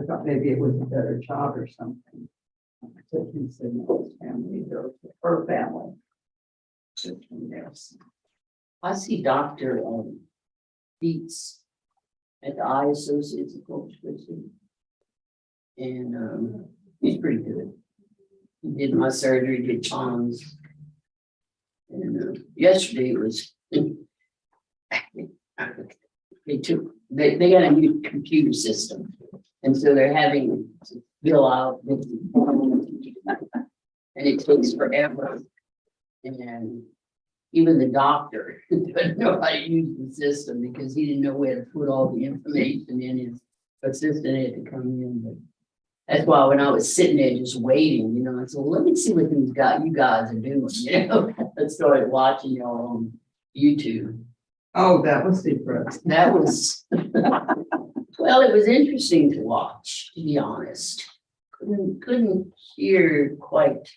I thought maybe it was a better job or something. So he said, no, his family, her family. Yes. I see Dr. Beats at the Eye Associates of Coach Christie. And he's pretty good. He did my surgery, did Tom's. And yesterday was they got a new computer system. And so they're having to fill out and it takes forever. And even the doctor didn't know how to use the system because he didn't know where to put all the information in. His assistant had to come in. But that's why when I was sitting there just waiting, you know, I said, well, let me see what you guys are doing, you know. I started watching y'all on YouTube. Oh, that was depressing. That was, well, it was interesting to watch, to be honest. Couldn't hear quite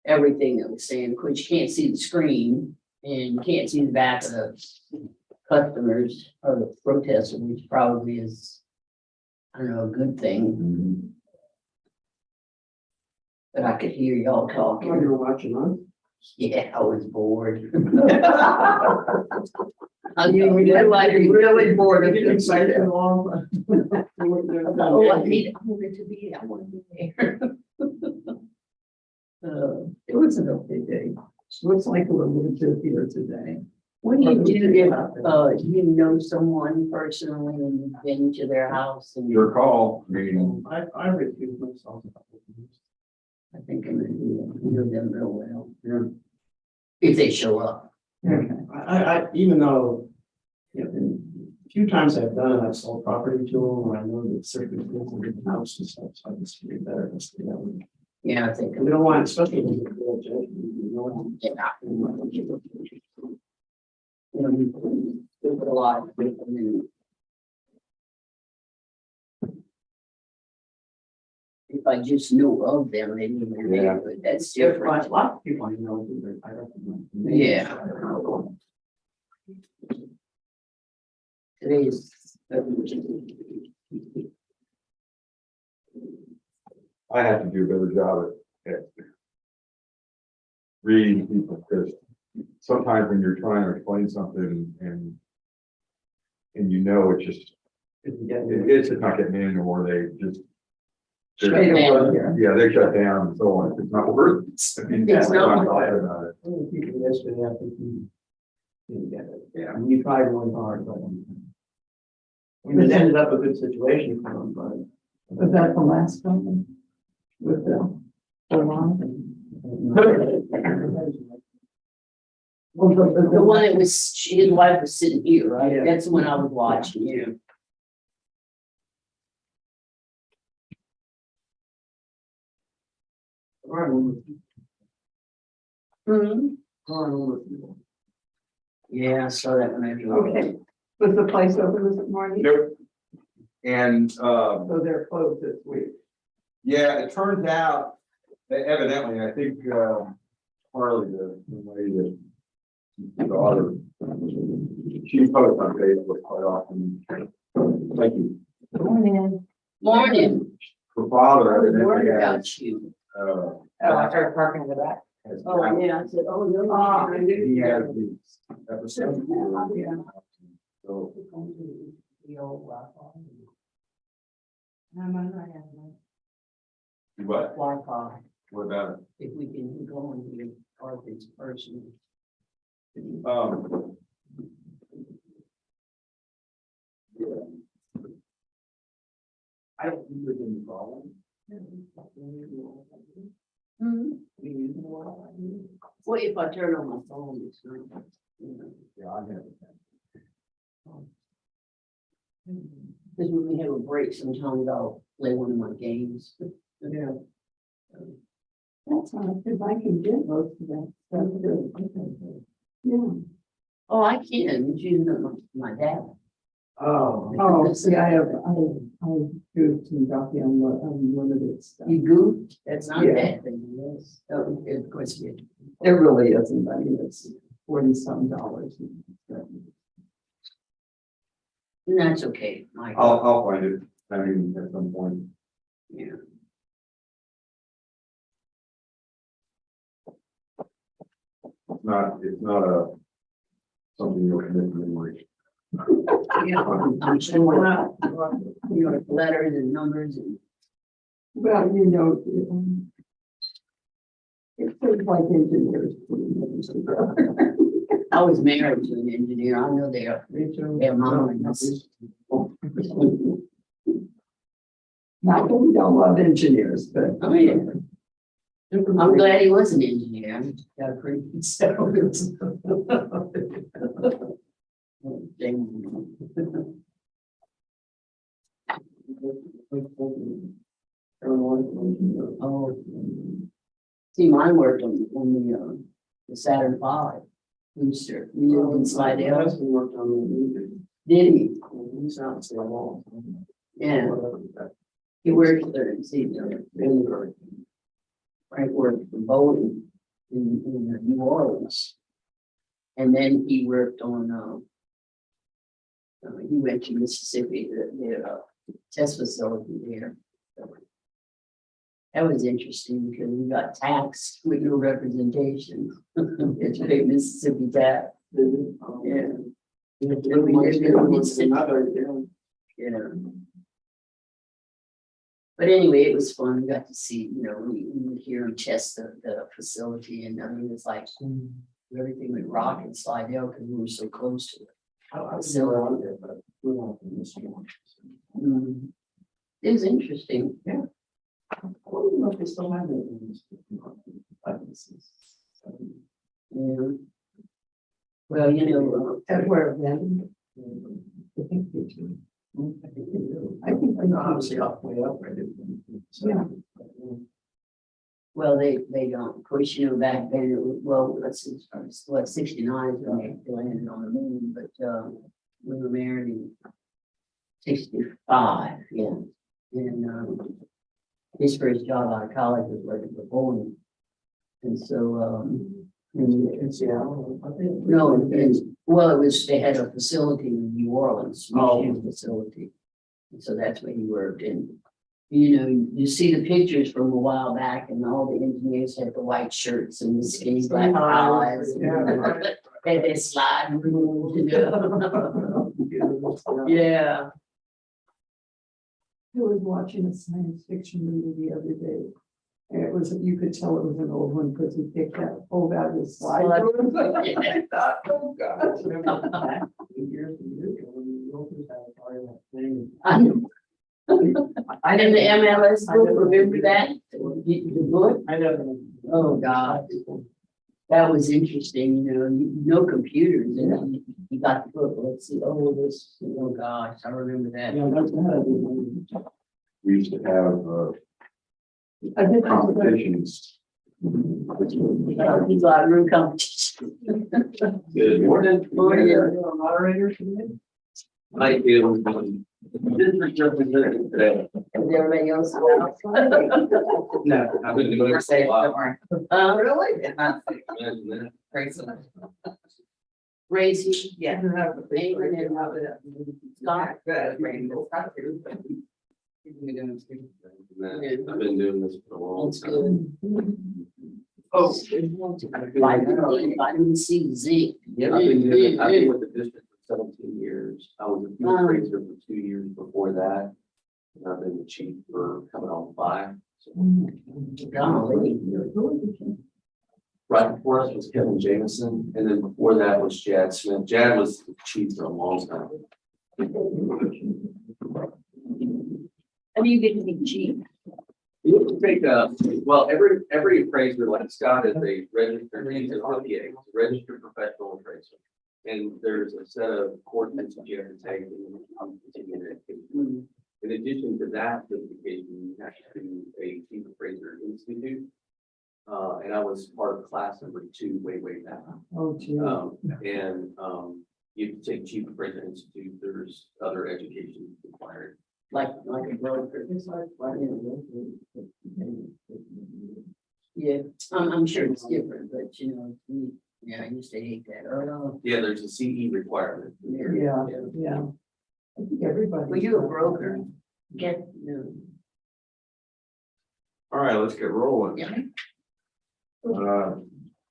everything that was saying. Of course, you can't see the screen and you can't see the back of the customers or the protesters, which probably is, I don't know, a good thing. But I could hear y'all talking. Oh, you were watching us? Yeah, I was bored. You were really bored. It didn't take too long. Oh, I wanted to be there. It was an okay day. Looks like a little bit here today. What do you do if you know someone personally and you've been to their house and Your call, meaning, I refuse myself. I think I'm gonna know them real well. Yeah. If they show up. Okay. I even though, you know, a few times I've done it, I've sold property to them, or I know that certain things are in the house and stuff, so I just feel better to stay that way. Yeah, I think. We don't want, especially when you're real judge, you know. You know, you put a lot of faith in. If I just knew of them, maybe in their Yeah. neighborhood, that's There's different. a lot of people I know who I recognize. Yeah. Today is. I have to do a better job at reading people, because sometimes when you're trying to explain something and you know, it's just, it's just not getting in, or they just. Straight away, Yeah, they shut down and so on. It's not worth it. I mean, It's we're not. talking about it. People yesterday, I think you didn't get it. Yeah. I mean, you tried really hard, but. I mean, it ended up a good situation for them, but. Was that the last one? With the line? Well, the one that was, his wife was sitting here, right? Yeah. That's the one I was watching, yeah. Yeah, I saw that when I drove. Okay, was the place open this morning? Nope. And, So they're closed this week. yeah, it turns out that evidently, I think, Harley, the lady that the daughter, she posts on Facebook quite often. Thank you. Morning. Morning. Her father I was evidently worried has, about you. I started parking in the back. has, Oh, yeah, I said, oh, no. he has these episodes. Yeah. So, The old Wi-Fi. what, Wi-Fi, what about it? if we can go on here, or if it's personal. Yeah. I don't think there's any problem. Well, if I turn on my phone, it's not, you know. Yeah, I have it. Because when we have a break, sometimes I'll play one of my games. Yeah. That's nice, because I can get most of that stuff too. Yeah. Oh, I can, it's using my dad. Oh, see, I do some copy on unlimited stuff. You goof, that's not a Yeah. bad thing, yes. Oh, of course, yeah. It really isn't, I mean, it's $40-some. And that's okay, Mike. I'll find it. mean, at some point. Yeah. It's not something you'll commit to memory. Yeah, I'm sure, you know, letters and numbers and. Well, you know, it seems like engineers. I was married to an engineer. I know they are, their minds. Not that we don't love engineers, but. Oh, yeah. I'm glad he was an engineer. I got a pretty good salary. Oh. See, mine worked on the Saturn V booster. We lived in Slidell. husband worked on the. Did he? He's not so long. Yeah, he worked there in Frank worked for Boeing in New Orleans. And then he worked on, he went to Mississippi, the test facility there. That was interesting because we got taxed with no representation. It's paid Mississippi tax. Yeah. Yeah. But anyway, it was fun. We got to see, you know, we would hear him test the facility, and I mean, it's like everything would rock and slide out because we were so close to it. I was never on there, but we were on this one. It was interesting. I don't know if they still have it. Yeah. Well, you know, At where then? I think they do. I think they Obviously halfway up, right? Yeah. well, they don't. Of course, you know, back then, it was, well, let's see, what, 69 is when they landed on the moon, but we were married in 65, yeah. And his first job out of college was working for Boeing. And so, In Seattle, I think. no, well, it was, they had a facility in New Orleans, Oh. machine facility. And so that's where he worked. And, you know, you see the pictures from a while back and all the engineers had the white shirts and the skinny black ties. Yeah. Had their slide rules, you know. Yeah. I was watching a science fiction movie the other day. And it was, you could tell it was an old one because he picked that, pulled out his slide. Slide. rule. I thought, oh God. Years and years ago, when the Wilkins had a part of that thing. I know. And the MLS book, remember that? The book? I know. Oh, God. That was interesting, you know, no computers, and you got the book, let's see, oh, this, oh, gosh, I remember that. Yeah, that's that. We used to have I did. competitions. He's like room competition. Good morning. Moderator today? I do. District representative today. Is everybody else? No, I've been doing it for a while. Really? Imagine that. Racy, yeah. Scott. I've been doing this for a long That's time. good. Oh. Vitamin C, zinc. Yeah, I've been with the district for 17 years. I was a Wow. field appraiser for 2 years before that. And I've been the chief for coming on 5. So Golly. right before us was Kevin Jameson, and then before that was Jad Smith. Jad was the chief for a long time. How do you get to be chief? You take well, every appraiser like Scott is a registered, he's an RPA, he's a registered professional appraiser. And there's a set of courses that you have to take and continue to education. In addition to that certification, you have to do a chief appraiser institute. And I was part of class number 2 way back. Oh, gee. You can take chief appraiser institute, there's other education required. Like a broker? Yeah, I'm sure it's different, but you know, yeah, I used to hate that. Oh, no. Yeah, there's a CE requirement. Yeah, yeah. I think everybody. Well, you're a broker. Get, no. All right, let's get rolling. Yeah.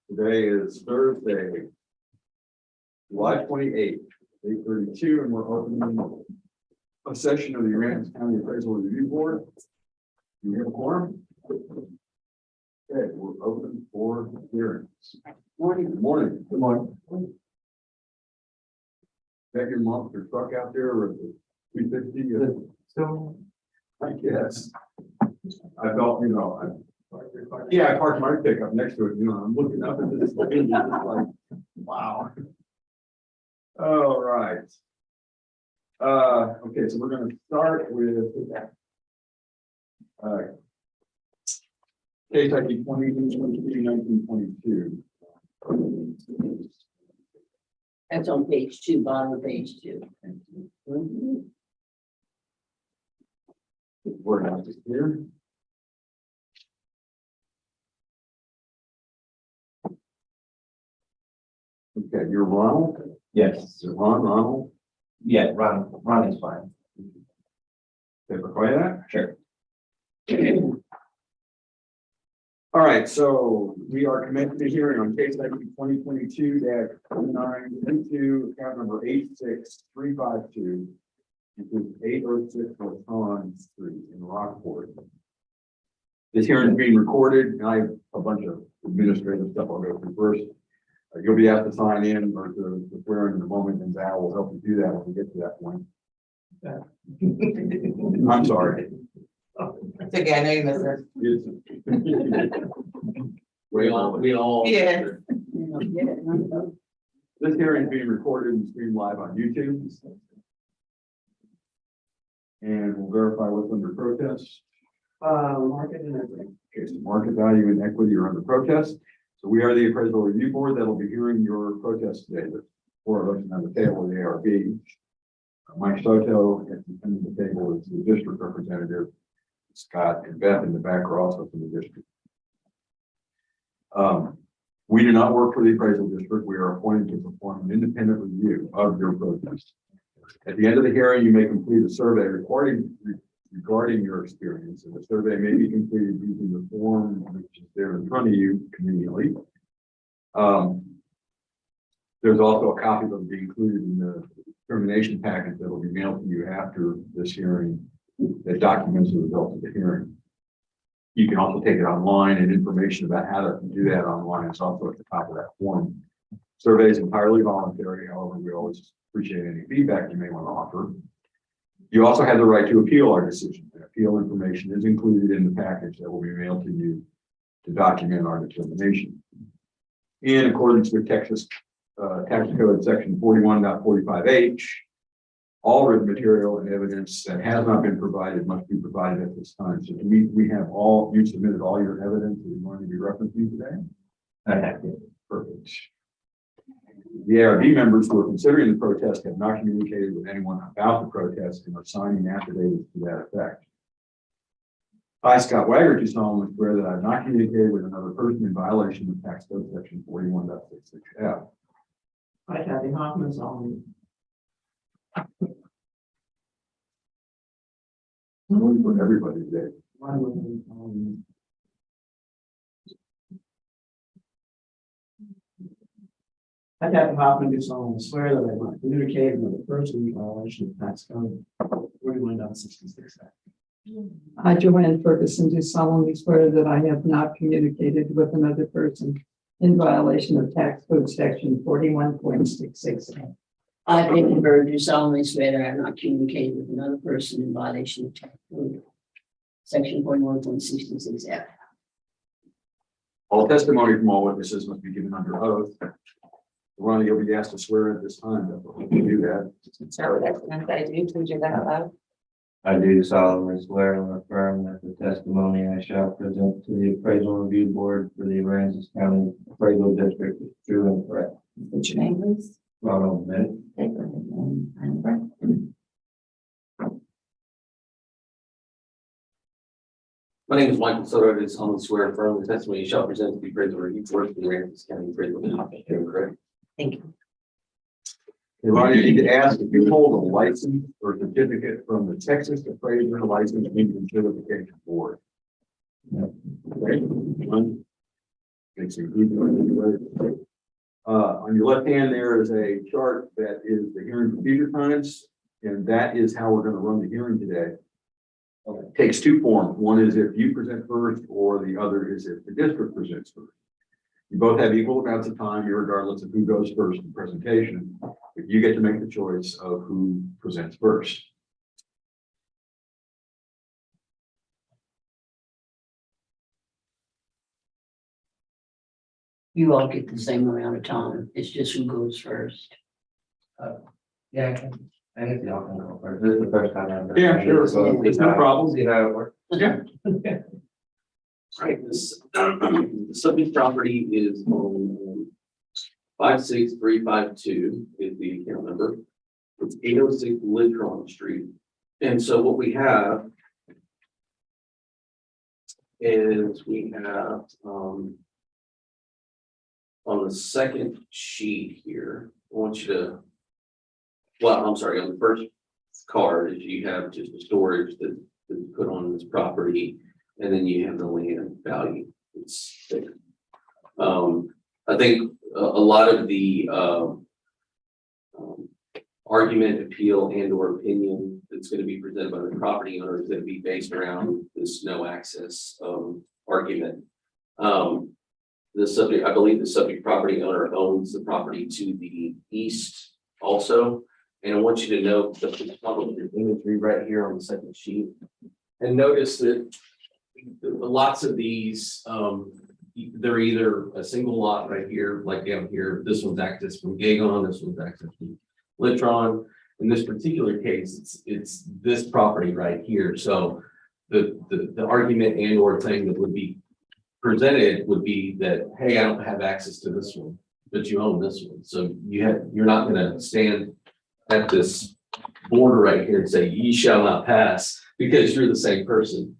Today is Thursday, July 28th, 8:32, and we're opening a session of the Aransas County Appraisal Review Board. Do we have a quorum? Okay, we're open for hearings. Morning. Good morning. Good morning. Got your monster truck out there with the 350? So, I guess. I felt, I parked my pickup next to it, I'm looking up at this, thing, and it's like, wow. All right. Okay, so we're gonna start with case ID 2022. That's on page 2, bottom of page 2. We're not just here. Okay, you're Ronald? Yes, Is it Ronald? yeah, Ron is fine. Okay, require that? Sure. All right, so we are commencing the hearing on case ID 2022-2922, account number 86352. It is 806 Laton Street in Rockport. This hearing is being recorded, and I have a bunch of administrative stuff I'll go through first. You'll be asked to sign in or to swear in a moment, and Val will help you do that when we get to that point. I'm sorry. It's okay, I know you miss her. We all. Yeah. This hearing is being recorded and streamed live on YouTube. And we'll verify what's under protest. Market and everything. Okay, so market value and equity are under protest. So we are the appraisal review board that will be hearing your protest today. There's 4 of us on the table of the ARB. Mike Soto at the end of the table is the district representative. Scott and Beth in the back are also from the district. We do not work for the appraisal district. We are appointed to perform an independent review of your protest. At the end of the hearing, you may complete a survey regarding your experience, and the survey may be completed using the form which is there in front of you conveniently. There's also a copy that will be included in the termination package that will be mailed to you after this hearing that documents the results of the hearing. You can also take it online, and information about how to do that online is also at the top of that form. Survey is entirely voluntary. However, we always appreciate any feedback you may want to offer. You also have the right to appeal our decision. The appeal information is included in the package that will be mailed to you to document our determination. In accordance with Texas Tax Code Section 41.45H, all written material and evidence that has not been provided must be provided at this time. So we have you submitted all your evidence that you're going to be referencing today? I have it. Perfect. The ARB members who are considering the protest have not communicated with anyone about the protest and are signing affidavits to that effect. I, Scott Wagner, do solemnly swear that I have not communicated with another person in violation of Tax Code Section 41.66F. I, Kathy Hoffman, solemnly. For everybody today. I, Kathy Hoffman, do solemnly swear that I will not communicate with a person in violation of Tax Code 41.66. I, Joanne Ferguson, do solemnly swear that I have not communicated with another person in violation of Tax Code Section 41.66. I, David Bird, do solemnly swear that I have not communicated with another person in violation of tax code section 41.66F. All testimony from all witnesses must be given under oath. Ronnie, you'll be asked to swear at this time. You do that. So that's what I do, please do that out loud. I do solemnly swear and affirm that the testimony I shall present to the appraisal review board for the Aransas County Appraisal District is true and correct. What's your name, please? Ronald Bennett. Okay, go ahead, and I'm Brett. My name is Michael Soto. I do solemnly swear and affirm the testimony you shall present to the appraisal review board for the Aransas County Appraisal District. Correct. Thank you. Ronnie, I need to ask if you hold a license or certificate from the Texas Appraiser Licensing and Certification Board. Okay. One. Makes it easy. On your left hand, there is a chart that is the hearing procedure times, and that is how we're going to run the hearing today. It takes two forms. One is if you present first, or the other is if the district presents first. You both have equal amounts of time, regardless of who goes first in the presentation. But you get to make the choice of who presents first. You all get the same amount of time. It's just who goes first. Yeah, I think y'all can go first. This is the first time I've ever. Yeah, sure. It's no problem. See how it works. Yeah. Right, this, the subject property is on 56352 is the account number. It's 806 Litron Street. And so what we have is we have, on the second sheet here, I want you to, well, I'm sorry, on the first card is you have just the storage that's put on this property, and then you have the land value. It's there. I think a lot of the argument, appeal, and or opinion that's going to be presented by the property owner is going to be based around this no access argument. The subject, I believe the subject property owner owns the property to the east also. And I want you to note the imagery right here on the second sheet. And notice that lots of these, they're either a single lot right here, like down here. This one's access from Gagon, this one's access from Litron. In this particular case, it's this property right here. So the argument and or thing that would be presented would be that, hey, I don't have access to this one, but you own this one. So you're not going to stand at this border right here and say, ye shall not pass, because you're the same person.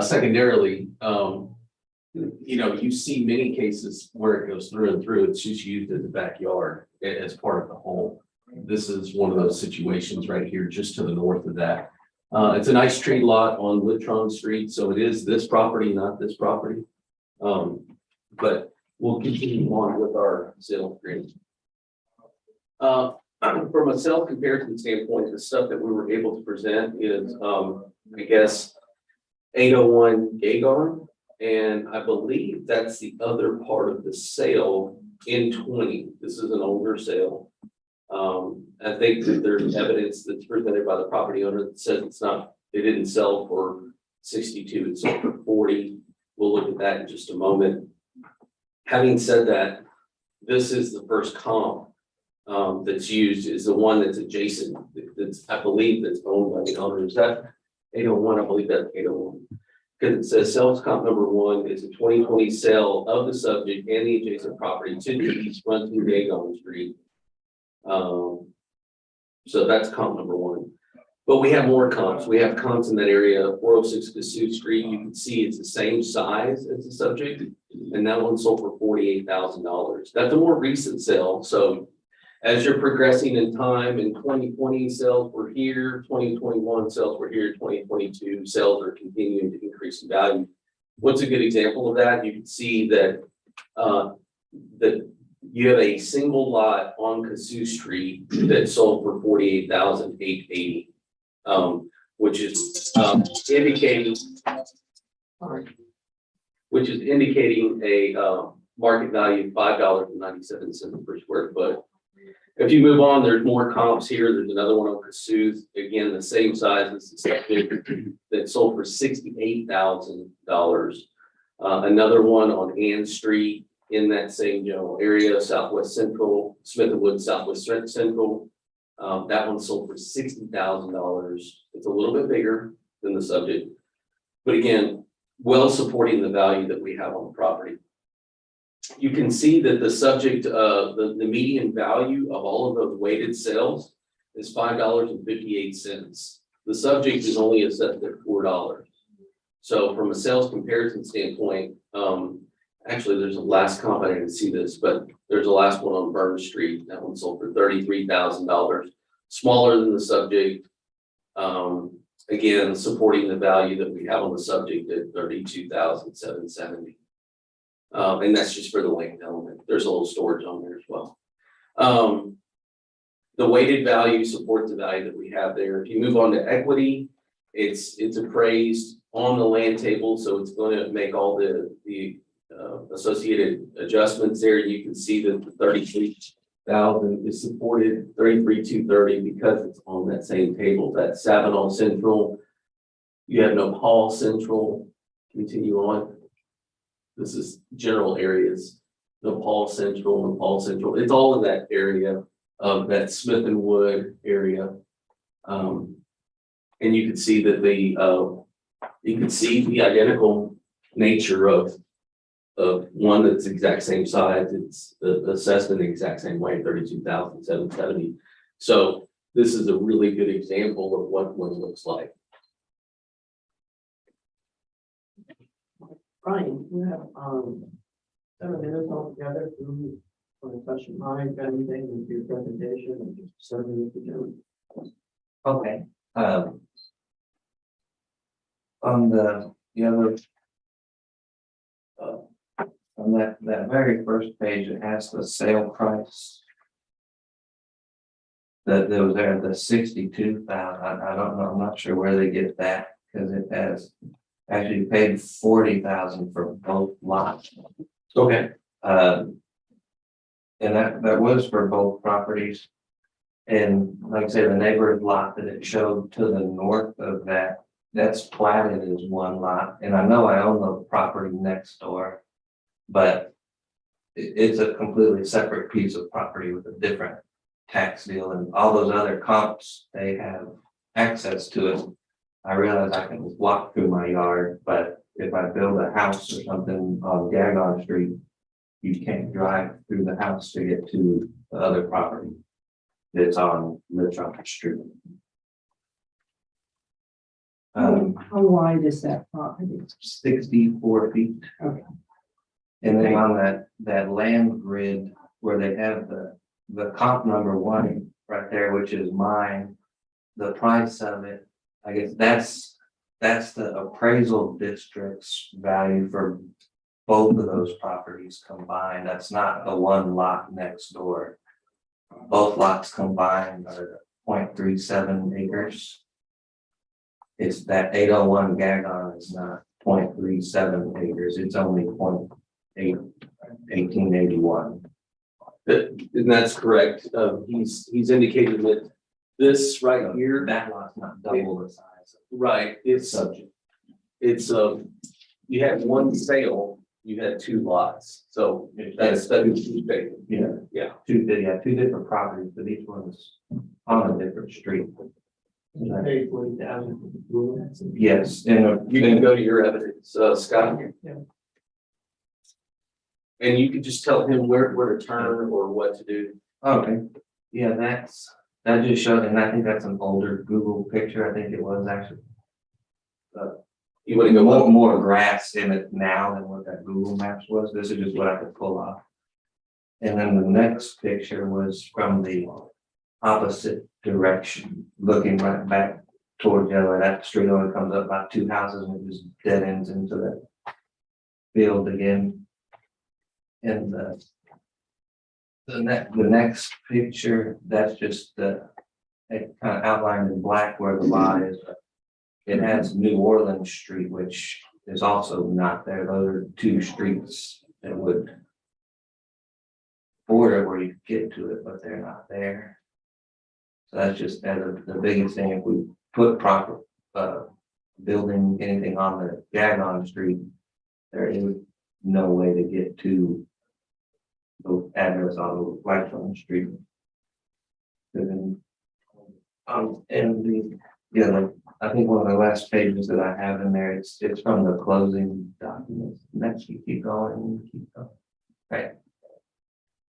Secondarily, you see many cases where it goes through and through. It's just used as a backyard as part of the home. This is one of those situations right here, just to the north of that. It's a nice tree lot on Litron Street, so it is this property, not this property. But we'll continue on with our sales agreement. From a sales comparison standpoint, the stuff that we were able to present is, I guess, 801 Gagon, and I believe that's the other part of the sale in 20. This is an older sale. I think that there's evidence that's presented by the property owner that says it didn't sell for 62, it sold for 40. We'll look at that in just a moment. Having said that, this is the first comp that's used, is the one that's adjacent, that's, I believe, that's owned by the owner. Is that 801? I believe that's 801. Because it says sales comp number 1 is a 2020 sale of the subject and the adjacent property to the east, run through Gagon Street. So that's comp number 1. But we have more comps. We have comps in that area. 406 Cassuth Street, you can see it's the same size as the subject, and that one sold for $48,000. That's a more recent sale. So as you're progressing in time, in 2020 sales were here, 2021 sales were here, 2022 sales are continuing to increase in value. What's a good example of that? You can see that that you have a single lot on Cassuth Street that sold for $48,880. Which is indicating a market value of $5.97 per square foot. If you move on, there's more comps here. There's another one on Cassuth, again the same size as the subject, that sold for $68,000. Another one on Ann Street in that same general area, Southwest Central, Smith and Wood, Southwest Central. That one sold for $60,000. It's a little bit bigger than the subject, but again, well supporting the value that we have on the property. You can see that the subject, the median value of all of those weighted sales is $5.58. The subject is only assessed at $4. So from a sales comparison standpoint, actually there's a last comp, I didn't see this, but There's the last one on Burn Street. That one sold for $33,000, smaller than the subject. Again, supporting the value that we have on the subject at $32,770. And that's just for the land element. There's a little storage on there as well. The weighted value supports the value that we have there. If you move on to equity, it's appraised on the land table, so it's going to make all the associated adjustments there. You can see that the 33,000 is supported, 33,230, because it's on that same table. That's Savinaw Central. You have Nepal Central. Continue on. This is general areas. Nepal Central. It's all in that area of that Smith and Wood area. And you can see that the identical nature of one that's the exact same size. It's assessed in the exact same way, 32,770. So this is a really good example of what one looks like. Brian, you have, 7 minutes altogether to, for a question, mind, anything with your presentation, and just something you can do. Okay. On the other. On that very first page, it has the sale price. That there was there, the 62,000, I don't know, I'm not sure where they get that, because it has actually paid 40,000 for both lots. Okay. And that was for both properties. And like I said, the neighbor's lot that it showed to the north of that, that's platted as one lot. And I know I own the property next door, but it's a completely separate piece of property with a different tax deal, and all those other comps, they have access to it. I realize I can walk through my yard, but if I build a house or something on Gagon Street, you can't drive through the house to get to the other property that's on Litchfield Street. How wide is that property? 64 feet. Okay. And then on that land grid where they have the comp number 1 right there, which is mine, the price of it, I guess that's the appraisal district's value for both of those properties combined. That's not the one lot next door. Both lots combined are 0.37 acres. It's that 801 Gagon is not 0.37 acres. It's only 1881. And that's correct. He's indicated that this right here, That lot's not double the size. right, it's Subject. you had one sale, you had 2 lots, so that's Yeah. Two different properties, but each one's on a different street. You pay 40,000 for the pool. Yes, you can go to your evidence, Scott. Yeah. And you can just tell him where to turn or what to do. okay, yeah, that just showed, and I think that's an older Google picture, I think it was actually. You want to go up? More grass in it now than what that Google Maps was. This is just what I could pull off. And then the next picture was from the opposite direction, looking right back towards the other. That street only comes up about 2 houses and it just dead ends into that field again. And the next picture, that's just it kind of outlined in black where the lot is. It has New Orleans Street, which is also not there. Those are 2 streets that would border where you get to it, but they're not there. So that's just the biggest thing. If we put proper building anything on the Gagon Street, there is no way to get to the address on the Blackstone Street. And I think one of the last pages that I have in there, it's from the closing documents. Next, you keep going. Right.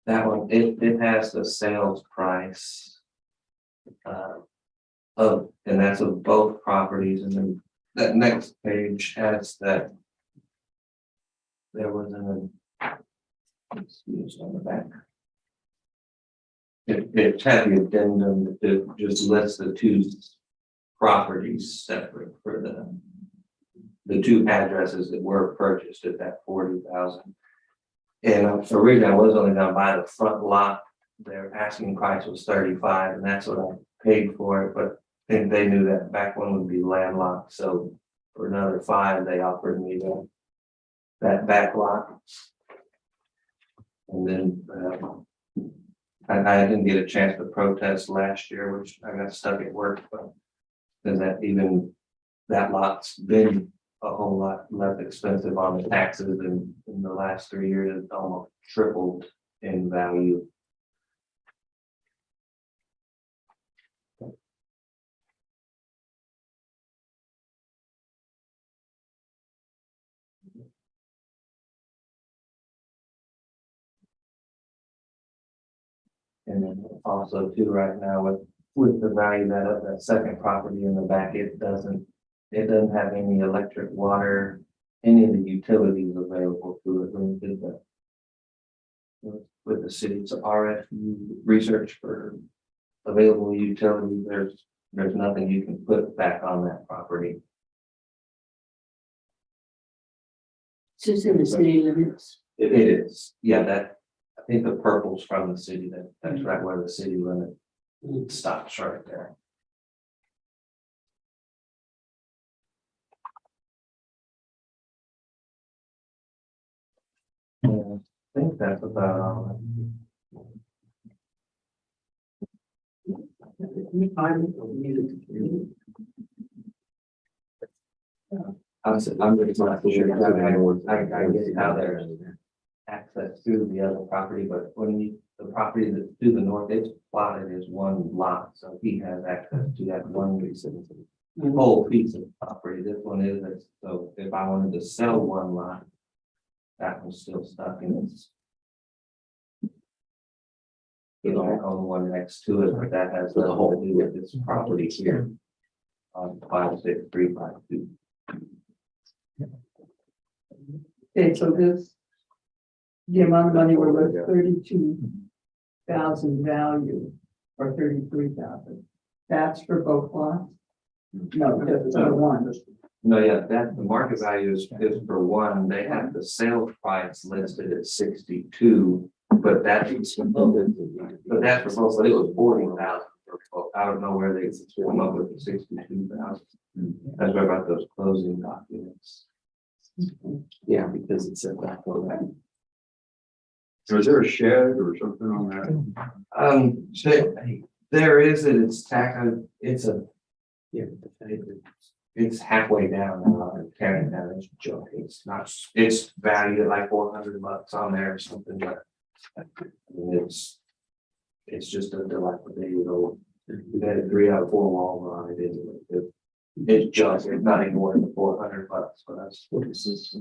That one, it has the sales price and that's of both properties. And then that next page has that there was an excuse on the back. It had the addendum that just lists the two properties separate for the two addresses that were purchased at that 40,000. And for reason I was only gonna buy the front lot. Their asking price was 35, and that's what I paid for it, but I think they knew that back one would be landlocked, so for another 5, they offered me that back lot. And then, I didn't get a chance to protest last year, which I got stuck at work, but because that lot's been a whole lot less expensive on the taxes in the last 3 years. It's almost tripled in value. And then also too, right now with the value that second property in the back, it doesn't have any electric, water, any of the utilities available to it when we did that. With the city's RFU research for available utilities, there's nothing you can put back on that property. It's just in the city limits. It is, yeah, I think the purple's from the city, that's right where the city limit stops right there. Yeah, I think that's about all. I'm just not sure. I get how there's access to the other property, but the property that's to the north, it's plotted as one lot, so he has access to that one piece of the whole piece of property. This one isn't, so if I wanted to sell one lot, that was still stuck in this. You know, on the one next to it, but that has nothing to do with this property here. On 56352. Okay, so the amount of money we're worth 32,000 value, or 33,000. That's for both lots? No, just for one. No, yeah, the market value is for one, they have the sales price listed at 62, but that's for both, but it was 40,000 for both. I don't know where they come up with the 62,000. That's what about those closing documents. Yeah, because it's a back on that. So is there a shed or something on that? There is, and it's it's halfway down now and carrying down. It's junk. It's valued at like $400 on there or something, but I mean, it's just a dilapidated old. We had a 3 out of 4 walls on it. It's junk. It's not even worth $400, but that's what this is.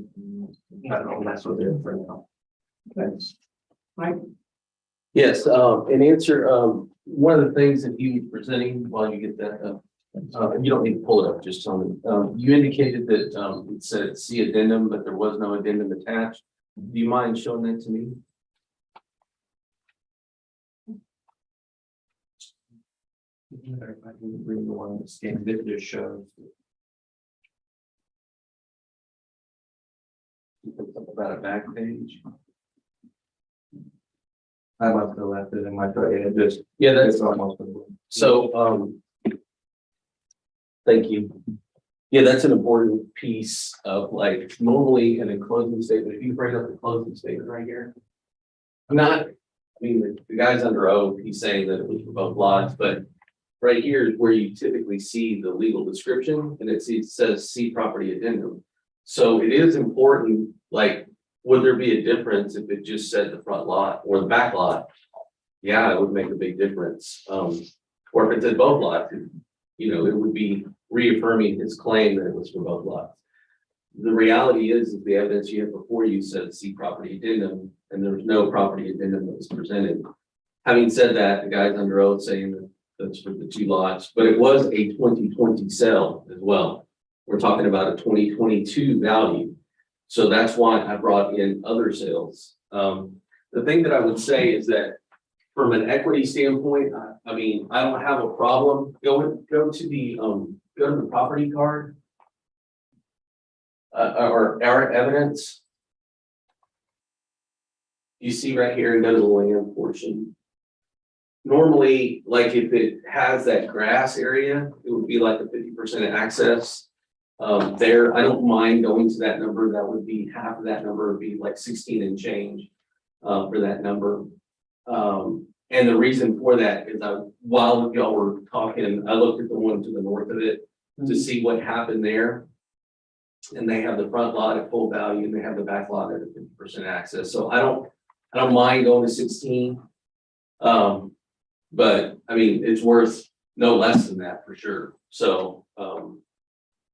I don't know. That's what they're for now. Thanks. Yes, in answer, one of the things that you were presenting while you get that, you don't need to pull it up, just tell me. You indicated that it said see addendum, but there was no addendum attached. Do you mind showing that to me? I can bring the one that's getting that just shows. About a back page. I must have left it in my truck. It just, Yeah, that's it's almost. so. Thank you. Yeah, that's an important piece of like normally in a closing statement. If you bring up the closing statement right here. The guy's under oath. He's saying that it was for both lots, but right here is where you typically see the legal description, and it says see property addendum. So it is important, like, would there be a difference if it just said the front lot or the back lot? Yeah, it would make a big difference. Or if it said both lots, it would be reaffirming his claim that it was for both lots. The reality is the evidence you have before you said see property addendum, and there was no property addendum that was presented. Having said that, the guy's under oath saying that that's for the 2 lots, but it was a 2020 sale as well. We're talking about a 2022 value. So that's why I brought in other sales. The thing that I would say is that from an equity standpoint, I mean, I don't have a problem. Go to the property card. Or our evidence. You see right here and go to the land portion. Normally, like if it has that grass area, it would be like a 50% access. There, I don't mind going to that number. That would be half of that number would be like 16 and change for that number. And the reason for that is while y'all were talking, I looked at the one to the north of it to see what happened there. And they have the front lot at full value and they have the back lot at a 50% access. So I don't mind going to 16. But I mean, it's worth no less than that for sure. So,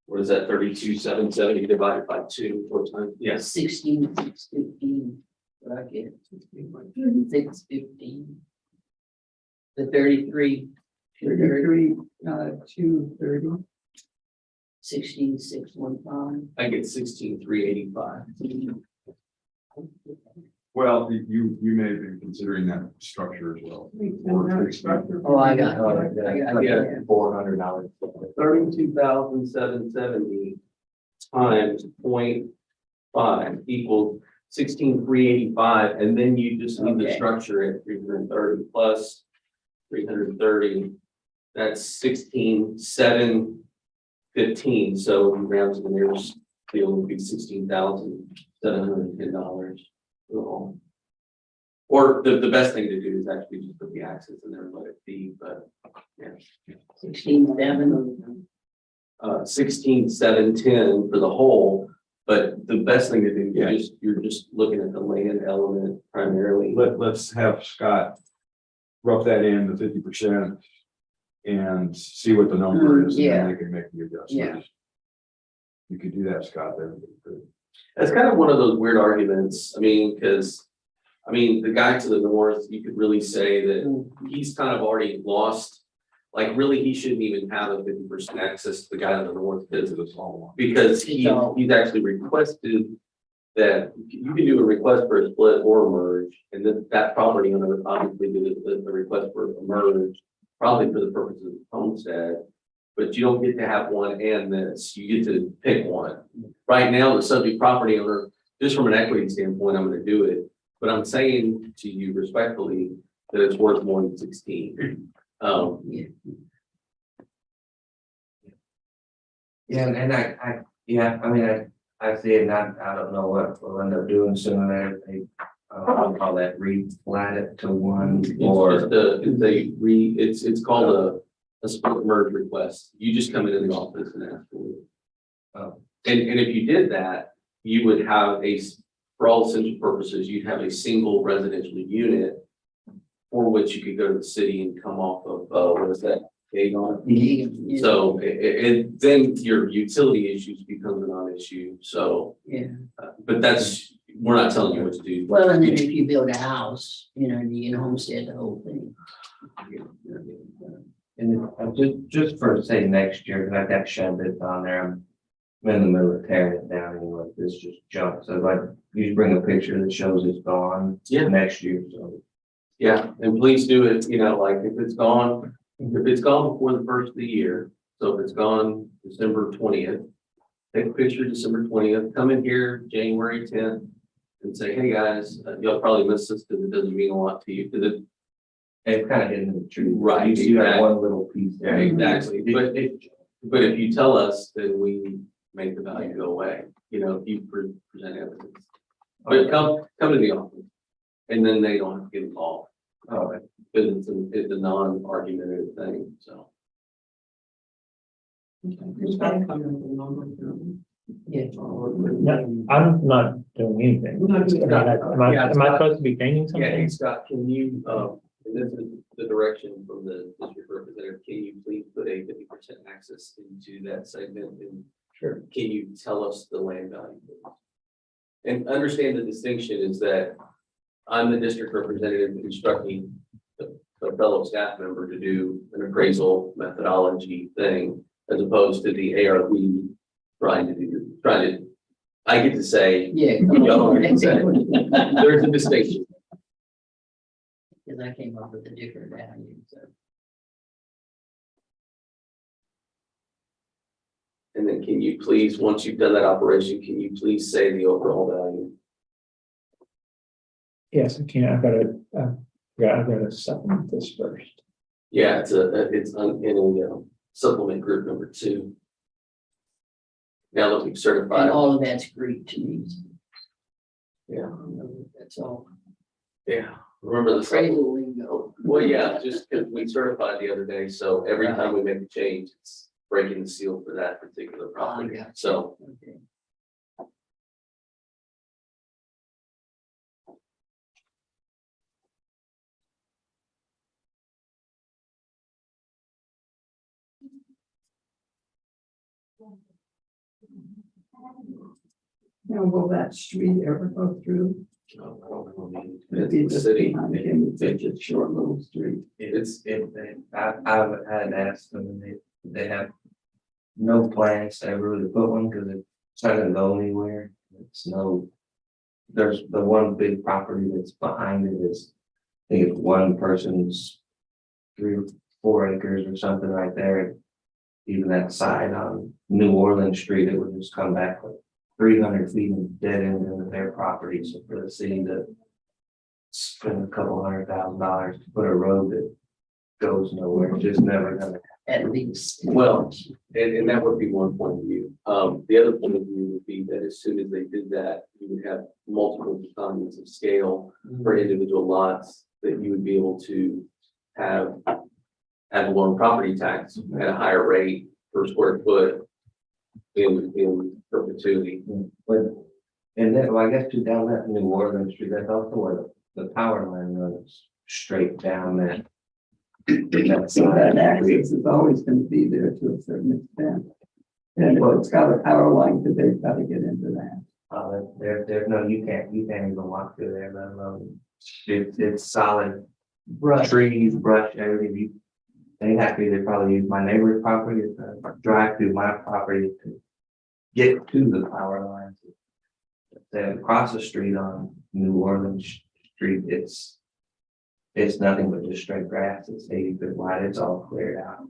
what is that? 32,770 divided by 2 4 times? Yes. 16,615. What I get? 615. The 33. 33, 230. 16,615. I get 16,385. Well, you may have been considering that structure as well. Oh, I got it. Yeah. $400. 32,770 times 0.5 equals 16,385, and then you just need the Okay. structure at 330 plus 330. That's 16,715. So in round to the nearest deal would be $16,710. Or the best thing to do is actually just put the access in there and let it be, but yeah. 16,700. 16,710 for the whole, but the best thing to do Yeah. is you're just looking at the land element primarily. Let's have Scott rough that in the 50% and see what the number is, and Yeah. then they can make the adjustments. Yeah. You could do that, Scott, that would be good. It's kind of one of those weird arguments. I mean, because the guy to the north, you could really say that he's kind of already lost. Like, really, he shouldn't even have a 50% access to the guy to the north because he's actually requested that you can do a request for a split or a merge, and then that property owner obviously did the request for a merge, probably for the purposes of homestead. But you don't get to have one and this, you get to pick one. Right now, the subject property owner, just from an equity standpoint, I'm gonna do it, but I'm saying to you respectfully that it's worth more than 16. Yeah, and I see it, and I don't know what we'll end up doing soon there. I'll call that replat it to one or. It's called a split merge request. You just come into the office and ask for it. And if you did that, you would have for all essential purposes, you'd have a single residential unit for which you could go to the city and come off of, what is that? Aegon. Yeah. So then your utility issues becomes a non-issue. So, Yeah. but we're not telling you what to do. Well, and then if you build a house, you can homestead the whole thing. And just for say next year, because I've got shed bits on there, I'm in the middle of tearing it down anyway, this just junk, so like, you just bring a picture that shows it's gone. Yeah. Next year, so. Yeah, and please do it, like if it's gone before the first of the year, so if it's gone December 20th, take a picture December 20th, come in here January 10th and say, hey guys, y'all probably missed this because it doesn't mean a lot to you, because It's kind of hidden in the tree. Right, You have exactly. one little piece there. exactly, but if you tell us, then we make the value go away, if you present evidence. But come to the office, and then they don't have to get involved. Oh, Because it's a non-argumentative thing, so. Yeah. No, I'm not doing anything. Am I supposed to be changing Yeah, hey something? Scott, can you, and this is the direction from the district representative, can you please put a 50% access into that segment? And Sure. can you tell us the land value? And understand the distinction is that I'm the district representative instructing a fellow staff member to do an appraisal methodology thing, as opposed to the ARB trying to, I get to say, Yeah. y'all don't get to say. There's a distinction. because I came up with a different value, so. And then can you please, once you've done that operation, can you please say the overall value? Yes, I can. I've got to supplement this first. Yeah, it's in a supplement group number 2. Now that we've And certified, all of that's Greek to me. yeah, That's all. yeah, remember the Cradle supplement. lingo. Well, yeah, just because we certified the other day, so every time we make a change, it's breaking the seal for that particular property, gotcha. so. Okay. Now, will that street ever go through? I don't know, It'd be it's the just city. behind him, it's such a short little street. I've had asked them, and they have no plans to ever really put one, because it's not gonna go anywhere. It's no, there's the one big property that's behind it is, I think it's one person's 3 or 4 acres or something right there. Even that side on New Orleans Street, it would just come back like 300 feet and dead end into their property. So for the city to spend a couple $100,000 to put a road that goes nowhere, it's just never gonna. At least. Well, and that would be one point of view. The other point of view would be that as soon as they did that, you would have multiple economies of scale for individual lots that you would be able to have ad valorem property tax at a higher rate per square foot in perpetuity. But, and then, well, I guess too, down that New Orleans Street, that's also where the power line runs straight down that. So that access is always gonna be there to a certain extent. And if it's got a power line, because they've got to get into that. There, no, you can't even walk through there, let alone, it's solid Brush. trees, brush, everything. They have to either probably use my neighbor's property, or drive through my property to get to the power lines. Then across the street on New Orleans Street, it's nothing but just straight grass. It's 80 feet wide. It's all cleared out.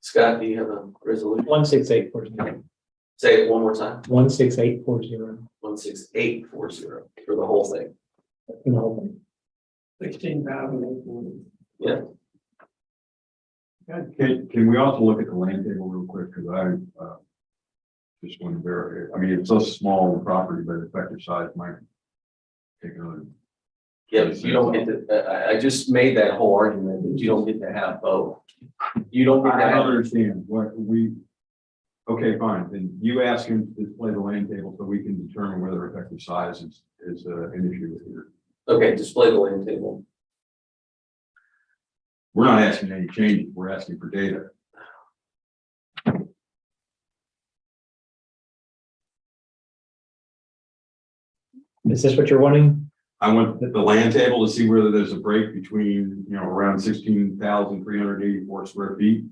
Scott, do you have a resolution? 16840. Say it one more time. 16840. 16840 for the whole thing. No. 16,840. Yeah. Can we also look at the land table real quick, because I just want to verify, I mean, it's so small, the property, but effective size might take another. Yeah, but you don't get to, I just made that whole argument that you don't get to have both. You don't get to I don't have, understand what okay, fine, then you ask him to display the land table so we can determine whether effective size is an issue here. okay, display the land table. We're not asking any changes, we're asking for data. Is this what you're wanting? I want the land table to see whether there's a break between, around 16,384 square feet.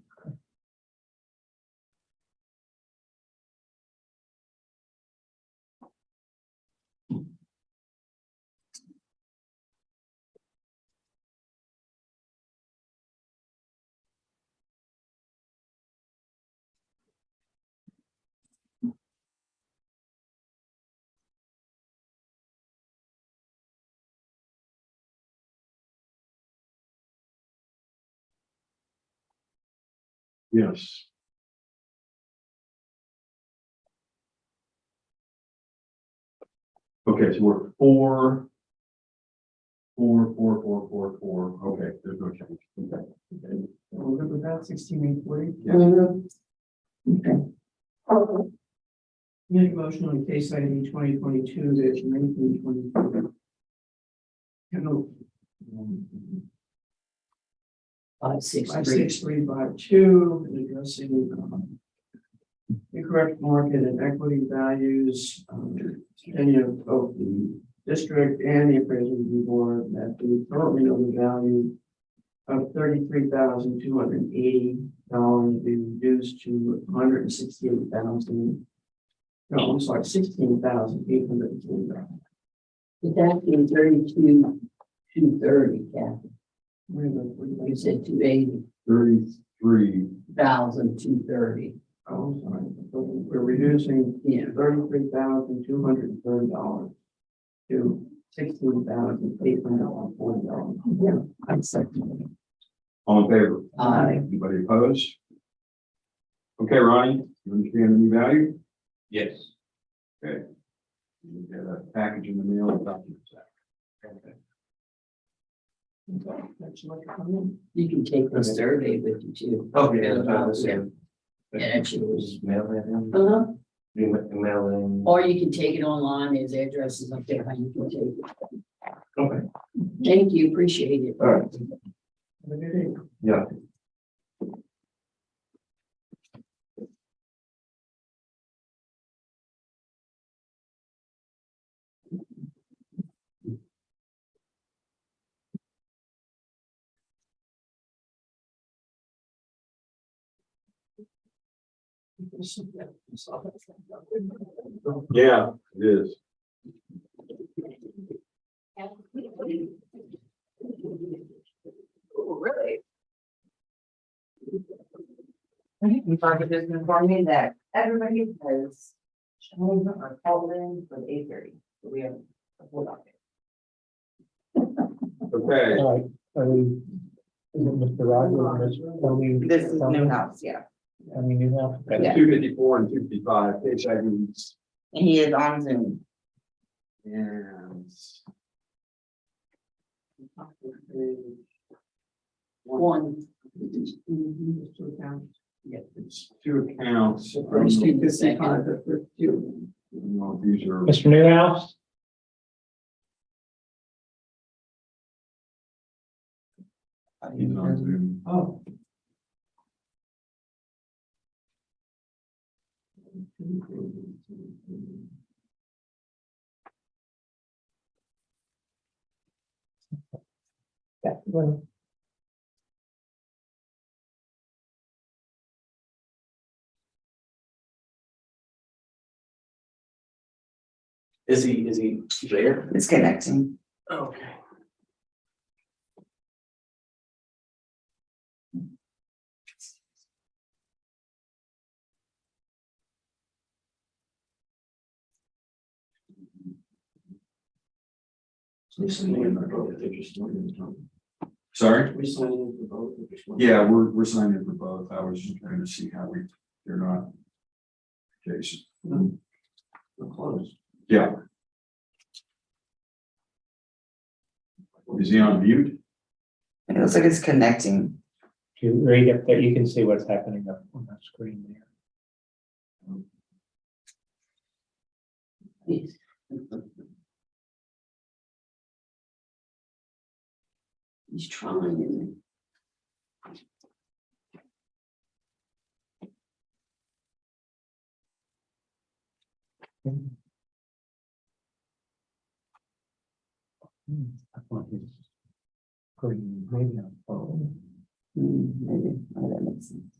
Yes. Okay, so we're 4. Okay, there's no change. Okay. We're good with that, 16,840? Yeah. Okay. Make a motion on case ID 2022-1922. Hello. 56352, and addressing incorrect market and equity values, any of the district and the appraisal review board that we currently know the value of $33,280 be reduced to $168,000. No, I'm sorry, $16,840. It's actually 32,230, Kathy. You said 280,230. 33. Oh, sorry. We're reducing Yeah. $33,230 to $16,840. Yeah, I second. All in favor? Aye. Anybody opposed? Okay, Ronnie, you understand the new value? Yes. Okay. You get a package in the mail. About Okay. You can take the survey with you too. Okay, that's what I was saying. Yeah, it shows. Just mail that in. Uh-huh. You mail in. Or you can take it online, there's addresses up there, how you can take it. Okay. Thank you, appreciate it. All right. Yeah. Yeah, it is. Really? You probably just informed me that everybody has shown or called in for the 8:30. So we have a hold on. Okay, All right, are we, is it Mr. Rogers, Ms. Tony? This is new house, yeah. I mean, you know. Yeah. 254 and 255, HIVs. And he is on Zoom. And One. it's two accounts. I don't First know- two fifty-five, the first two. I don't know if these are. Mr. Newhouse? He's on Zoom. Oh. Yeah, well, Is he there? It's connecting. Okay. Sorry? We signing in for both. Yeah, we're signing for both. I was just trying to see how they're not. Jason. We're close. Yeah. Is he on mute? It looks like it's connecting. if you read up there, you can see what's happening up on that screen there. He's trying. I thought his screen, maybe on phone. Maybe, oh, that makes sense.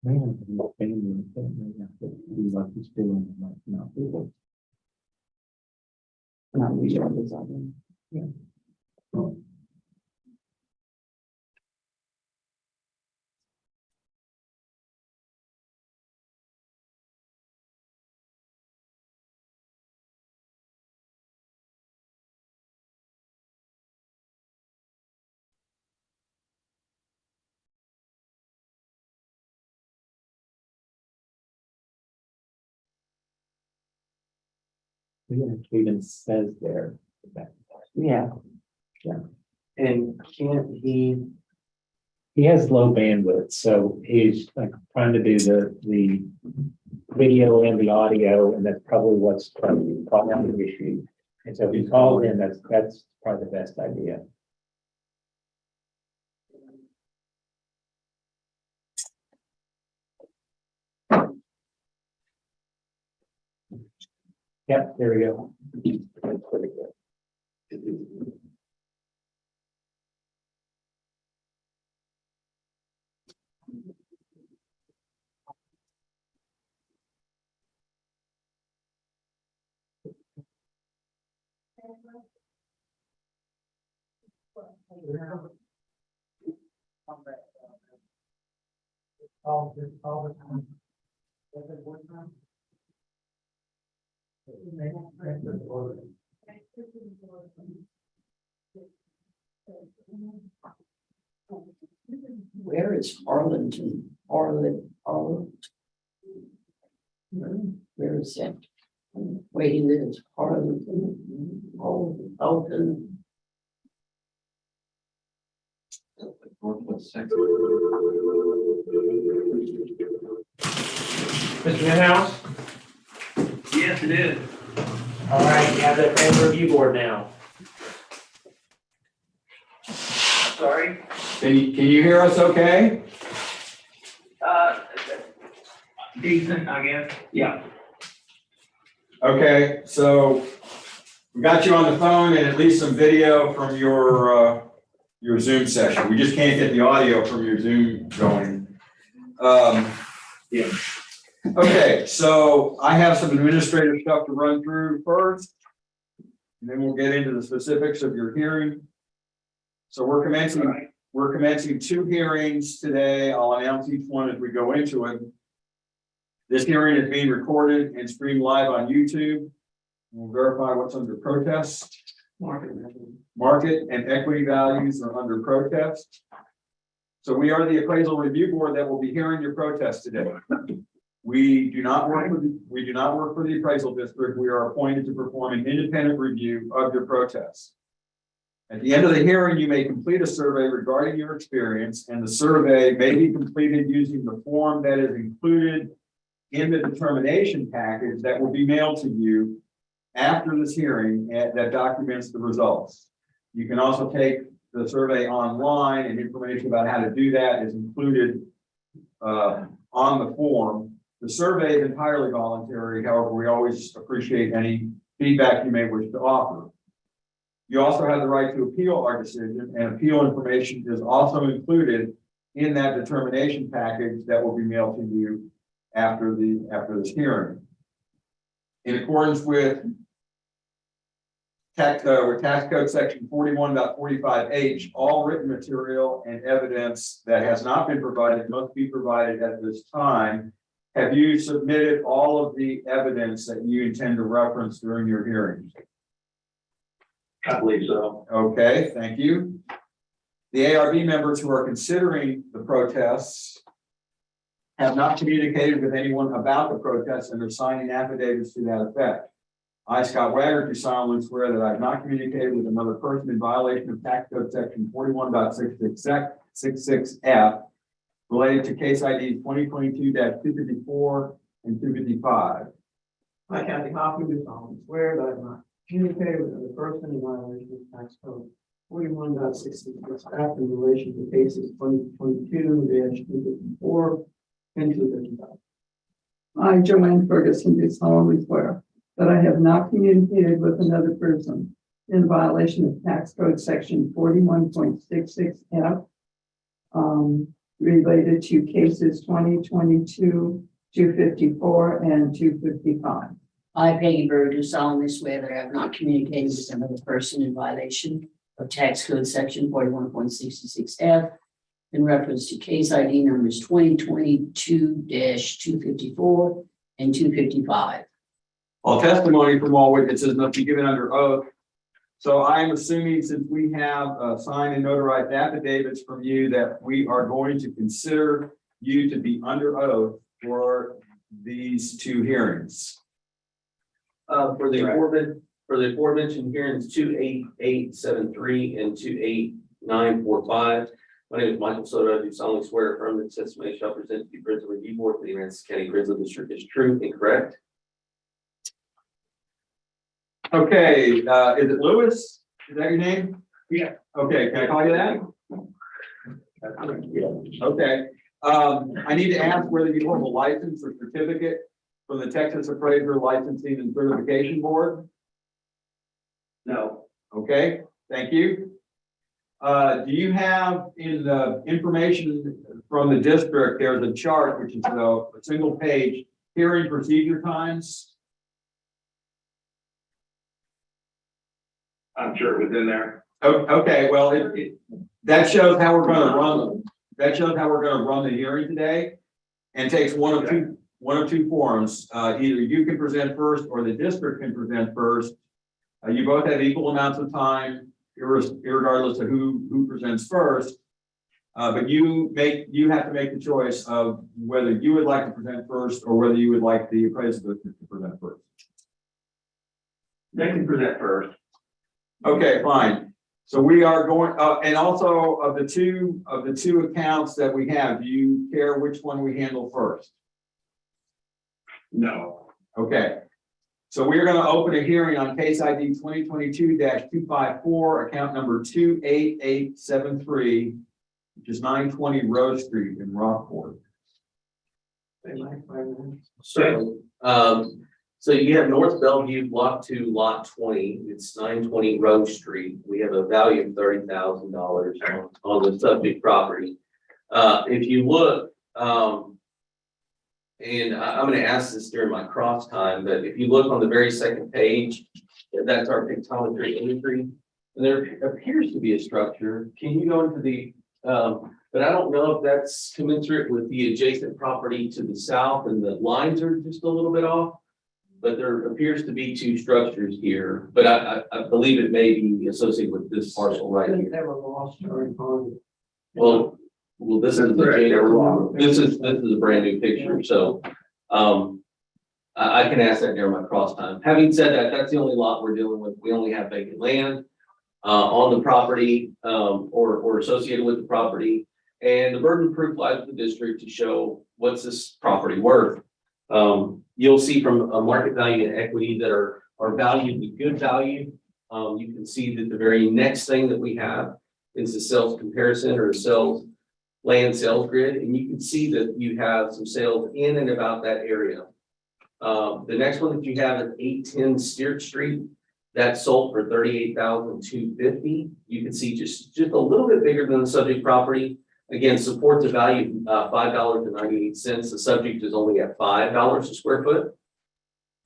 Maybe he's family, maybe I could do what he's doing, and like not do it. Not usually it's on. It even says there that Yeah, And can't he, he has low bandwidth, so he's like trying to do the video and the audio, and that's probably what's probably causing the issue. And so if he calls in, that's probably the best idea. Yep, there we go. Where is Arlington? Arlington? Where is that? Where he lives, Arlington, Alton. Northwest section. Mr. Newhouse? Yes, it is. All right, you have the appraisal review board now. Sorry. Can you hear us okay? Decent, I guess. Yeah. Okay, so we got you on the phone and at least some video from your Zoom session. We just can't get the audio from your Zoom going. Yeah. Okay, so I have some administrative stuff to run through first, and then we'll get into the specifics of your hearing. So we're commencing two hearings today. I'll announce each one as we go into it. This hearing is being recorded and streamed live on YouTube. We'll verify what's under protest. Market and equity values are under protest. So we are the appraisal review board that will be hearing your protest today. We do not work for the appraisal district. We are appointed to perform an independent review of your protests. At the end of the hearing, you may complete a survey regarding your experience, and the survey may be completed using the form that is included in the determination package that will be mailed to you after this hearing that documents the results. You can also take the survey online, and information about how to do that is included on the form. The survey is entirely voluntary. However, we always appreciate any feedback you may wish to offer. You also have the right to appeal our decision, and appeal information is also included in that determination package that will be mailed to you after this hearing. In accordance with tax code section 41.45H, all written material and evidence that has not been provided must be provided at this time. Have you submitted all of the evidence that you intend to reference during your hearings? I believe so. Okay, thank you. The ARB members who are considering the protests have not communicated with anyone about the protests and are signing affidavits to that effect. I, Scott Wagner, do solemnly swear that I have not communicated with another person in violation of tax code section 41.66F related to case ID 2022-254 and 255. I, Kathy Hoffman, do solemnly swear that I have not communicated with another person in violation of tax code 41.66F in relation to cases 2022-254 and 255. I, Joanne Ferguson, do solemnly swear that I have not communicated with another person in violation of tax code section 41.66F related to cases 2022, 254, and 255. I, Peggy Bird, do solemnly swear that I have not communicated with another person in violation of tax code section 41.66F in reference to case ID numbers 2022-254 and 255. All testimony from all witnesses must be given under oath. So I'm assuming, since we have signed and notarized affidavits from you, that we are going to consider you to be under oath for these two hearings. For the aforementioned hearings 28873 and 28945. My name is Michael Soto. I do solemnly swear affirm that testimony shall present to the Appraisal Review Board for the Aransas County Appraisal District is true and correct. Okay, is it Lewis? Is that your name? Yeah. Okay, can I call you that? Okay. I need to ask whether you hold a license or certificate from the Texas Appraiser Licensing and Certification Board? No. Okay, thank you. Do you have in the information from the district, there's a chart, which is a single page, hearing procedure times? I'm sure it was in there. Okay, well, that shows how we're gonna run, the hearing today. And takes one of two forms. Either you can present first or the district can present first. You both have equal amounts of time, irregardless of who presents first. But you have to make the choice of whether you would like to present first or whether you would like the appraisal district to present first. They can present first. Okay, fine. So we are going, and also of the two accounts that we have, do you care which one we handle first? No. Okay. So we are going to open a hearing on case ID 2022-254, account number 28873, which is 920 Rose Street in Rockport. Certainly. So you have North Bellevue, block 2, lot 20. It's 920 Rose Street. We have a value of $30,000 on the subject property. If you look, and I'm going to ask this during my cross time, but if you look on the very second page, that's our pictometry imagery. And there appears to be a structure. Can you go into the, but I don't know if that's commensurate with the adjacent property to the south, and the lines are just a little bit off. But there appears to be two structures here, but I believe it may be associated with this parcel right here. They were lost during COVID. Well, this is a brand new picture, so I can ask that during my cross time. Having said that, that's the only lot we're dealing with. We only have vacant land on the property or associated with the property, and the burden of proof lies with the district to show what's this property worth. You'll see from a market value and equity that are valued with good value. You can see that the very next thing that we have is the sales comparison or land sales grid. And you can see that you have some sales in and about that area. The next one that you have is 810 Steert Street. That sold for $38,250. You can see just a little bit bigger than the subject property. Again, supports a value of $5.98. The subject is only at $5 a square foot.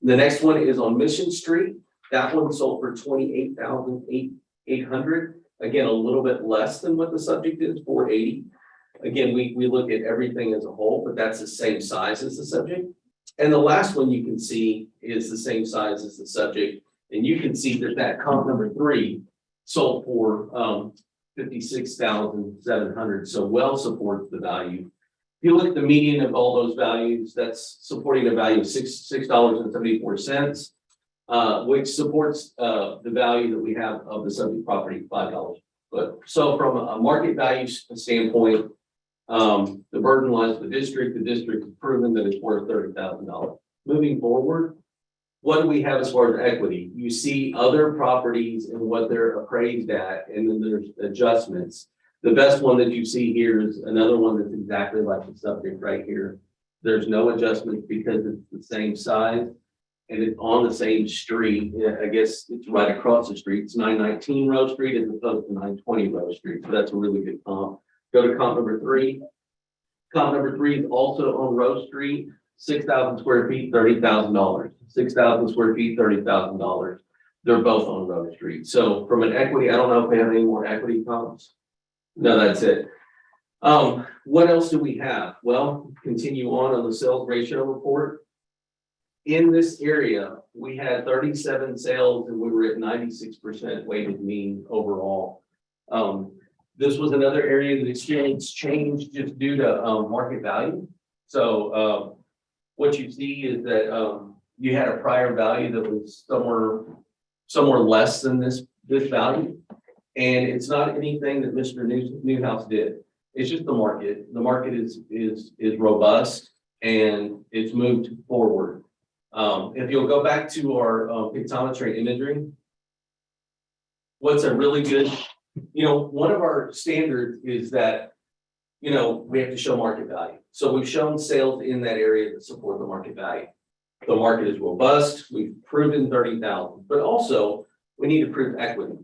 The next one is on Mission Street. That one sold for $28,800. Again, a little bit less than what the subject is, $480. Again, we look at everything as a whole, but that's the same size as the subject. And the last one you can see is the same size as the subject. And you can see that comp number 3 sold for $56,700, so well supports the value. If you look at the median of all those values, that's supporting a value of $6.74, which supports the value that we have of the subject property, $5. But so from a market value standpoint, the burden lies with the district. The district has proven that it's worth $30,000. Moving forward, what do we have as far as equity? You see other properties and what they're appraised at, and then there's adjustments. The best one that you see here is another one that's exactly like the subject right here. There's no adjustments because it's the same size and it's on the same street. I guess it's right across the street. It's 919 Rose Street as opposed to 920 Rose Street. So that's a really good comp. Go to comp number 3. Comp number 3 is also on Rose Street. 6,000 square feet, $30,000. 6,000 square feet, $30,000. They're both on Rose Street. So from an equity, I don't know if we have any more equity comps. No, that's it. What else do we have? Well, continue on the sales ratio report. In this area, we had 37 sales and we were at 96% weighted mean overall. This was another area that experienced change just due to market value. So what you see is that you had a prior value that was somewhere less than this value. And it's not anything that Mr. Newhouse did. It's just the market. The market is robust and it's moved forward. If you'll go back to our pictometry imagery, what's a really good, one of our standards is that, we have to show market value. So we've shown sales in that area that support the market value. The market is robust. We've proven 30,000, but also we need to prove equity.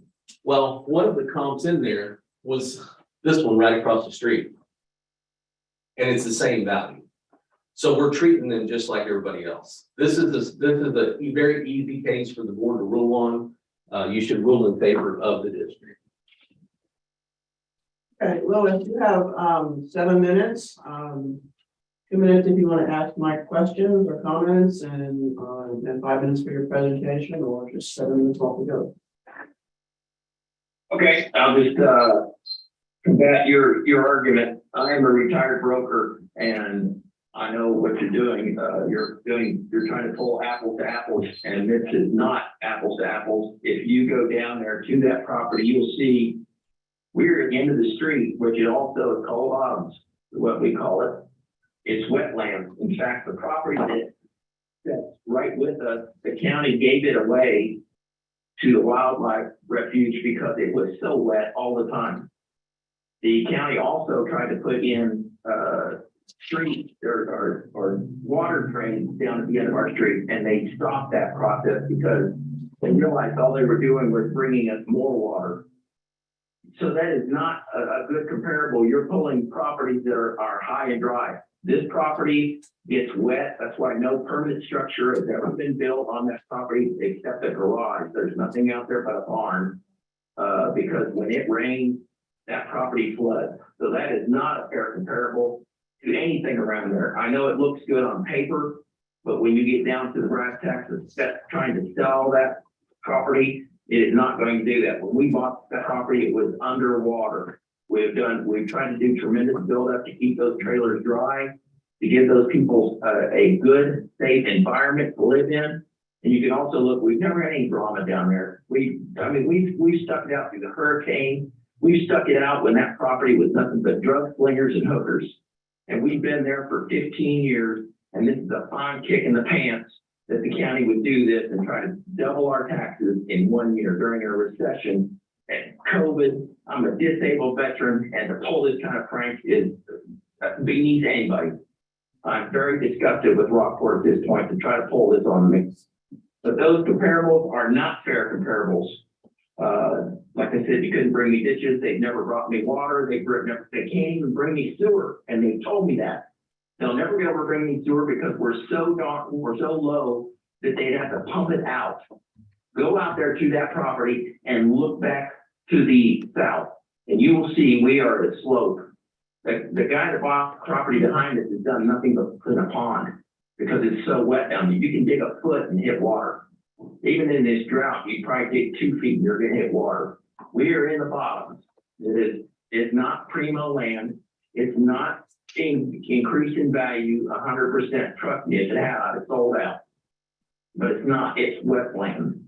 Well, one of the comps in there was this one right across the street. And it's the same value. So we're treating them just like everybody else. This is a very easy case for the board to rule on. You should rule in favor of the district. Okay, Lois, you have 7 minutes. 2 minutes if you want to ask Mike questions or comments, and 5 minutes for your presentation, or just 7 minutes altogether. Okay, I'll just, combat your argument. I am a retired broker and I know what you're doing. You're trying to pull apples to apples, and this is not apples to apples. If you go down there to that property, you'll see we're at the end of the street, which is also is called bottoms, what we call it. It's wetland. In fact, the property that's right with us, the county gave it away to the wildlife refuge because it was so wet all the time. The county also tried to put in streets or water drains down at the end of our street, and they stopped that process because they realized all they were doing was bringing us more water. So that is not a good comparable. You're pulling properties that are high and dry. This property gets wet. That's why no permanent structure has ever been built on that property except a garage. There's nothing out there but a barn. Because when it rains, that property floods. So that is not a fair comparable to anything around there. I know it looks good on paper, but when you get down to the brass tacks of trying to sell that property, it is not going to do that. When we bought that property, it was underwater. We've tried to do tremendous buildup to keep those trailers dry, to give those people a good, safe environment to live in. And you can also look, we've never had any drama down there. We've stuck it out through the hurricane. We stuck it out when that property was nothing but drug slingers and hookers. And we've been there for 15 years. And this is a fine kick in the pants that the county would do this and try to double our taxes in 1 year during a recession and COVID. I'm a disabled veteran, and to pull this kind of prank is beneath anybody. I'm very disgusted with Rockport at this point to try to pull this on me. But those comparables are not fair comparables. Like I said, you couldn't bring me ditches. They've never brought me water. They can't even bring me sewer, and they told me that. They'll never be able to bring me sewer because we're so low that they'd have to pump it out. Go out there to that property and look back to the south, and you will see we are at a slope. The guy that bought the property behind us has done nothing but put a pond because it's so wet down there. You can dig a foot and hit water. Even in this drought, you probably dig 2 feet and you're gonna hit water. We are in the bottoms. It's not primo land. It's not increased in value 100%. Trust me, if it had, I'd have sold out. But it's not, it's wetland.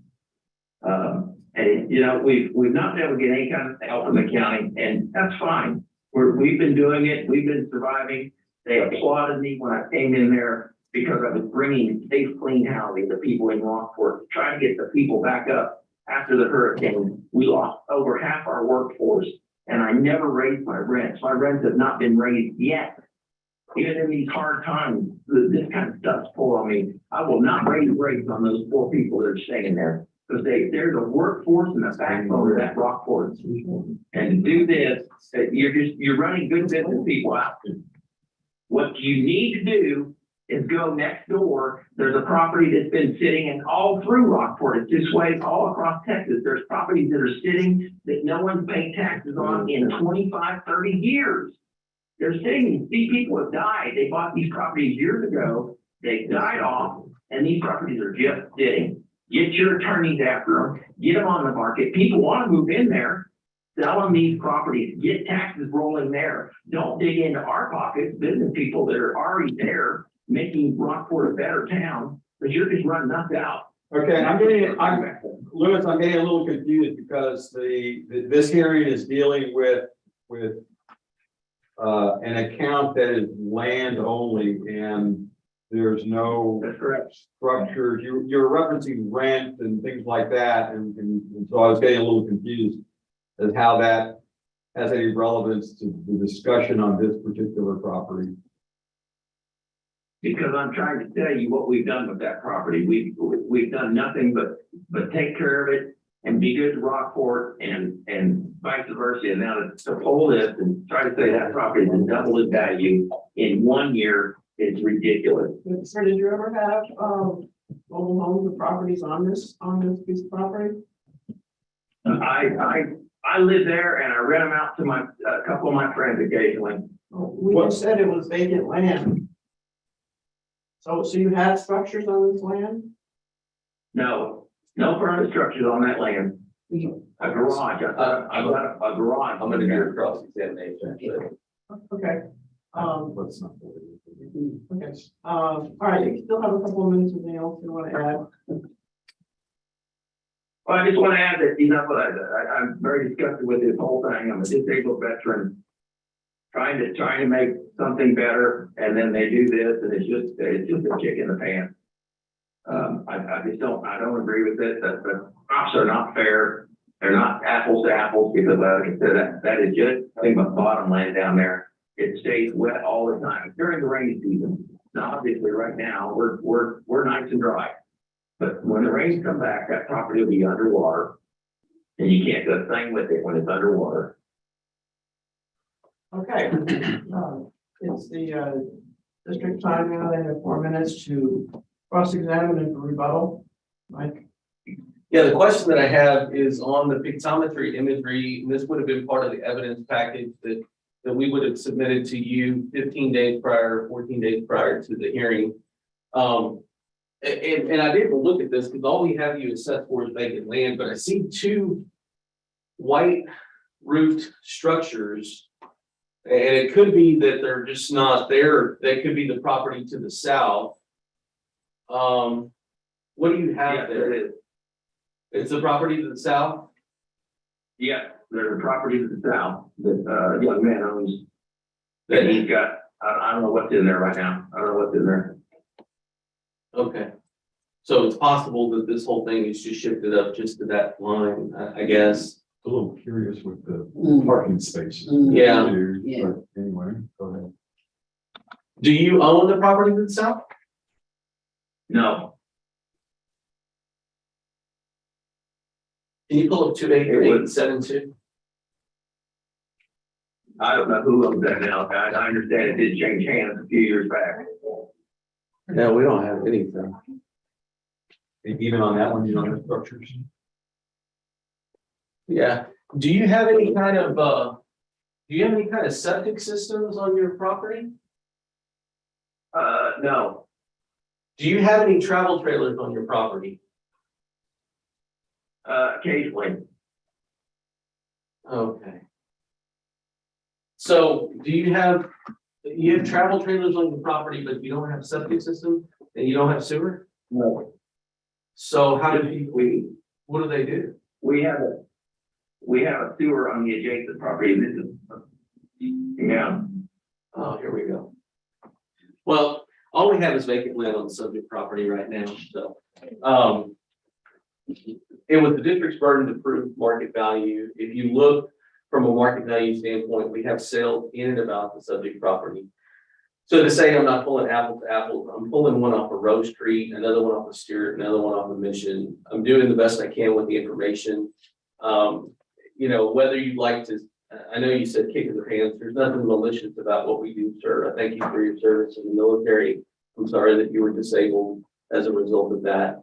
And you know, we've not been able to get any kind of help from the county, and that's fine. We've been doing it. We've been surviving. They applauded me when I came in there because I was bringing safe, clean housing to people in Rockport, trying to get the people back up after the hurricane. We lost over half our workforce, and I never raised my rents. My rents have not been raised yet. Even in these hard times, this kind of stuff's pulled on me. I will not raise rates on those poor people that are staying there. Because there's a workforce and a backbone of that Rockport. And to do this, you're running good business people out. What you need to do is go next door. There's a property that's been sitting and all through Rockport. It's this way all across Texas. There's properties that are sitting that no one's paying taxes on in 25, 30 years. They're sitting, these people have died. They bought these properties years ago. They died off, and these properties are just sitting. Get your attorneys after them, get them on the market. People want to move in there, sell them these properties, get taxes rolling there. Don't dig into our pockets, business people that are already there, making Rockport a better town, but you're just running us out. Okay, Louis, I'm getting a little confused because this hearing is dealing with an account that is land only, and there's no structures. You're referencing rent and things like that, and so I was getting a little confused as how that has any relevance to the discussion on this particular property. Because I'm trying to tell you what we've done with that property. We've done nothing but take care of it and be good to Rockport and vice versa. And now to pull this and try to say that property is double its value in 1 year is ridiculous. Sir, did you ever have mobile homes or properties on this piece of property? I I live there and I rent them out to my, a couple of my friends occasionally. We just said it was vacant land. So you have structures on this land? No, no permanent structures on that land. A garage, I've got a garage. I'm gonna do a cross examination, but Okay. Let's not. Okay, all right, you still have a couple of minutes, anything else you want to add? Well, I just want to add that, you know, I'm very disgusted with this whole thing. I'm a disabled veteran. Trying to make something better, and then they do this, and it's just a kick in the pants. I just don't agree with it, that the crops are not fair. They're not apples to apples, because like I said, that is just nothing but bottomland down there. It stays wet all the time during the rainy season. Now, obviously, right now, we're nice and dry. But when the rains come back, that property will be underwater. And you can't do a thing with it when it's underwater. Okay. It's the district time now, they have 4 minutes to cross-examine and rebuttal. Mike? Yeah, the question that I have is on the pictometry imagery, and this would have been part of the evidence package that we would have submitted to you 15 days prior, 14 days prior to the hearing. And I didn't look at this because all we have you assessed for is vacant land, but I see two white roofed structures. And it could be that they're just not there. They could be the property to the south. What do you have there? It is. It's the property to the south? Yeah, there's a property to the south that, young man owns. That he's got, I don't know what's in there right now. I don't know what's in there. Okay. So it's possible that this whole thing is just shifted up just to that line, I guess. A little curious with the Mm. parking spaces. Yeah. too, Yeah. But anyway, go ahead. Do you own the property to the south? No, Can you pull up 28872? I don't know who owns that now. I understand it did change hands a few years back. No, we don't have anything. Even on that one, you don't have structures? Yeah. Do you have any kind of septic systems on your property? No, Do you have any travel trailers on your property? occasionally. Okay. So do you have travel trailers on your property, but you don't have septic system and you don't have sewer? No. So how do you, what do they do? We have a sewer on the adjacent property. This is, yeah, Oh, here we go. Well, all we have is vacant land on the subject property right now, so. It was the district's burden to prove market value. If you look from a market value standpoint, we have sales in and about the subject property. So to say I'm not pulling apples to apples, I'm pulling one off of Rose Street, another one off of Stewart, another one off of Mission. I'm doing the best I can with the information. You know, whether you'd like to, I know you said kick in the pants, there's nothing malicious about what we do, sir. I thank you for your service in the military. I'm sorry that you were disabled as a result of that.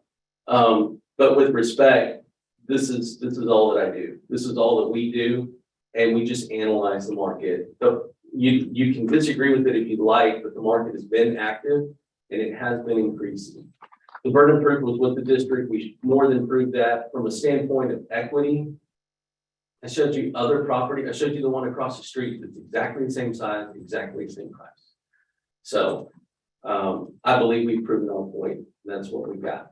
But with respect, this is all that I do. This is all that we do, and we just analyze the market. So you can disagree with it if you'd like, but the market has been active and it has been increasing. The burden of proof was with the district. We more than proved that from a standpoint of equity. I showed you other property. I showed you the one across the street that's exactly the same size, exactly the same price. So I believe we've proven on point. That's what we got.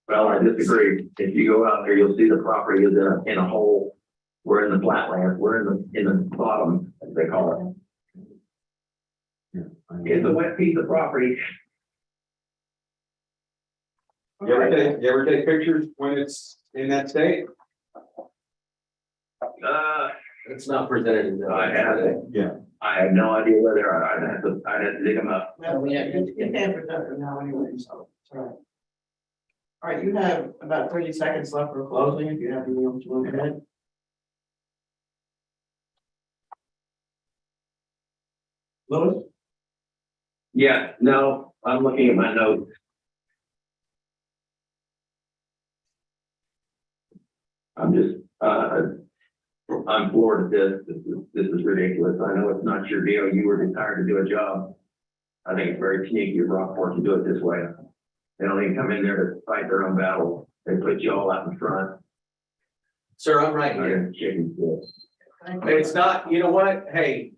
well, I disagree. If you go out there, you'll see the property is in a hole. We're in the flatland. We're in the bottom, as they call Yeah. I it. know. It's a wet piece of property. You ever take pictures when it's in that state? It's not presented in I have it. Yeah. I have no idea where they are. I'd have to dig them up. Well, you can't present them now anyway, so it's all right. All right, you have about 30 seconds left for closing, if you have anything else you want to add. Louis? Yeah, no, I'm looking at my notes. I'm just, I'm floored at this is ridiculous. I know it's not your deal. You were retired to do a job. I think it's very sneaky of Rockport to do it this way. They don't even come in there to fight their own battle. They put you all out in front. Sir, I'm right here. Chicken shit. It's not, you know what? Hey,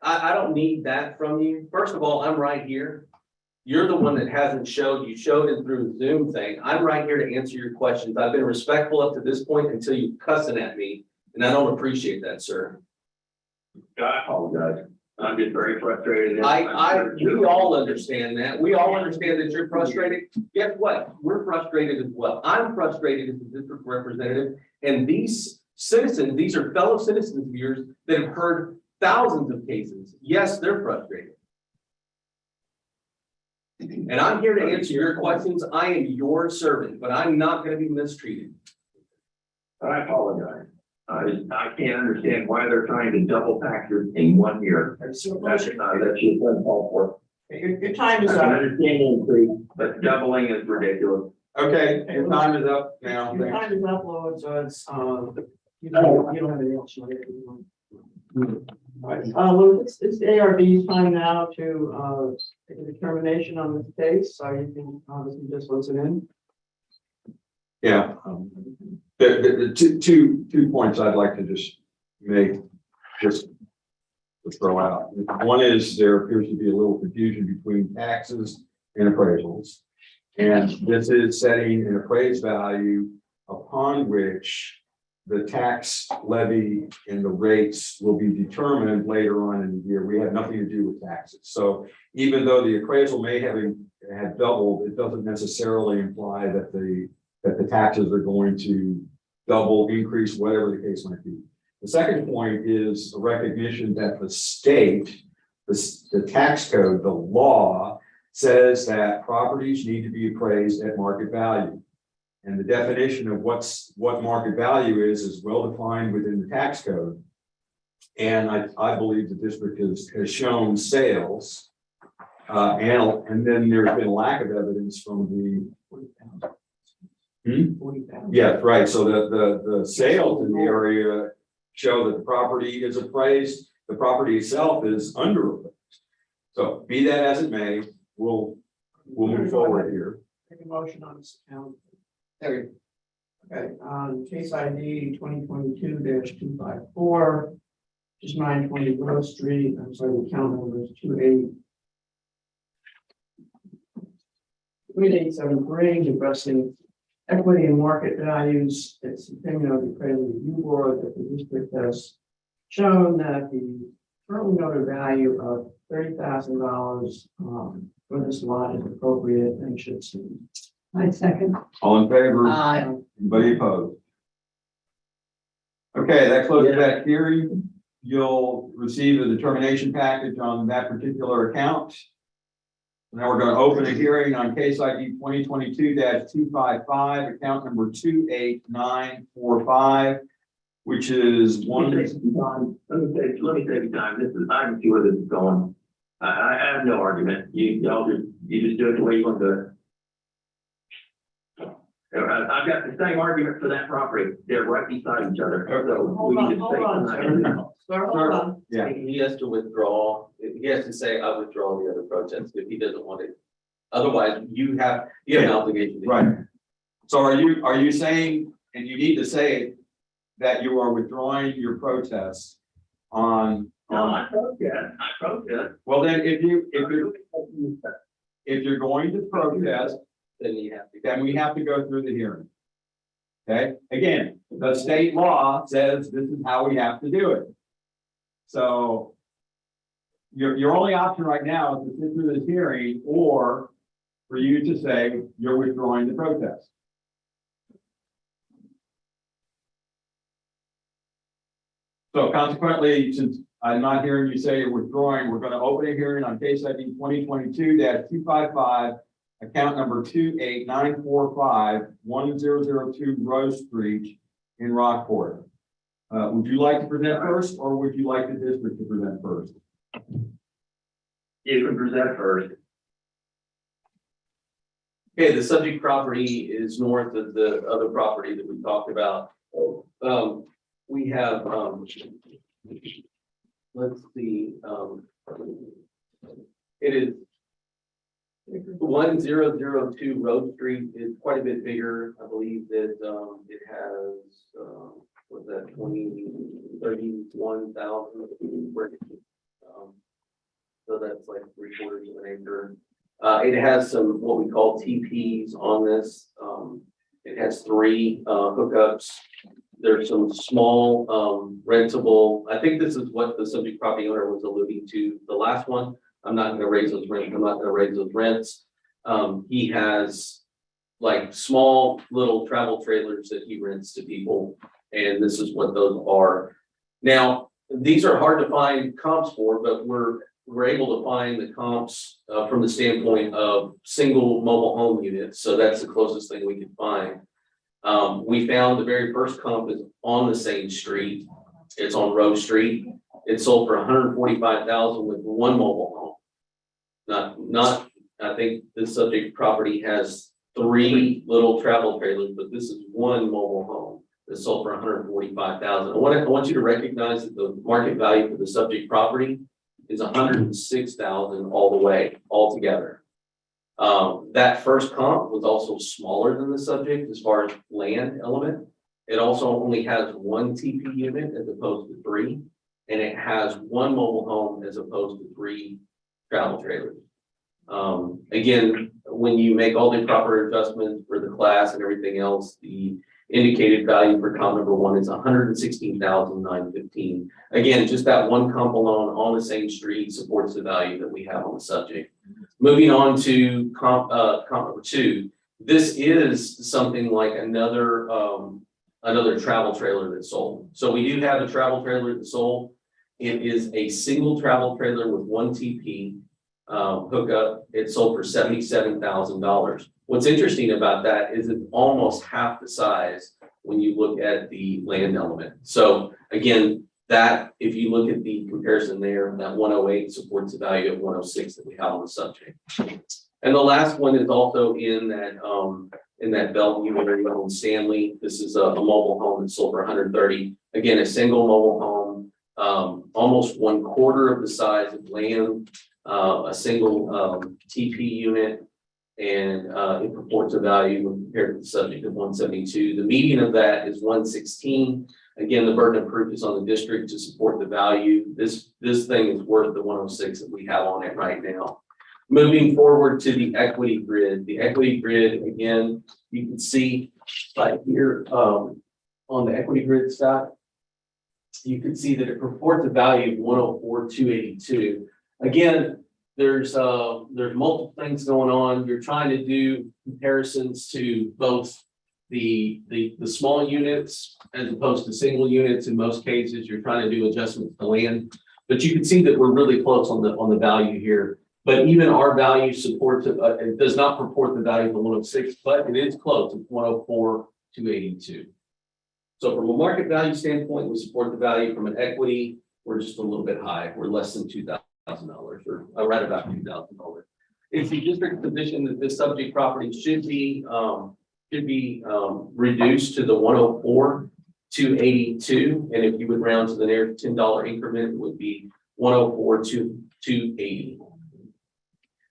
I don't need that from you. First of all, I'm right here. You're the one that hasn't showed, you showed it through the Zoom thing. I'm right here to answer your questions. I've been respectful up to this point until you cussing at me, and I don't appreciate that, sir. I apologize. I'm just very frustrated. We all understand that. We all understand that you're frustrated. Guess what? We're frustrated as well. I'm frustrated as a district representative, and these citizens, these are fellow citizens of yours that have heard thousands of cases. Yes, they're frustrated. And I'm here to answer your questions. I am your servant, but I'm not going to be mistreated. I apologize. I can't understand why they're trying to double taxes in 1 year. That's just uncalled for. Your time is I can up. understand the increase, but doubling is ridiculous. Okay, your time is up now. Your time is up, Lord, so it's, you don't have anything else. Right, well, it's the ARB's time now to, take a determination on this case, so you can, obviously just listen in. Yeah. The two points I'd like to just make, just to throw out. One is there appears to be a little confusion between taxes and appraisals. And this is setting an appraised value upon which the tax levy and the rates will be determined later on in the year. We have nothing to do with taxes. So even though the appraisal may have doubled, it doesn't necessarily imply that the taxes are going to double, increase, whatever the case might be. The second point is a recognition that the state, the tax code, the law says that properties need to be appraised at market value. And the definition of what market value is well defined within the tax code. And I believe the district has shown sales. And then there's been a lack of evidence from the. Yeah, right. So the sales in the area show that the property is appraised. The property itself is under appraised. So be that as it may, we'll move forward here. Take a motion on this account. Third. Okay, case ID 2022-254, just 920 Grove Street. I'm sorry, the account number is 2873, addressing equity and market values. It's the opinion of the appraisal review board that the district has shown that the currently noted value of $30,000 for this lot is appropriate and should see. I second. All in favor? Aye. Anybody opposed? Okay, that closes that hearing. You'll receive a determination package on that particular account. Now we're going to open a hearing on case ID 2022-255, account number 28945, which is one. Let me take time. This is, I can see where this is going. I have no argument. You just do it the way you want to do it. I've got the same argument for that property. They're right beside each other. So Hold we on, can just hold take on, tonight. sir, hold on. Yeah. He has to withdraw. He has to say, I withdraw the other protests if he doesn't want it. Otherwise, you have an obligation. Right. So are you saying, and you need to say that you are withdrawing your protest on? No, I protest. Well, then if you're going to protest, Then you have to. then we have to go through the hearing. Okay, again, the state law says this is how we have to do it. So your only option right now is to sit through this hearing, or for you to say you're withdrawing the protest. So consequently, since I'm not hearing you say you're withdrawing, we're going to open a hearing on case ID 2022-255, account number 28945, 1002 Rose Street in Rockport. Would you like to present first, or would you like the district to present first? You can present first. Okay, the subject property is north of the other property that we talked about. We have, let's see, it is 1002 Road Street is quite a bit bigger. I believe that, it has, what's that, 31,000. So that's like 3/4 of an acre. It has some, what we call TPs on this. It has 3 hookups. There's some small, rentable, I think this is what the subject property owner was alluding to. The last one, I'm not gonna raise those rents. I'm not gonna raise those rents. He has like small little travel trailers that he rents to people. And this is what those are. Now, these are hard to find comps for, but we're able to find the comps from the standpoint of single mobile home units. So that's the closest thing we can find. We found the very first comp is on the same street. It's on Rose Street. It sold for $145,000 with 1 mobile home. Not, I think the subject property has 3 little travel trailers, but this is 1 mobile home that sold for $145,000. I want you to recognize that the market value for the subject property is $106,000 all the way, all together. That first comp was also smaller than the subject as far as land element. It also only has 1 TP unit as opposed to 3, and it has 1 mobile home as opposed to 3 travel trailers. Again, when you make all the proper adjustments for the class and everything else, the indicated value for comp number 1 is $116,915. Again, just that 1 comp alone on the same street supports the value that we have on the subject. Moving on to comp number 2, this is something like another travel trailer that sold. So we do have a travel trailer that sold. It is a single travel trailer with 1 TP hookup. It sold for $77,000. What's interesting about that is it's almost half the size when you look at the land element. So again, that if you look at the comparison there, that 108 supports the value of 106 that we have on the subject. And the last one is also in that Bellevue area on Stanley. This is a mobile home that sold for $130,000. Again, a single mobile home, almost 1/4 of the size of land, a single TP unit, and it purports a value when compared to the subject of 172. The median of that is 116. Again, the burden of proof is on the district to support the value. This thing is worth the 106 that we have on it right now. Moving forward to the equity grid. The equity grid, again, you can see right here on the equity grid stock, you can see that it purports a value of 104,282. Again, there's multiple things going on. You're trying to do comparisons to both the small units as opposed to single units. In most cases, you're trying to do adjustments to land, but you can see that we're really close on the value here. But even our value supports it does not purport the value of the 106, but it is close. It's 104,282. So from a market value standpoint, we support the value. From an equity, we're just a little bit high. We're less than $2,000 or right about $2,000. It's the district's position that this subject property should be reduced to the 104,282, and if you would round to the nearest $10 increment, it would be 104,280.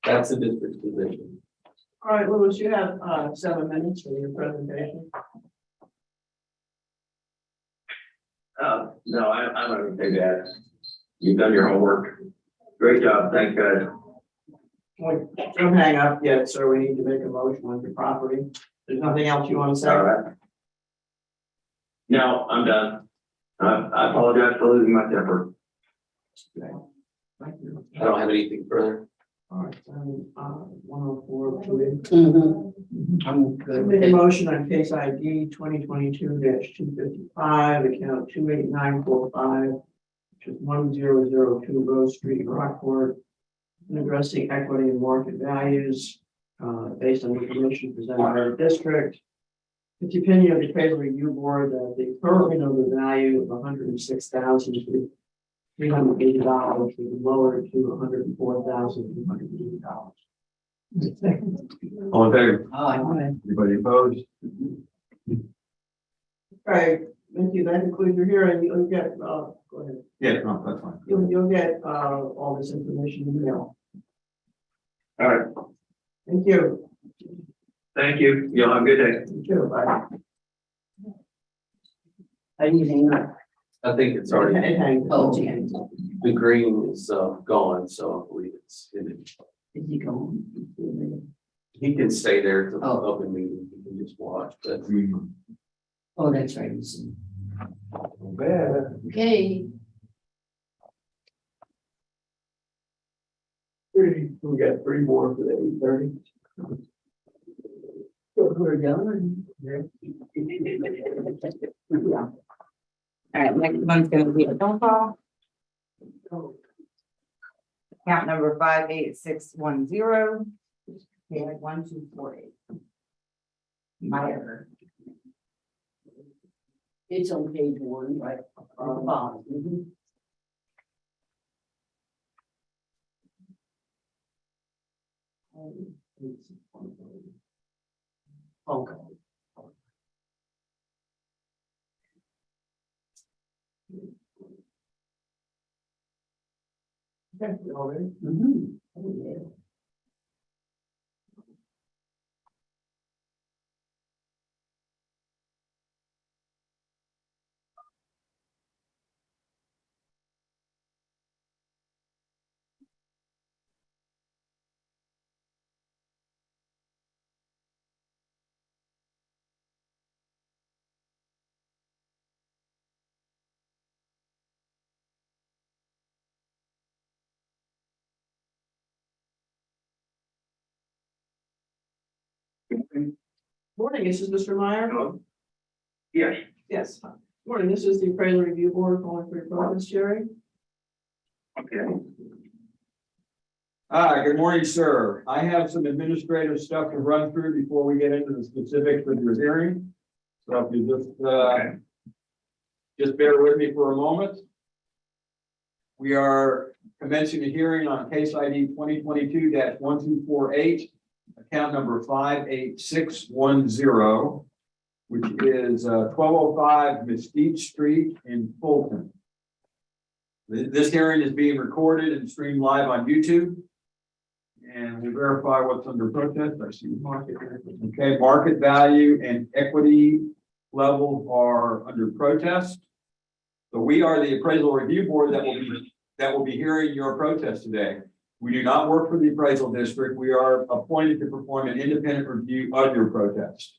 That's the district's position. All right, Louis, you have 7 minutes for your presentation. No, I'm not gonna say that. You've done your homework. Great job, thanks guys. Don't hang up yet, sir. We need to make a motion on your property. There's nothing else you want to say? All right. No, I'm done. I apologize for losing my temper. Thank you. I don't have anything further. All right, 104,280. I'm good with Make a it. motion on case ID 2022-255, account 28945, which is 1002 Rose Street, Rockport, and addressing equity and market values based on information presented by the district. It's the opinion of the appraisal review board that the currently known value of $106,380 should be lowered to $104,280. All in favor? Aye. Anybody opposed? Right, thank you. That concludes your hearing. You'll get, go ahead. Yeah, no, that's fine. You'll get, all this information in the mail. All right, Thank you. thank you. Y'all have a good day. You too. Bye. How do you hang up? I think it's already, It hangs. Oh, yeah. the green is gone, so I believe Is he gone? he can stay there to Oh. open meeting, he can just watch, but. Oh, that's right. he's- Bad. Okay, We got 3 more for the 8:30. we're done. Yeah. All right, next one's gonna be a phone call. Account number 58610. Okay, 1248. Meyer. It's on page 1, right? On the bottom. Mhm. Phone call. Okay, you all ready? Mhm. Oh, yeah. Morning, this is Mr. Meyer. Hello? Yes, Yes. Morning, this is the appraisal review board calling for your progress, Jerry. okay. Good morning, sir. I have some administrative stuff to run through before we get into the specifics of your hearing. So if you just bear with me for a moment. We are commencing a hearing on case ID 2022-1248, account number 58610, which is 1205 Mesquite Street in Fulton. This hearing is being recorded and streamed live on YouTube. And we verify what's under protest. I see market. Okay, market value and equity levels are under protest. So we are the appraisal review board that will be hearing your protest today. We do not work for the appraisal district. We are appointed to perform an independent review of your protest.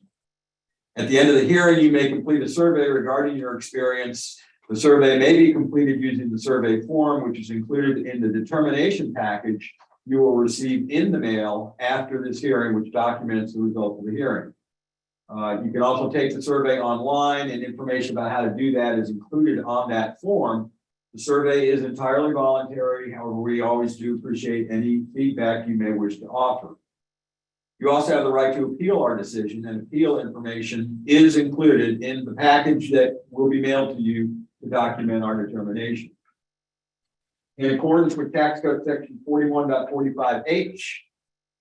At the end of the hearing, you may complete a survey regarding your experience. The survey may be completed using the survey form, which is included in the determination package you will receive in the mail after this hearing, which documents the result of the hearing. You can also take the survey online, and information about how to do that is included on that form. The survey is entirely voluntary. However, we always do appreciate any feedback you may wish to offer. You also have the right to appeal our decision, and appeal information is included in the package that will be mailed to you to document our determination. In accordance with tax code section 41.45H,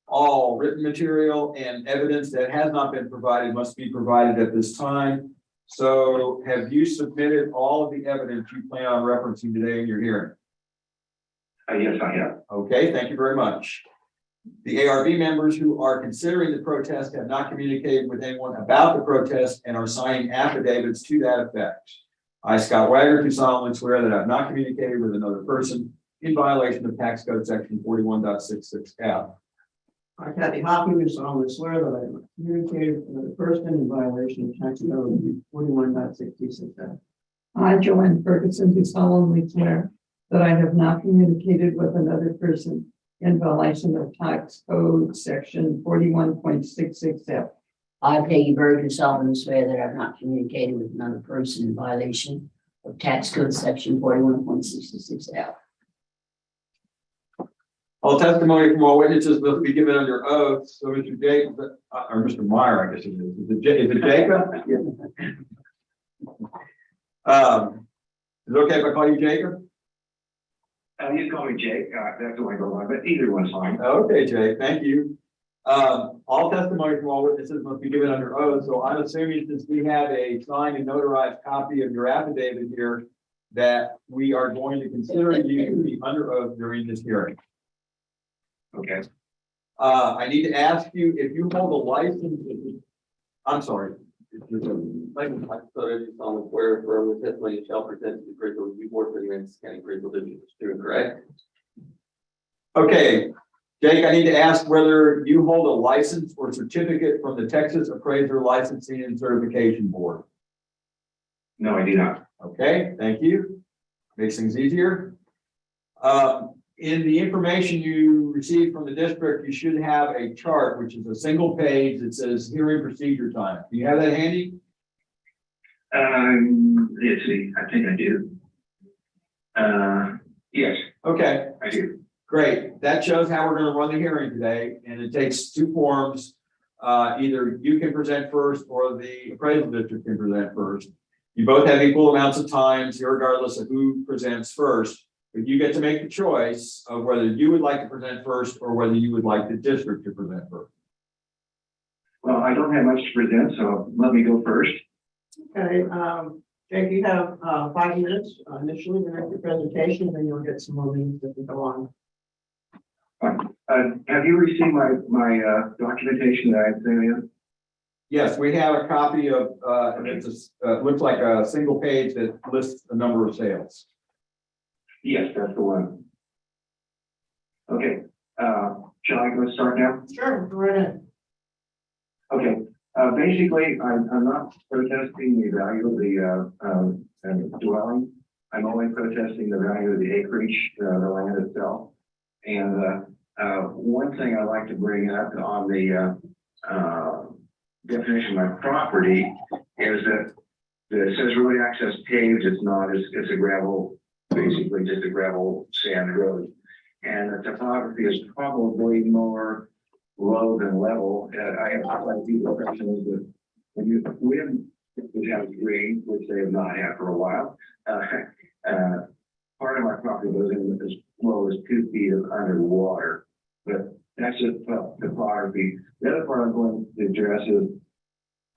all written material and evidence that has not been provided must be provided at this time. So have you submitted all of the evidence you plan on referencing today in your hearing? Yes, I have. Okay, thank you very much. The ARB members who are considering the protest have not communicated with anyone about the protest and are signing affidavits to that effect. I, Scott Wagner, do solemnly swear that I have not communicated with another person in violation of tax code section 41.66F. I, Kathy Hoffman, do solemnly swear that I have communicated with another person in violation of tax code 41.66. I, Joanne Ferguson, do solemnly swear that I have not communicated with another person in violation of tax code section 41.66F. I, Peggy Bird, do solemnly swear that I've not communicated with another person in violation of tax code section 41.66F. All testimony from all witnesses will be given under oath. So Mr. Jacob, or Mr. Meyer, I guess it is. Is it Jacob? Is it okay if I call you Jacob? You can call me Jake, that's the way I go by, but either one's fine. Okay, Jake, thank you. All testimony from all witnesses must be given under oath, so I'm assuming since we have a signed and notarized copy of your affidavit here, that we are going to consider you to be under oath during this hearing. Okay. I need to ask you if you hold a license. I'm sorry. Like, I thought I just on the where from the testimony shall present to the critical review board for the Aransas County Critical Division. Is true, correct? Okay, Jake, I need to ask whether you hold a license or certificate from the Texas Appraiser Licensing and Certification Board. No, I do not. Okay, thank you. Makes things easier. In the information you received from the district, you should have a chart, which is a single page that says hearing procedure time. Do you have that handy? Let's see, I think I do. Yes, Okay, I do. great. That shows how we're going to run the hearing today, and it takes two forms. Either you can present first or the appraisal district can present first. You both have equal amounts of times, regardless of who presents first. But you get to make the choice of whether you would like to present first or whether you would like the district to present first. Well, I don't have much to present, so let me go first. Okay, Jake, you have 5 minutes initially to make your presentation, then you'll get some more minutes as we go on. Have you received my documentation that I sent in? Yes, we have a copy of, looks like a single page that lists the number of sales. Yes, that's the one. Okay, shall I go start now? Sure, go right ahead. Okay, basically, I'm not protesting the value of the dwelling. I'm only protesting the value of the acreage, the land itself. And one thing I'd like to bring up on the definition of my property is that it says road access paved. It's not, it's a gravel, basically just a gravel sand road. And the topography is probably more low than level. I have like people questions that when you have rain, which they have not had for a while, part of my property goes in as low as 2 feet of underwater, but that's just topography. The other part I'm going to address is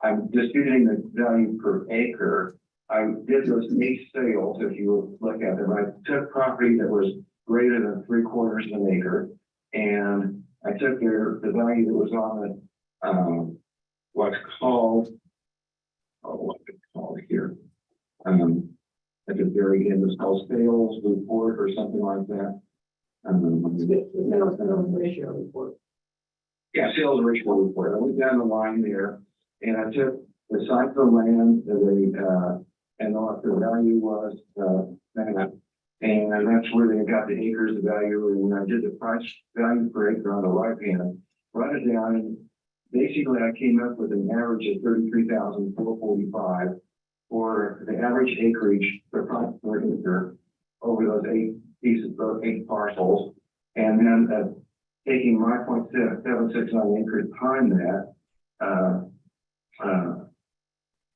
I'm disputing the value per acre. I did those 8 sales, if you look at them. I took property that was greater than 3/4 of an acre, and I took the value that was on the what's called here. At the very end, it's called sales report or something like that. Sales ratio report. Yeah, sales ratio report. I went down the line there, and I took the size of the land, and what the value was, and that's where they got the acres, the value, and when I did the price value per acre on the right hand, write it down, and basically I came up with an average of 33,445 for the average acreage per price per acre over those 8 pieces, those 8 parcels, and then taking my 0.769 acres times that,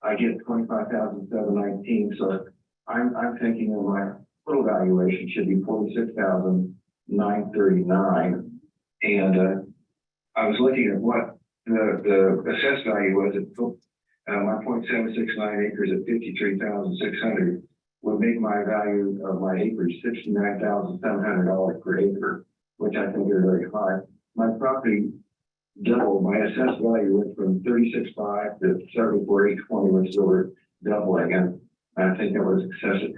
I get 25,719. So I'm thinking of my total valuation should be 46,939. And I was looking at what the assessed value was at my 0.769 acres at 53,600 would make my value of my acreage $69,700 per acre, which I think is very high. My property doubled. My assessed value went from 36,500 to 74,820, which is over doubling, and I think that was excessive.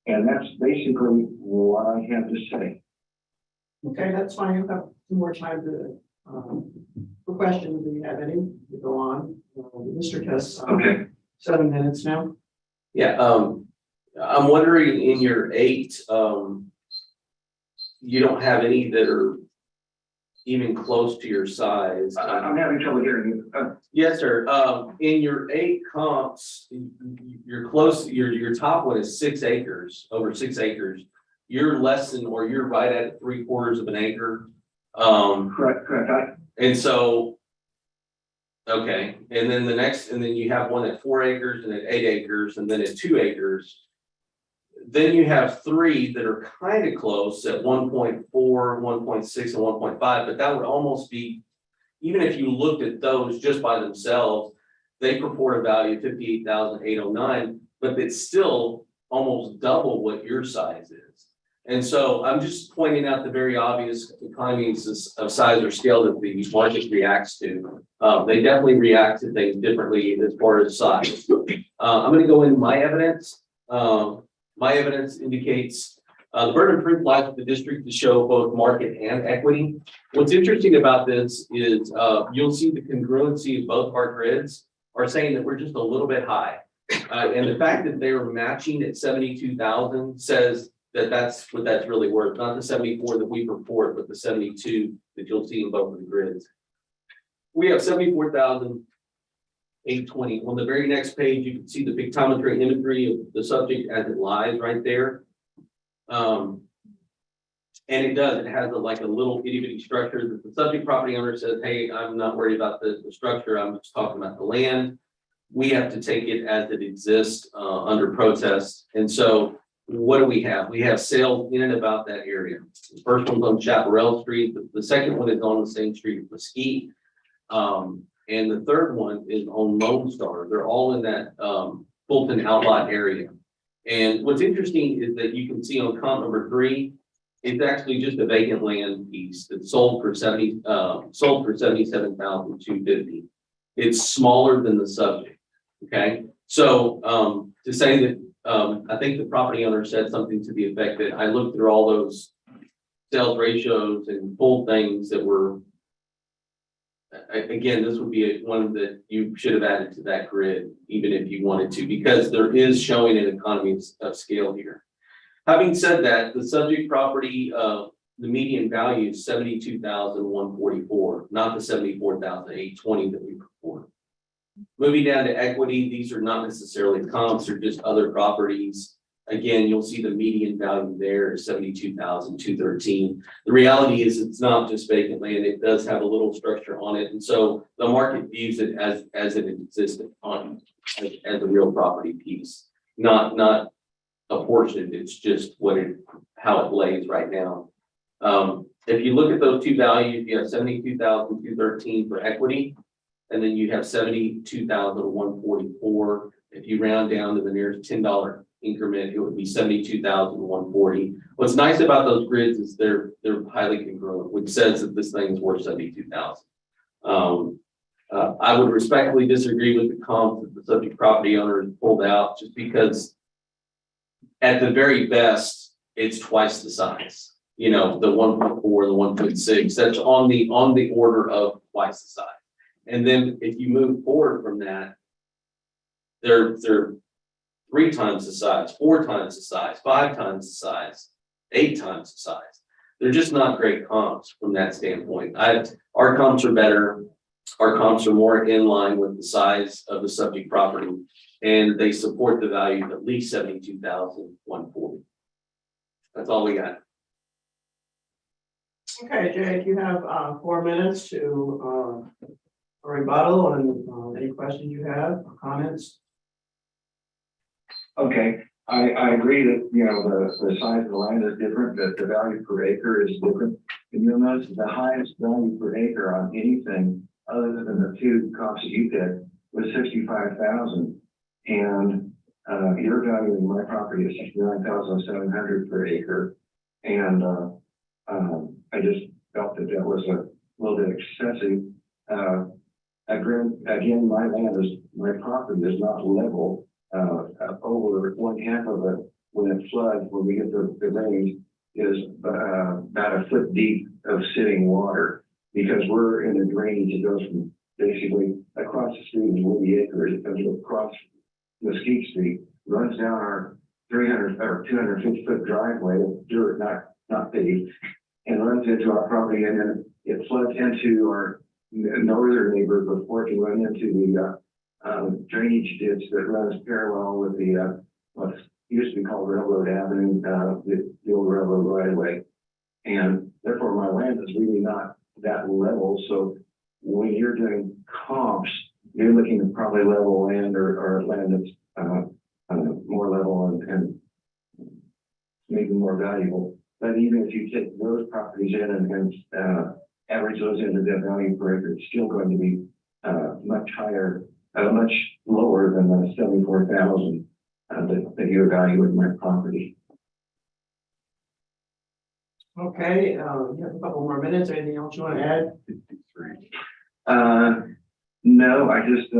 And that's basically what I have to say. Okay, that's fine. You'll have some more time to, for questions if you have any, to go on. The district has Okay. 7 minutes now. Yeah, I'm wondering in your 8, you don't have any that are even close to your size. I'm having trouble hearing you. Yes, sir. In your 8 comps, you're close, your top one is 6 acres, over 6 acres. You're less than, or you're right at 3/4 of an acre. Correct. And so, okay, and then the next, and then you have one at 4 acres and at 8 acres, and then at 2 acres. Then you have 3 that are kind of close at 1.4, 1.6, and 1.5, but that would almost be even if you looked at those just by themselves, they purport a value of 58,809, but it's still almost double what your size is. And so I'm just pointing out the very obvious economies of size or scale that the market reacts to. They definitely react to things differently as far as size. I'm going to go into my evidence. My evidence indicates the burden of proof lies with the district to show both market and equity. What's interesting about this is you'll see the congruency of both our grids are saying that we're just a little bit high. And the fact that they're matching at 72,000 says that that's what that's really worth, not the 74 that we report, but the 72 that you'll see in both of the grids. We have 74,820. On the very next page, you can see the pictometry imagery of the subject as it lies right there. And it does, it has like a little itty bitty structure that the subject property owner says, hey, I'm not worried about the structure, I'm just talking about the land. We have to take it as it exists under protest. And so what do we have? We have sales in and about that area. The first one's on Chaparral Street. The second one is on the same street as Mesquite. And the third one is on Lone Star. They're all in that Fulton outlot area. And what's interesting is that you can see on comp number 3, it's actually just a vacant land piece that's sold for 77,250. It's smaller than the subject. Okay, so to say that I think the property owner said something to the effect that I looked through all those sales ratios and full things that were, again, this would be one that you should have added to that grid, even if you wanted to, because there is showing an economy of scale here. Having said that, the subject property, the median value is 72,144, not the 74,820 that we report. Moving down to equity, these are not necessarily comps, they're just other properties. Again, you'll see the median value there is 72,213. The reality is it's not just vacant land, it does have a little structure on it. And so the market views it as it existed on as a real property piece, not apportioned, it's just how it lays right now. If you look at those two values, you have 72,213 for equity. And then you have 72,144. If you round down to the nearest $10 increment, it would be 72,140. What's nice about those grids is they're highly congruent, which says that this thing is worth 72,000. I would respectfully disagree with the comp that the subject property owner has pulled out, just because at the very best, it's twice the size. You know, the 1.4, the 1.6, that's on the order of twice the size. And then if you move forward from that, they're 3 times the size, 4 times the size, 5 times the size, 8 times the size. They're just not great comps from that standpoint. Our comps are better. Our comps are more in line with the size of the subject property, and they support the value of at least 72,140. That's all we got. Okay, Jake, you have 4 minutes to rebuttal on any questions you have or comments. Okay, I agree that, you know, the size of the land is different, that the value per acre is different. And you'll notice the highest value per acre on anything other than the 2 comps that you picked was 65,000. And you're valuing my property at 69,700 per acre. And I just felt that was a little bit excessive. Again, my property is not level. Over 1/2 of it, when it floods, when we get the rain, is about a foot deep of sitting water, because we're in a drainage that goes from basically across the street is Woody Acres. It comes across Mesquite Street, runs down our 300 or 250 foot driveway of dirt, not paved, and runs into our property, and then it floods into our northern neighbor before it can run into the drainage ditch that runs parallel with the what used to be called Railroad Avenue, the old railroad right away. And therefore my land is really not that level. So when you're doing comps, you're looking at probably level land or land that's more level and maybe more valuable. But even if you take those properties in average those into the value per acre, it's still going to be, much higher, much lower than the 74,000 that you evaluate my property. Okay, you have a couple more minutes. Anything else you want to add? No, I just,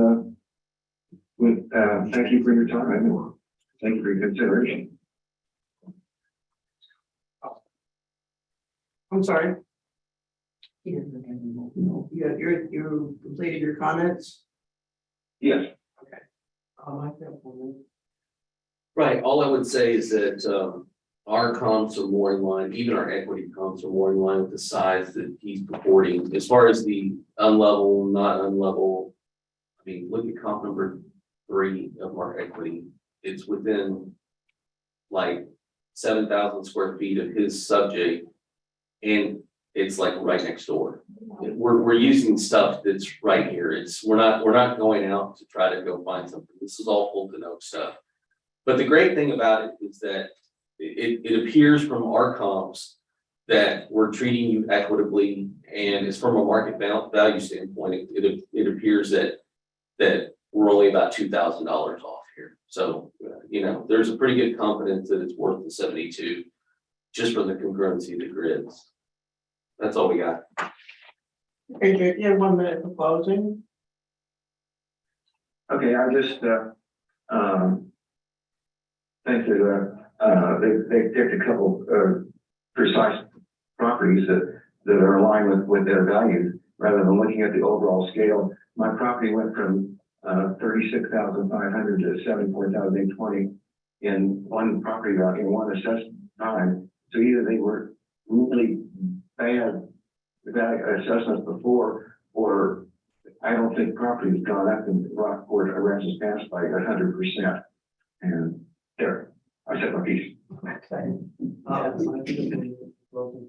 would, thank you for your time. Thank you for your consideration. I'm sorry. He doesn't have any more. You completed your comments? Yes. Mike, you have one minute. Right, all I would say is that, our comps are more in line, even our equity comps are more in line with the size that he's purporting. As far as the unlevel, not unlevel, I mean, look at comp number 3 of our equity. It's within like 7,000 square feet of his subject, and it's like right next door. We're using stuff that's right here. We're not going out to try to go find something. This is all Fulton Oak stuff. But the great thing about it is that it appears from our comps that we're treating you equitably, and it's from a market value standpoint, it appears that we're only about $2,000 off here. So, you know, there's a pretty good confidence that it's worth the 72 just from the congruency of the grids. That's all we got. Okay, Jake, you have 1 minute for closing. Okay, I just, think that, they picked a couple, precise properties that are aligned with their values, rather than looking at the overall scale. My property went from, 36,500 to 74,020 in one property value, in one assessment time. So either they were really bad value assessments before, or I don't think property has gone up in Rockport, Aransas Pass by 100%. And there, I said my piece.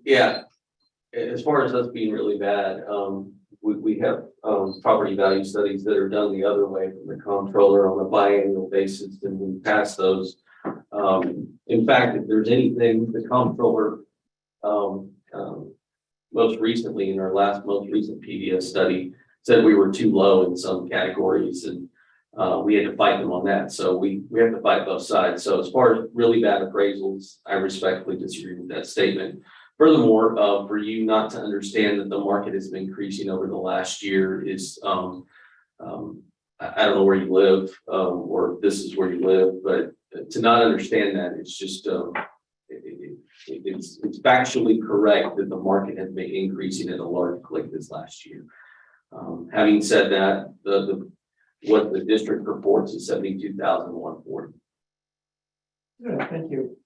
Yeah, as far as us being really bad, we have property value studies that are done the other way from the comptroller on a biannual basis, and we pass those. In fact, if there's anything, the comptroller most recently in our most recent PDS study said we were too low in some categories, and we had to fight them on that. So we have to fight both sides. So as far as really bad appraisals, I respectfully disagree with that statement. Furthermore, for you not to understand that the market has been increasing over the last year is, I don't know where you live, or if this is where you live, but to not understand that, it's just, it's factually correct that the market has been increasing at a large clip this last year. Having said that, what the district reports is 72,140. Good, thank you.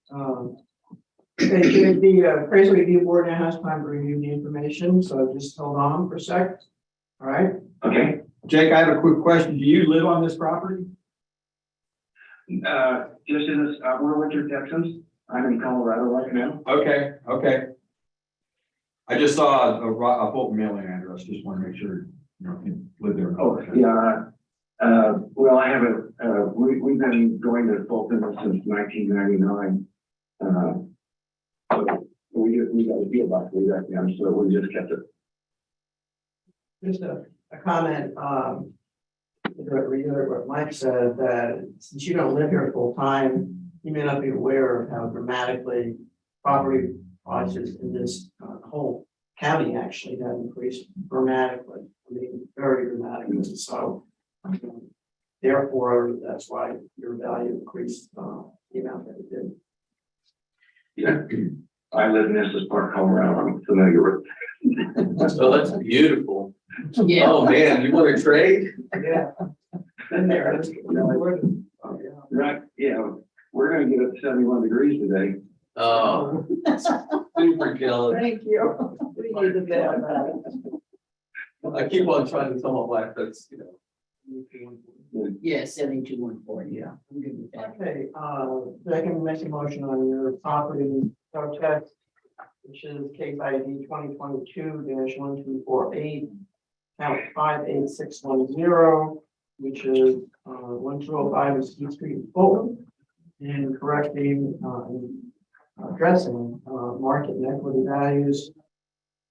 Okay, the appraisal review board now has time to review the information, so just hold on for a sec. All right. Okay. Jake, I have a quick question. Do you live on this property? Just in this, we're Winter, Texas. I'm in Colorado right now. Okay, okay. I just saw a Fulton mailing address. Just want to make sure, you know, you live there. Oh, yeah. Well, I have we've been going to Fulton since 1999. So we got a deal box way back then, so we just kept it. Just a comment, reiterate what Mike said, that since you don't live here full time, you may not be aware of how dramatically property prices in this whole county actually have increased dramatically. I mean, very dramatically. So therefore, that's why your value increased the amount that it did. Yeah, I live in Estes Park, Colorado. I'm familiar with. So that's beautiful. Yeah. Oh, man, you want to trade? Yeah. Been there. Right, yeah, we're gonna get up to 71 degrees today. Oh, super jealous. Thank you. We needed that. I keep on trying to tell my wife that's, you know. Yeah, 72,140. Yeah, I'm good with that. Okay, I can make a motion on your property protest, which is case ID 2022-1248, count 58610, which is 1205 Mesquite Street, Fulton, and correcting and addressing market and equity values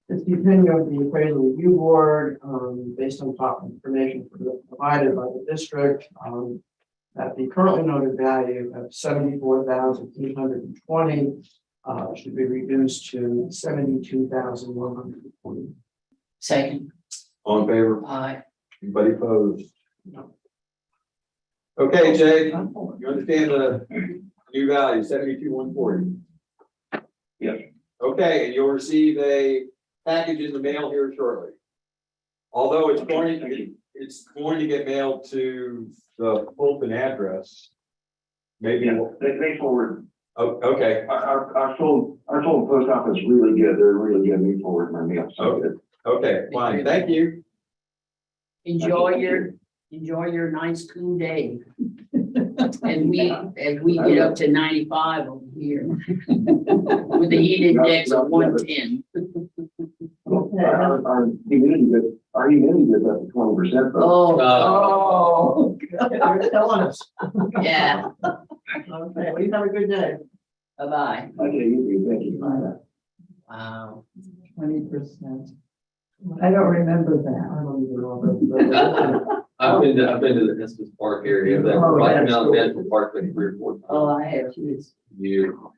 It's the opinion of the appraisal review board, based on top information provided by the district, that the currently noted value of 74,820 should be reduced to 72,140. Second, All in favor? aye. Anybody opposed? No. Okay, Jay, you understand the new value, 72,140? Yes. Okay, and you'll receive a package in the mail here shortly. Although it's going to get mailed to the Fulton address. Maybe, They forward, oh, okay, our told post office really good, they're really good, they forward my mail. Okay. Okay, fine, thank you. Enjoy your nice cool day. And as we get up to 95 over here. With the heat index of 110. Our humidity gets up to 20%. Oh, You're telling us. yeah, Okay, well, you have a good day. bye-bye. Okay, you, thank you. Wow. 20%. I don't remember that. I don't even know about I've been to the Estes Park area, that Oh, right that's now, cool. that's the park like 3 or 4 times. Oh, I have too. You,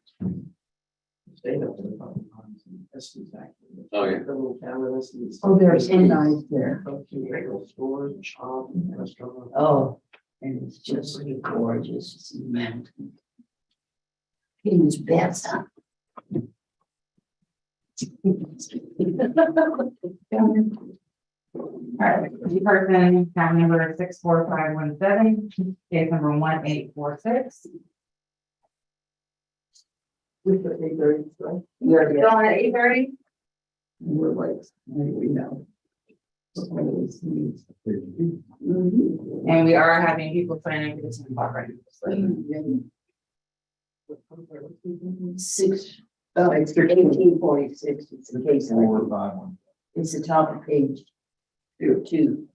Stayed up there a couple times. That's exactly. Oh, yeah. The little catalyst. Oh, they're so nice there. Regular stores and shops and restaurants. Oh, and it's just gorgeous. It's a mountain. King's best, huh? All right, the person, family number 64517, case number 1846. With the 8:30, right? Going at 8:30? We're like, we know. It's one of those things. And we are having people planning for the 10 o'clock right It's 1846. It's the case. 451. It's the top of page 2.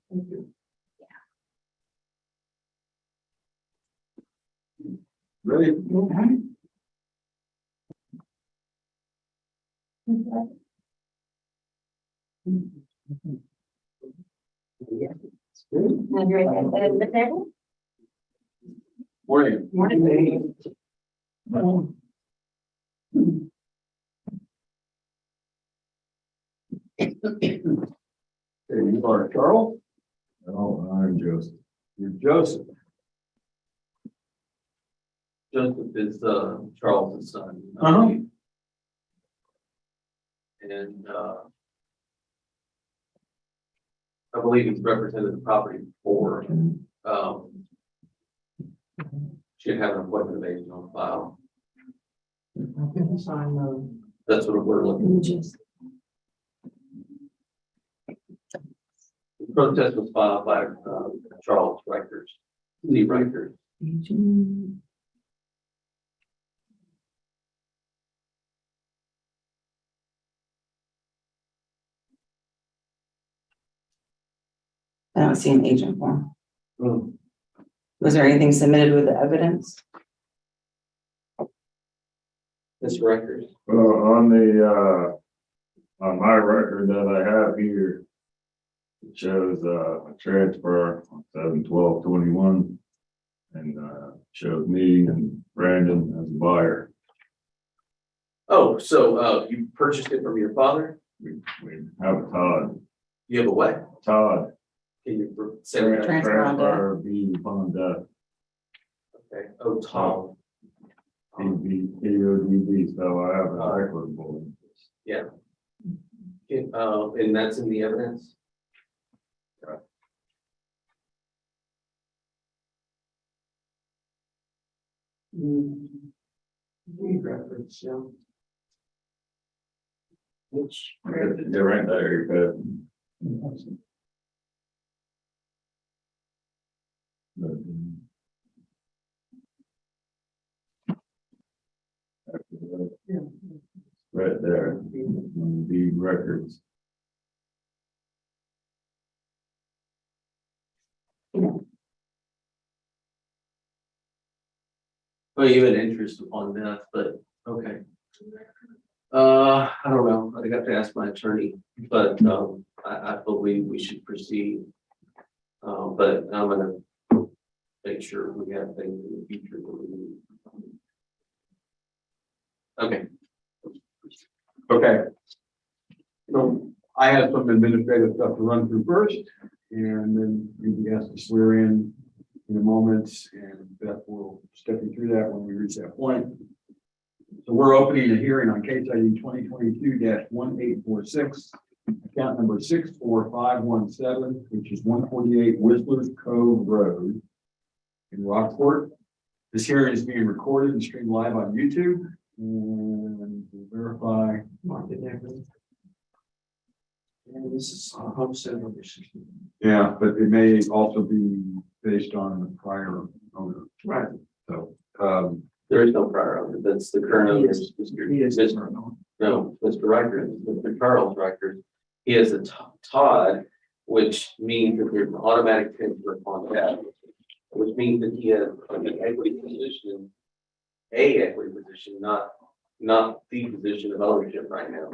Ready? Morning. Morning. Hey, you are Charles? Oh, I'm Joseph. You're Joseph. Joseph is Charles's son. Uh-huh. And I believe he's represented the property before. Should have an appointment made on file. Sign the. That's what we're looking. The protest was filed by Charles Rikers, Lee Rikers. I don't see an agent form. Hmm. Was there anything submitted with the evidence? Mr. Rikers. On my record that I have here, it shows, a transfer on 7/12/21. And, shows me and Brandon as a buyer. Oh, so you purchased it from your father? We have a Todd, You have a what? Todd. Can you say that? Transfer on death. Transfer be upon death, Okay. Oh, Tom. TODB, so I have an equitable interest. Yeah. And that's in the evidence? Deed records, yeah. Which, They're right there, you could. Right there, the records. Oh, you have an interest upon death, but, okay. I don't know, I'd have to ask my attorney, but, I believe we should proceed. But I'm gonna make sure we have things in the future that we need. Okay, Okay. So I have some administrative stuff to run through first, and then you'll be asked to swear in a moment, and Beth will step you through that when we reach that point. So we're opening a hearing on case ID 2022-1846, account number 64517, which is 148 Whistler's Cove Road in Rockport. This hearing is being recorded and streamed live on YouTube, and we'll verify. Market neighborhood. And this is a homestead ownership. Yeah, but it may also be based on the prior owner. Right. So, there is no prior owner, that's the current owner. He is the current owner. No, Mr. Riker, Mr. Charles Riker. He has a Todd, which means that there's an automatic transfer upon that, which means that he has an equity position, not the position of ownership right now.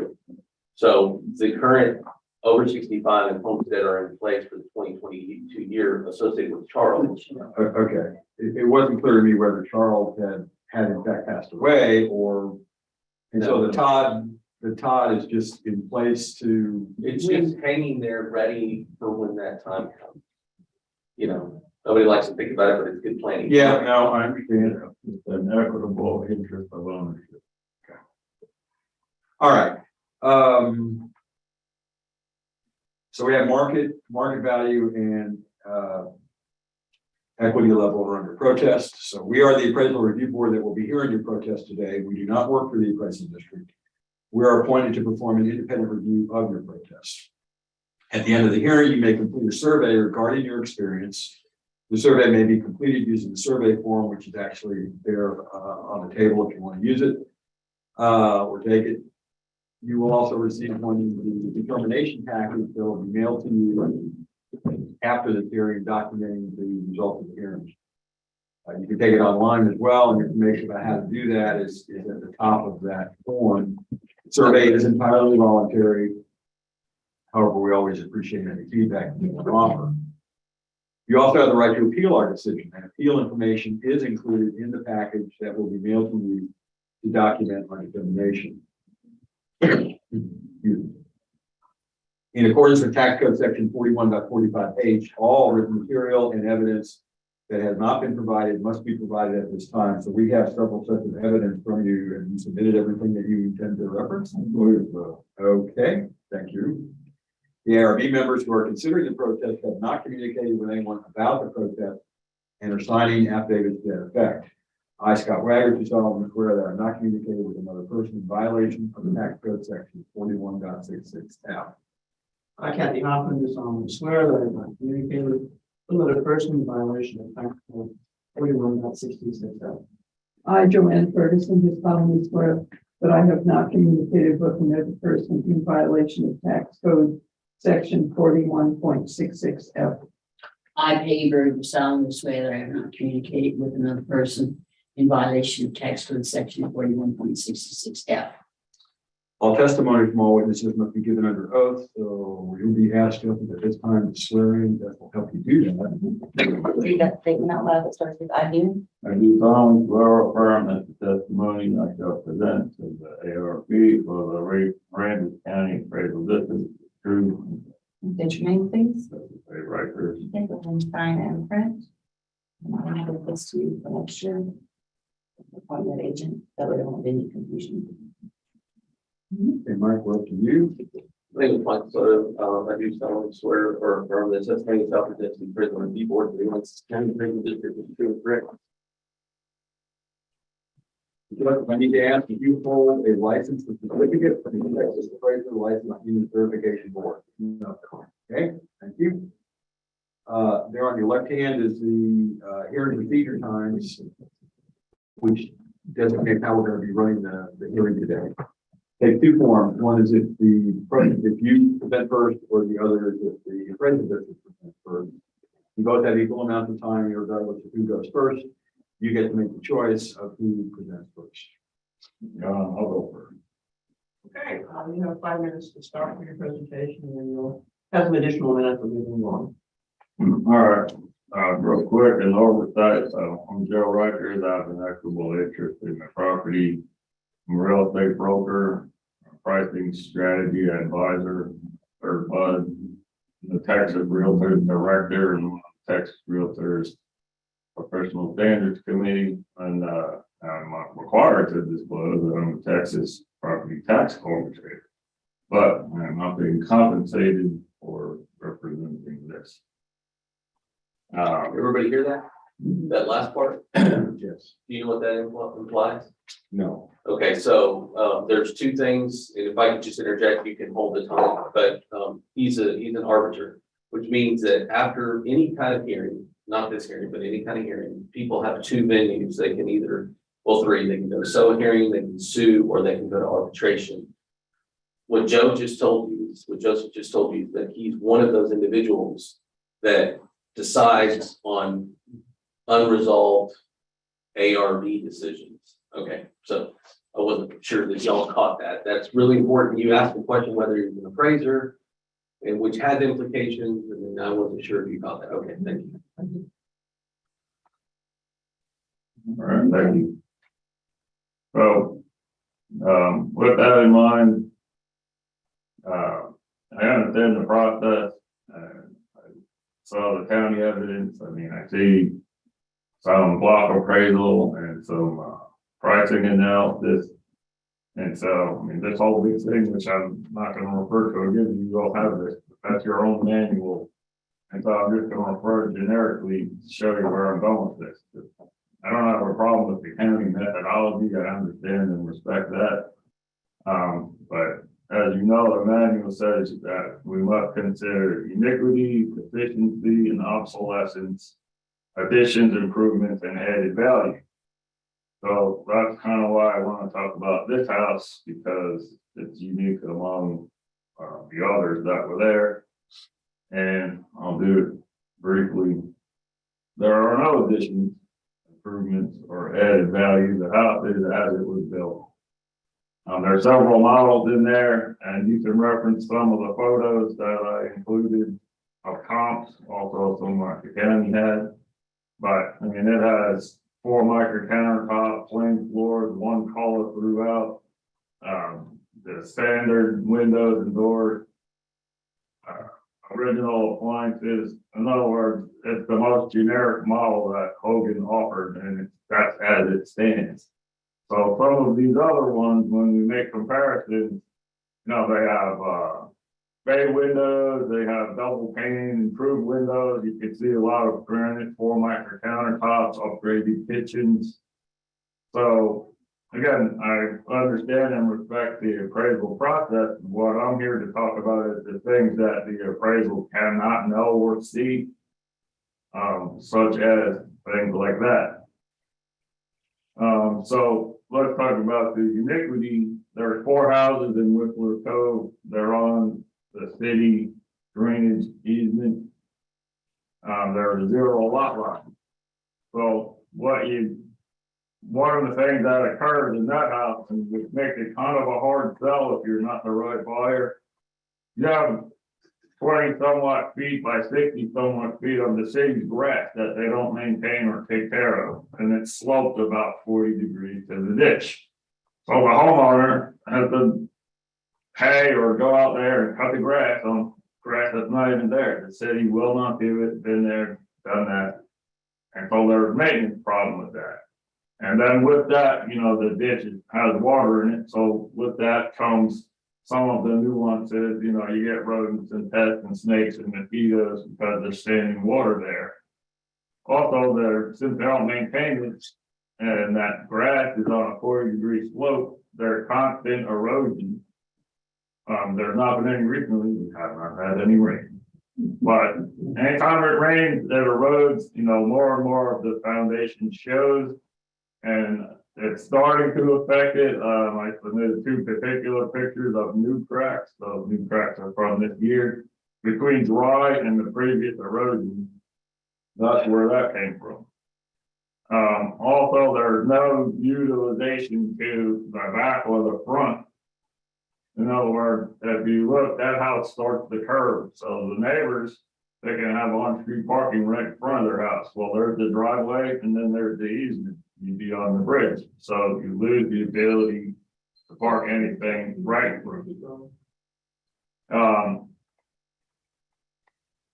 So the current over 65 and homestead are in place for the 2022 year associated with Charles. okay, it wasn't clear to me whether Charles had in fact passed away, or, and so the Todd is just in place to. It's just hanging there ready for when that time comes. You know, nobody likes to think about it, but it's good planning. Yeah, no, I understand. It's an equitable interest of ownership. All right. So we have market value and equity level are under protest. So we are the appraisal review board that will be hearing your protest today. We do not work for the appraisal district. We are appointed to perform an independent review of your protest. At the end of the hearing, you may complete a survey regarding your experience. The survey may be completed using the survey form, which is actually there on the table if you want to use it or take it. You will also receive one in the determination package that will be mailed to you after the hearing, documenting the result of the hearing. You can take it online as well, and information about how to do that is at the top of that form. The survey is entirely voluntary. However, we always appreciate any feedback you can offer. You also have the right to appeal our decision, and appeal information is included in the package that will be mailed to you to document our determination. In accordance with tax code section 41.45H, all written material and evidence that has not been provided must be provided at this time. So we have several sets of evidence from you, and you submitted everything that you intend to reference. Okay, thank you. The ARB members who are considering the protest have not communicated with anyone about the protest and are signing affidavits to that effect. I, Scott Wagner, do solemnly swear that I have not communicated with another person in violation of the tax code section 41.66F. I, Kathy Hoffman, do solemnly swear that I have not communicated with another person in violation of tax code 41.66F. I, Joanne Ferguson, do solemnly swear that I have not communicated with another person in violation of tax code section 41.66F. I, Peggy Bird, do solemnly swear that I have not communicated with another person in violation of tax code section 41.66F. All testimony from all witnesses must be given under oath, so you'll be asked at this time to swear in. That will help you do that. Read that statement out loud that starts with I do. I do solemnly swear or affirm that the testimony I shall present to the ARB for the Aransas County Appraisal District is true. State your name, please. Ray Rikers. Okay, go ahead and sign and print. And I'll have this to you for next year. Appointment agent, that way there won't be any confusion. Okay, Mike, we're up to you. I think it's like sort of, I do solemnly swear or affirm that testimony itself presents to the appraisal review board for the Aransas County Appraisal District is true and correct. I need to ask if you hold a license with certificate from the Texas Appraisal License Human Certification Board. No. Okay, thank you. There on your left hand is the hearing procedure times, which designates how we're going to be running the hearing today. Take two forms. One is if you present first, or the other is if the appraisal district presents first. You both have equal amounts of time, regardless of who goes first. You get to make the choice of who presents first. John, I'll go first. Okay, you have 5 minutes to start with your presentation, and then you'll have some additional minutes of moving on. All right, real quick, an oversight, I'm Joe Rikers, I have an equitable interest in the property. I'm a real estate broker, a pricing strategy advisor, or Bud, the Texas Realtors Director, and one of the Texas Realtors Professional Standards Committee, and I'm required to disclose that I'm a Texas property tax administrator, but I'm not being compensated for representing this. Everybody hear that? That last part? Yes. Do you know what that implies? No. Okay, so, there's two things, and if I could just interject, you can hold the time, but, he's an arbiter, which means that after any kind of hearing, not this hearing, but any kind of hearing, people have two venues. They can either, well, three, they can go to SOA hearing, they can sue, or they can go to arbitration. What Joseph just told you is that he's one of those individuals that decides on unresolved ARB decisions. Okay, so I wasn't sure that y'all caught that. That's really important. You asked the question whether he's an appraiser, and which had implications, and then I wasn't sure if you caught that. Okay, thank you. All right, thank you. So, with that in mind, I understand the process. I saw the county evidence. I mean, I see some block appraisal and some pricing analysis. And so, I mean, this whole big thing, which I'm not going to refer to again, you all have this, that's your own manual. And so I'm just going to refer generically to show you where I'm going with this. I don't have a problem with the county methodology. I understand and respect that. But as you know, the manual says that we must consider iniquity, deficiency, and obsolescence, additions, improvements, and added value. So that's kind of why I want to talk about this house, because it's unique among the others that were there. And I'll do it briefly. There are no additions, improvements, or added value. The house is as it was built. There are several models in there, and you can reference some of the photos that I included of comps, also some like the county had. But I mean, it has 4 micro countertops, plain floors, 1 color throughout, the standard windows and doors, original appliances. In other words, it's the most generic model that Hogan offered, and that's as it stands. So some of these other ones, when we make comparisons, you know, they have bay windows, they have double pane improved windows. You can see a lot of granite 4 micro countertops, upgraded kitchens. So again, I understand and respect the appraisal process. What I'm here to talk about is the things that the appraisal cannot know or see, such as things like that. So let's talk about the iniquity. There are 4 houses in Whistler Cove. They're on the city drainage easement. There are 0 lot line. So one of the things that occurs in that house, and which makes it kind of a hard sell if you're not the right buyer, you have 20 somewhat feet by 60 somewhat feet of the city's grass that they don't maintain or take care of. And it's sloped about 40 degrees to the ditch. So the homeowner has to pay or go out there and cut the grass on grass that's not even there. The city will not do it, been there, done that. And so there's a maintenance problem with that. And then with that, you know, the ditch has water in it. So with that comes some of the nuances, you know, you get rodents and pests and snakes and mosquitoes because there's standing water there. Also, since they don't maintain it and that grass is on a 40-degree slope, there's constant erosion. There's not been any recently, we have not had any rain. But anytime it rains, it erodes, you know, more and more of the foundation shows. And it's starting to affect it. I submitted 2 particular pictures of new cracks. Those new cracks are from this year. Between dry and the previous erosion, that's where that came from. Also, there's no utilization to the back or the front In other words, if you look, that house starts the curve, so the neighbors, they can have on-street parking right in front of their house. Well, there's the driveway and then there's the easement, you'd be on the bridge, so you lose the ability to park anything right in front.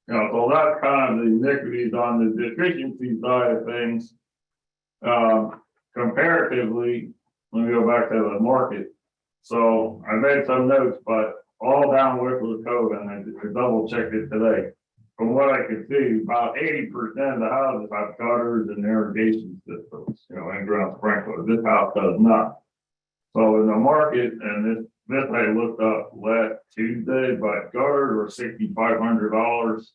You know, so that's kind of the iniquities on the deficiency side of things. Comparatively, let me go back to the market. So I made some notes, but all down Whistler Code, and I double checked it today. From what I could see, about 80% of the houses have gutters and irrigation systems, you know, in-ground sprinklers. This house does not. So in the market, and this I looked up last Tuesday, but gutters are $6,500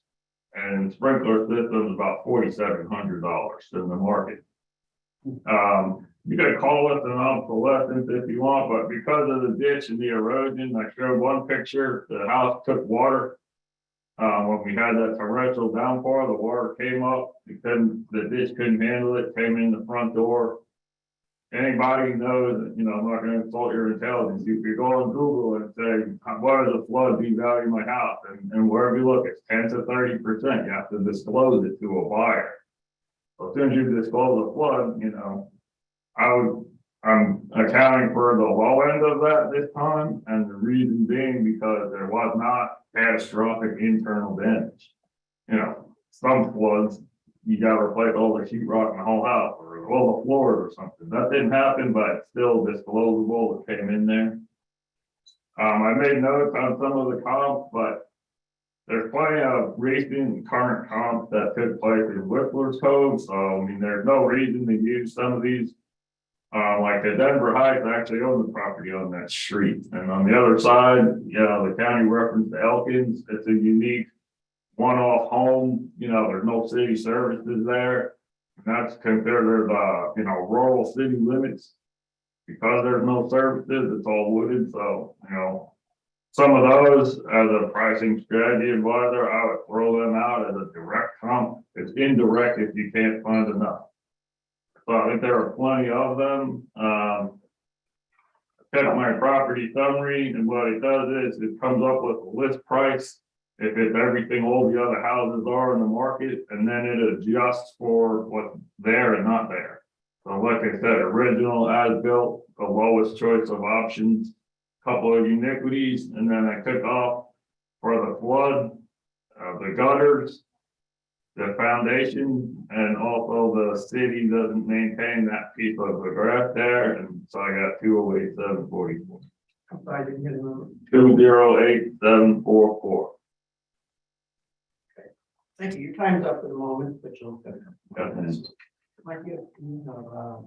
and sprinkler systems about $4,700 in the market. You can call it an obsolescence if you want, but because of the ditch and the erosion, I showed one picture, the house took water. When we had that torrential downpour, the water came up, the ditch couldn't handle it, came in the front door. Anybody knows, you know, I'm not gonna insult your intelligence, you could go on Google and say, what does a flood devalue my house? And wherever you look, it's 10 to 30%, you have to disclose it to a buyer. So as soon as you disclose a flood, you know, I'm accounting for the low end of that this time, and the reason being because there was not catastrophic internal damage. You know, some floods, you gotta replace all the sheetrock in the whole house, or all the floors or something. That didn't happen, but it's still disclosable, it came in there. I made notes on some of the comps, but there's plenty of recent current comps that took place in Whistler's Code, so I mean, there's no reason to use some of these. Like the Denver Heights actually own the property on that street, and on the other side, you know, the county referenced to Elkins, it's a unique one-off home, you know, there's no city services there. And that's considered, you know, rural city limits. Because there's no services, it's all wooded, so, you know, some of those as a pricing strategy advisor, I would throw them out as a direct comp. It's indirect if you can't find enough. So I think there are plenty of them. Check my property summary, and what it does is it comes up with a list price. If it's everything all the other houses are in the market, and then it adjusts for what's there and not there. So like I said, original as built, the lowest choice of options, couple of iniquities, and then I took off for the flood, the gutters, the foundation, and also the city doesn't maintain that piece of the grass there, and so I got 208,744. I'm sorry, I didn't hear the number. 208,744. Thank you. Your time's up for the moment, but you'll. Okay. Mike, you have,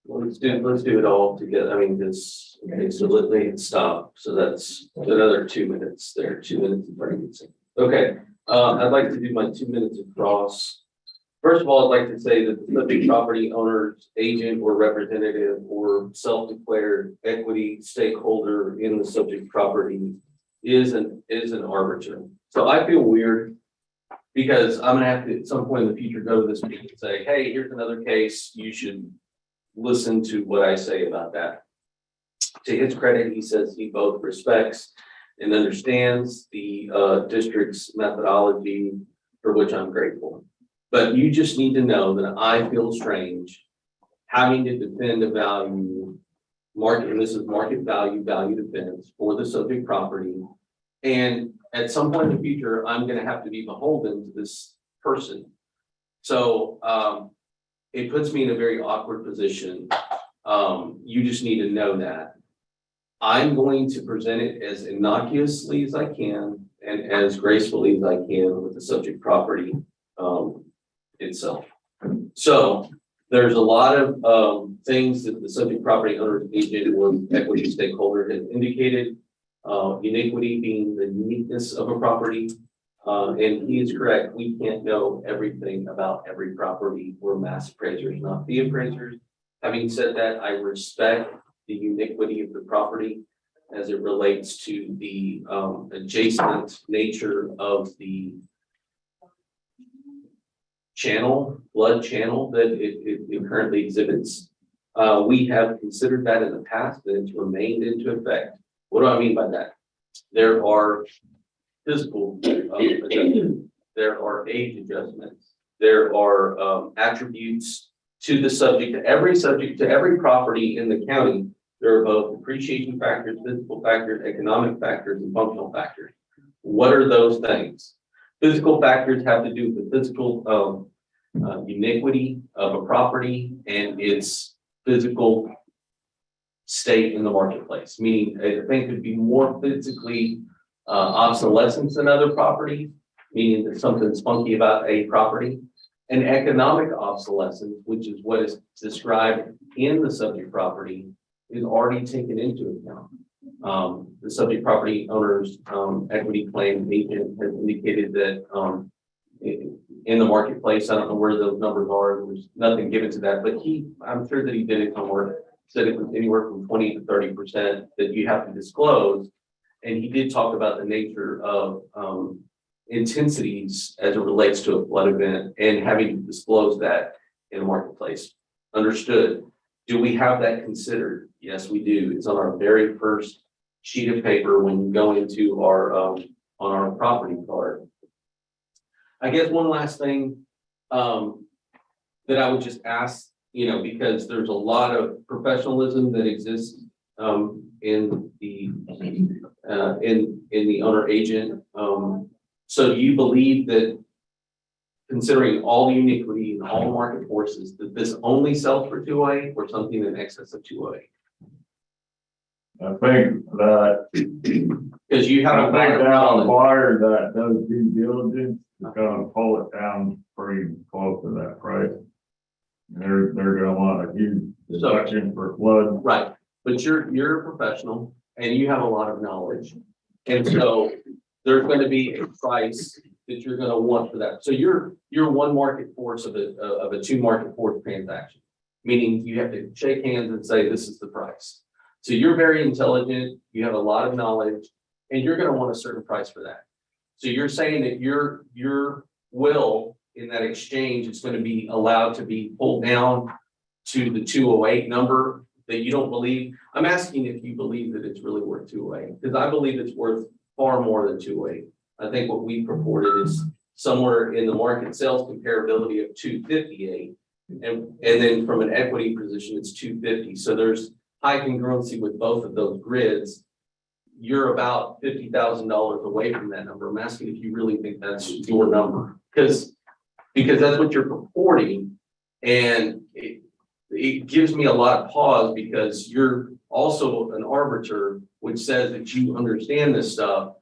Well, let's do it all together. I mean, this, okay, so let me stop. So that's another 2 minutes there, 2 minutes and 30 minutes. Okay, I'd like to do my 2 minutes across. First of all, I'd like to say that the subject property owner's agent or representative or self-declared equity stakeholder in the subject property is an arbiter. So I feel weird because I'm gonna have to at some point in the future go to this meeting and say, hey, here's another case, you should listen to what I say about that. To his credit, he says he both respects and understands the district's methodology, for which I'm grateful. But you just need to know that I feel strange having to defend a value market, and this is market value defense for the subject property. And at some point in the future, I'm going to have to be beholden to this person. So it puts me in a very awkward position. You just need to know that. I'm going to present it as innocuously as I can and as gracefully as I can with the subject property itself. So there's a lot of things that the subject property owner, agent, or equity stakeholder has indicated. Uniquity being the uniqueness of a property. And he is correct. We can't know everything about every property. We're mass appraisers, not fee appraisers. Having said that, I respect the uniquity of the property as it relates to the adjacent nature of the channel, blood channel that it currently exhibits. We have considered that in the past, and it's remained into effect What do I mean by that? There are physical adjustments, there are age adjustments, there are attributes to the subject, to every property in the county. There are both appreciation factors, physical factors, economic factors, and functional factors. What are those things? Physical factors have to do with the physical uniquity of a property and its physical state in the marketplace, meaning a thing could be more physically obsolescence than other properties, meaning there's something spunky about a property. And economic obsolescence, which is what is described in the subject property, is already taken into account. The subject property owner's equity claim agent has indicated that in the marketplace, I don't know where those numbers are, there's nothing given to that, but I'm sure that he did it somewhere, said it was anywhere from 20 to 30% that you have to disclose. And he did talk about the nature of intensities as it relates to a flood event and having to disclose that in a marketplace. Understood. Do we have that considered? Yes, we do. It's on our very first sheet of paper when you go into our on our property card. I guess one last thing that I would just ask, because there's a lot of professionalism that exists in the owner agent. So do you believe that, considering all the uniquity and all market forces, that this only sells for 208 or something in excess of 208? I think that, Because you have I a think lot of that knowledge. buyer that does due diligence is gonna pull it down pretty close to that price. They're gonna want a huge deduction for flood. Right, but you're a professional and you have a lot of knowledge. And so there's going to be a price that you're going to want for that. So you're one market force of a two market force transaction, meaning you have to shake hands and say, this is the price. So you're very intelligent, you have a lot of knowledge, and you're going to want a certain price for that. So you're saying that your will in that exchange is going to be allowed to be pulled down to the 208 number that you don't believe. I'm asking if you believe that it's really worth 208, because I believe it's worth far more than 208. I think what we purported is somewhere in the market sales comparability of 258. And then from an equity position, it's 250. So there's high congruency with both of those grids. You're about $50,000 away from that number. I'm asking if you really think that's your number, because that's what you're purporting. And it gives me a lot of pause, because you're also an arbiter, which says that you understand this stuff.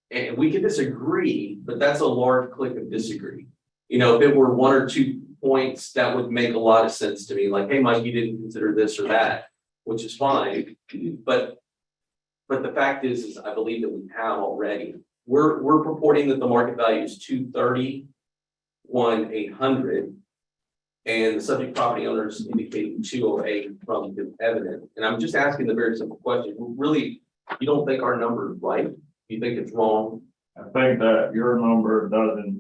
And we can disagree, but that's a large clique of disagree. If it were 1 or 2 points, that would make a lot of sense to me. Like, hey, Mike, you didn't consider this or that, which is fine. But the fact is I believe that we have already. We're purporting that the market value is 231,800. And the subject property owners indicating 208 from the evidence. And I'm just asking the very simple question. Really, you don't think our number is right? You think it's wrong? I think that your number doesn't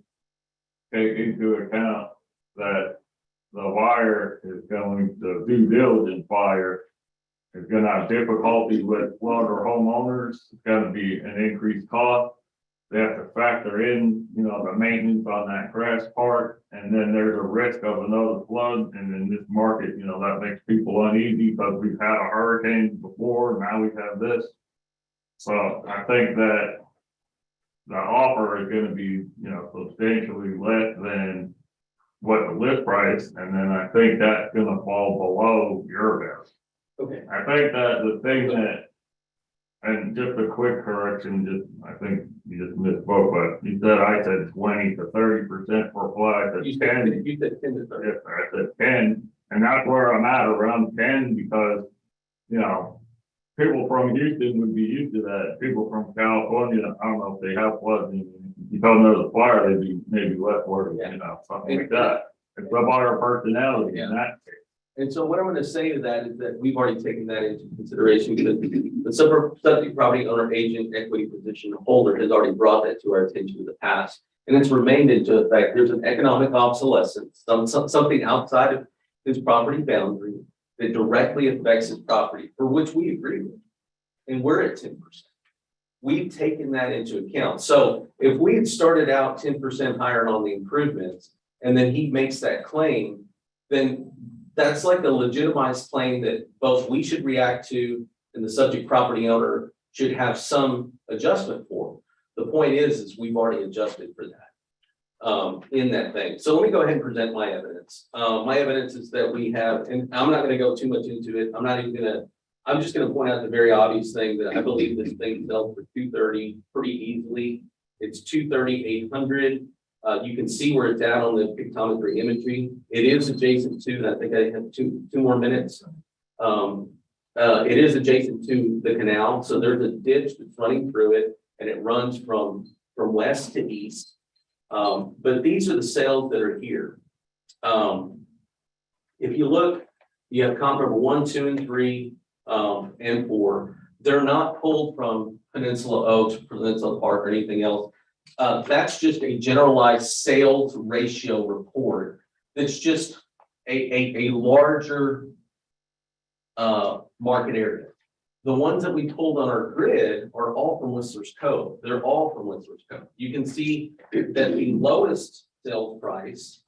take into account that the buyer is going, the due diligence buyer is gonna have difficulties with flood or homeowners. It's gonna be an increased cost. They have to factor in, the maintenance on that grass part, and then there's a risk of another flood. And in this market, that makes people uneasy, because we've had a hurricane before, now we have this. So I think that the offer is gonna be, substantially less than what the list price, and then I think that's gonna fall below your best. Okay. I think that the thing that, and just a quick correction, I think you just misspoke, but I said 20 to 30% for flood. You said 10 to 30. Yes, I said 10, and that's where I'm at, around 10, because, people from Houston would be used to that. People from California, I don't know if they have floods. If you don't know the fire, they'd be maybe less worried, something like that. It's about our personality in that case. And so what I'm going to say to that is that we've already taken that into consideration, because the subject property owner agent equity position holder has already brought that to our attention in the past. And it's remained into effect. There's an economic obsolescence, something outside of his property boundary that directly affects his property, for which we agree with. and we're at 10%. We've taken that into account. So if we had started out 10% higher on the improvements, and then he makes that claim, then that's like a legitimized claim that both we should react to and the subject property owner should have some adjustment for. The point is we've already adjusted for that in that thing. So let me go ahead and present my evidence. My evidence is that we have, and I'm not going to go too much into it. I'm just going to point out the very obvious thing that I believe this thing sells for $230 pretty easily. It's $230, $800. You can see where it's at on the pictometry imagery. It is adjacent to, and I think I have two more minutes. It is adjacent to the canal. So there's a ditch that's running through it, and it runs from west to east. But these are the sales that are here. If you look, you have comparable 1, 2, and 3, and 4. They're not pulled from Peninsula Oaks, Peninsula Park, or anything else. That's just a generalized sales ratio report. That's just a larger market area. The ones that we pulled on our grid are all from Whistler's Cove. They're all from Whistler's Cove. You can see that the lowest sales price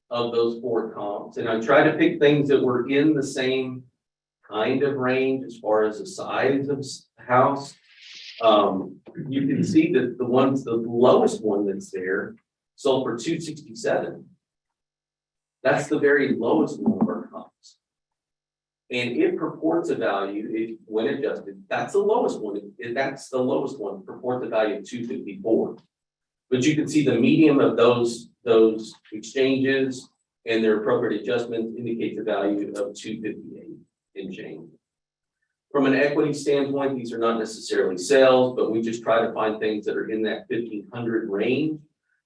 of those 4 comps, and I try to pick things that were in the same kind of range as far as the size of the house. You can see that the lowest one that's there sold for $267. That's the very lowest one of our comps. And it purports a value, when adjusted, that's the lowest one. That's the lowest one, purports a value of $254. But you can see the median of those exchanges and their appropriate adjustments indicates a value of $258 in change. From an equity standpoint, these are not necessarily sales, but we just try to find things that are in that 1,500 range.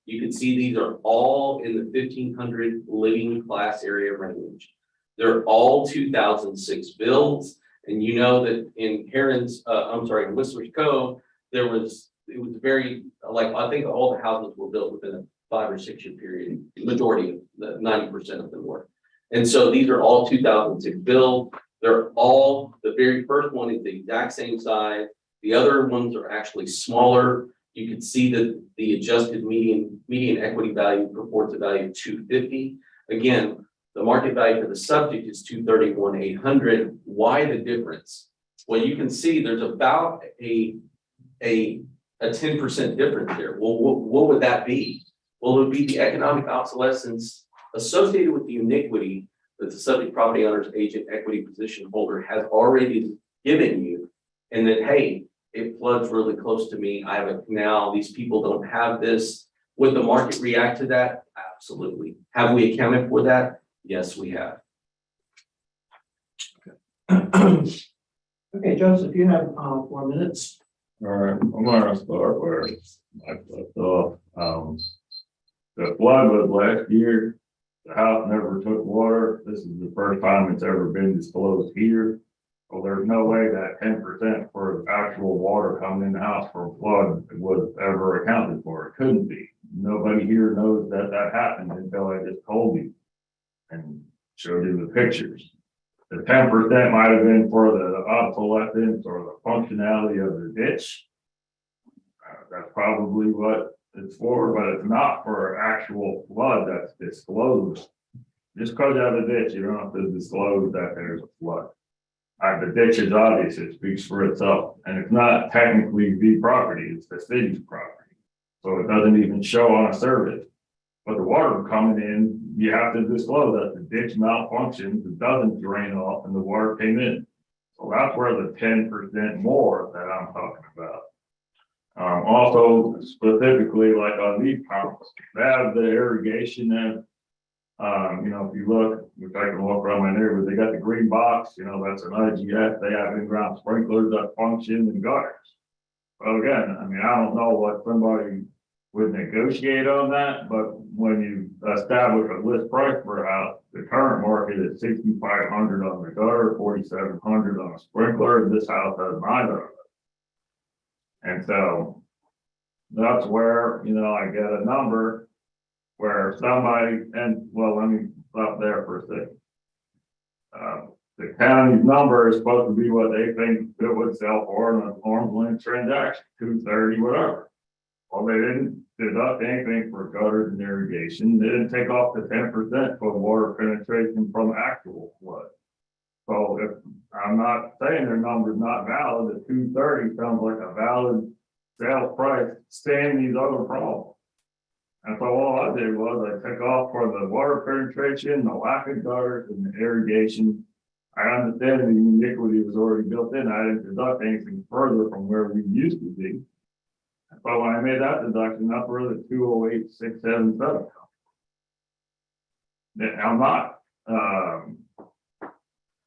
You can see these are all in the 1,500 living class area range. They're all 2006 builds. And you know that in in Whistler's Cove, it was very, like, I think all the houses were built within a 5 or 6 year period. The majority of the 90% of them were. And so these are all 2006 build. They're all, the very first one is the exact same size. The other ones are actually smaller. You can see that the adjusted median equity value purports a value of $250. Again, the market value for the subject is $231,800. Why the difference? Well, you can see there's about a 10% difference there. Well, what would that be? Well, it would be the economic obsolescence associated with the iniquity that the subject property owner's agent equity position holder has already given you, and that, hey, it floods really close to me. I have a canal. These people don't have this. Would the market react to that? Absolutely. Have we accounted for that? Yes, we have. Okay, Joseph, you have 4 minutes. All right, I'm gonna start where I left off. The flood was last year. The house never took water. This is the first time it's ever been disclosed here. Well, there's no way that 10% for actual water coming in the house from flood was ever accounted for. It couldn't be. Nobody here knows that happened until I just told you and showed you the pictures. The 10% might have been for the obsolescence or the functionality of the ditch. That's probably what it's for, but it's not for actual flood that's disclosed. Just because you have a ditch, you don't have to disclose that there's a flood. The ditch is obvious, it speaks for itself, and it's not technically the property, it's the city's property. So it doesn't even show on a survey. But the water coming in, you have to disclose that the ditch malfunctions, it doesn't drain off, and the water came in. So that's where the 10% more that I'm talking about. Also, specifically, like on these pumps, they have the irrigation and, if you look, which I can walk around my neighborhood, they got the green box, that's an IGS. They have in-ground sprinklers that function in gutters. Well, again, I don't know what somebody would negotiate on that, but when you establish a list price for a house, the current market is $6,500 on the gutter, $4,700 on a sprinkler, and this house has neither of it. And so that's where, I get a number where somebody, and well, let me stop there for a second. the county's number is supposed to be what they think it would sell for in an arm's length transaction, 230, whatever. Well, they didn't deduct anything for gutters and irrigation. They didn't take off the 10% for water penetration from actual flood. So if, I'm not saying their number's not valid, the 230 sounds like a valid sales price, saying these other problems. And so all I did was I took off for the water penetration, the lack of gutters and the irrigation. I understand the iniquity was already built in. I didn't deduct anything further from where we used to be. But when I made that deduction, that's where the 208,677. I'm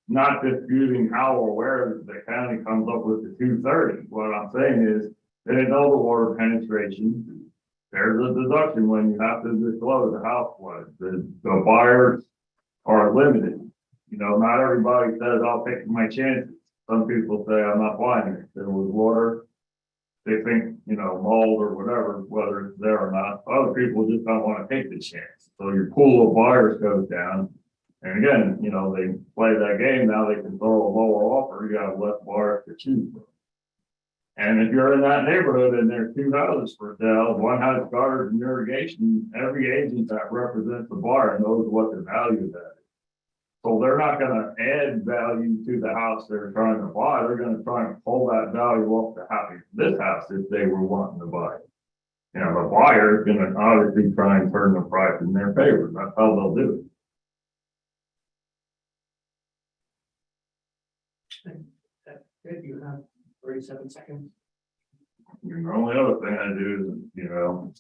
not disputing how or where the county comes up with the 230. What I'm saying is they didn't know the water penetration. There's a deduction when you have to disclose the house flood. The buyers are limited. You know, not everybody says, I'll take my chances. Some people say, I'm not buying it. There was water. They think, you know, mold or whatever, whether it's there or not. Other people just don't want to take the chance. So your pool of buyers goes down. And again, you know, they play that game. Now they can throw a lower offer. You got less buyers to choose from. And if you're in that neighborhood and there's two houses for sale, one has gutters and irrigation, every agent that represents the buyer knows what the value of that is. So they're not gonna add value to the house they're trying to buy. They're gonna try and pull that value off the house, this house, if they were wanting to buy it. You know, the buyer is gonna obviously try and turn the price in their favor. That's how they'll do it. Good, you have 37 seconds. And the only other thing I do is, you know,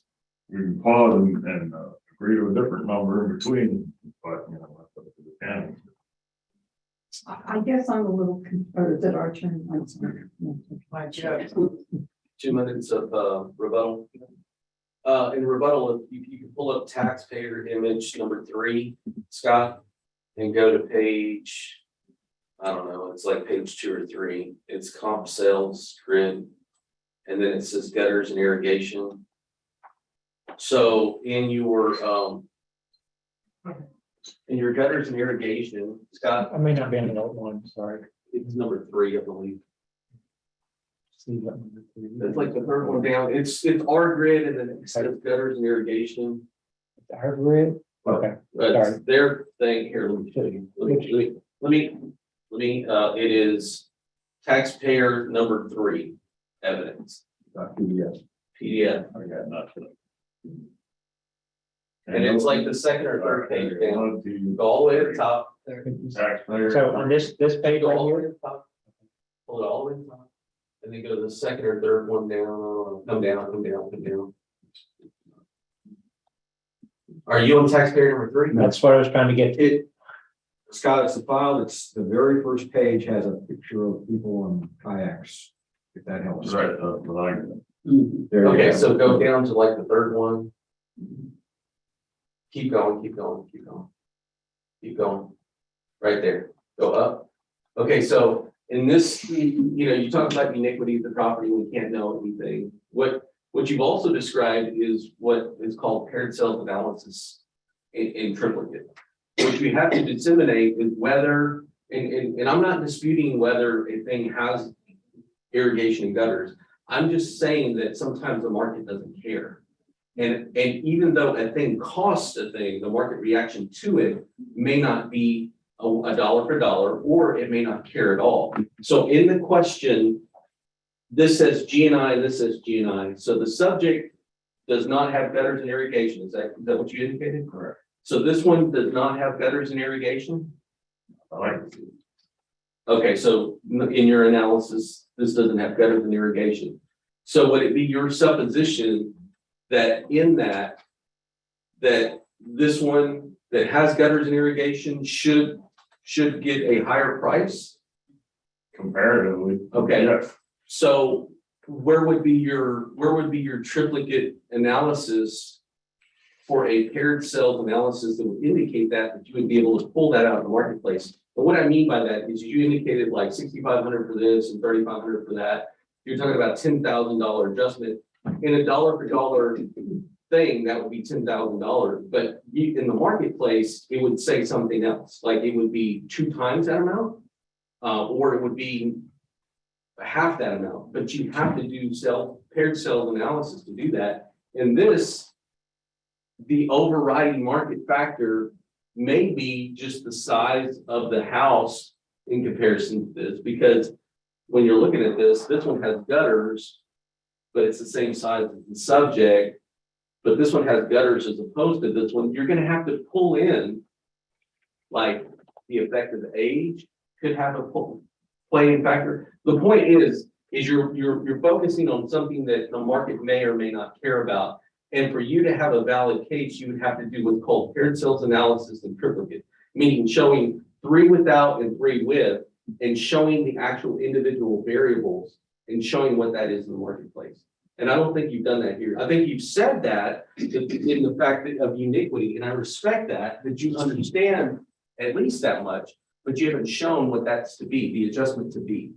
we can pause and agree to a different number in between, but, you know, that's up to the county. I guess I'm a little, or is it our turn? I'm sorry. Yeah. 2 minutes of rebuttal. In rebuttal, if you can pull up taxpayer image number 3, Scott, and go to page, I don't know, it's like page 2 or 3. It's comp sales grid. And then it says gutters and irrigation. So in your gutters and irrigation, Scott, I may not be on the old one, sorry. it's number 3, I believe. See what number three is. It's like the third one down. It's our grid and then it says gutters and irrigation. Our grid? Okay, But sorry. their thing here, let me show you. Let me, it is taxpayer number 3 evidence, Yes, PDF. I got nothing. And it's like the second or third page down. To Go all the way to the top. taxpayer. So on this page Go right all the way here, to the top. Pull it all the way to the top. And then go to the second or third one down, come down, come down, come down. Are you on taxpayer number 3? that's what I was trying to get to. It, Scott, it's the file, it's the very first page has a picture of people on kayaks, if that helps. Right, like, There you Okay, go. so go down to like the third one. Keep going, keep going, keep going. Keep going. Right there, go up. Okay, so in this, you know, you talk about iniquity of the property, we can't know anything. What you've also described is what is called paired sales analysis in triplicate. What you have to disseminate is whether, and I'm not disputing whether a thing has irrigation and gutters. I'm just saying that sometimes the market doesn't care. And even though a thing costs a thing, the market reaction to it may not be a dollar for dollar, or it may not care at all. So in the question, this says GNI, this says GNI. So the subject does not have gutters and irrigation. Is that what you indicated? Correct. So this one does not have gutters and irrigation? I like to see. Okay, so in your analysis, this doesn't have gutters and irrigation. So would it be your supposition that in that this one that has gutters and irrigation should get a higher price? Comparatively. Okay. Yes. So where would be your triplicate analysis for a paired sales analysis that would indicate that you would be able to pull that out in the marketplace? But what I mean by that is you indicated like 6,500 for this and 3,500 for that. You're talking about $10,000 adjustment in a dollar for dollar thing, that would be $10,000, but in the marketplace, it would say something else, like it would be 2 times that amount. Or it would be half that amount, but you have to do paired sales analysis to do that. And this, the overriding market factor may be just the size of the house in comparison to this, because when you're looking at this one has gutters, but it's the same size as the subject, but this one has gutters as opposed to this one. You're gonna have to pull in, like, the effect of the age could have a playing factor. The point is you're focusing on something that the market may or may not care about. And for you to have a valid case, you would have to do what's called paired sales analysis and triplicate, meaning showing 3 without and 3 with, and showing the actual individual variables and showing what that is in the marketplace. And I don't think you've done that here. I think you've said that in the fact of uniquity, and I respect that you understand at least that much, but you haven't shown what that's to be, the adjustment to be.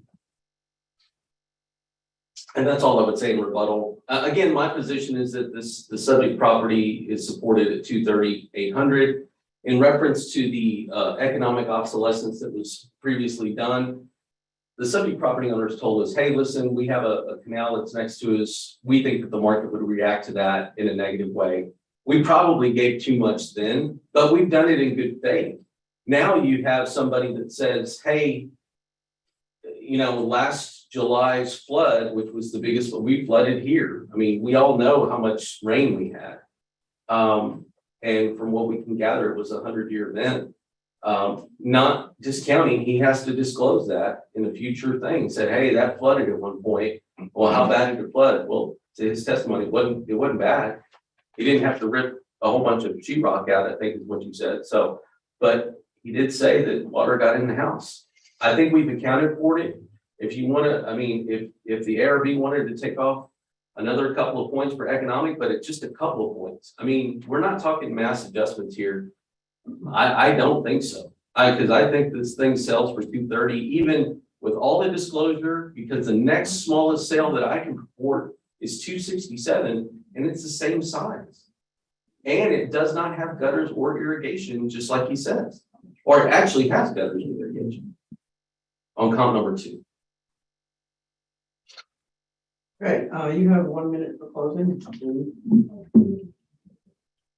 And that's all I would say in rebuttal. Again, my position is that the subject property is supported at 230,800. In reference to the economic obsolescence that was previously done, the subject property owners told us, hey, listen, we have a canal that's next to us. We think that the market would react to that in a negative way. We probably gave too much then, but we've done it in good faith. Now you have somebody that says, hey, you know, last July's flood, which was the biggest, but we flooded here. I mean, we all know how much rain we had. And from what we can gather, it was a 100-year event. Not discounting, he has to disclose that in a future thing. Said, hey, that flooded at one point. Well, how bad did it flood? Well, to his testimony, it wasn't bad. He didn't have to rip a whole bunch of sheetrock out, I think is what you said. So, but he did say that water got in the house. I think we've accounted for it. If you want to, I mean, if the ARB wanted to take off another couple of points for economic, but it's just a couple of points. I mean, we're not talking mass adjustments here. I don't think so. Because I think this thing sells for 230, even with all the disclosure, because the next smallest sale that I can report is 267, and it's the same size. And it does not have gutters or irrigation, just like he says. Or it actually has gutters and irrigation on comp number 2. Okay, you have 1 minute for closing.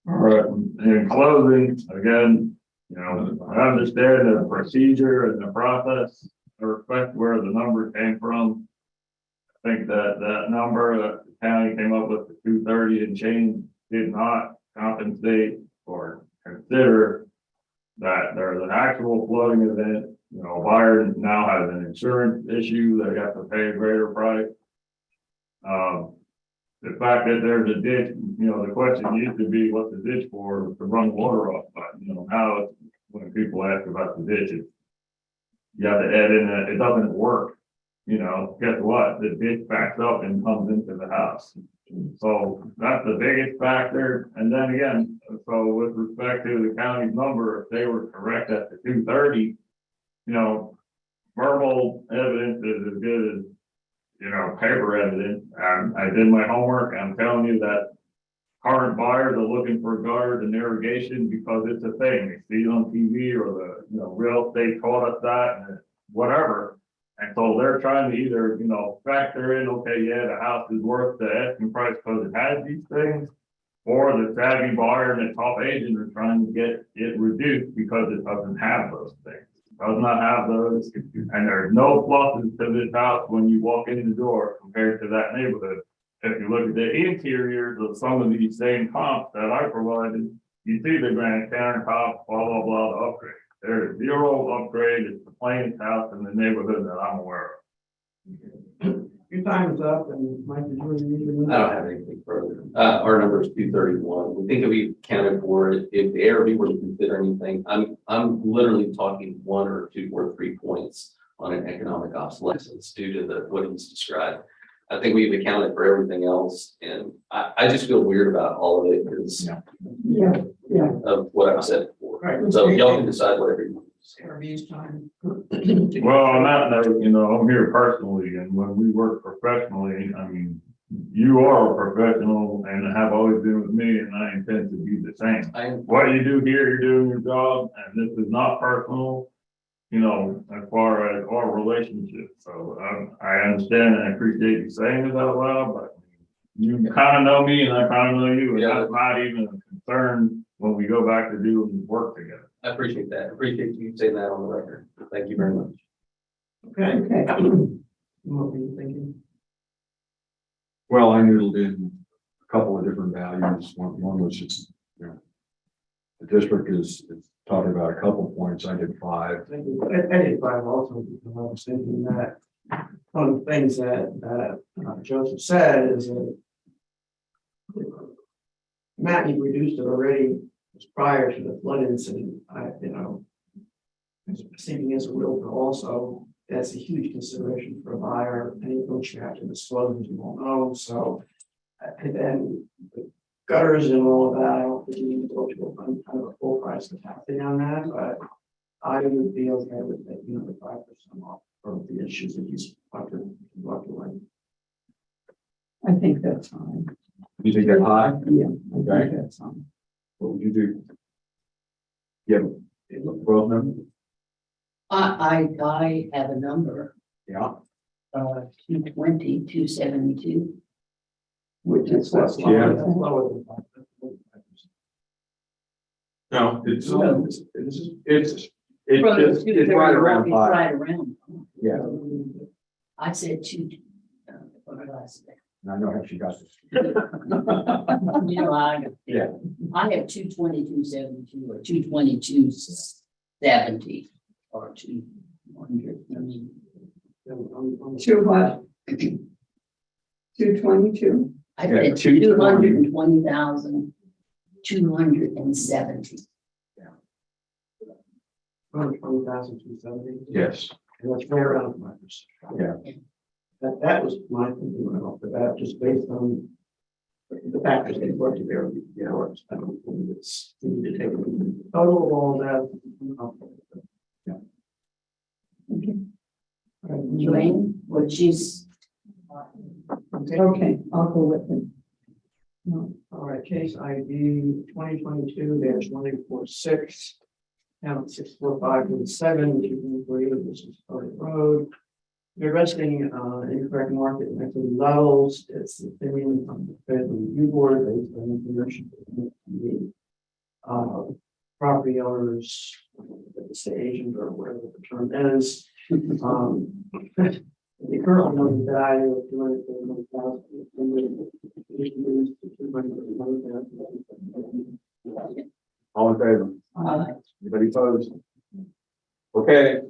All right, in closing, again, you know, I understand the procedure and the process. I respect where the number came from. I think that number that the county came up with, the 230 and change, did not compensate or consider that there's an actual flooding event. You know, a buyer now has an insurance issue, they have to pay a greater price. The fact that there's a ditch, you know, the question used to be, what's the ditch for? To run water off, but you know, now when people ask about the ditches, you have to add in that it doesn't work. You know, guess what? The ditch backs up and comes into the house. So that's the biggest factor. And then again, so with respect to the county's number, if they were correct at the 230, you know, verbal evidence is as good as, you know, paper evidence. I did my homework. I'm telling you that current buyers are looking for gutters and irrigation because it's a thing. They see it on TV or the, you know, real estate taught us that and whatever. And so they're trying to either, you know, factor in, okay, yeah, the house is worth the asking price because it has these things, or the savvy buyer and the top agent are trying to get it reduced because it doesn't have those things. Does not have those, and there's no pluses to this house when you walk in the door compared to that neighborhood. If you look at the interiors of some of these same comps that I provided, you see the granite countertop, blah, blah, blah, the upgrade. There's zero upgrade. It's the plainest house in the neighborhood that I'm aware of. Your time is up, and Mike, did you need I don't have anything further. Our number is 231. We think if we accounted for it, if the ARB were to consider anything, I'm literally talking 1 or 2 or 3 points on an economic obsolescence due to what he's described. I think we've accounted for everything else, and I just feel weird about all of it because of what I've said before. Right. So y'all can decide whatever you want. ARB's time? Well, on that note, you know, I'm here personally, and when we work professionally, I mean, you are a professional and have always been with me, and I intend to be the same. What you do here, you're doing your job, and this is not personal, you know, as far as our relationship. So I understand and I appreciate you saying it out loud, but you kind of know me and I kind of know you, and that's not even a concern when we go back to do work together. I appreciate that. Appreciate you saying that on the record. Thank you very much. Okay. Okay. What were you thinking? Well, I noodled in a couple of different values. One was just, you know, the district is talking about a couple points. I did 5. I did 5 also, because I was thinking that one of the things that Joseph said is that Matt, you reduced it already prior to the flood incident. Thinking as a realtor also, that's a huge consideration for a buyer. Any approach you have to disclose, you won't know. So, and then the gutters and all of that, I don't think you need to go to kind of a full price capacity on that, but I would be okay with it, the 5% off for the issues that he's talked away. I think that's fine. You think that's high? Yeah, I Okay. think that's fine. What would you do? Yeah, both numbers? I have a number, Yeah. 220, 272. Which is That's what's Yeah. lower than 5%. No, it's No. it's right around It's 5. right around. Yeah. I said 2. What did I say? And I know how she got this. You know, Yeah. I have 220, 272 or 220, 270 or 200. I mean, Two what? 222? I Yeah, said 220,000, 270. 20,270. Yes. And that's right around 5%. Yeah. That was my thinking right off the bat, just based on the factors they brought to bear. I don't think it's, we need to take total of all that. Joanne, what she's, Okay, I'll go with it. No, All right, case ID 2022-1846. Now 64517, which is this is Started Road. You're resting incorrect market and equity levels. It's the opinion from the federal review board based on information from the property owners, the state agent or whatever the term is. The current known value of 241,000. All in favor? Anybody opposed? Okay.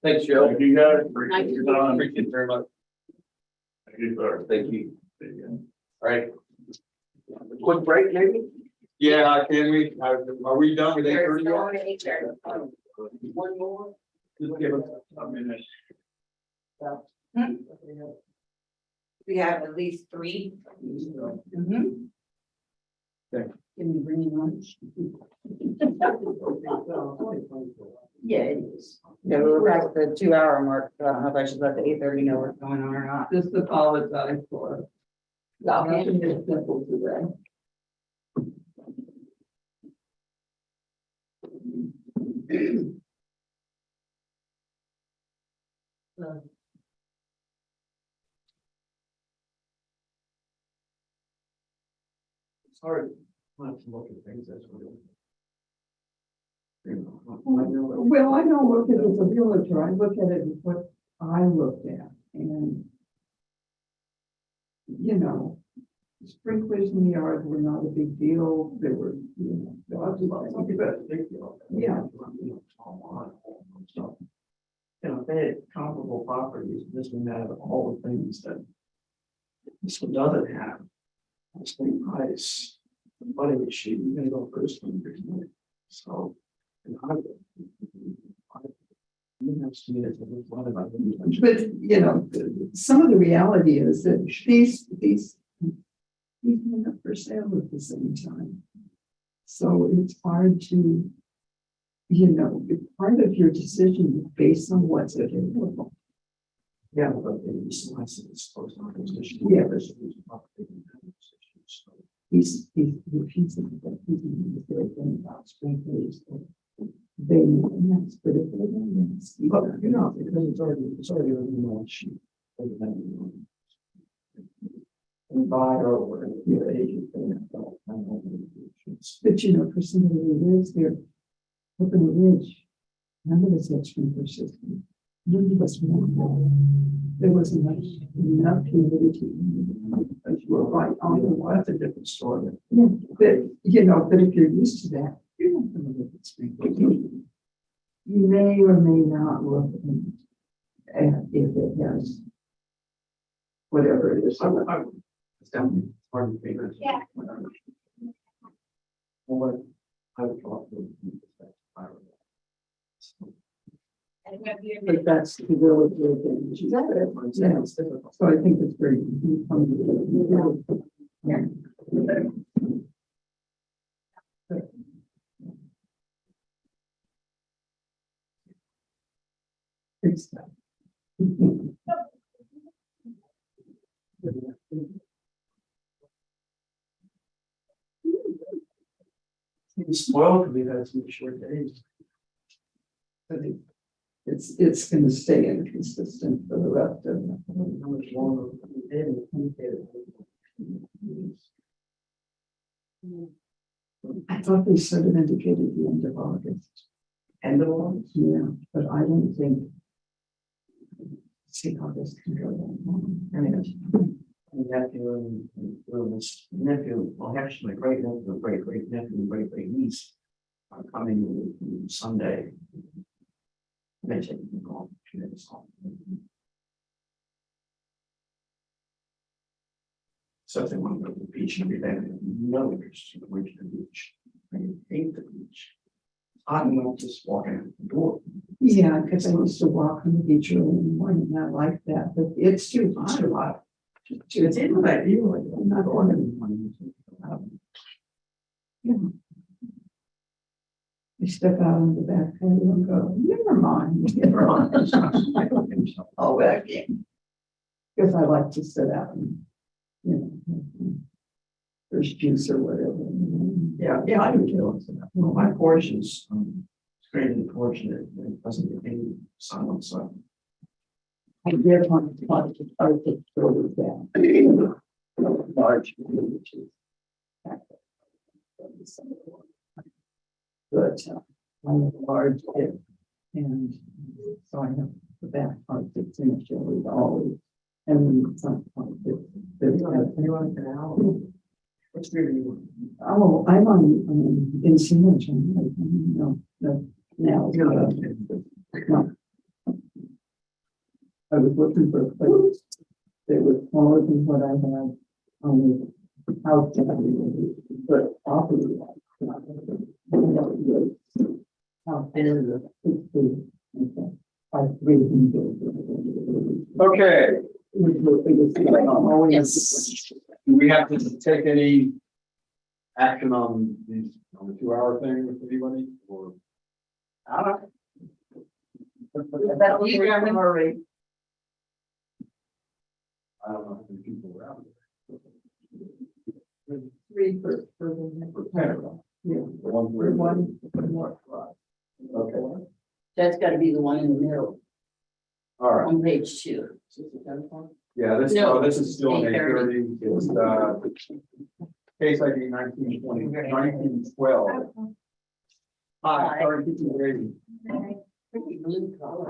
Thanks, Joe. Thank you guys. Thank Appreciate you. your time. Appreciate it very much. Thank you, sir. Thank you. See you. All right. Quick break, maybe? Yeah, can we, are we done with 8:30 yet? one more. Just give us a minute. We have at least 3. Mm-hmm. Can you bring me lunch? Yeah, it is. Yeah, we were past the 2-hour mark, so I don't know if I should let the 8:30 know what's going on or not. just apologize for it. Okay. Nothing is simple today. It's hard not to look at things as real. Well, I don't look at it as a realtor, I look at it as what I looked at, and sprinklers in the yard were not a big deal, there were, Yeah. They had comparable properties, this one had all the things that this one doesn't have. The same price, the money issue, you're gonna go first one, so. And I would. You have to see it as a lot about it. but, some of the reality is that these went up for sale at the same time. So it's hard to, part of your decision is based on what's available. Yeah, but they just license post office. Yeah. he's refusing that he's very thing about sprinklers. They, yes, but if they don't, yes. But you know, because it's already on the one sheet. Provider or your agent. But you know, for somebody who lives there, up in the ridge, none of us had sprinkler system. None of us wanted. There was enough humidity. As you were right on the water. That's a different story. Yeah, but you know, but if you're used to that, you're not gonna look at sprinklers. You may or may not look at if it has whatever it is. It's down, hard to figure. Yeah. Well, I would talk to. But that's the village advantage. Yeah, It's difficult. so I think it's very. Yeah. It's. It's spoiled because we've had some short days. It's gonna stay inconsistent for the rest of it. How much longer we did. I thought they sort of indicated the end of August. End of August? Yeah, but I don't think. See how this can go that long. I mean, nephew and this nephew, well, actually, my great nephew, great nephew, and great niece are coming Sunday. They take me home. So if they want to go to the beach every day, they have no interest in going to the beach. They hate the beach. I'm not just walking out the door. Yeah, because I used to walk on the beach early in the morning, and I like that, but it's too hot. It's in my view, like, I'm not going in the morning. You step out on the back patio and go, never mind, never mind. I'll back in. Because I like to sit out and, you know, there's juice or whatever. Yeah, I do too. Well, my porch is, crazy fortunate, it doesn't get any sun, so. I did want to talk to further down. Large. Which is. But I have a large pit, and so I have the back part that's initially always, and then the front part that's. You want to get out? What's really you want? Oh, I'm on, in Sandwich, no, now. No. I was looking for a place that was smaller than what I had on the house, but off of the. How thin is it? It's the. I really Okay, Yes. do we have to take any action on these, on the 2-hour thing with anybody, or? I don't. That'll be Chairman. I don't know how many people were out there. 3 for the paragraph. Yeah. The ones where- One more. Okay, That's gotta be the one in the middle, all right, on page 2. yeah, this, No, this is still in 8:30. 8:30, it's, case ID 1912. Hi, sorry, to keep you waiting. Pretty blue color.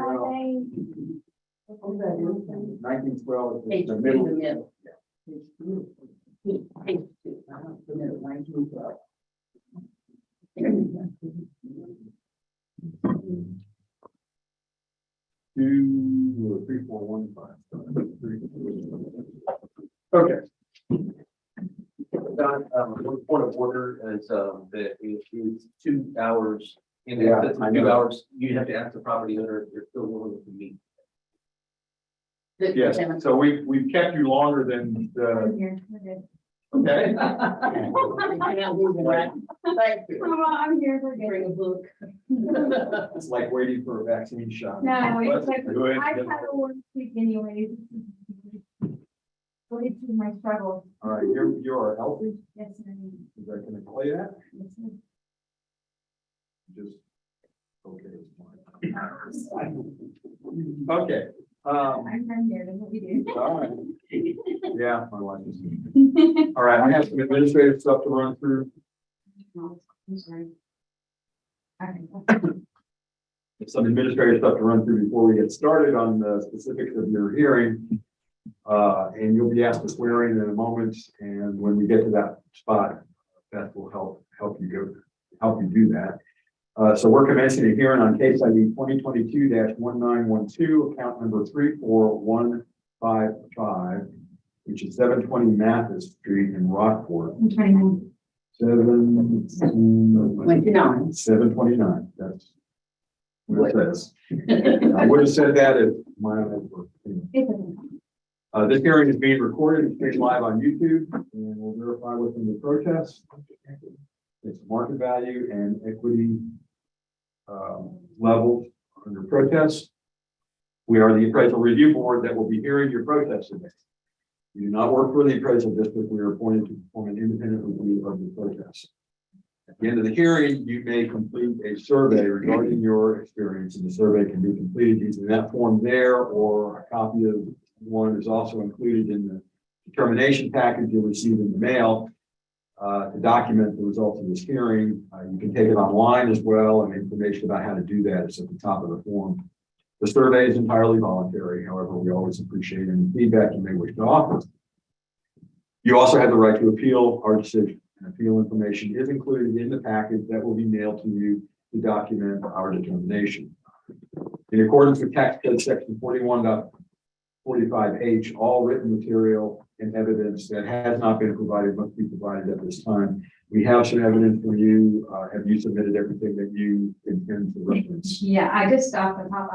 1912 is Page the 2 in middle. the middle. Page 2, the middle, 1912. Two or 3, 4, 1, 5. Okay. Don, one point of order is, that it is 2 hours. And Yeah, if it's I 2 know. hours, you have to ask the property owner if they're still willing to meet. Yes, so we've kept you longer than the, okay, Thank you. I'm here for Bring a book. it's like waiting for a vaccine shot. No, Let's it's like, do it. I kind of work week anyways. Going through my struggles. All right, you are healthy. Yes, sir. Is that going to tell you that? Yes, sir. Just, okay. It's fine. Okay. I'm from here, that's what we do. All right. Yeah, my wife is. All right, I have some administrative stuff to run through. I'm sorry. Okay. Some administrative stuff to run through before we get started on the specifics of your hearing. And you'll be asked to swear in a moment, and when we get to that spot, Beth will help you do that. So we're commencing a hearing on case ID 2022-1912, account number 34155, which is 720 Mathis Street in Rockport. I'm 29. 729. That's what it says. I would have said that if my own were. This hearing is being recorded and streamed live on YouTube, and we'll verify within the protest. It's market value and equity levels under protest. We are the appraisal review board that will be hearing your protest today. We do not work for the appraisal district. We are appointed to perform an independent review of the protest. At the end of the hearing, you may complete a survey regarding your experience, and the survey can be completed using that form there, or a copy of one is also included in the determination package you'll receive in the mail to document the results of this hearing. You can take it online as well, and information about how to do that is at the top of the form. The survey is entirely voluntary. However, we always appreciate any feedback you may wish to offer. You also have the right to appeal our decision, and appeal information is included in the package that will be mailed to you to document our determination. In accordance with Tax Code Section 41.45H, all written material and evidence that has not been provided must be provided at this time. We have some evidence for you. Have you submitted everything that you intend to reference? Yeah, I just off the top,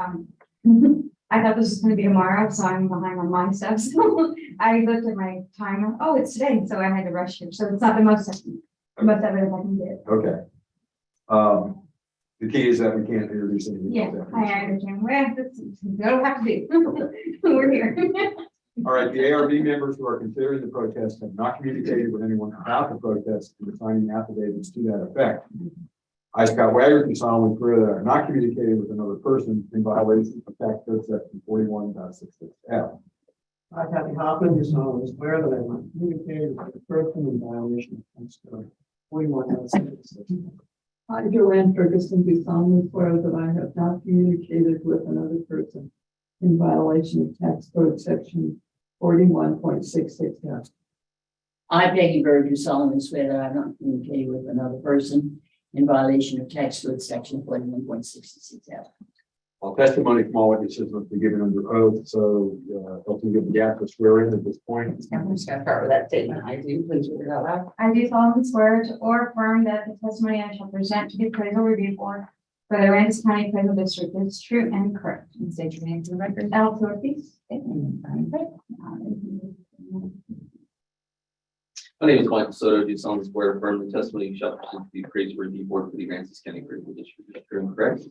I thought this was gonna be tomorrow, so I'm behind on my stuff. So I looked at my timer. Oh, it's today, so I had to rush it. So it's not the most evidence I can get. Okay. The key is that we can't introduce anything. Yeah, else after I this. understand. Well, that's, that'll have to do. We're here. All right, the ARB members who are considering the protest have not communicated with anyone about the protest and are signing affidavits to that effect. I, Scott Wagner, can solemnly swear that I have not communicated with another person in violation of Tax Code Section 41.66F. I, Kathy Hoffman, do solemnly swear that I have not communicated with the person in violation of Tax Code 41.66. I, Joanne Ferguson, do solemnly swear that I have not communicated with another person in violation of Tax Code Section 41.66F. I, Peggy Bird, do solemnly swear that I have not communicated with another person in violation of Tax Code Section 41.66F. All testimony from all witnesses must be given under oath, so Elton, give the act to swear in at this point. I'm just gonna start with that statement. I do, please read it out loud. I do solemnly swear to or affirm that the testimony I shall present to the appraisal review board for the Aransas County Appraisal District is true and correct. And state your name for the record. Alex Ortiz. My name is Michael Soto. Do solemnly swear to affirm the testimony you shall present to the appraisal review board for the Aransas County Appraisal District is true and correct.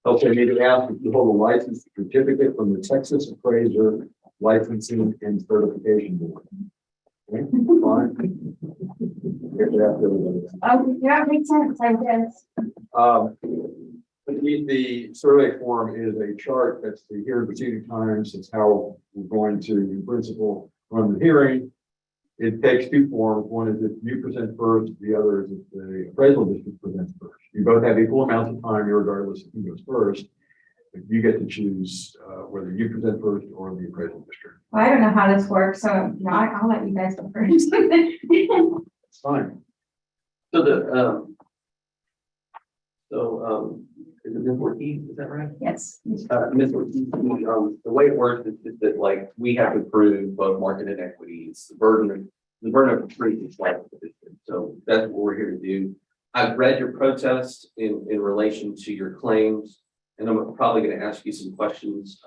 Okay, I need to ask if you hold a license certificate from the Texas Appraiser Licensing and Certification Board. Okay, fine. Oh, yeah, makes sense, I guess. The survey form is a chart that's the hearing proceeding times. It's how we're going to, in principle, run the hearing. It takes two forms. One is if you present first, the other is if the appraisal district presents first. You both have equal amounts of time, regardless of who goes first. But you get to choose whether you present first or the appraisal district. Well, I don't know how this works, so no, I'll let you guys go first. It's fine. So is it Ms. Ortiz, is that right? Yes. Ms. Ortiz, the way it works is just that like we have to prove both market and equity. It's the burden of proof is like the district. So that's what we're here to do. I've read your protest in relation to your claims, and I'm probably going to ask you some questions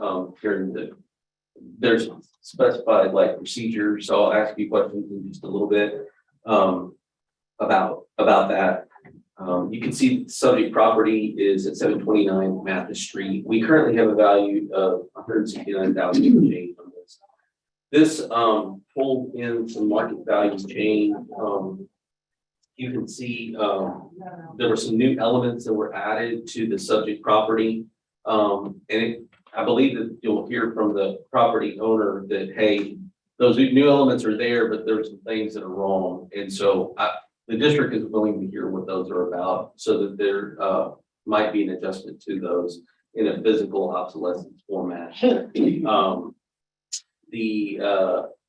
there's specified like procedure, so I'll ask you questions in just a little bit about that. You can see the subject property is at 729 Mathis Street. We currently have a value of 169,000 change on this. This pulled in some market value change. You can see there were some new elements that were added to the subject property. I believe that you'll hear from the property owner that, hey, those new elements are there, but there's some things that are wrong. And so the district is willing to hear what those are about so that there might be an adjustment to those in a physical obsolescence format.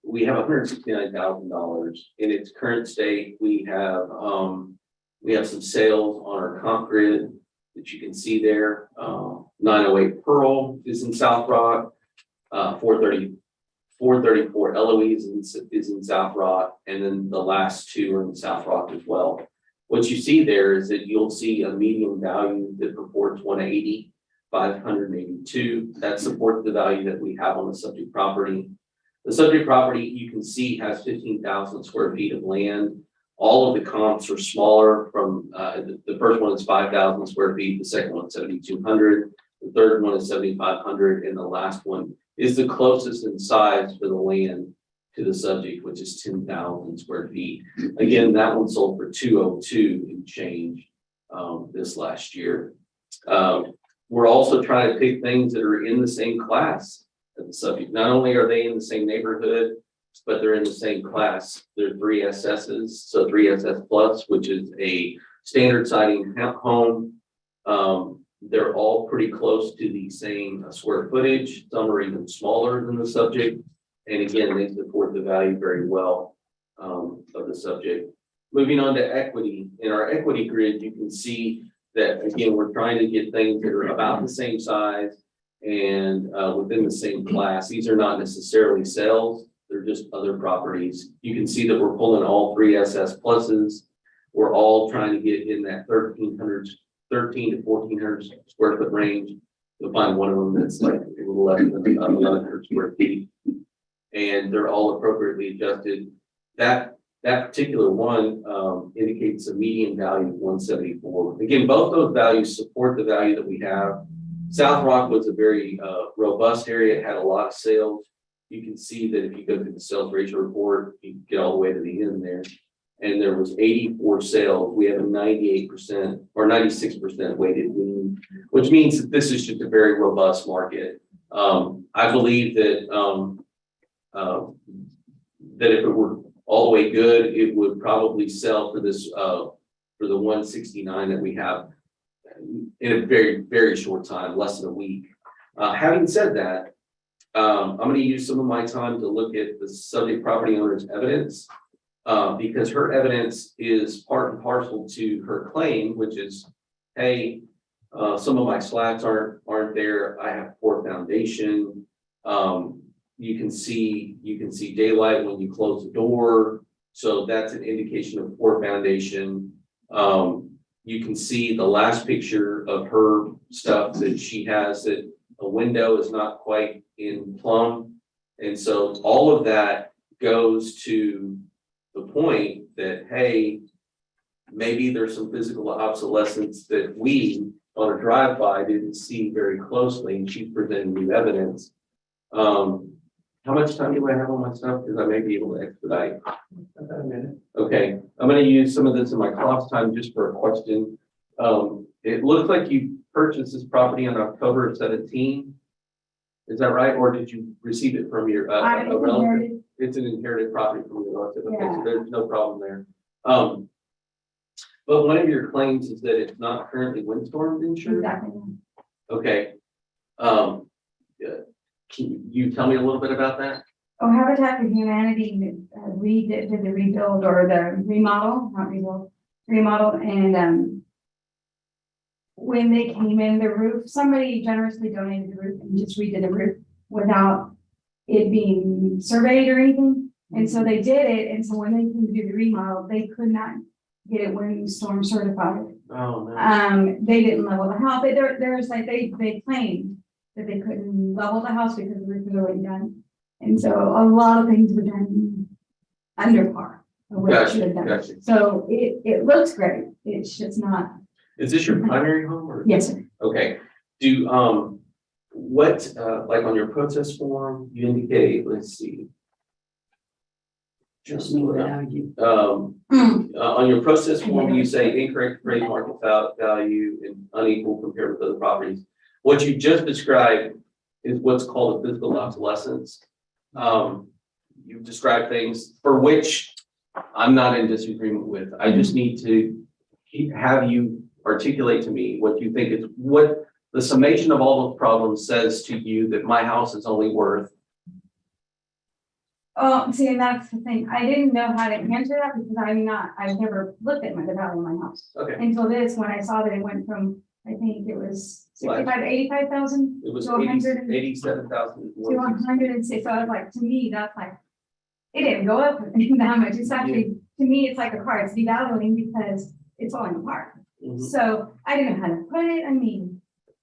We have $169,000 in its current state. We have some sales on our comp grid that you can see there. 908 Pearl is in South Rock. 434 Eloise is in South Rock, and then the last two are in South Rock as well. What you see there is that you'll see a median value that reports 180, 582. That supports the value that we have on the subject property. The subject property you can see has 15,000 square feet of land. All of the comps are smaller from the first one is 5,000 square feet, the second one is 7,200, the third one is 7,500, and the last one is the closest in size for the land to the subject, which is 10,000 square feet. Again, that one sold for 202 and change this last year. We're also trying to pick things that are in the same class as the subject. Not only are they in the same neighborhood, but they're in the same class. They're 3 SSs, so 3 SS plus, which is a standard siding home. They're all pretty close to the same square footage. Some are even smaller than the subject. And again, they support the value very well of the subject. Moving on to equity. In our equity grid, you can see that, again, we're trying to get things that are about the same size and within the same class. These are not necessarily sales. They're just other properties. You can see that we're pulling all 3 SS pluses. We're all trying to get in that 13 to 1,400 square foot range. You'll find one of them that's like a little less than 1,100 square feet. And they're all appropriately adjusted. That particular one indicates a median value of 174. Again, both those values support the value that we have. South Rock was a very robust area. It had a lot of sales. You can see that if you go through the sales ratio report, you can get all the way to the end there. And there was 84 sales. We have a 98% or 96% weighted mean, which means that this is just a very robust market. I believe that that if it were all the way good, it would probably sell for this for the 169 that we have in a very, very short time, less than a week. Having said that, I'm going to use some of my time to look at the subject property owner's evidence. Because her evidence is part and parcel to her claim, which is, hey, some of my slats aren't there. I have poor foundation. You can see daylight when you close the door, so that's an indication of poor foundation. You can see the last picture of her stuff that she has, that a window is not quite in plumb, and so all of that goes to the point that, hey, maybe there's some physical obsolescence that we on a drive-by didn't see very closely, and she's presenting new evidence. How much time do I have on my stuff? Because I may be able to expedite. About a minute. Okay, I'm going to use some of this in my class time just for a question. It looks like you purchased this property on October 17. Is that right? Or did you receive it from your a relative? It's an inherited property from your relative. Okay, so there's no problem there. But one of your claims is that it's not currently windstorm insured. Exactly. Okay. Can you tell me a little bit about that? Oh, Habitat for Humanity, we did the rebuild or the remodel, not rebuild, remodel, and when they came in, the roof, somebody generously donated the roof and just redid the roof without it being surveyed or anything. And so they did it, and so when they came to do the remodel, they could not get it windstorm certified. Oh, no. They didn't level the house. There's like, they claimed that they couldn't level the house because the roof was already done. And so a lot of things were done under par. of what it should have done. Gotcha. So it looks great, it's just not, Is this your primary home or? yes, sir. Okay, do, what, like on your protest form, you indicate, let's see. Just know value. On your process form, you say incorrect appraised market value and unequal compared with other properties. What you just described is what's called a physical obsolescence. You've described things for which I'm not in disagreement with. I just need to have you articulate to me what you think is, what the summation of all those problems says to you that my house is only worth. Oh, see, and that's the thing, I didn't know how to answer that because I've never looked at the value of my house. Okay, Until this, when I saw that it went from, I think it was 65 to 85,000 it was to 100 87,000. to 106, so I was like, to me, that's like, it didn't go up that much, it's actually, to me, it's like a car, it's devaluing because it's falling apart. Mhm. So I didn't know how to put it, I mean,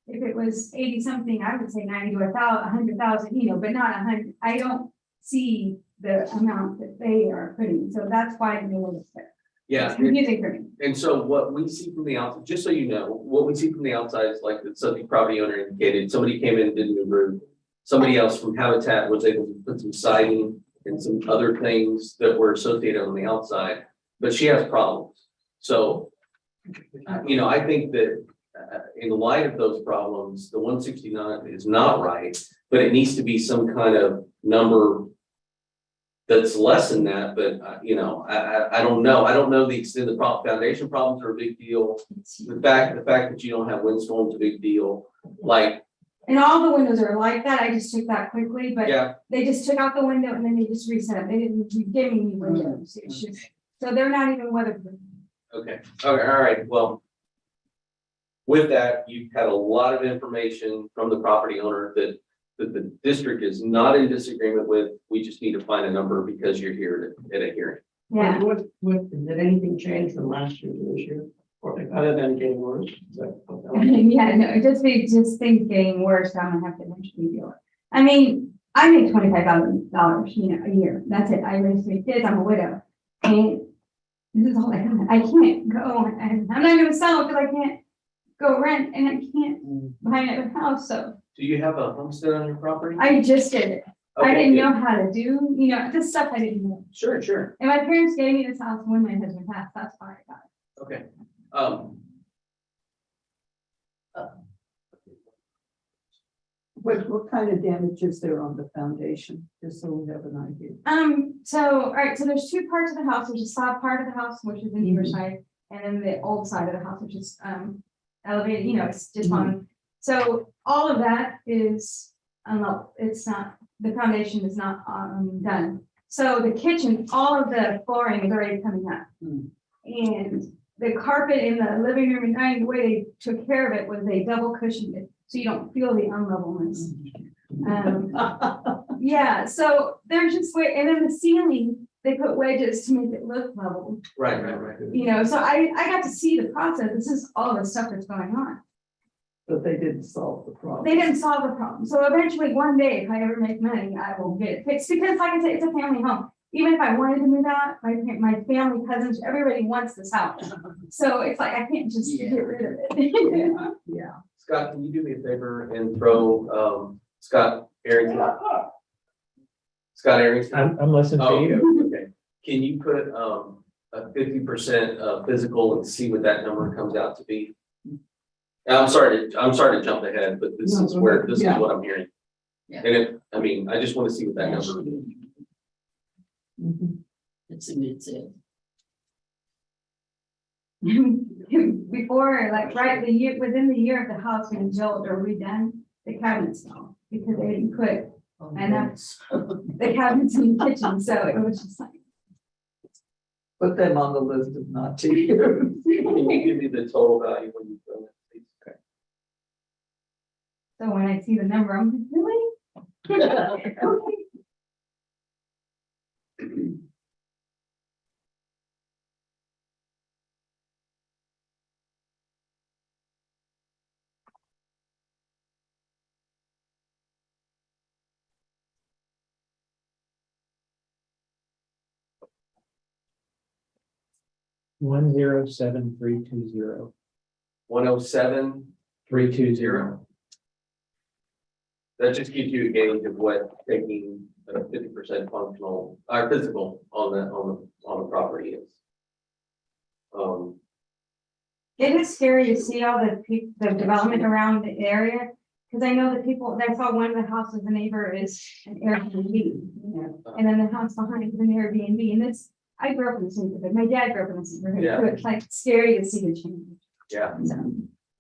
if it was 80 something, I would say 90 to 100,000, you know, but not 100, I don't see the amount that they are putting, so that's why the middle is there. Yeah, It's confusing for me. and so what we see from the outside, just so you know, what we see from the outside is like the subject property owner indicated, somebody came in and did a new roof. Somebody else from Habitat was able to put some siding and some other things that were associated on the outside, but she has problems. So, you know, I think that in light of those problems, the 169 is not right, but it needs to be some kind of number that's less than that, but you know, I don't know. I don't know the extent of the foundation problems are a big deal. The fact that you don't have windstorms is a big deal. Like, And all the windows are like that, I just took that quickly, but yeah, they just took out the window and then they just reset it, they didn't give me new windows, it's just, so they're not even weatherproof. okay, all right, well. With that, you've had a lot of information from the property owner that the district is not in disagreement with. We just need to find a number because you're here at a hearing. Yeah, Did anything change from last year to this year? Or other than getting worse? Is that what that was? yeah, no, just things getting worse, I'm gonna have to eventually deal with. I mean, I make $25,000, you know, a year, that's it, I raise 3 kids, I'm a widow. And this is all I have, I can't go, and I'm not gonna sell it because I can't go rent and I can't buy another house, so Do you have a homestead on your property? I just did it. I Okay, didn't good. know how to do, you know, this stuff I didn't know. Sure, sure, And my parents gave me this house when my husband passed, that's why I got it. okay. What kind of damage is there on the foundation, just so we have an idea? So, all right, so there's 2 parts of the house, there's a slab part of the house, which is the newer side, and then the old side of the house, which is, elevated, you know, it's just on. So all of that is, it's not, the foundation is not, done. So the kitchen, all of the flooring is already coming up. And the carpet in the living room and dining, the way they took care of it was they double cushioned it, so you don't feel the unlevelness. Yeah, so there's just way, and then the ceiling, they put wedges to make it look level, Right. you know, so I got to see the process, this is all the stuff that's going on. But they didn't solve the problem. They didn't solve the problem, so eventually one day, if I ever make money, I will get it fixed, because like I said, it's a family home. Even if I wanted to move out, my family, cousins, everybody wants this house, so it's like, I can't just get rid of it. Yeah. Scott, can you do me a favor and throw Scott Arrington? Scott Arrington? I'm listening to Oh, you. okay. Can you put a 50% physical and see what that number comes out to be? I'm sorry to jump ahead, but this No, is go where, ahead. this is Yeah. what I'm hearing. Yeah. And if, I mean, I just want to see what that number. Mhm. Let's see what it says. Before, like, right, within the year of the house being built or redone, the cabinets fell, because they didn't put And that's the cabinets in the kitchen, so it was just like. Put them on the list of not to use. Can you give me the total value when you fill it, please? Okay. So when I see the number, I'm like, really? Okay. 107320. 107. 320. That just gives you a gauge of what taking 50% functional or physical on the property is. It is scary to see all the development around the area, because I know that people, I saw one of the houses, the neighbor is an Airbnb, you know, and then the house behind is an Airbnb, and it's, I grew up in this neighborhood, my dad grew up in this neighborhood, Yeah. so it's like scary to see the change. Yeah, So,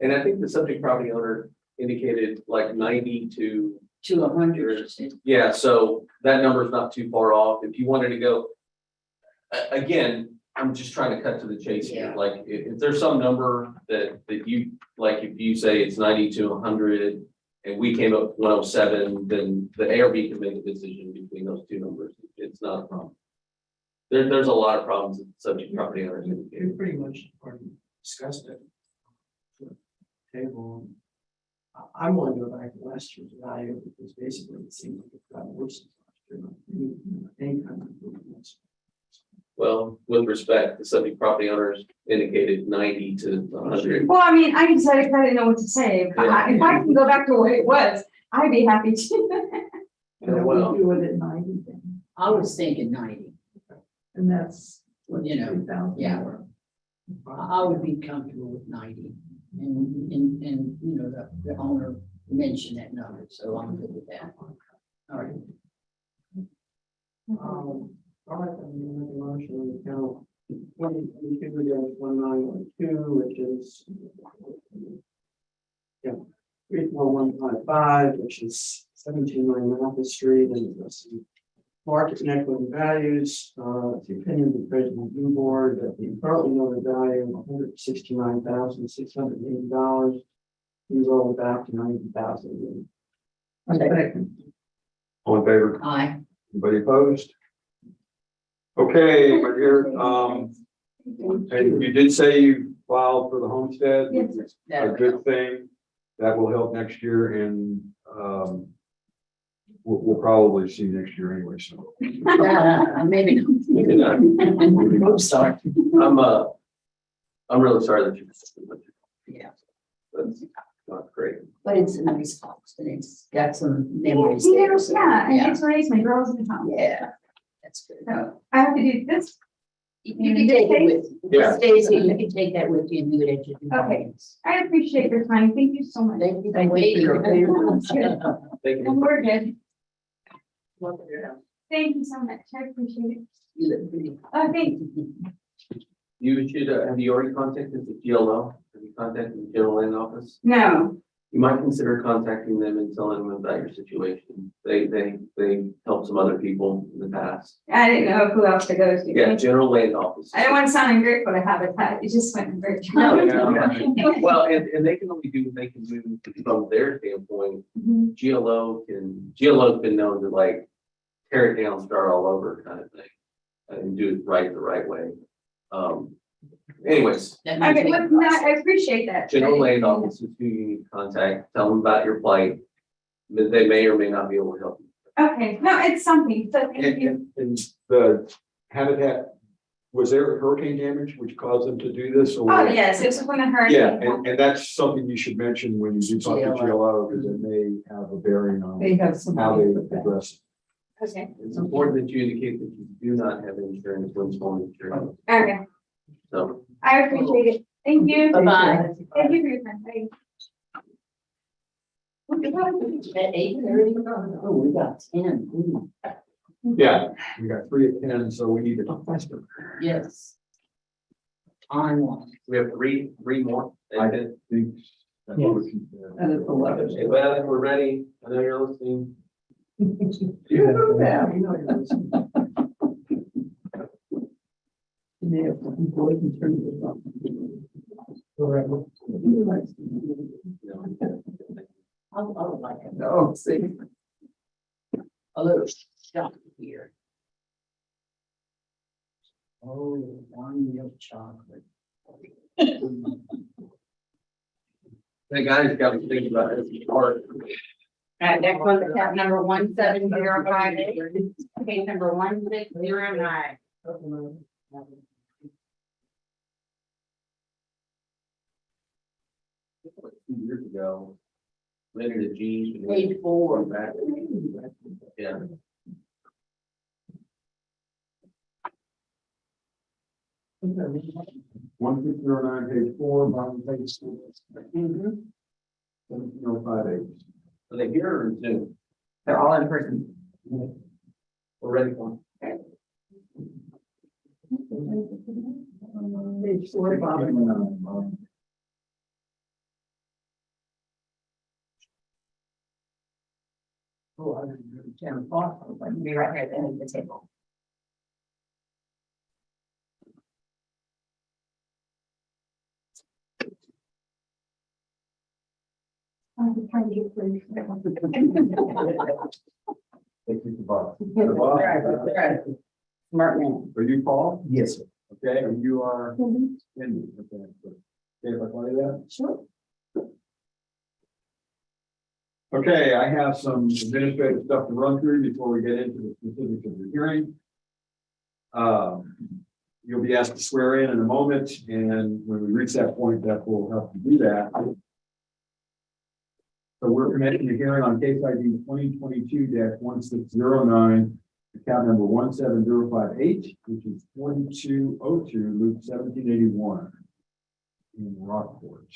and I think the subject property owner indicated like 90 to, To 100. yeah, so that number is not too far off. If you wanted to go, again, I'm just trying to cut to the chase here. Yeah. Like, if there's some number that you, like, if you say it's 90 to 100 and we came up with 107, then the ARB can make a decision between those two numbers. It's not a problem. There's a lot of problems with subject property owners. We pretty much already discussed it. Table. I want to go back to last year's value because basically it seems like it's gotten worse since last year. Any kind of improvements. Well, with respect, the subject property owners indicated 90 to 100. well, I mean, I decided I didn't know what to say. If I can go back to what it was, I'd be happy to. And then well. we do it at 90 then, I was thinking 90. and that's what, You know, 3,000 yeah. more. I would be comfortable with 90. And you know, the owner mentioned that number, so I'm good with that. All right. All right, I'm gonna make a motion on the count 2022-1912, which is yeah, 34155, which is 179 Memphis Street, and it's market and equity values. The opinion of the president review board that the currently noted value of $169,680 be rolled back to $90,000. All in favor? Aye. Anybody opposed? Okay, but here, and you did say you filed for the homestead. Yes. which is A good thing. That will help next year and, we'll probably see next year anyway, so. Maybe not. I'm sorry. I'm really sorry that you. Yeah, That's not great. but it's a nice house and it's got some Yeah, memories see, there. there's, so, yeah, and it's raised my girls in the house. Yeah, that's good. So I have to do this. You can take it with, Yeah. Stacy, you can take that with you and do it at your convenience. I appreciate your time. Thank you so much. Thank you for Thank you for waiting. your Thank And you. we're good. Welcome to your house. Thank you so much. I appreciate it. You look pretty. Oh, thank you. You should, have you already contacted the GLO? Have you contacted the General Land Office? No, You might consider contacting them and telling them about your situation. They helped some other people in the past. I didn't know who else to go to. Yeah, General Land Office. I don't want to sound ungrateful to Habitat. It just went very. Well, and they can only do what they can do from their standpoint. Mhm. GLO's been known to like tear it down, start all over kind of thing. And do it right the right way. Anyways, That might Okay, take well, a no, process. I appreciate that. General Land Office is who you need to contact, tell them about your plight. But they may or may not be able to help you. Okay, no, it's something. So thank you. And the habitat, was there hurricane damage which caused them to do this? or- Oh, yes, it was when the hurricane. Yeah, happened. and that's something you should mention when you do talk to GLO, because it may have a bearing on They have some. how they address it. Okay, It's important that you indicate that you do not have insurance when storm insurance. okay. So, I appreciate it. Thank you. Bye-bye. Thank you for your time. Bye. At 8:30? Oh, we got 10. Ooh, Yeah, we got 3 at 10, so we need to talk faster. yes. On one. we have three more. I think. that's what she said. And it's 11. Okay, well, then we're ready. I know you're listening. You know that, you know you're listening. You may have some boys and turn it off. I'll like it. No, see. A little shock here. Oh, one milk chocolate. Hey, guys, got to think about this part. Next one, account number 17058, case number 1609. few years ago. Later the G. Page 4. Yeah. One fifty zero nine, page 4, bottom of page 4. Mhm. 17058. Are they here or Zoom? They're all in person. We're ready for Page 4, bottom. Oh, I'm gonna turn the phone off, but be right here at the end of the table. I'm trying to get through. Take you to Bob. Right. Smart man. Are you Paul? Yes, sir. Okay, and you are Cindy. Okay, good. Okay, if I call you that? Sure. Okay, I have some administrative stuff to run through before we get into the specifics of the hearing. You'll be asked to swear in a moment, and when we reach that point, that will help you do that. So we're commencing the hearing on case ID 2022-1609, account number 17058, which is 4202 Loop 1781 in Rockport.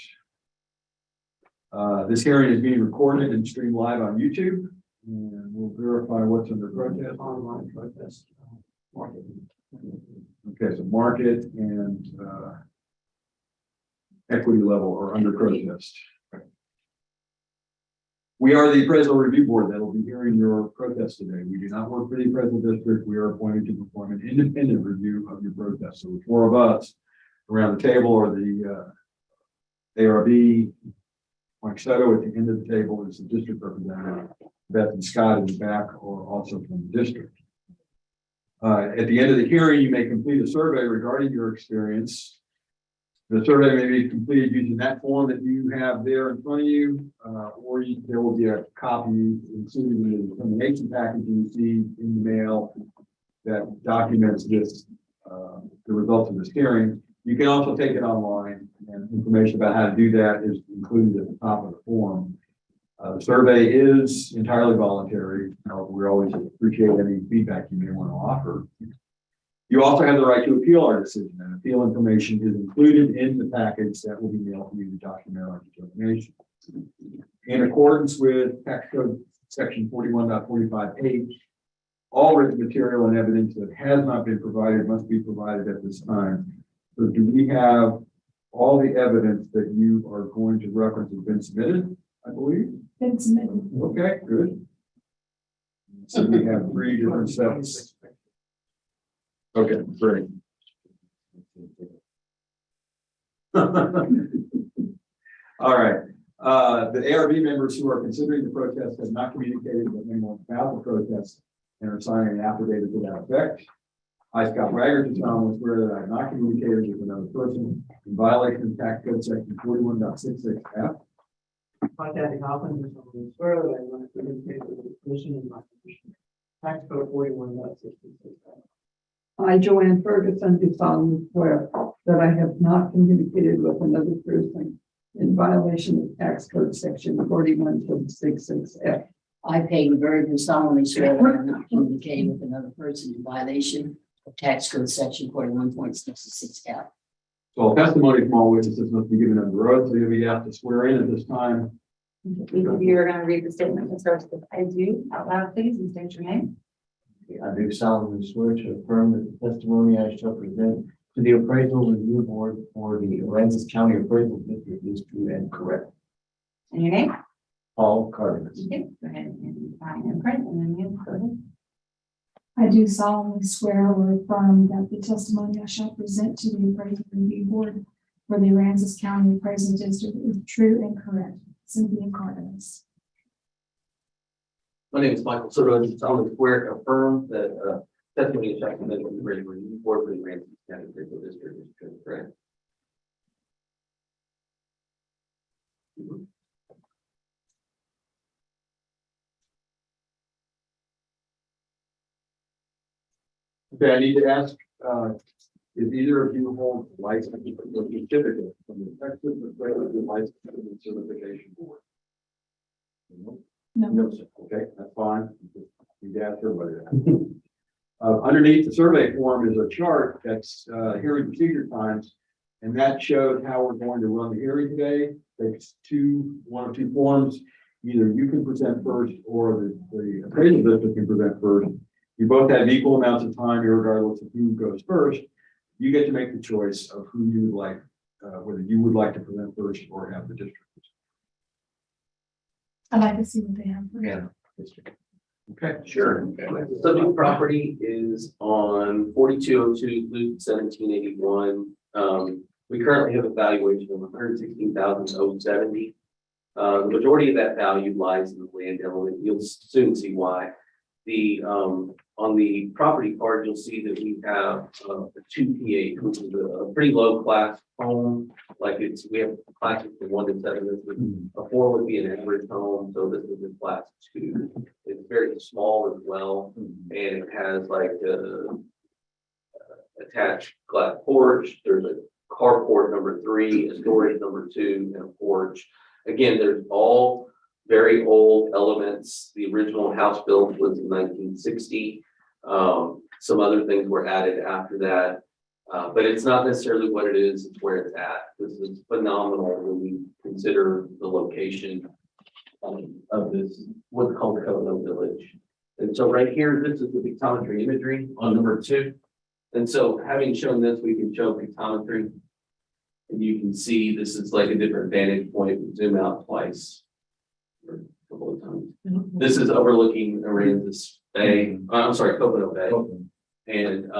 This hearing is being recorded and streamed live on YouTube, and we'll verify what's under protest. Online protest. Okay, so market and equity level are under protest. We are the appraisal review board that will be hearing your protest today. We do not work for the appraisal district. We are appointed to perform an independent review of your protest. So the four of us around the table, or the ARB, Mike Soto at the end of the table is the district representative. Beth and Scott in the back are also from the district. At the end of the hearing, you may complete a survey regarding your experience. The survey may be completed using that form that you have there in front of you, or there will be a copy included in the determination package you received in the mail that documents this, the results of this hearing. You can also take it online, and information about how to do that is included at the top of the form. The survey is entirely voluntary. However, we always appreciate any feedback you may want to offer. You also have the right to appeal our decision, and appeal information is included in the package that will be mailed to you to document our determination. In accordance with tax code section 41.45H, all written material and evidence that has not been provided must be provided at this time. So do we have all the evidence that you are going to reference has been submitted, I believe? Been submitted. Okay, good. So we have 3 different steps. Okay, great. All right. The ARB members who are considering the protest have not communicated with anyone about the protest and are signing an affidavit to that effect. I, Scott Wagner, to solemnly swear that I have not communicated with another person in violation of tax code section 41.66F. Hi, Kathy Hoffman, I solemnly swear that I am not communicating with the commission in my position. Tax code 41.66. I, Joanne Ferguson, do solemnly swear that I have not communicated with another person in violation of tax code section 41.66F. I, Peggy Bergen, solemnly swear that I am not communicating with another person in violation of tax code section 41.66F. So all testimony from all witnesses must be given under oath. So you'll be asked to swear in at this time. Each of you are going to read the statement that starts with I do out loud, please, and state your name. I do solemnly swear to affirm that the testimony I shall present to the appraisal review board for the Aransas County Appraisal District is true and correct. And your name? Paul Cardenas. Okay, go ahead and sign and print, and then you go ahead. I do solemnly swear or affirm that the testimony I shall present to the appraisal review board for the Aransas County Appraisal District is true and correct. Cynthia Cardenas. My name is Michael Soto. I solemnly swear and affirm that testimony is documented in the review board for the Aransas County Appraisal District is true and correct. Okay, I need to ask Is either of you hold license or certificate from the Texas Accredited Licensing Certification Board? No, sir. Okay, that's fine. You got everybody that. Underneath the survey form is a chart that's hearing procedure times, and that shows how we're going to run the hearing today. There's one of two forms. Either you can present first, or the appraisal district can present first. You both have equal amounts of time, regardless of who goes first. You get to make the choice of who you would like, whether you would like to present first or have the district. I'd like to see what they have. Yeah. Okay, Sure. The subject property is on 4202 Loop 1781. We currently have a valuation of 116,070. The majority of that value lies in the land element. You'll soon see why. On the property card, you'll see that we have a 2PH, which is a pretty low class home. Like we have classes from 1 to 7. A 4 would be an average home, so this is a class 2. It's very small as well, and it has like a attached glass porch. There's a carport number 3, a storage number 2, and a porch. Again, there's all very old elements. The original house built was in 1960. Some other things were added after that, but it's not necessarily what it is, it's where it's at. This is phenomenal when we consider the location of this, what's called the Covenant Village. And so right here, this is the pictometry imagery on number 2. And so having shown this, we can show pictometry. And you can see this is like a different vantage point. We zoom out twice. Or a couple of times. This is overlooking Aransas Bay. I'm sorry, Coconut Bay. And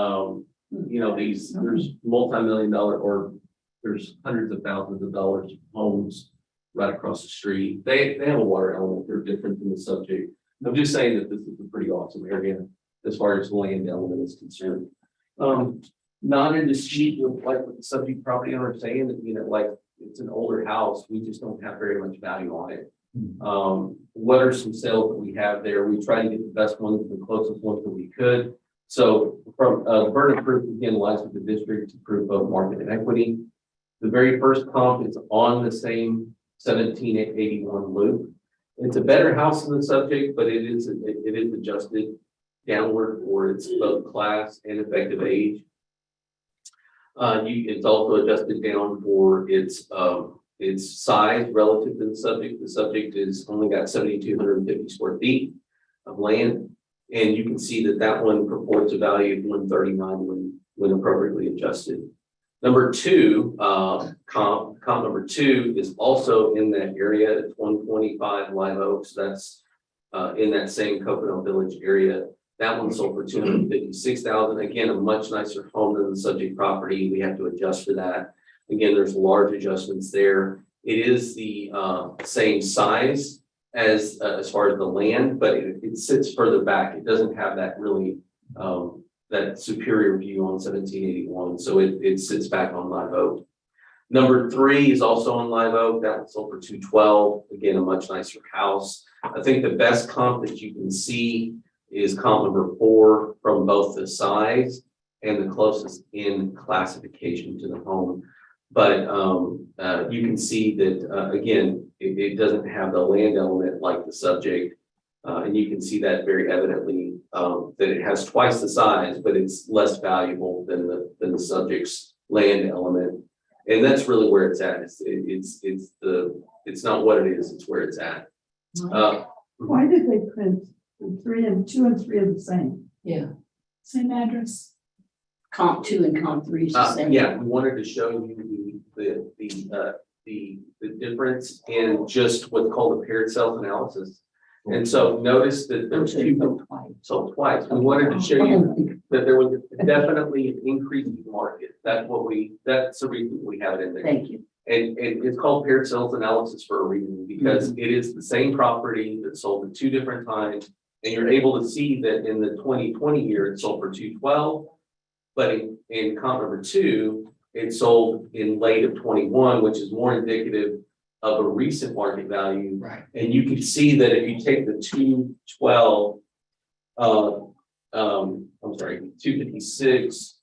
you know, there's multi-million-dollar, or there's hundreds of thousands of dollars of homes right across the street. They have a water element. They're different than the subject. I'm just saying that this is a pretty awesome area as far as the land element is concerned. Not in dispute with like what the subject property owner is saying, that, you know, like it's an older house. We just don't have very much value on it. What are some sales that we have there? We try to get the best ones, the closest ones that we could. So from burden of proof, again, lies with the district to proof of market and equity. The very first comp is on the same 1781 loop. It's a better house than the subject, but it is adjusted downward for its both class and effective age. It's also adjusted down for its size relative to the subject. The subject is only got 7,250 square feet of land. And you can see that that one purports a value of 139 when appropriately adjusted. Number 2, comp number 2 is also in that area. It's 125 Live Oaks. That's in that same Coconut Village area. That one sold for $256,000. Again, a much nicer home than the subject property. We have to adjust for that. Again, there's large adjustments there. It is the same size as far as the land, but it sits further back. It doesn't have that really that superior view on 1781. So it sits back on Live Oak. Number 3 is also on Live Oak. That one sold for $212,000. Again, a much nicer house. I think the best comp that you can see is comp number 4 from both the size and the closest in classification to the home. But you can see that, again, it doesn't have the land element like the subject. And you can see that very evidently, that it has twice the size, but it's less valuable than the subject's land element. And that's really where it's at. It's not what it is, it's where it's at. Why did they print 3 and 2 and 3 are the same? Yeah, Same address. comp 2 and comp 3 is the same. Yeah, we wanted to show you the difference in just what's called a paired sales analysis. And so notice that there's two sold twice. We wanted to show you that there was definitely an increase in the market. That's the reason we have it in there. Thank you. And it's called paired sales analysis for a reason, because it is the same property that sold at 2 different times. And you're able to see that in the 2020 year, it sold for $212,000. But in comp number 2, it sold in late of 21, which is more indicative of a recent market value. Right. And you can see that if you take the 212, I'm sorry, 256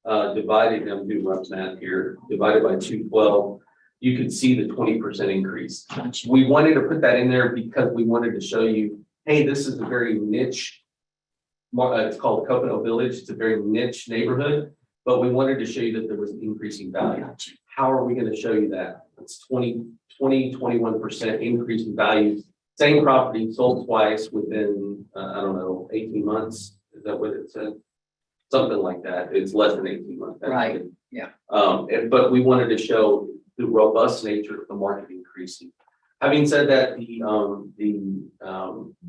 divided, I'm doing rough math here, divided by 212, you could see the 20% increase. We wanted to put that in there because we wanted to show you, hey, this is a very niche. It's called Coconut Village. It's a very niche neighborhood, but we wanted to show you that there was increasing value. How are we going to show you that? It's 21% increase in value. Same property sold twice within, I don't know, 18 months. Is that what it said? Something like that. It's less than 18 months. Right, yeah. But we wanted to show the robust nature of the market increasing. Having said that,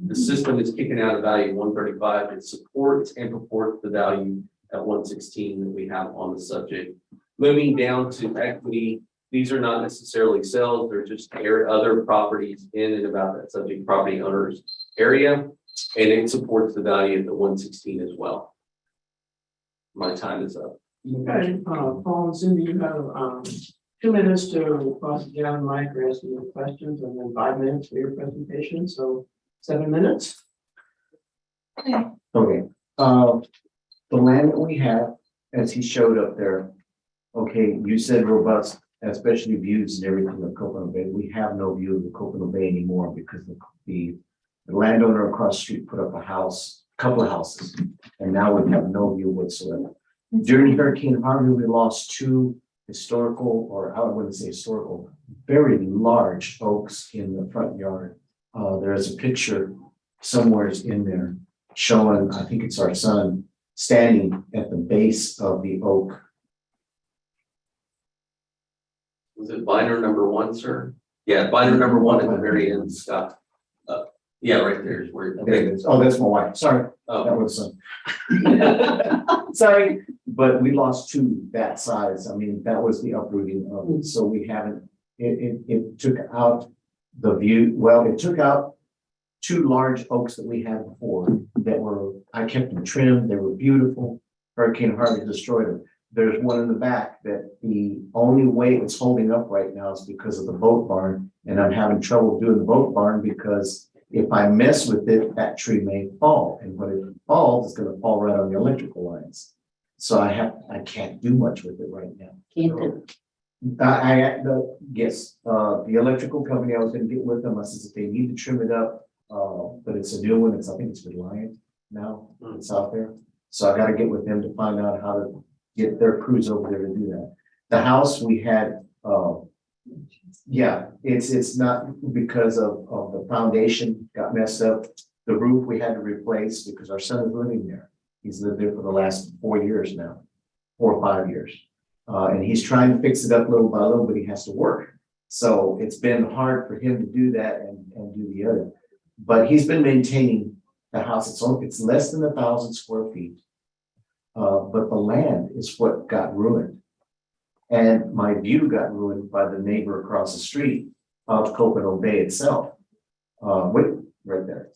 the system is kicking out a value of 135. It supports and purports the value at 116 that we have on the subject. Moving down to equity, these are not necessarily sales, they're just other properties in and about that subject property owner's area, and it supports the value at the 116 as well. My time is up. Okay, Paul and Cindy, you have 2 minutes to cross-examine Mike or ask your questions, and then 5 minutes for your presentation, so 7 minutes. Okay, the land that we have, as he showed up there, okay, you said robust, especially views and everything of Coconut Bay. We have no view of the Coconut Bay anymore because the landowner across the street put up a house, couple of houses, and now we have no view whatsoever. During Hurricane Harvey, we lost 2 historical, or I wouldn't say historical, very large oaks in the front yard. There's a picture somewhere in there showing, I think it's our son, standing at the base of the oak. Was it binder number 1, sir? Yeah, binder number 1 at the very end, Scott. Yeah, right there is where. There it is. Oh, that's my wife. Sorry, that was son. Sorry, but we lost 2 that size. I mean, that was the uprooting of it. So we haven't. It took out the view. Well, it took out 2 large oaks that we had before that were. I kept them trimmed. They were beautiful. Hurricane Harvey destroyed them. There's one in the back that the only way it's holding up right now is because of the boat barn, and I'm having trouble doing the boat barn because if I mess with it, that tree may fall, and when it falls, it's going to fall right on the electrical lines. So I can't do much with it right now. Can't do. Yes, the electrical company, I was going to get with them. I said, if they need to trim it up, but it's a new one. I think it's Reliant now. It's out there. So I got to get with them to find out how to get their crews over there to do that. The house we had, yeah, it's not because of the foundation got messed up. The roof we had to replace because our son is living there. He's lived there for the last 4 years now, 4 or 5 years. And he's trying to fix it up little by little, but he has to work. So it's been hard for him to do that and do the other. But he's been maintaining the house. It's less than 1,000 square feet. But the land is what got ruined. And my view got ruined by the neighbor across the street of Coconut Bay itself. Right there.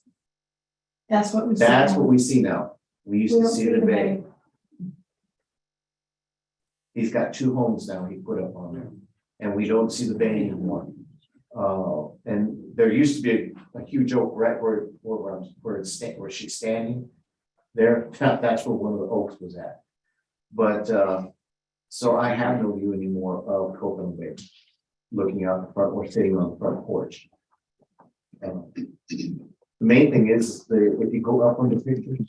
That's what we. That's what we see now. We used to see the bay. He's got 2 homes now he put up on there, and we don't see the bay anymore. And there used to be a huge oak right where she's standing there. That's where one of the oaks was at. But so I have no view anymore of Coconut Bay, looking out the front or sitting on the front porch. The main thing is if you go up on the pictures.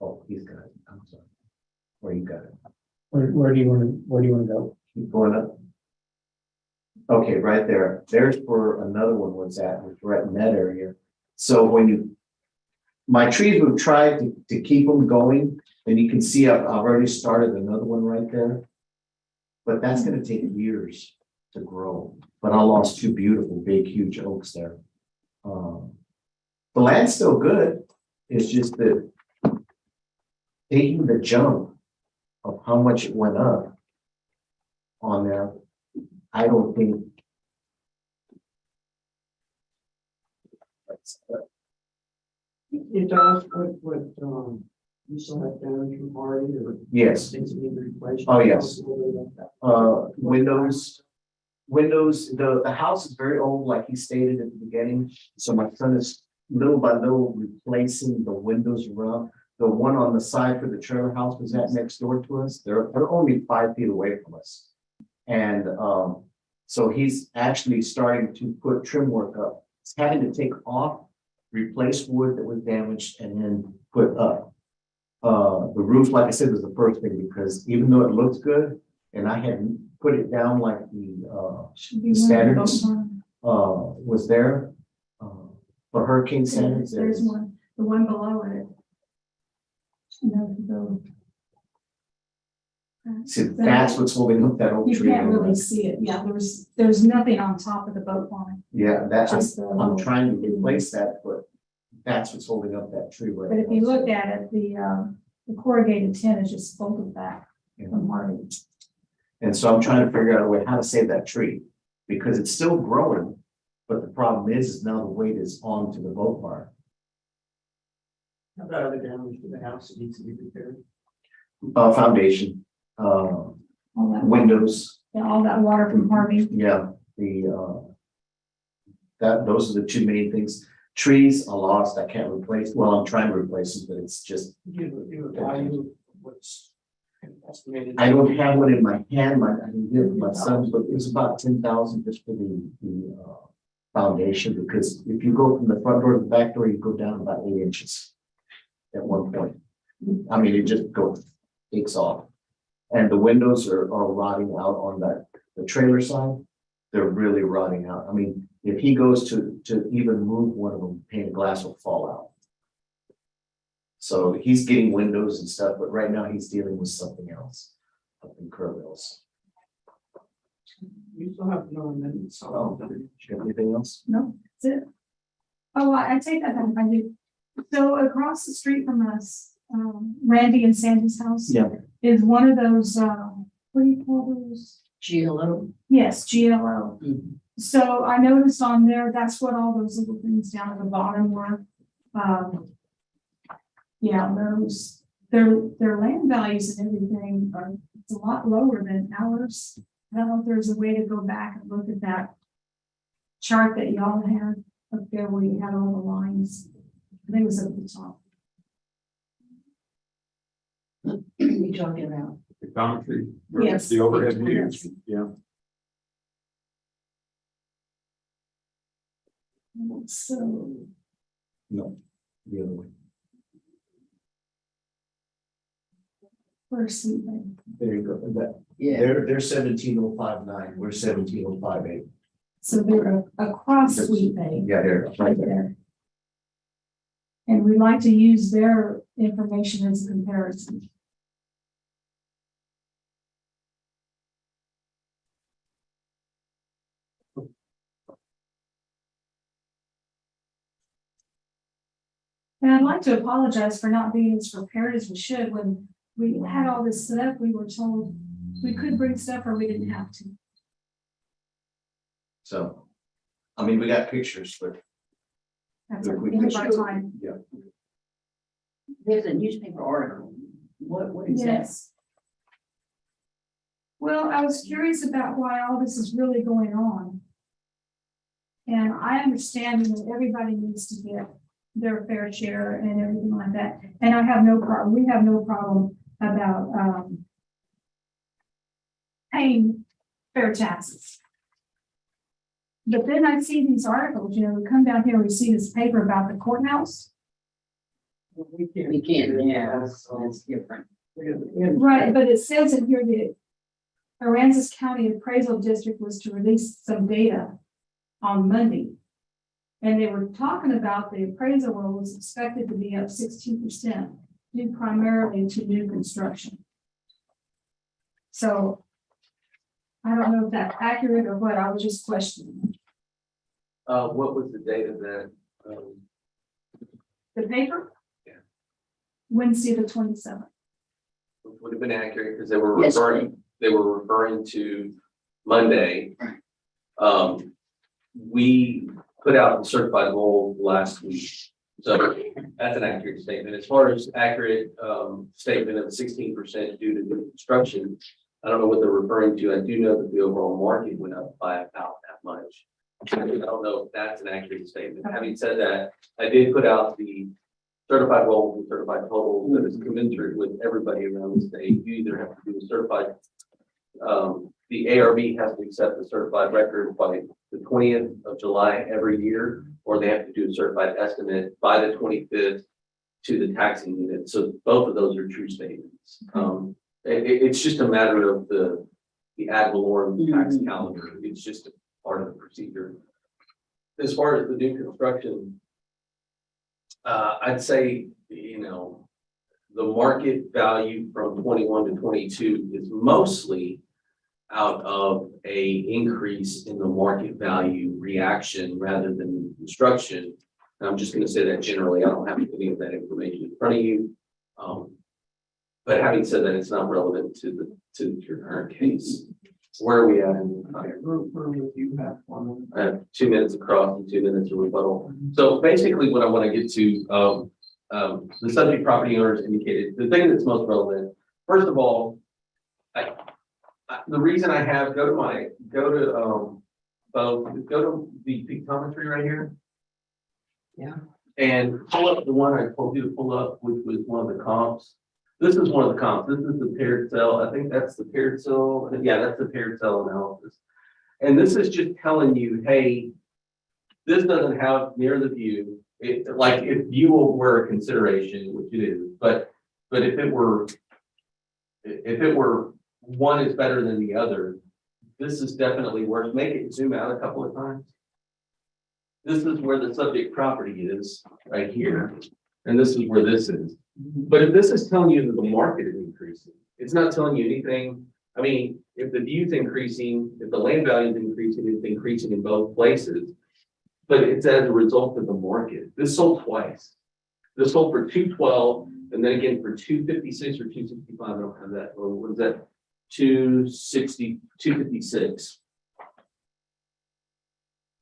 Oh, he's got it. I'm sorry. Where you got it? Where do you want to go? Keep going up. Okay, right there. There's where another one was at, was right in that area. So when my trees would try to keep them going, and you can see I've already started another one right there. But that's going to take years to grow. But I lost 2 beautiful, big, huge oaks there. The land's still good. It's just that taking the jump of how much it went up on there, I don't think. It does, what, you still have damage from Harvey or? Yes. Things that need replaced? Oh, yes. Tell us a little bit about that. Windows, the house is very old, like he stated at the beginning. So my son is little by little replacing the windows around. the one on the side for the trailer house was at next door to us. They're only 5 feet away from us. And, so he's actually starting to put trim work up. He's having to take off, replace wood that was damaged and then put up. The roof, like I said, was the first thing because even though it looks good and I hadn't put it down like Should be the one of the standards, boat was there, for hurricane standards. There's one, the one below it. No, See, that's what's holding up that oak you tree. can't really see it. Yeah, there's nothing on top of the boat line. Yeah, that's, Just the I'm little- trying to replace that, but that's what's holding up that tree right But if now. you look at it, the corrugated tin is just folded back from Harvey. And so I'm trying to figure out a way how to save that tree, because it's still growing, but the problem is now the weight is onto the boat barn. How about other damage to the house that needs to be repaired? Foundation, All that, windows, yeah, all that water from Harvey. yeah, those are the two main things. Trees are lost, I can't replace, well, I'm trying to replace them, but it's just, Give a value, what's estimated. I don't have one in my hand, I can give it to my son, but it was about 10,000 just for the foundation, because if you go from the front door to the back door, you go down about 8 inches at one point. I mean, it just goes, takes off. And the windows are rotting out on the trailer side. They're really rotting out. I mean, if he goes to even move one of them, painted glass will fall out. So he's getting windows and stuff, but right now he's dealing with something else up in Kerrville's. You still have no amendments. So Anything else? No, that's it. Oh, I take that back. I do. So across the street from us, Randy and Sandy's house. Yeah. Is one of those, what do you call those? GLO. Yes, GLO. Mhm. So I noticed on there, that's what all those little things down at the bottom were. Yeah, those, their land values and everything are, it's a lot lower than ours. I don't know if there's a way to go back and look at that chart that y'all had up there where you had all the lines. I think it was at the top. You talking about? The concrete. Yes. The overhead Yes. views, yeah. So, No, the other way. where's sleeping? There you go. Yeah. They're 17059, we're 17058. So they're across Sweet Bay. Yeah, they're right there. There. And we like to use their information as a comparison. And I'd like to apologize for not being as prepared as we should. When we had all this set up, we were told we could bring stuff or we didn't have to. So, I mean, we got pictures, but That's If our, we end of could our show- time. There's a newspaper article. What is that? Yes. Well, I was curious about why all this is really going on. And I understand that everybody needs to get their fair share and everything like that. And I have no problem, we have no problem about, paying fair taxes. But then I see these articles, you know, we come down here, we see this paper about the courthouse. We can't, yeah, that's different. Right, but it says in here that Aransas County Appraisal District was to release some data on Monday. And they were talking about the appraisal roll was expected to be up 16%, due primarily to new construction. So I don't know if that's accurate or what, I was just questioning. What was the date of that? The paper? Yeah. Wednesday, the 27th. Would have been accurate because they were Yes. referring to Monday. We put out the certified goal last week. So that's an accurate statement. As far as accurate statement of 16% due to new construction, I don't know what they're referring to. I do know that the overall market went up by about that much. I don't know if that's an accurate statement. Having said that, I did put out the certified rolls and certified totals that is commensurate with everybody around the state. You either have to do a certified, the ARB has to accept the certified record by the 20th of July every year, or they have to do a certified estimate by the 25th to the taxing unit. So both of those are true statements. It's just a matter of the ad valorem tax calendar. It's just a part of the procedure. As far as the new construction, I'd say, you know, the market value from 21 to 22 is mostly out of a increase in the market value reaction rather than construction. And I'm just going to say that generally. I don't have any of that information in front of you. But having said that, it's not relevant to your current case. Where are we at in the time? You have one. I have 2 minutes across and 2 minutes of rebuttal. So basically what I want to get to, the subject property owners indicated, the thing that's most relevant, first of all, the reason I have, go to the pictometry right here. Yeah. And pull up the one I told you to pull up, which was one of the comps. This is one of the comps. This is the paired cell. I think that's the paired cell. Yeah, that's the paired cell analysis. And this is just telling you, hey, this doesn't have near the view. Like if view were a consideration, which it is, but if it were one is better than the other, this is definitely worse. Make it zoom out a couple of times. This is where the subject property is right here. And this is where this is. But if this is telling you that the market is increasing, it's not telling you anything. I mean, if the view's increasing, if the land value is increasing, it's increasing in both places. But it's as a result of the market. This sold twice. This sold for 212 and then again for 256 or 265. I don't have that. Or what is that? 260, 256.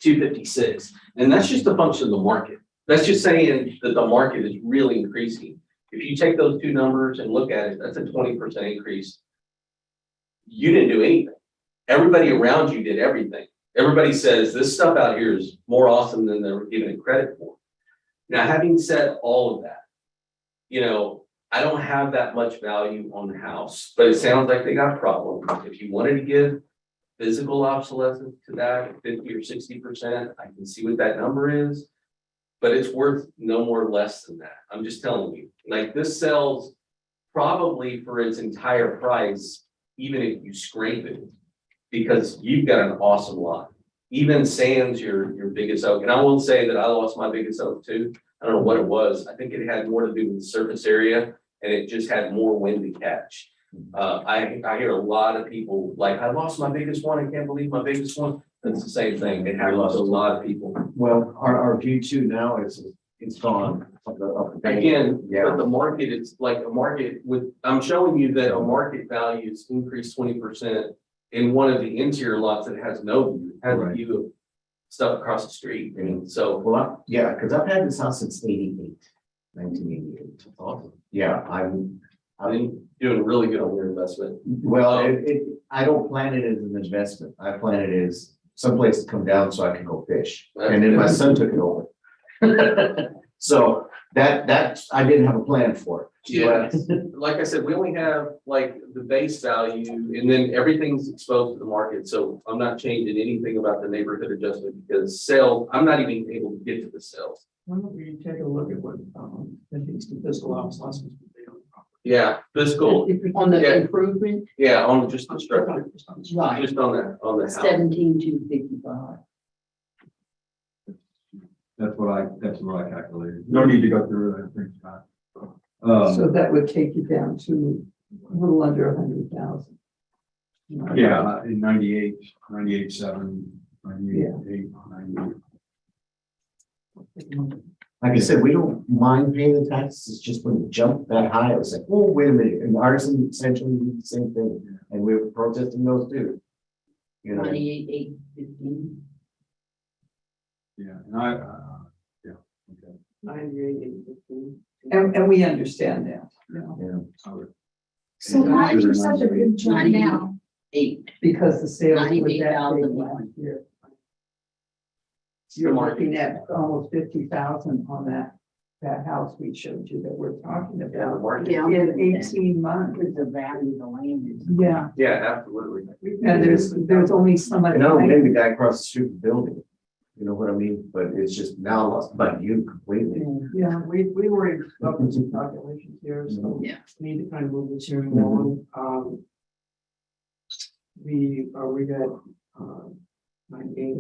256. And that's just a function of the market. That's just saying that the market is really increasing. If you take those two numbers and look at it, that's a 20% increase. You didn't do anything. Everybody around you did everything. Everybody says this stuff out here is more awesome than they're giving it credit for. Now, having said all of that, you know, I don't have that much value on the house, but it sounds like they got problems. If you wanted to give physical obsolescence to that, 50 or 60%, I can see what that number is. But it's worth no more or less than that. I'm just telling you, like this sells probably for its entire price, even if you scrape it, because you've got an awesome lot. Even sans your biggest oak. And I will say that I lost my biggest oak too. I don't know what it was. I think it had more to do with the surface area and it just had more wind to catch. I hear a lot of people like, I lost my biggest one. I can't believe my biggest one. That's the same thing. It happens to a lot of people. Well, our view two now is, it's gone. Again, Yeah. but the market, it's like a market with, I'm showing you that a market value has increased 20% in one of the interior lots that has no view, has a view of stuff across the street. I mean, so. Well, yeah, because I've had this house since 1988. Awesome. Yeah, I think you're doing really good on your investment. well, I don't plan it as an investment. I plan it as someplace to come down so I can go fish. And then my son took it over. So that I didn't have a plan for it. Yeah, like I said, we only have like the base value and then everything's exposed to the market. So I'm not changing anything about the neighborhood adjustment because I'm not even able to get to the sales. Why don't we take a look at what, I think it's the fiscal obsolescence would be on the property. Yeah, fiscal, On the Yeah. improvement, yeah, on just the structure, right, just on the house. 17,255. That's what I calculated. No need to go through it, I think, Scott. So that would take you down to a little under 100,000. Yeah, in 98, 98.7, 98, 98. Like I said, we don't mind paying the taxes. It's just when it jumped that high, it was like, oh, wait a minute. And Artisan essentially did the same thing. And we were protesting those too. You know, 98,815. Yeah, and yeah, okay. 98,815. And we understand that, you know, yeah. I would- So why is there such a big jump now? 8. because the sales were that big 98,000. last year. You're looking at almost 50,000 on that that house we showed you that we're talking about Yeah. in 18 months. With the value of the land is. Yeah, Yeah, absolutely. and there's only so much. And I don't blame the guy across the street from the building, you know what I mean, but it's just now lost by you completely. Yeah, We were up in some calculations here, so. Yeah. We need to kind of move this here along. We got, 98.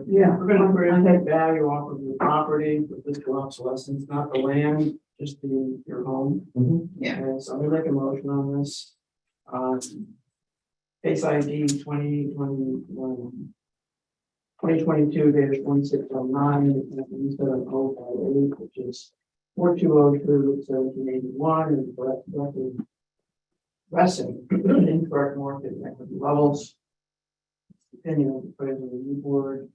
yeah. We're gonna take value off of your property with physical obsolescence, not the land, just your home. Yeah. And so I'm gonna make a motion on this. Case ID 2022-1609, instead of 058, which is 4202-1781, and addressing incorrect market equity levels. Opinion of the president of the board,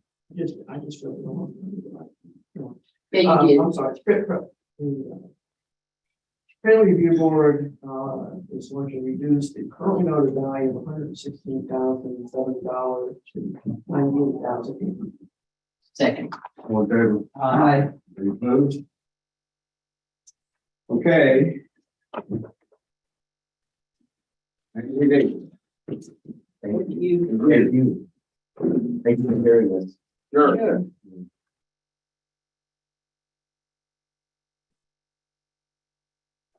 I just really don't want to. Yeah, you did. I'm sorry, the Credit Review Board is going to reduce the currently noted value of $116,070 to $98,000. Second. All in favor? Aye. Any opposed? Okay. Thank you. Thank you. Thank you. Thank you for hearing this. Sure.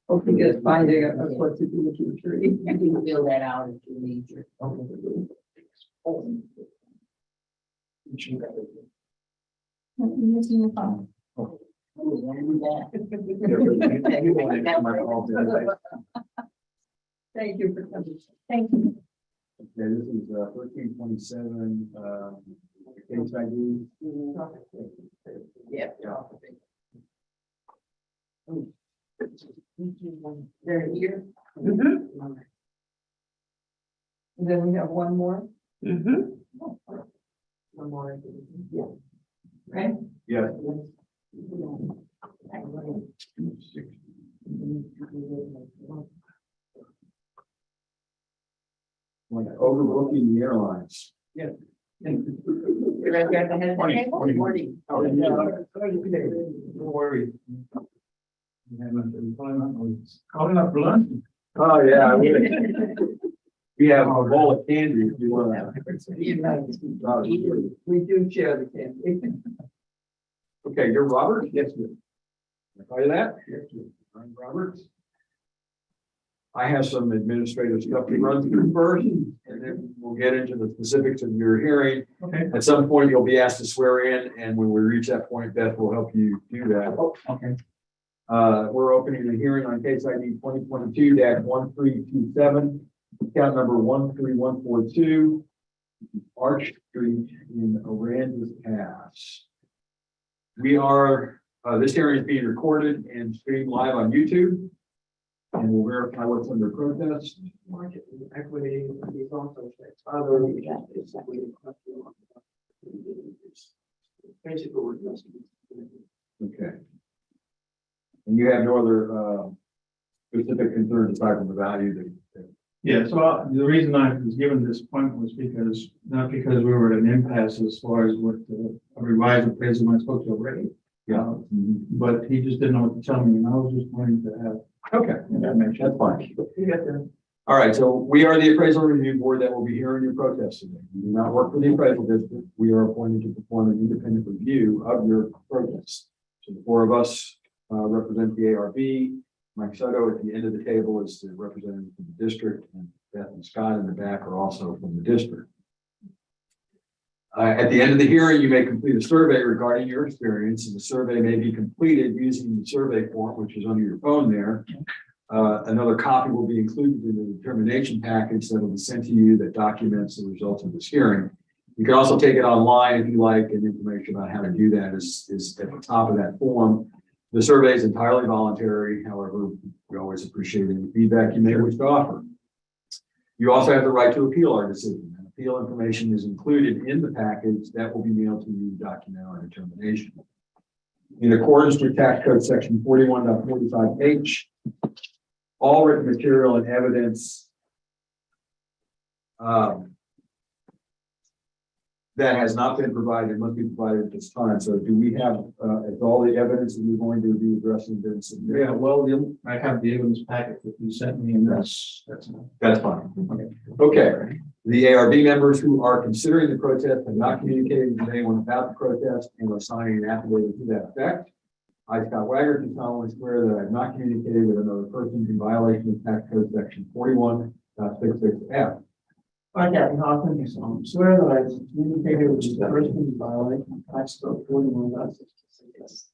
Hope you get finding of what to do with your tree. You can fill that out if you need to. Thank you for coming. Thank you. Okay, this is 1327, case ID. Yeah. They're here. And then we have one more. One more. Yeah. Right? Yes. Like overlooking the airlines. You're right there at the head of the table. Morning. Don't worry. Calling up for lunch. Oh, yeah, I would. We have a bowl of candy if you want to. We do share the candy. Okay, you're Robert? Yes, sir. Can I call you that? Yes, sir. I'm Robert. I have some administrative stuff to run through first, and then we'll get into the specifics of your hearing. Okay. At some point, you'll be asked to swear in, and when we reach that point, Beth will help you do that. Okay. We're opening the hearing on case ID 2022-1327, count number 13142, Arch Street in Aransas Pass. We are, this hearing is being recorded and streamed live on YouTube, and we'll verify what's under protest. Market equity is also other. Basically, we're just. Okay. And you have no other specific concerns aside from the value that. Yeah, so the reason I was given this point was because, not because we were at an impasse as far as what the revised appraisal I spoke to already. Yeah. But he just didn't know what to tell me, and I was just wanting to have. Okay, That makes that's fine. You got the. All right, so we are the appraisal review board that will be hearing your protest today. We do not work for the appraisal district. We are appointed to perform an independent review of your protest. So the four of us represent the ARB. Mike Soto at the end of the table is the representative from the district, and Beth and Scott in the back are also from the district. At the end of the hearing, you may complete a survey regarding your experience, and the survey may be completed using the survey form, which is under your phone there. Another copy will be included in the determination package that will be sent to you that documents the results of this hearing. You can also take it online if you like, and information about how to do that is at the top of that form. The survey is entirely voluntary. However, we always appreciate any feedback you may wish to offer. You also have the right to appeal our decision. And appeal information is included in the package that will be mailed to you to document our determination. In accordance with tax code section 41.45H, all written material and evidence that that has not been provided, must be provided at this time. So do we have, is all the evidence that we're going to be addressing been submitted? Yeah, well, I have the evidence packet that you sent me, and that's. That's fine. Okay. The ARB members who are considering the protest have not communicated with anyone about the protest and are signing an affidavit to that effect. I, Scott Wagner, do solemnly swear that I have not communicated with another person in violation of tax code section 41.66F. I, Captain Hoffman, do solemnly swear that I have communicated with the person in violation of tax code 41.66.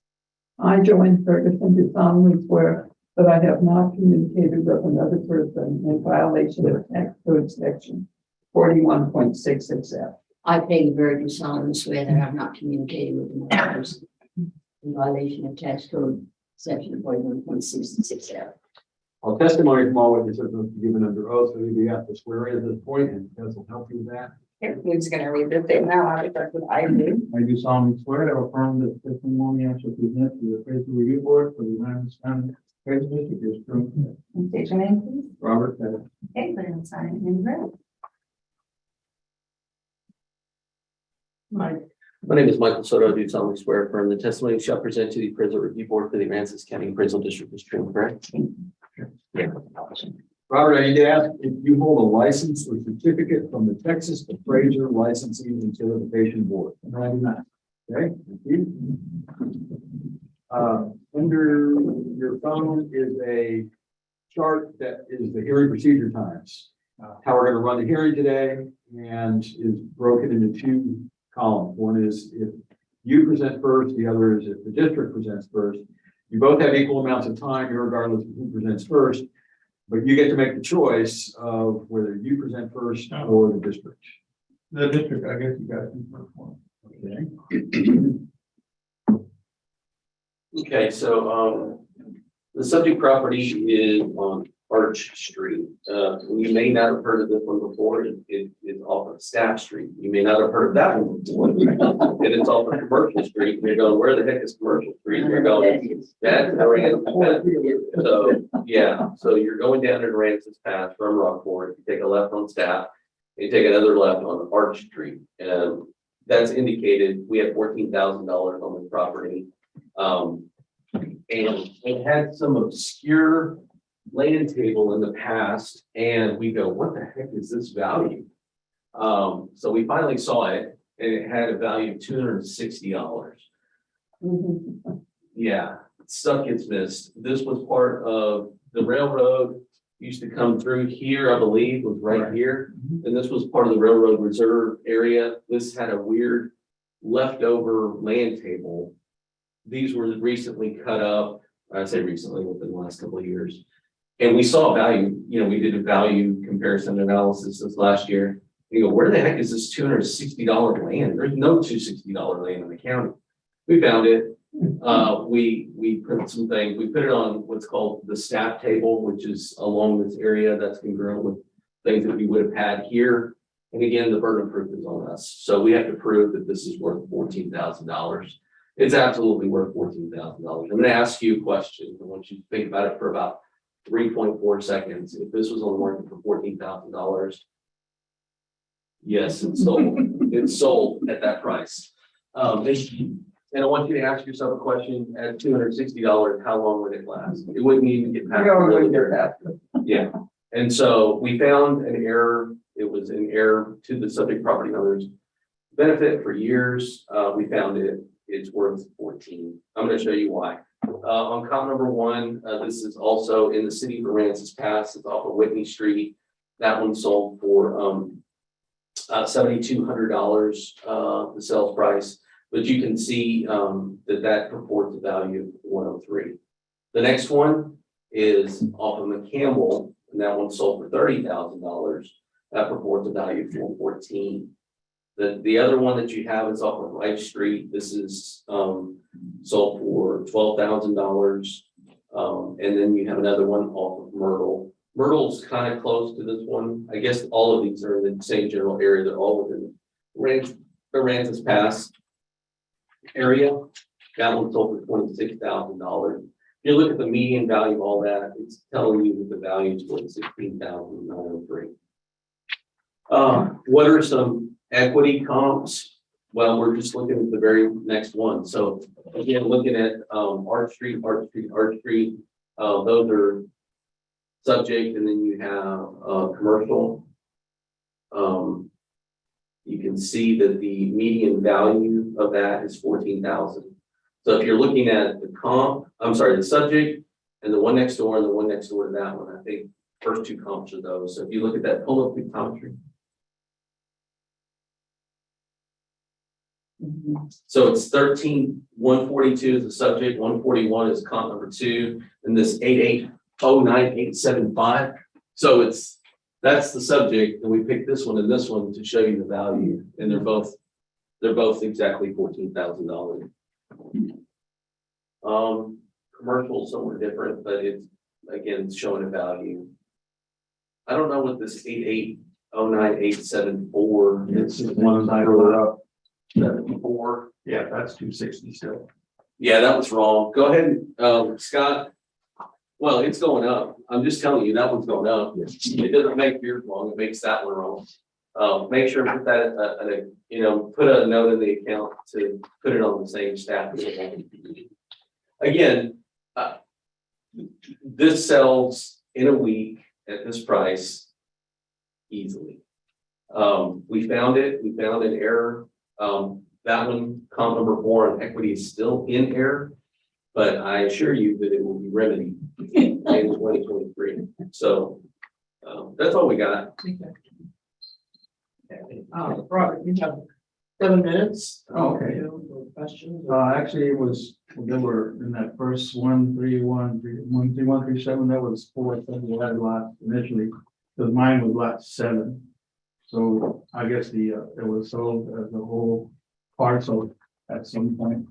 I, Joanne Ferguson, do solemnly swear that I have not communicated with another person in violation of tax code section 41.66F. I, Peggy Bird, do solemnly swear that I have not communicated with another person in violation of tax code section 41.66F. All testimony from all witnesses must be given under oath, so you'll be asked to swear in at this point, and this will help you with that. Who's gonna read the thing now? I think that's what I do. I do solemnly swear that I will affirm that the testimony I shall present to the appraisal review board for the Aransas County Appraisal District is true. And state your name, please. Robert Pettit. Okay, then I'll sign it in red. Mike, My name is Michael Soto. I do solemnly swear affirm the testimony you shall present to the appraisal review board for the Aransas County Appraisal District is true, correct? Yeah. Robert, I need to ask if you hold a license or certificate from the Texas Appraiser Licensing and Certification Board. No, I do not. Okay, thank you. Under your phone is a chart that is the hearing procedure times. How we're gonna run the hearing today, and is broken into two columns. One is if you present first, the other is if the district presents first. You both have equal amounts of time, regardless of who presents first, but you get to make the choice of whether you present first or the district. The district, I guess you guys can first one. Okay. Okay, so, the subject property is on Arch Street. You may not have heard of this one before. It is off of Staff Street. You may not have heard of that one before. And it's off of Commercial Street. You're going, where the heck is Commercial Street? You're going, that's Aransas. So, yeah, so you're going down to Aransas Pass from Rockport. You take a left on Staff. You take another left on Arch Street. And that's indicated, we have $14,000 on the property. And it had some obscure land table in the past, and we go, what the heck is this value? So we finally saw it, and it had a value of $260. Yeah, stuff gets missed. This was part of the railroad used to come through here, I believe, was right here. And this was part of the railroad reserve area. This had a weird leftover land table. These were recently cut up. I say recently, within the last couple of years. And we saw value, we did a value comparison analysis this last year. You go, where the heck is this $260 land? There's no $260 land in the county. We found it. We put some things, we put it on what's called the staff table, which is along this area that's congruent with things that we would have had here. And again, the burden of proof is on us. So we have to prove that this is worth $14,000. It's absolutely worth $14,000. I'm going to ask you a question. I want you to think about it for about 3.4 seconds. If this was on the market for $14,000, yes, it's sold. It's sold at that price. And I want you to ask yourself a question: at $260, how long would it last? It wouldn't even get past. Yeah. And so we found an error. It was an error to the subject property owner's benefit for years. We found it. It's worth 14. I'm going to show you why. On comp number 1, this is also in the city of Aransas Pass. It's off of Whitney Street. That one sold for $7,200, the sales price. But you can see that purports a value of 103. The next one is off of McCampbell, and that one sold for $30,000. That purports a value of 414. The other one that you have is off of Rice Street. This is sold for $12,000. And then you have another one off of Myrtle. Myrtle's kind of close to this one. I guess all of these are in the same general area. They're all within Aransas Pass area. That one sold for $26,000. If you look at the median value of all that, it's telling you that the value is worth $16,903. What are some equity comps Well, we're just looking at the very next one. So again, looking at Arch Street, Arch Street, Arch Street, those are subject, and then you have commercial. You can see that the median value of that is 14,000. So if you're looking at the the subject and the one next door and the one next door to that one, I think first two comps are those. So if you look at that, pull up pictometry. So it's 13,142 is the subject, 141 is comp number 2, and this 8809,875. So that's the subject, and we picked this one and this one to show you the value, and they're both exactly $14,000. Commercial is somewhat different, but it's again showing a value. I don't know what this 8809,874 It's is. one title up. 74. Yeah, that's 260 still. Yeah, that was wrong. Go ahead, Scott. Well, it's going up. I'm just telling you, that one's going up. It doesn't make yours wrong. It makes that one wrong. Make sure to put that, put a note in the account to put it on the same staff. Again, this sells in a week at this price easily. We found an error. That one, comp number 4 on equity is still in error, but I assure you that it will be remedied in 2023. So that's all we got. Robert, you have 7 minutes. Okay. Questions? Actually, it was, they were in that first 13137, that was 4, so we had a lot initially, because mine was lot 7. So I guess it was sold as a whole parcel at some point.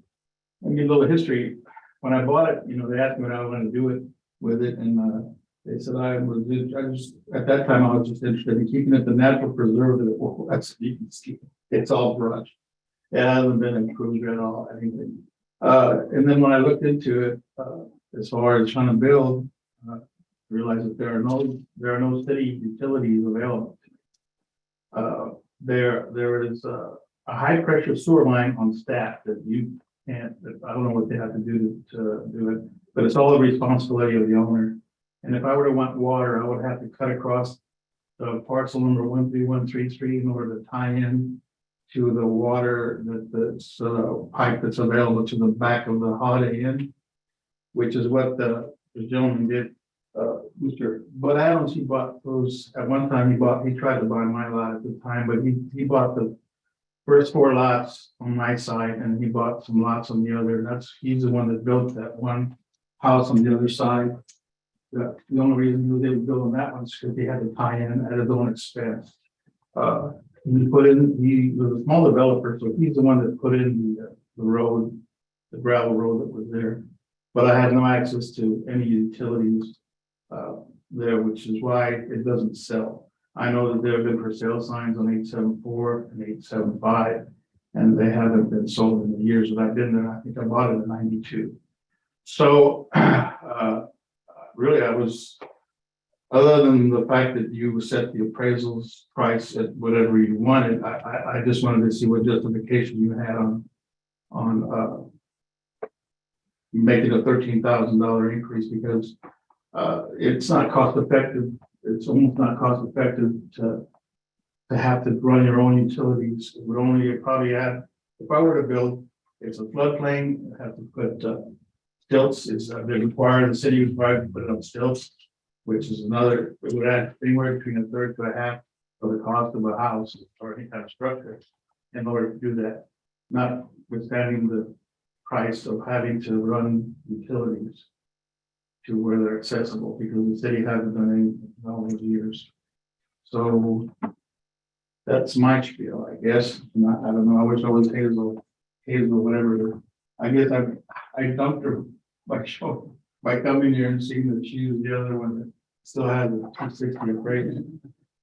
I mean, a little history, when I bought it, they asked me what I was gonna do with it, and they said at that time, I was just interested in keeping it the natural preserve that it was. That's, you can see, it's all brush. It hasn't been improved at all, anything. And then when I looked into it, as far as trying to build, realized that there are no city utilities available. There is a high pressure sewer line on staff that you can't, I don't know what they have to do to do it, but it's all the responsibility of the owner. And if I were to want water, I would have to cut across the parcel number 13133 in order to tie in to the water that's pipe that's available to the back of the Holiday Inn, which is what the gentleman did. Mr. Bud Adams, he bought those at one time. He tried to buy my lot at the time, but he bought the first 4 lots on my side, and he bought some lots on the other. He's the one that built that one house on the other side. The only reason he was able to build on that one is because he had to tie in at his own expense. He was a small developer, so he's the one that put in the road, the gravel road that was there. But I had no access to any utilities there, which is why it doesn't sell. I know that there have been for sale signs on 874 and 875, and they haven't been sold in the years that I've been there. I think I bought it in 92. So really, I was, other than the fact that you set the appraisals price at whatever you wanted, I just wanted to see what justification you had on making a $13,000 increase, because it's not cost effective. It's almost not cost effective to have to run your own utilities. We're only probably at, if I were to build, it's a floodplain, I have to put stilts. They require, the city required to put it on stilts, which is another, it would add anywhere between a third to a half of the cost of a house or any kind of structure in order to do that, notwithstanding the price of having to run utilities to where they're accessible, because the city hasn't done anything in all those years. So that's my spiel, I guess. I don't know. I wish I was Hazel, whatever. I guess I dumped her by coming here and seeing that she was the other one that still has a 260 appraisal.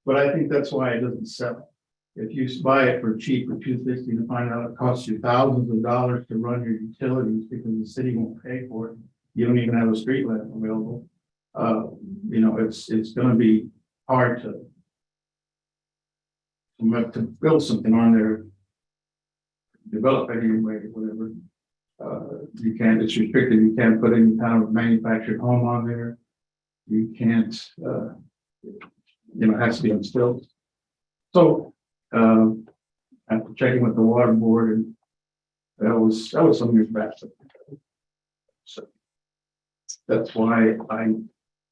But I think that's why it doesn't sell. If you buy it for cheap for 260 to find out it costs you thousands of dollars to run your utilities because the city won't pay for it. You don't even have a street lamp available. It's going to be hard to build something on there develop anyway, whatever. You can't, it's restricted, you can't put any kind of manufactured home on there. You can't, it has to be on stilts. So, after checking with the water board, and that was some years back. So that's why I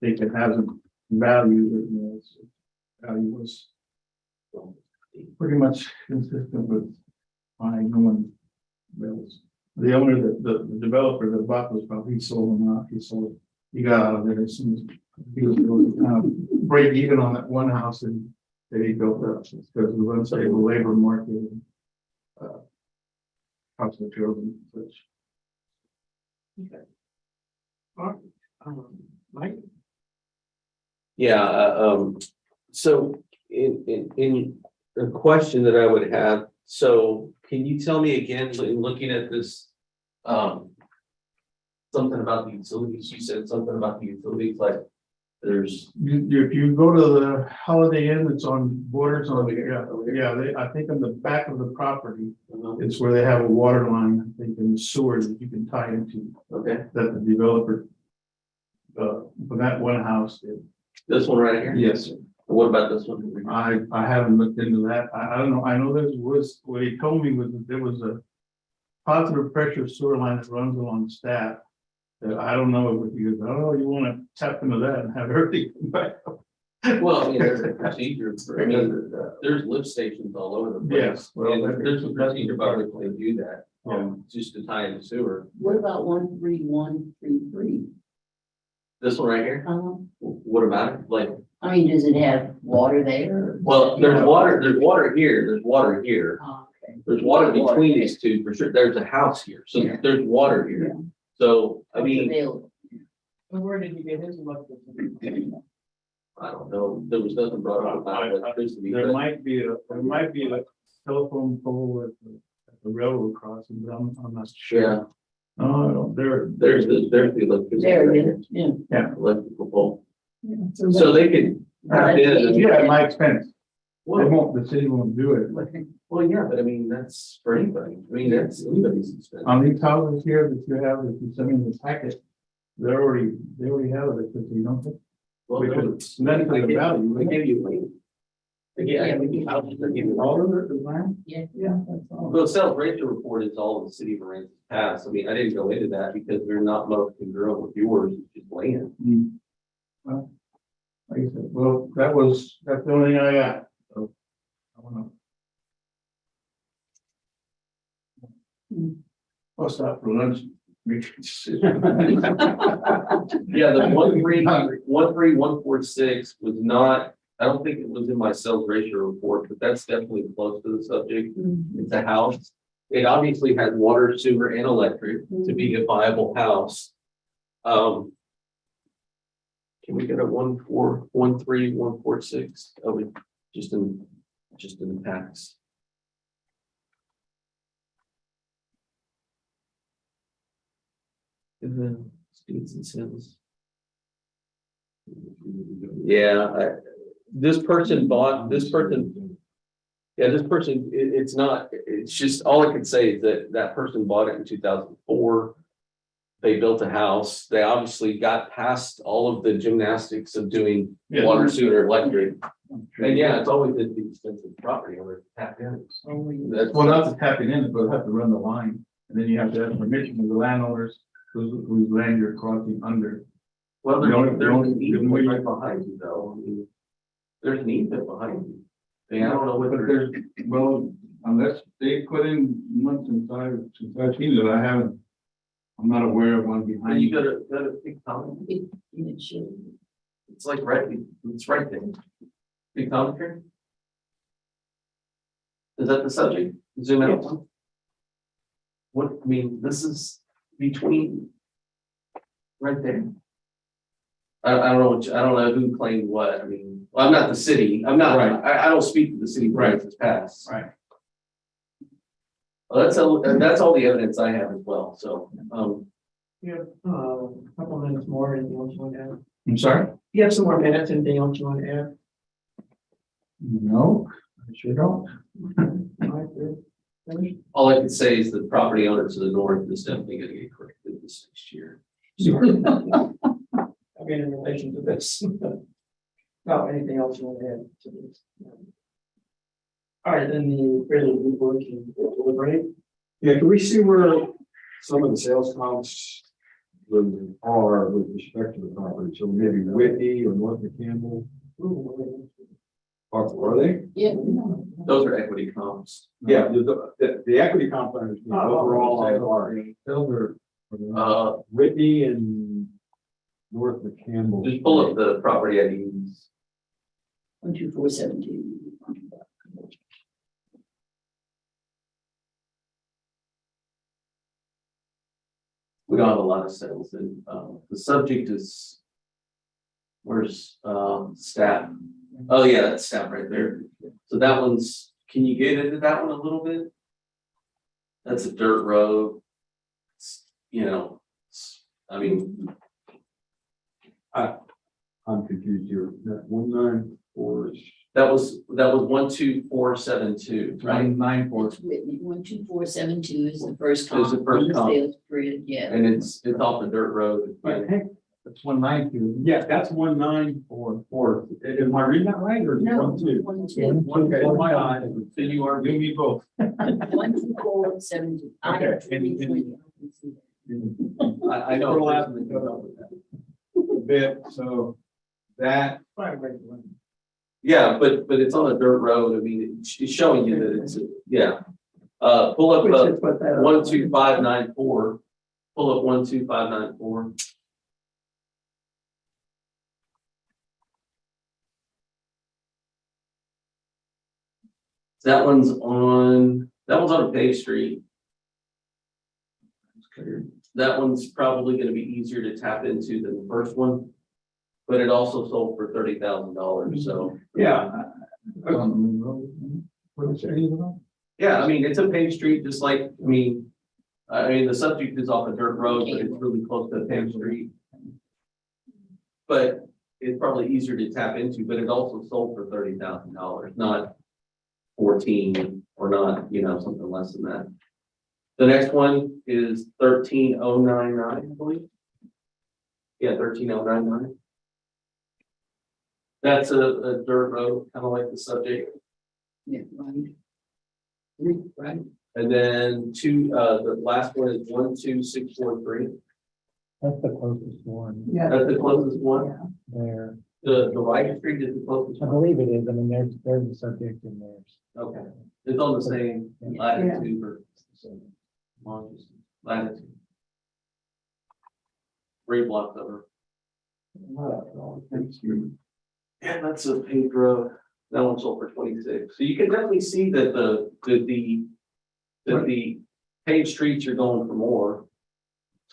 think it hasn't valued, value was pretty much consistent with my own bills. The owner, the developer that bought this property, he sold them out, he got out of there as soon as he was able to kind of break even on that one house that he built up because of the unstable labor market and cost of materials and such. Okay. All right, Mike? Yeah, so in a question that I would have, so can you tell me again, in looking at this, something about the utilities, you said something about the utilities, like there's. If you go to the Holiday Inn, it's on borders on the, I think on the back of the property, it's where they have a water line, I think, in the sewer that you can tie into. Okay. That the developer, for that one house did. This one right here? Yes, sir. What about this one? I haven't looked into that. I don't know. I know there was, what he told me was that there was a positive pressure sewer line that runs along staff. That I don't know if you, oh, you want to tap into that and have everything come back. Well, I mean, there's a procedure for, I mean, there's lift stations all over the place. Yes, well, And there's a procedure by which they do that, just to tie in the sewer. What about 13133? This one right here, what about it? Like, I mean, does it have water there? well, there's water here, there's water here. Oh, okay. There's water between these two, for sure. There's a house here, so Yeah. there's water here. So, I mean, Available. Where did you get his electricity? I don't know, there was nothing brought up about electricity. There but- might be a telephone pole at the railroad crossing, but I'm not sure. Yeah, No, there's the electricity. There right it here. is, yeah. Yeah. Electrical pole. So So they could tap in. and- yeah, at my expense. They Well, won't, the city won't do it. well, yeah, but I mean, that's for anybody. I mean, that's anybody's expense. On these houses here that you have, if you send me the packet, they already have electricity, don't they? Well, Because that's the value. I gave you. I gave you houses, I gave you all. All of it, the land? Yeah. Yeah, that's all. The sales ratio report is all the city of Aransas has. I mean, I didn't go into that because they're not most congruent with yours, it's just land. Well, like I said, well, that's the only thing I got, so. I don't know. I'll stop for lunch. Make a decision. Yeah, the 13146 was not, I don't think it was in my sales ratio report, but that's definitely close to the subject. It's a house. It obviously has water, sewer, and electric to be a viable house. Can we get a 1313146? Oh, just in the packs. And then speeds and sales. Yeah, this person bought, this person. Yeah, this person, it's not, it's just, all I can say is that person bought it in 2004. They built a house. They obviously got past all of the gymnastics of doing water, sewer, electric. And yeah, it's always been the expensive property owner to tap in. That's Well, not to tap it in, but have to run the line, and then you have to have permission of the landowners whose land you're crossing under. Well, there's The only- an easement right behind you though. I mean, there's an easement behind you. Yeah, I don't know But whether there's, well, unless they put in months since I've seen it, I'm not aware of one behind. you gotta big comment. It should. It's like it's right there. Big commentary. Is that the subject? Zoom out one. What, I mean, this is between. Right there. I don't know I don't know who claimed what. I mean, well, I'm not the city. I'm not, Right. I don't speak to the city right that's passed. Right. Well, that's all the evidence I have as well. So, You have a couple minutes more, anything else you want to add? I'm sorry? You have some more minutes, anything else you want to add? No, I sure don't. All right, good. All I can say is the property owner to the north is definitely gonna get corrected this next year. I mean, in relation to this. No, anything else you want to add to this? All right, then the appraisal report can deliberate. Yeah, can we see where some of the sales comps are with respect to the property? So maybe Whitney or North McCampbell, are they? Yeah. Those are equity comps. Yeah, the equity component, overall, those are Whitney and North McCampbell. Just pull up the property IDs. 12417. We don't have a lot of sales and, the subject is. Where's, staff? Oh, yeah, that's staff right there. So that one's, can you get into that one a little bit? That's a dirt road. It's, you know, I mean, I'm confused here. That 194 is. that was 12472, right? 194. It's Whitney, 12472 is the first Is column. the first on the column. Sales grid, yeah. And it's off a dirt road. That's 192. Yeah, that's 194. Am I reading that right or is it No, 12? 12472. Okay, oh my God. So you are Do me both. 12472. Okay, I know. We're allowed to go up with that. A bit, so that. Yeah, but it's on a dirt road. I mean, it's showing you that it's, yeah. Pull up, 12594. Pull up 12594. That one's on a paved street. That one's probably gonna be easier to tap into than the first one. But it also sold for $30,000, so. Yeah. Yeah, I mean, it's a paved street, just like, I mean, the subject is off a dirt road, but it's really close to a paved street. But it's probably easier to tap into, but it also sold for $30,000, not 14, or not, something less than that. The next one is 13099, I believe. Yeah, 13099. That's a dirt road, kind of like the subject. Yeah, right. Right. And then the last one is 12643. That's the closest one Yeah. That's the closest one. there. The right street is the closest I one. believe it is. I mean, there's a subject in there. Okay, it's on the same latitude or longitude, latitude. 3 blocks over. Yeah, that's a paved road. That one sold for 26. So you can definitely see that the paved streets are going for more.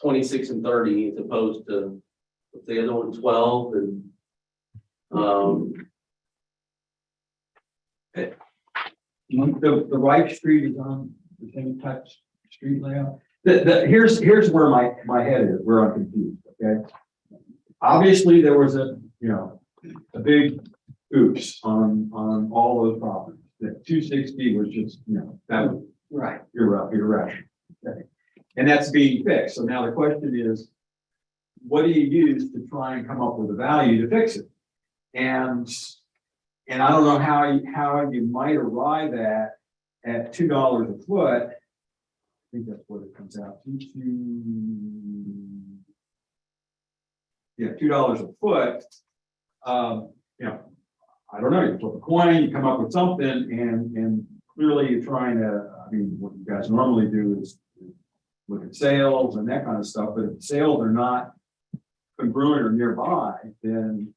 26 and 30 as opposed to the other one 12 and The right street is on the same type of street layout. Here's where my head is, where I'm confused, okay? Obviously, there was a big oops on all those properties. That 260 was just, that was Right. irrational. Okay. And that's being fixed. So now the question is, what do you use to try and come up with a value to fix it? And I don't know how you might arrive at $2 a foot. I think that's what it comes out to. Yeah, $2 a foot. I don't know, you flip a coin, you come up with something, and clearly you're trying to, what you guys normally do is look at sales and that kind of stuff, but if sales are not congruent or nearby, then,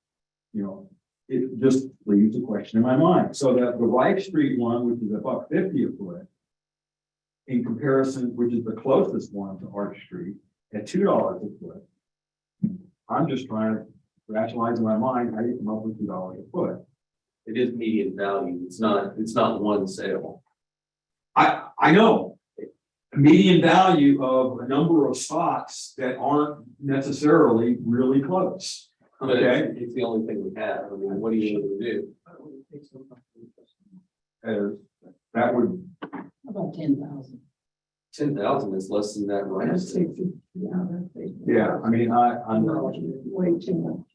it just leaves a question in my mind. So that the Ripe Street one, which is $1.50 a foot, in comparison, which is the closest one to Arch Street, at $2 a foot, I'm just trying to rationalize in my mind how you come up with $2 a foot. it is median value. It's not one sale. I know. Median value of a number of spots that aren't necessarily really close. But Okay. it's the only thing we have. I mean, what do you want to do? That would, About 10,000. 10,000 is less than that, right? That's $650. Yeah, I mean, I'm, Way too much.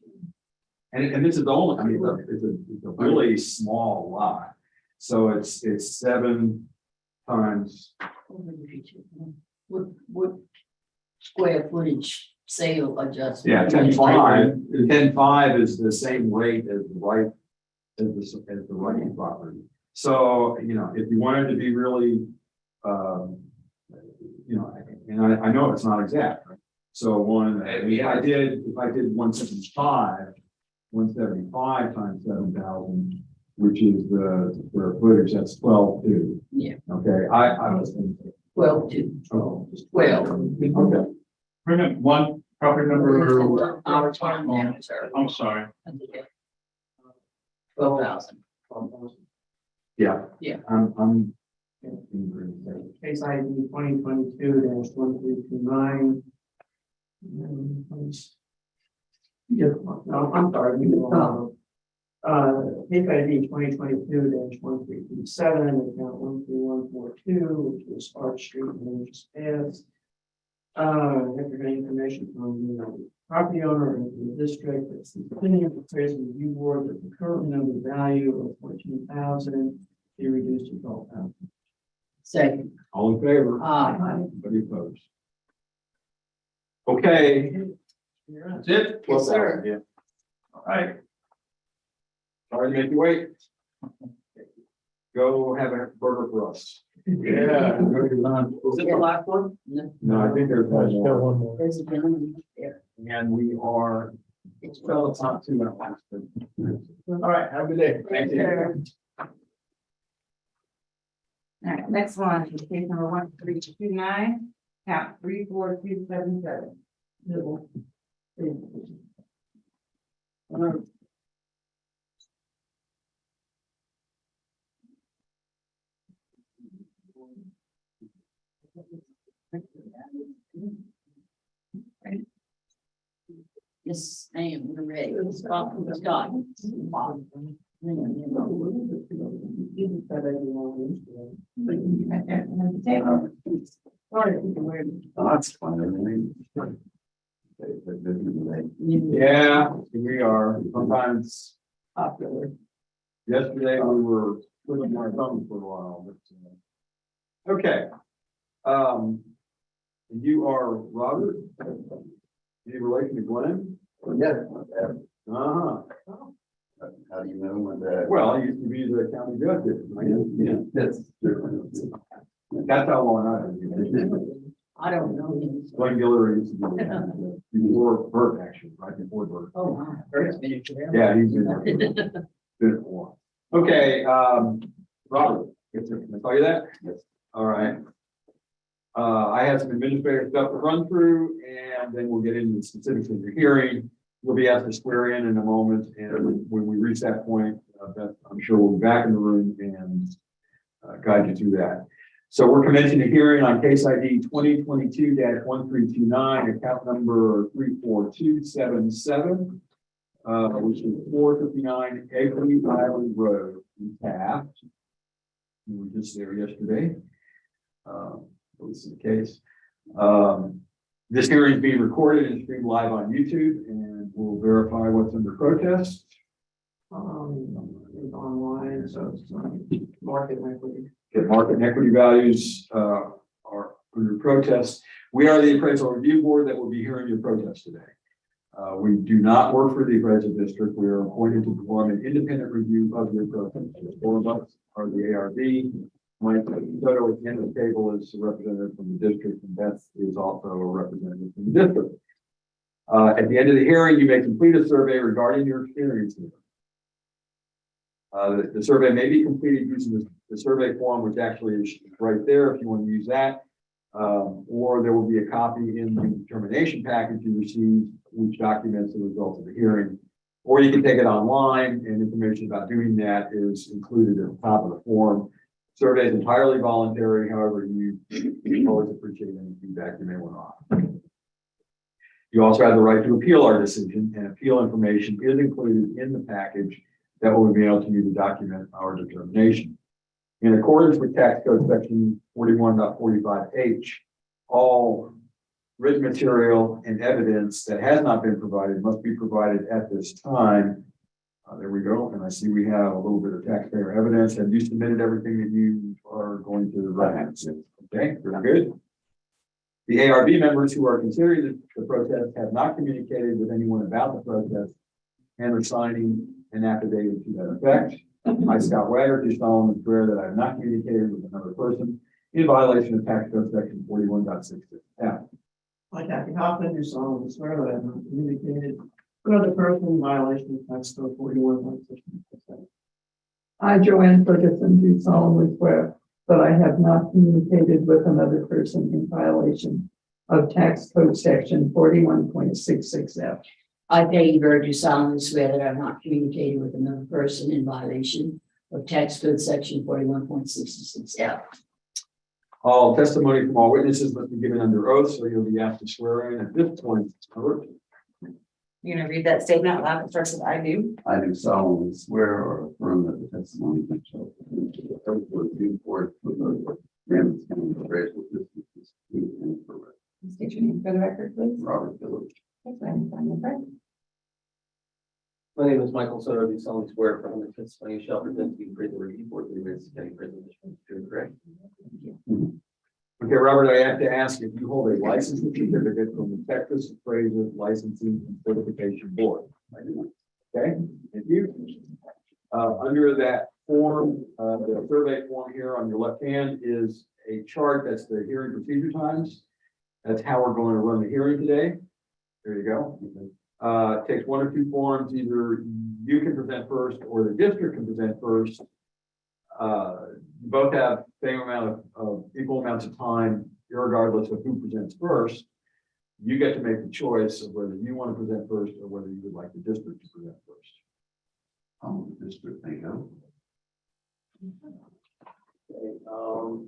and this is only, I mean, it's a really small lot. So it's 7 times, What square footage sale adjustment? yeah, 10.5 is the same rate as the right, as the right property. So, you know, if you wanted to be really, you know, and I know it's not exact, right? So if I did 175 times 7,000, which is the square footage, that's 12.2. Yeah. Okay, I was thinking. 12 to Just 12. Okay, Bring up one property number. Our time now, sir. I'm sorry. 12,000. yeah. Yeah. I'm. Case ID 2022-1329. Yeah, no, I'm sorry. Case ID 2022-1337, account 13142, which was Arch Street and Ranges Pass. After getting information from the property owner and the district, it's the opinion of the appraisal review board that the current number value of 14,000 be reduced to 12,000. Second. All in favor? Aye. Anybody opposed? Okay. That's it? Yes, sir. 12,000, yeah. All right. Sorry to make you wait. Go have a burger for us. Yeah. Is it the last one? No, I think there's one Still more. one more. There's a gentleman there. And we are, It's well, it's not too much. But all right, have a good day. Thank you. All right, next one is case number 1329, count 34277. Yes, I am, we're ready. Scott. That's fine. Yeah, we are sometimes. Yesterday, we were putting our thumbs for a while, but. Okay. You are Robert? Any relation to Glenn? Yeah. Uh-huh. How do you know my dad? Well, he used to be the county judge. Yeah, that's. That's how long I was. I don't know him. Glenn Giller used to be before Bert, actually, right before Bert. Oh, wow. Bert's been in jail. Yeah, he's been there. Been it for a while. Okay, Robert, can I call you that? Yes. All right. I have some administrative stuff to run through, and then we'll get into the specifics of your hearing. We'll be asked to swear in a moment, and when we reach that point, Beth, I'm sure we'll be back in the room and guide you through that. So we're commencing a hearing on case ID 2022-1329, account number 34277, which is 459 Egley Island Road in Taft. We were just there yesterday. This is the case. This hearing is being recorded and streamed live on YouTube, and we'll verify what's under protest. It's online, so it's market equity. Market and equity values are under protest. We are the appraisal review board that will be hearing your protest today. We do not work for the appraisal district. We are appointed to perform an independent review of your protest. The 4 of us are the ARB. Mike Soto at the end of the table is a representative from the district, and Beth is also a representative from the district. At the end of the hearing, you may complete a survey regarding your experience here. The survey may be completed using the survey form, which actually is right there if you want to use that. Or there will be a copy in the determination package you received, which documents the results of the hearing. Or you can take it online, and information about doing that is included at the top of the form. Survey is entirely voluntary. However, you always appreciate any feedback you may want to offer. You also have the right to appeal our decision, and appeal information is included in the package that will be able to you to document our determination. In accordance with tax code section 41.45H, all written material and evidence that has not been provided must be provided at this time. There we go. And I see we have a little bit of taxpayer evidence. Have you submitted everything that you are going to reference? Okay, very good. The ARB members who are considering the protest have not communicated with anyone about the protest and are signing an affidavit to that effect. I, Scott Wagner, do solemnly swear that I have not communicated with another person in violation of tax code section 41.66 F. I, Kathy Hoffman, do solemnly swear that I have not communicated with another person in violation of tax code 41.66. I, Joanne Ferguson, do solemnly swear that I have not communicated with another person in violation of tax code section 41.66 F. I, Peggy Bird, do solemnly swear that I have not communicated with another person in violation of tax code section 41.66 F. All testimony from all witnesses must be given under oath, so you'll be asked to swear in at this point. You're gonna read that statement out loud. It starts with I do. I do solemnly swear or affirm that the testimony that shall due forth with the Ramsey County racial justice is true and correct. State your name for the record, please. Robert Village. Thanks, ma'am. Sign your friend. My name is Michael Soto. I do solemnly swear from the testimony shall present to be prison review for the Ramsey County Prison District. True and correct. Okay, Robert, I have to ask if you hold a license certificate from the Texas Appraisal Licensing and Certification Board. I do. Okay, thank you. Under that form, the survey form here on your left hand is a chart that's the hearing procedure times. That's how we're going to run the hearing today. There you go. It takes one or two forms. Either you can present first or the district can present first. You both have same amount of equal amounts of time, regardless of who presents first. You get to make the choice of whether you want to present first or whether you would like the district to present first. The district, thank you. Okay,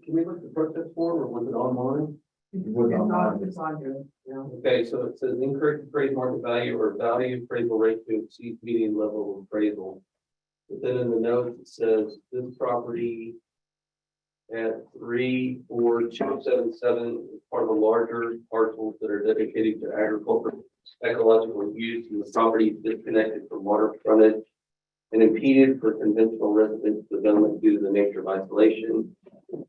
can we look at the protest form or was it online? It's on here. Yeah. Okay, so it says incorrect appraised market value or value appraisal rate to exceed median level of appraisal. But then in the notes, it says this property at 34277 is part of a larger parcels that are dedicated to agricultural ecological use, and the property is disconnected from water frontage and impeded for conventional residential development due to the nature of isolation.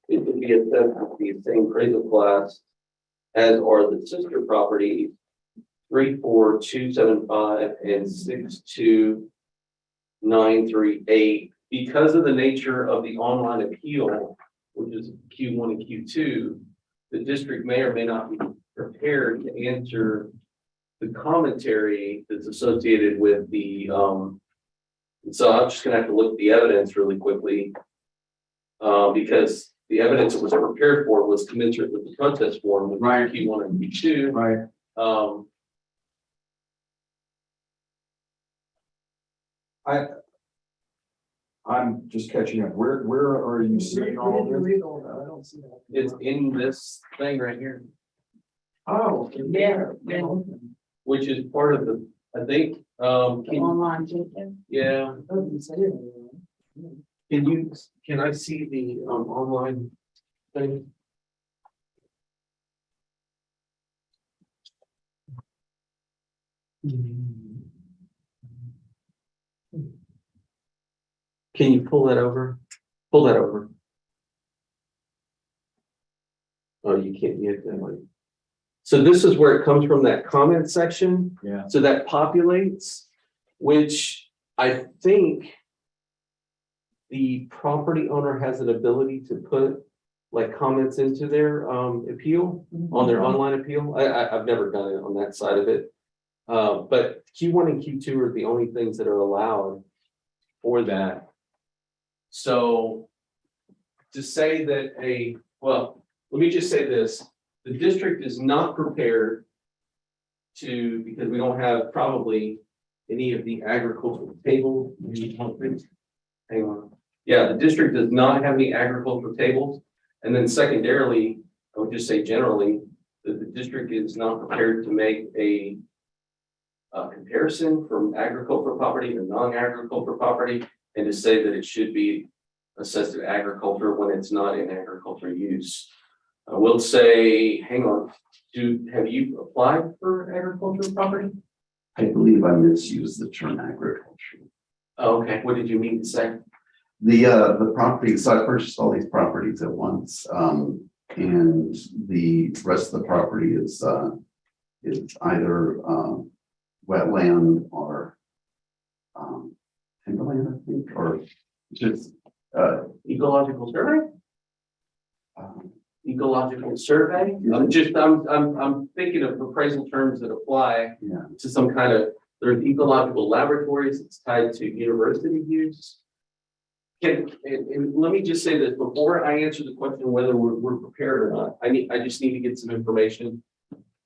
It could be assessed with the same appraisal class as are the sister properties 34275 and 62938. Because of the nature of the online appeal, which is Q1 and Q2, the district may or may not be prepared to answer the commentary that's associated with the so I'm just gonna have to look at the evidence really quickly because the evidence that was prepared for was commensurate with the protest form with Q1 and Q2. Right. I'm just catching up. Where are you seeing all of this? I don't see that. It's in this thing right here, Oh, Yeah. which is part of the, I think, Online, yeah. it doesn't say it. Can I see the online thing? Can you pull that over? Pull that over. Oh, you can't, you have to like. So this is where it comes from, that comment section. Yeah. So that populates, which I think the property owner has an ability to put like comments into their appeal, on their online appeal. I've never done it on that side of it. But Q1 and Q2 are the only things that are allowed for that. So to say that well, let me just say this, the district is not prepared to, because we don't have probably any of the agricultural tables. Hang on. Yeah, the district does not have any agricultural tables. And then secondarily, I would just say generally, that the district is not prepared to make a comparison from agricultural property to non-agricultural property and to say that it should be assessed to agriculture when it's not in agricultural use. I will say, hang on, have you applied for agricultural property? I believe I misused the term agriculture. Oh, okay, what did you mean to say? The property, so I purchased all these properties at once, and the rest of the property is either, wetland or, timberland, I think, or just, Ecological survey? um, Ecological survey? I'm thinking of appraisal terms that apply yeah, to some kind of, there's ecological laboratories, it's tied to university use. And let me just say this, before I answer the question whether we're prepared or not, I just need to get some information.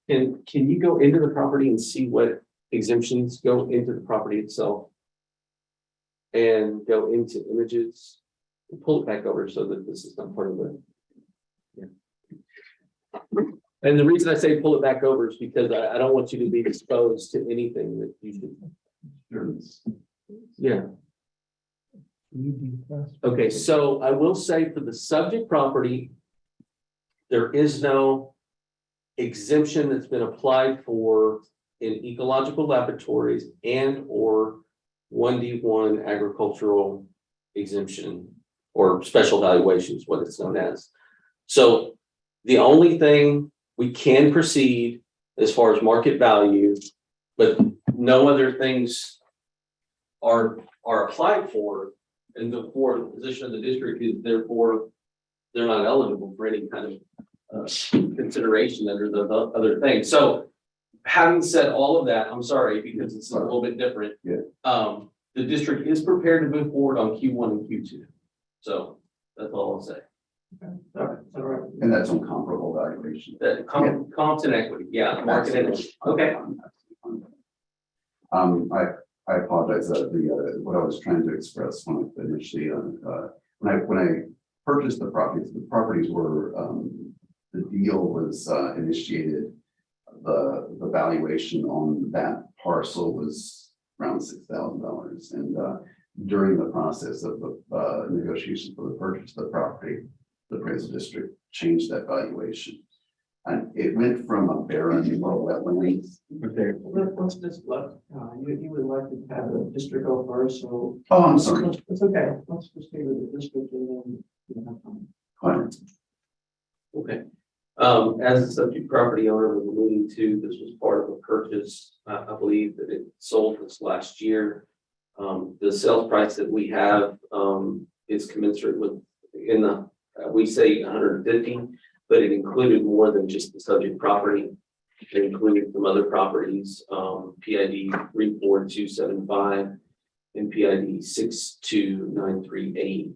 Can you go into the property and see what exemptions go into the property itself? And go into images, pull it back over so that this is not part of it. Yeah. And the reason I say pull it back over is because I don't want you to be exposed to anything that you should. Yeah. Okay, so I will say for the subject property, there is no exemption that's been applied for in ecological laboratories and or 1D1 agricultural exemption or special valuations, what it's known as. So the only thing we can proceed as far as market value, but no other things are applied for. And therefore, the position of the district is therefore they're not eligible for any kind of consideration under the other things. So having said all of that, I'm sorry, because it's a little bit different. Yeah. The district is prepared to move forward on Q1 and Q2. So that's all I'll say. All right. and that's on comparable valuation. That comps and equity, yeah, market and okay. I apologize, what I was trying to express when I initially, when I purchased the properties were, the deal was, initiated. The valuation on that parcel was around $6,000, and, during the process of the, negotiations for the purchase of the property, the appraisal district changed that valuation. And it went from a barren or wetlands. Let's just let, you would like to have the district go first, so. Oh, I'm sorry. It's okay, let's just stay with the district and then you have time. Fine. Okay. As the subject property owner was alluding to, this was part of a purchase. I believe that it sold this last year. The sales price that we have is commensurate with in the we say 150, but it included more than just the subject property. It included some other properties, PID 34275 and PID 62938.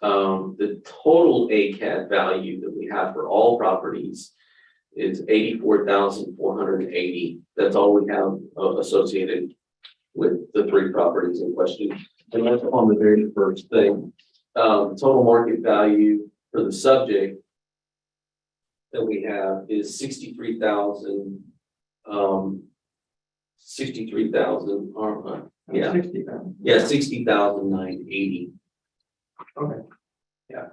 The total ACAD value that we have for all properties is 84,480. That's all we have associated with the three properties in question. And that's on the very first thing. Total market value for the subject that we have is 63,000. 63,000. Yeah. 60,000. Yeah, 60,980. Okay. Yeah.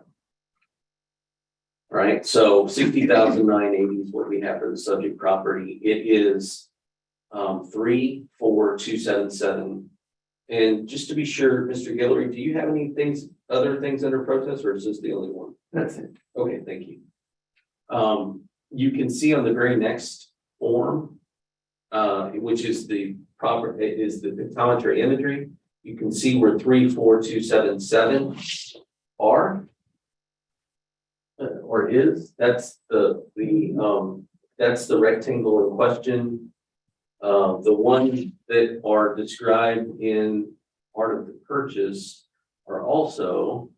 All right, so 60,980 is what we have for the subject property. It is 34277. And just to be sure, Mr. Guillory, do you have any other things under protest, or is this the only one? That's it. Okay, thank you. You can see on the very next form, which is the pictometry imagery. You can see where 34277 are or is. That's the rectangle in question. The ones that are described in part of the purchase are also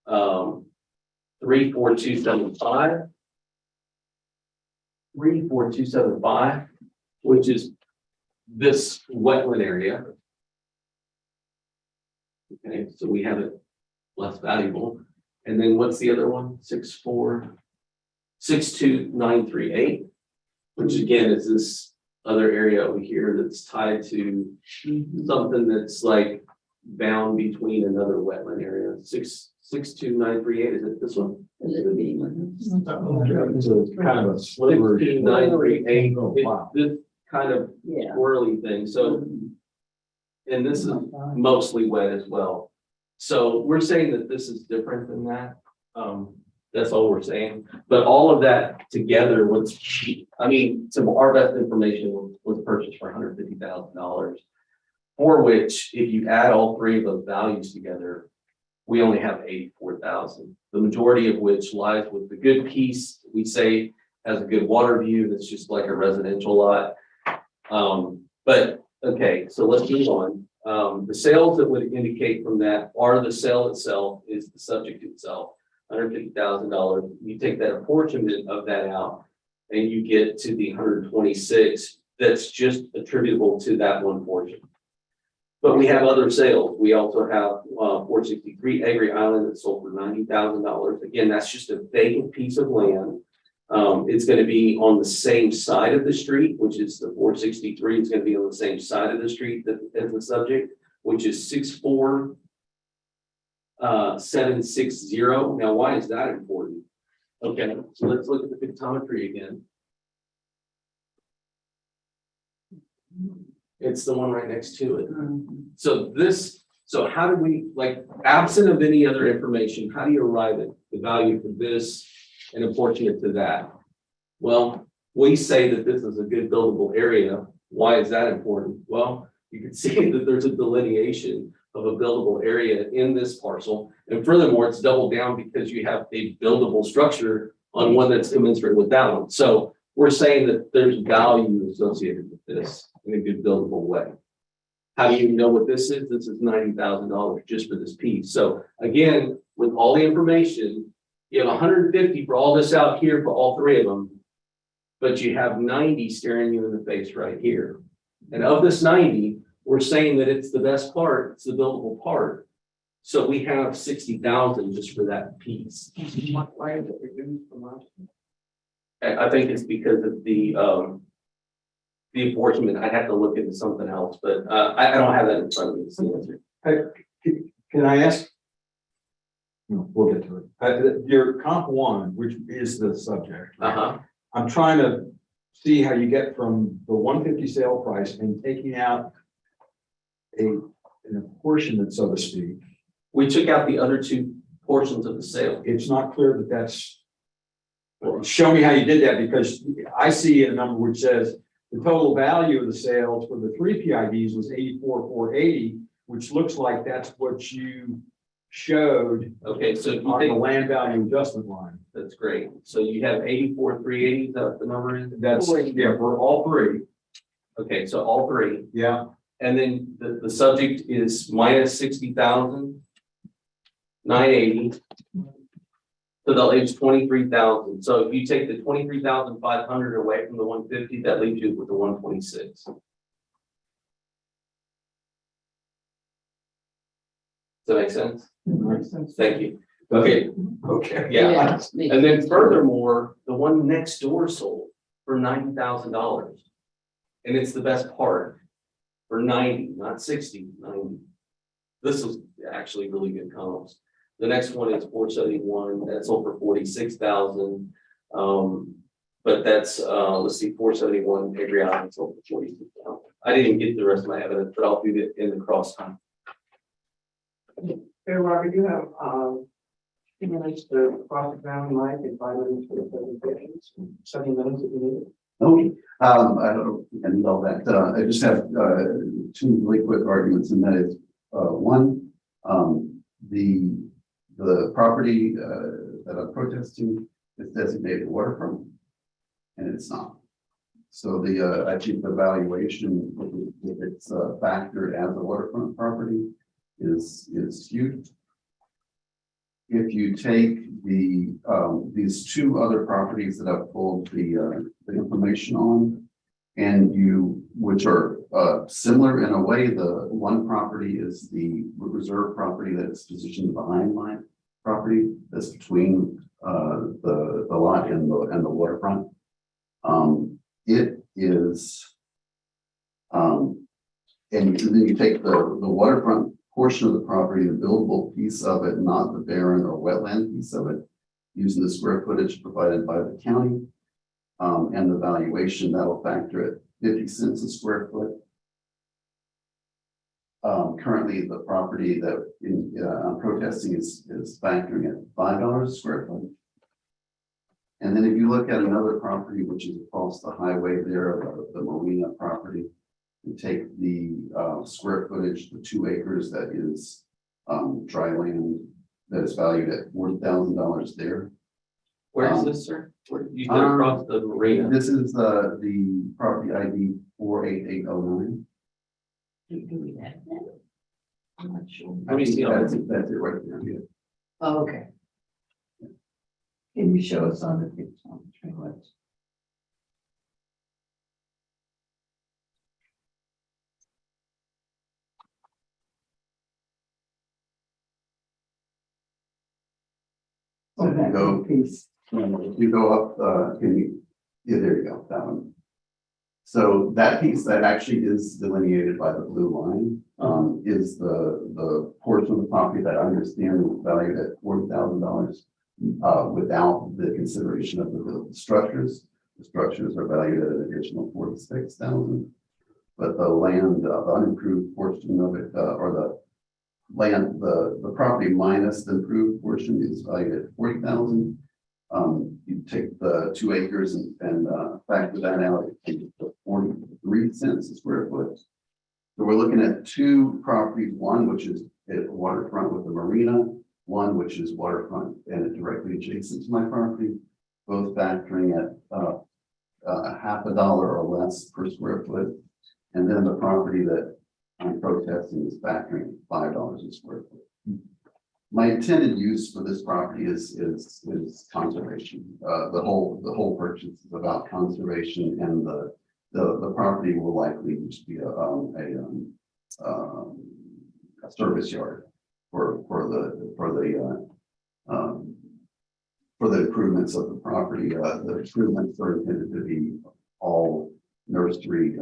34275, 34275, which is this wetland area. Okay, so we have it less valuable. And then what's the other one? 62938, which again is this other area over here that's tied to something that's like bound between another wetland area, 62938, is it this one? A little bit. It's a kind of a sliver. 62938, Oh, wow. it's this kind of Yeah. swirly thing, so, and this is mostly wet as well. So we're saying that this is different than that. That's all we're saying, but all of that together was cheap. I mean, some of our best information was purchased for $150,000. For which, if you add all three of those values together, we only have 84,000. The majority of which lies with the good piece, we say has a good water view, that's just like a residential lot. But, okay, so let's move on. The sales that would indicate from that are the sale itself is the subject itself, $150,000. You take that apportionment of that out and you get to the 126 that's just attributable to that one portion. But we have other sales. We also have 463 Agri Island that sold for $90,000. Again, that's just a vacant piece of land. It's going to be on the same side of the street, which is the 463. It's going to be on the same side of the street as the subject, which is 64760. Now, why is that important? Okay, so let's look at the pictometry again. It's the one right next to it. So how do we, like, absent of any other information, how do you arrive at the value for this and apportion it to that? Well, we say that this is a good buildable area. Why is that important? Well, you can see that there's a delineation of a buildable area in this parcel. And furthermore, it's doubled down because you have a buildable structure on one that's commensurate with that one. So we're saying that there's value associated with this in a good buildable way. How do you know what this is? This is $90,000 just for this piece. So again, with all the information, you have 150 for all this out here for all three of them, but you have 90 staring you in the face right here. And of this 90, we're saying that it's the best part, it's the buildable part. So we have 60,000 just for that piece. Why is it reduced from last year? I think it's because of the apportionment. I'd have to look into something else, but I don't have that in front of me. It's the answer. Can I ask? No, we'll get to it. Your comp one, which is the subject. Uh-huh. I'm trying to see how you get from the 150 sale price and taking out an apportionment, so to speak. We took out the other two portions of the sale. It's not clear that that's. Show me how you did that, because I see a number which says the total value of the sales for the three PIDs was 84,480, which looks like that's what you showed. Okay, so if you on the take, land value adjustment line. that's great. So you have 84,380, is that what the number is? That's, yeah, for all three. Okay, so all three. Yeah. And then the subject is minus 60,980. So that leaves 23,000. So if you take the 23,500 away from the 150, that leaves you with the 126. Does that make sense? Makes sense. Thank you. Okay, Okay. yeah. And then furthermore, the one next door sold for $90,000. And it's the best part for 90, not 60, 90. This is actually really good comps. The next one is 471, that's sold for 46,000. But that's, let's see, 471, Agri Island sold for 46,000. I didn't get the rest of my evidence, but I'll do it in the cross time. Hey, Robert, you have, 2 minutes to cross the ground, Mike, and 5 minutes for the presentations, 70 minutes if you need it. Okay, I don't think I need all that. I just have two really quick arguments, and that is one, the property that I'm protesting is designated waterfront, and it's not. So I think the valuation, if it's factored as a waterfront property, is skewed. If you take these two other properties that I've pulled the information on, and which are similar in a way, the one property is the reserve property that is positioned behind my property, that's between the lot and the waterfront. It is, and then you take the waterfront portion of the property, the buildable piece of it, not the barren or wetland piece of it, using the square footage provided by the county. And the valuation that'll factor at 50 cents a square foot. Currently, the property that I'm protesting is factoring at $5 a square foot. And then if you look at another property, which is across the highway there, the marina property, you take the square footage, the 2 acres that is dry land that is valued at $40,000 there. Where is this, sir? Where, you said across the marina? This is the property ID 48809. Do we have that? I'm not sure. Let me see. That's it right there. Yeah. Oh, okay. Can you show us on the picture? On the trailer? So if you go, Piece. if you go up, yeah, there you go, that one. So that piece that actually is delineated by the blue line, is the portion of the property that I understand is valued at $40,000, without the consideration of the structures. The structures are valued at an additional $46,000. But the land, the unimproved portion of it, or the land, the property minus the improved portion is valued at $40,000. You take the 2 acres and factor that out, it's 43 cents a square foot. So we're looking at 2 properties, one which is at waterfront with the marina, one which is waterfront and directly adjacent to my property, both factoring at half $1 or less per square foot. And then the property that I'm protesting is factoring $5 a square foot. My intended use for this property is conservation. The whole purchase is about conservation, and the property will likely just be a service yard for the improvements of the property. The improvements are intended to be all nursery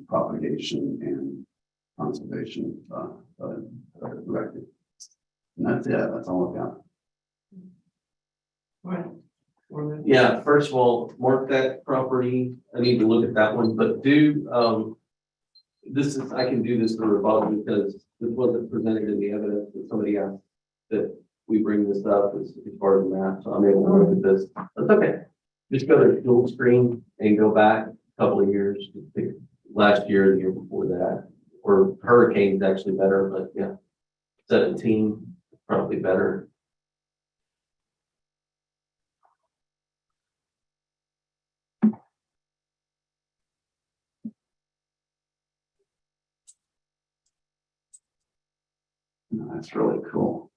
propagation and conservation directed. And that's it. That's all I've got. Yeah, first of all, mark that property. I need to look at that one, but I can do this for rebuttal because this wasn't presented in the evidence that somebody asked that we bring this up as part of the map, so I'm able to look at this. That's okay. Just go to dual screen and go back a couple of years, last year, the year before that, or hurricane's actually better, but yeah, 17. Probably better. That's really cool.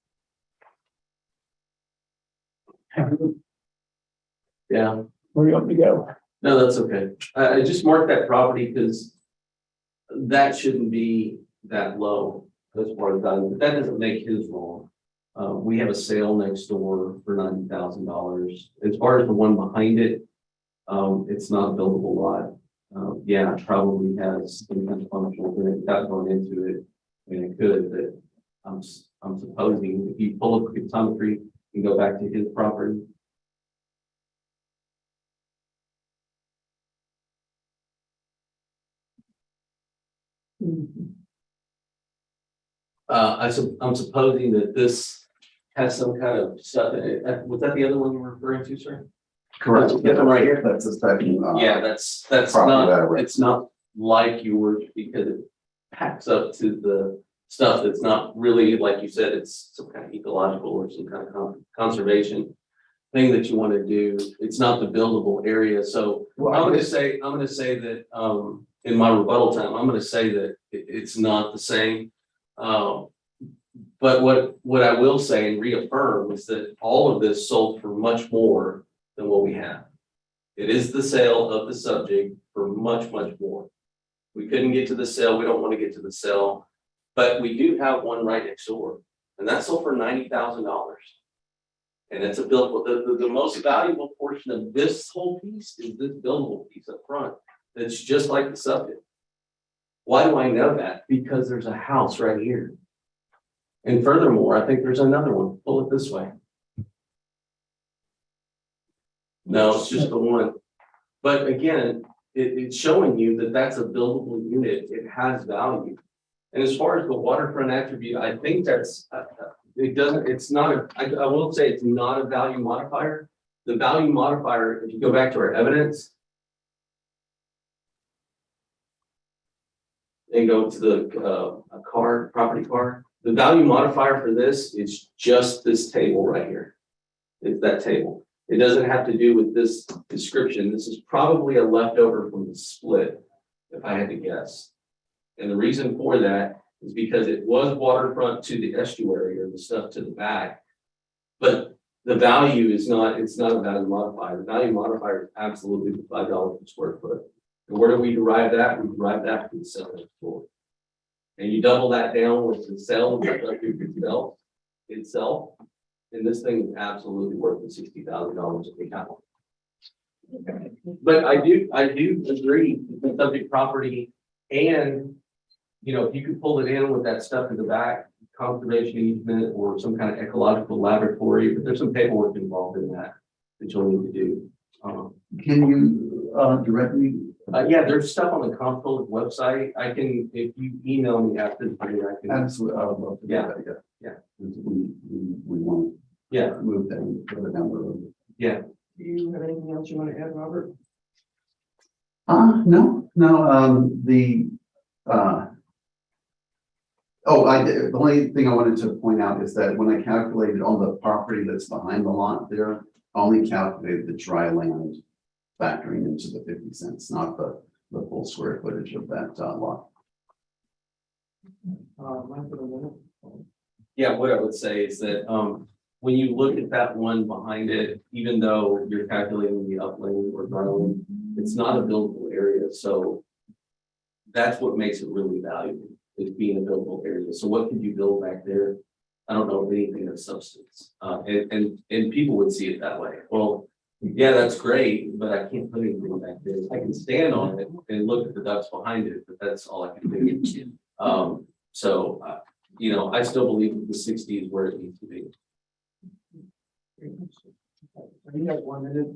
Yeah. Where do you want me to go? No, that's okay. I just marked that property because that shouldn't be that low as far as that, but that doesn't make his wrong. We have a sale next door for $90,000. As far as the one behind it, it's not a buildable lot. Yeah, it probably has some kind of functional thing without going into it. I mean, it could, but I'm supposing if you pull up pictometry and go back to his property. I'm supposing that this has some kind of stuff in it. Was that the other one you were referring to, sir? Correct. Yeah, right here. That's the second. Yeah, that's property not, that I read. it's not like yours because it packs up to the stuff that's not really, like you said, it's some kind of ecological or some kind of conservation thing that you want to do. It's not the buildable area. So I'm going to say that, in my rebuttal time, I'm going to say that it's not the same. But what I will say and reaffirm is that all of this sold for much more than what we have. It is the sale of the subject for much, much more. We couldn't get to the sale. We don't want to get to the sale, but we do have one right next door, and that's sold for $90,000. And it's a buildable. The most valuable portion of this whole piece is this buildable piece up front. That's just like the subject. Why do I know that? Because there's a house right here. And furthermore, I think there's another one. Pull it this way. No, it's just the one. But again, it's showing you that that's a buildable unit. It has value. And as far as the waterfront attribute, I think that's, it doesn't, it's not a, I will say it's not a value modifier. The value modifier, if you go back to our evidence and go to the property card, the value modifier for this is just this table right here. It's that table. It doesn't have to do with this description. This is probably a leftover from the split, if I had to guess. And the reason for that is because it was waterfront to the estuary or the stuff to the back. But the value is not, it's not a value modifier. The value modifier is absolutely the $5 per square foot. And where do we derive that? We derive that from the selling floor. And you double that down with the sale itself, and this thing is absolutely worth the $60,000 if we have it. But I do agree with the subject property, and you know, if you could pull it in with that stuff in the back, conservation easement or some kind of ecological laboratory, but there's some paperwork involved in that you'll need to do. Can you direct me? Yeah, there's stuff on the comptroller website. I can, if you email me after the meeting, I can. Absolutely, I would love to do Yeah. that, yeah. Yeah. We want Yeah. to move that further down the road. Yeah. Do you have anything else you want to add, Robert? No, the only thing I wanted to point out is that when I calculated on the property that's behind the lot there, I only calculated the dry land factoring into the 50 cents, not the full square footage of that lot. Mine for the minute. Yeah, what I would say is that, when you look at that one behind it, even though you're calculating the upland or downland, it's not a buildable area, so that's what makes it really valuable, is being a buildable area. So what could you build back there? I don't know of anything of substance, and people would see it that way. Well, yeah, that's great, but I can't put anything back there. I can stand on it and look at the ducks behind it, but that's all I can do. You know, I still believe that the 60 is where it needs to be. You have 1 minute.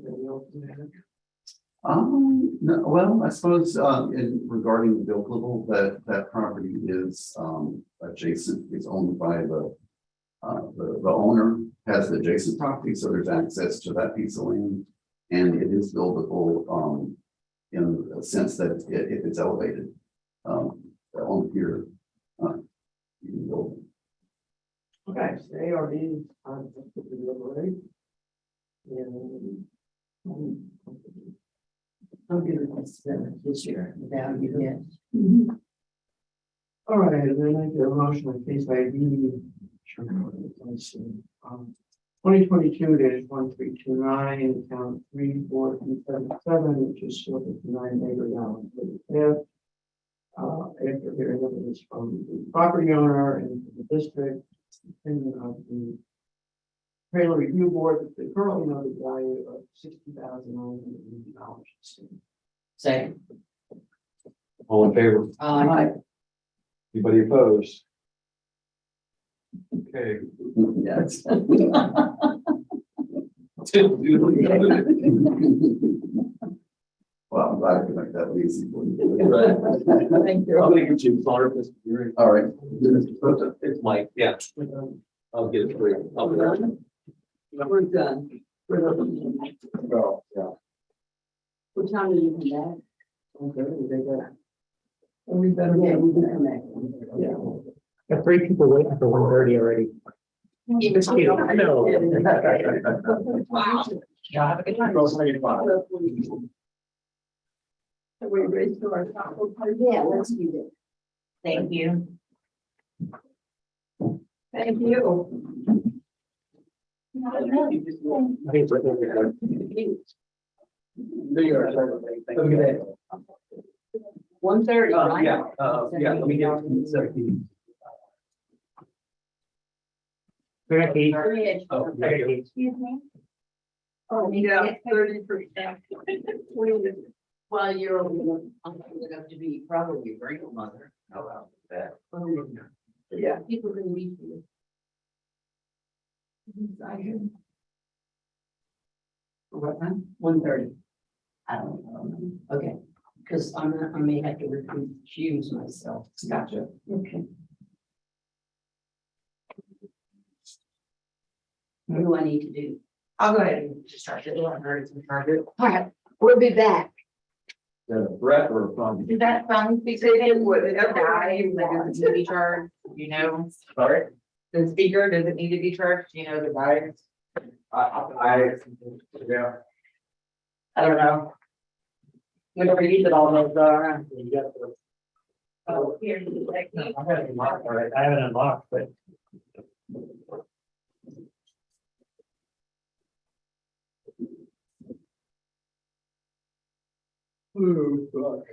No, well, I suppose, in regarding the buildable, that property is, adjacent, it's owned by the owner has the adjacent property, so there's access to that piece of land. And it is buildable, in a sense that if it's elevated, on here, you can build. Okay, so ARB, deliberate. And I'll give it this year, the value, yes. all right, and then I get a motion on case ID. 2022-1329, account 34377, which is 49 Neighbor Down. After hearing evidence from the property owner and the district, opinion of the trailer review board, that they currently know the value of $60,980. Second. All in favor? Anybody opposed? Okay. Yes. Well, I'm glad I could make that easy for you. Thank you. I'm gonna get you water, Mr. Fury. All right. It's Mike, yeah. I'll get it for you. I'll be done. We're done. Well, yeah. What time do you come back? We better, yeah, we can come back. Yeah. Got 3 people waiting for 1:30 already. Just kidding, I know. Wow. Yeah, have a good time. Are we ready to our top? Yeah, let's do that. Thank you. Thank you. I think it's right there. There you are. Have a good day. 1:30, right? Yeah, let me get it to 17. Becky. Oh, yeah. Excuse me? Oh, yeah, 30%. Well, you're old enough to be probably a great mother. How about that? Yeah. People can meet you. What time? 1:30. I don't know. Okay, because I may have to recuse myself. Gotcha. Okay. What do I need to do? I'll go ahead and just start it. All right, we'll be back. Is that a threat or a problem? Is that phone speaker in with a guy, like does it need to be charged, you know? Sorry? The speaker, does it need to be charged, you know, the guy? Yeah. I don't know. We never use it all those, oh, here, like, I have it unlocked, all right. I have it unlocked, but Oh, fuck.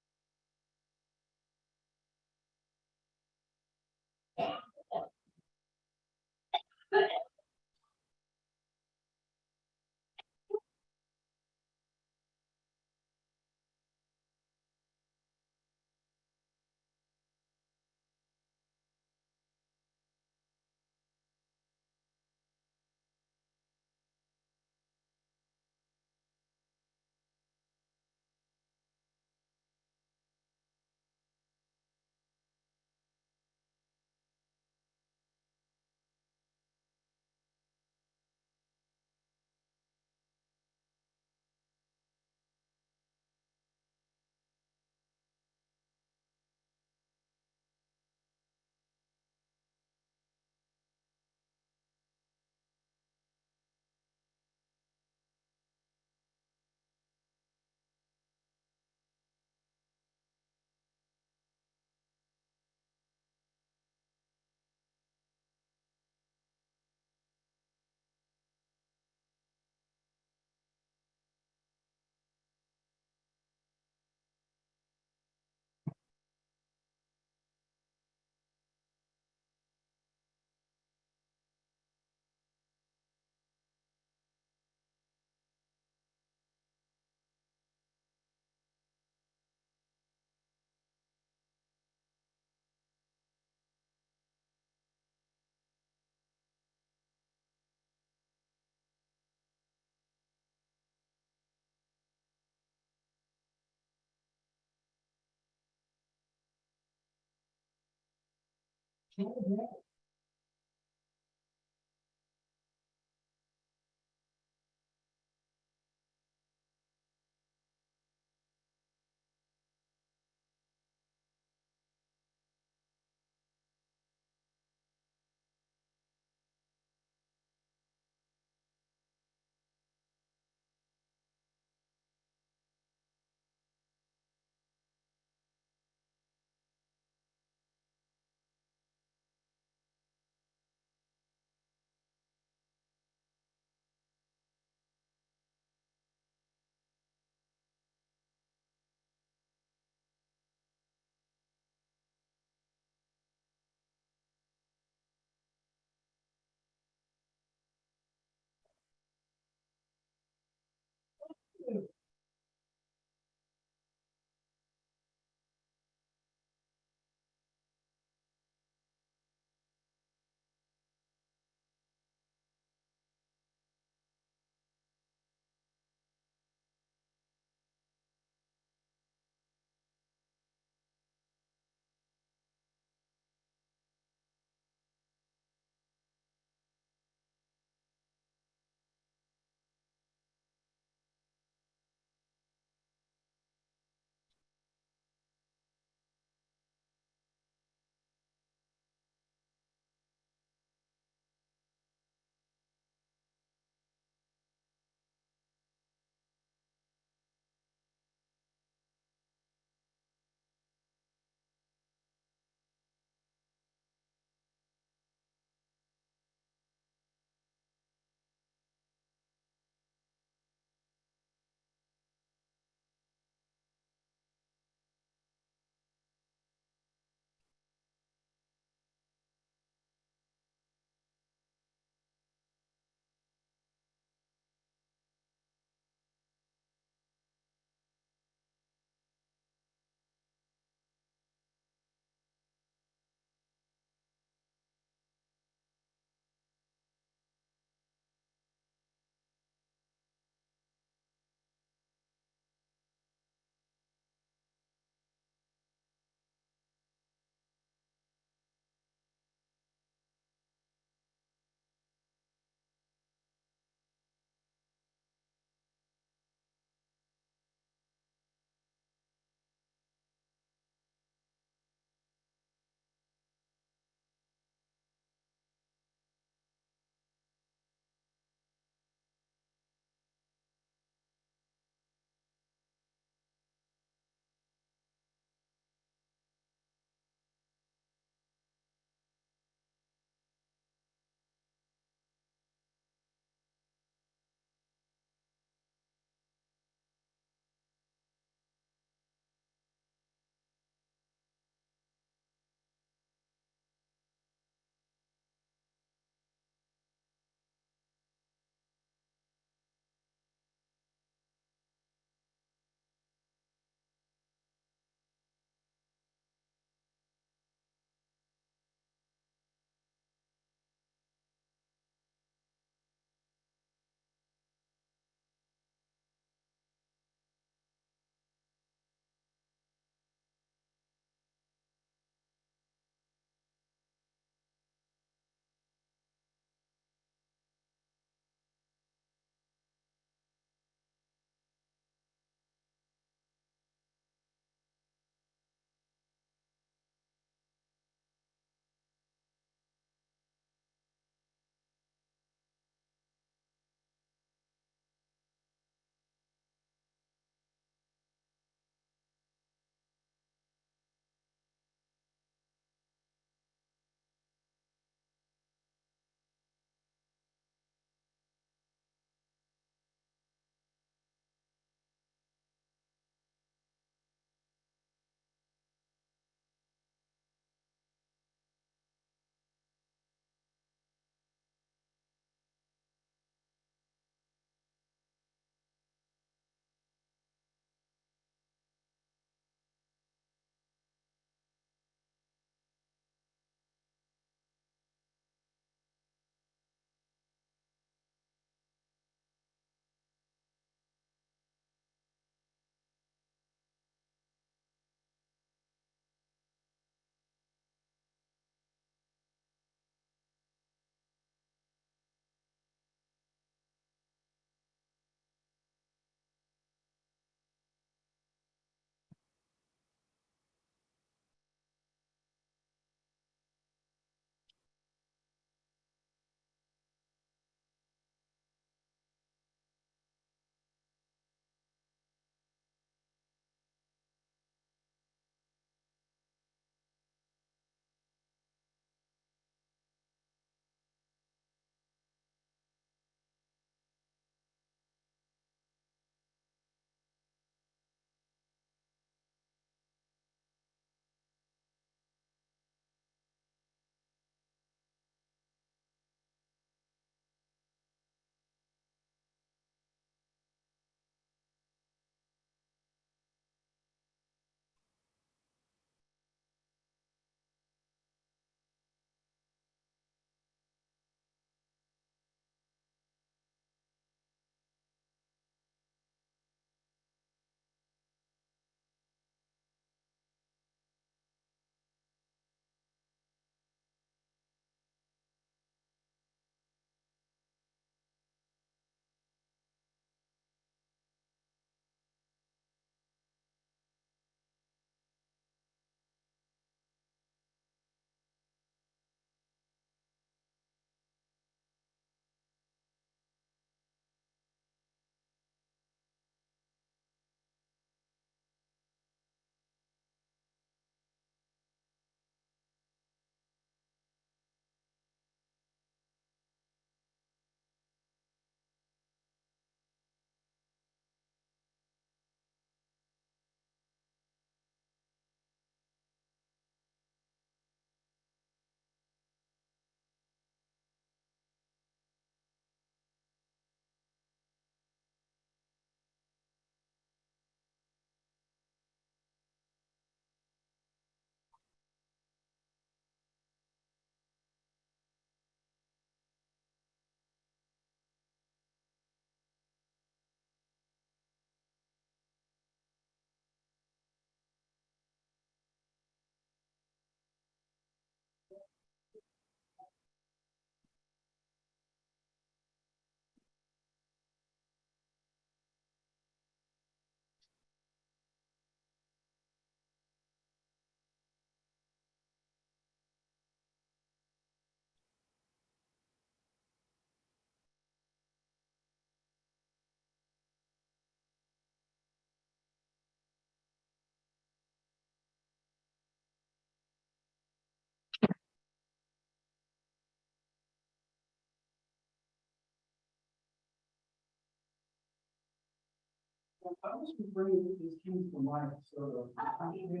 I was bringing these keys from my, so. You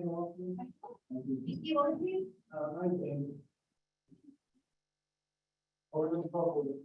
want to? I think. Or no problem.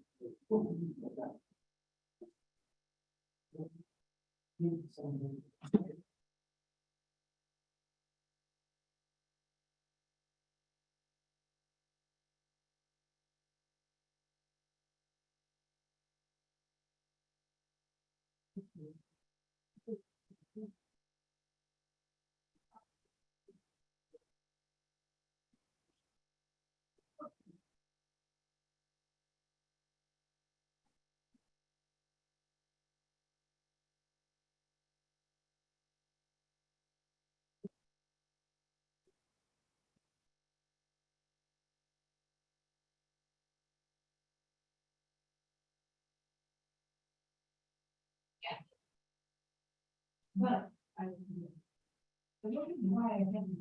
But I don't know why I haven't.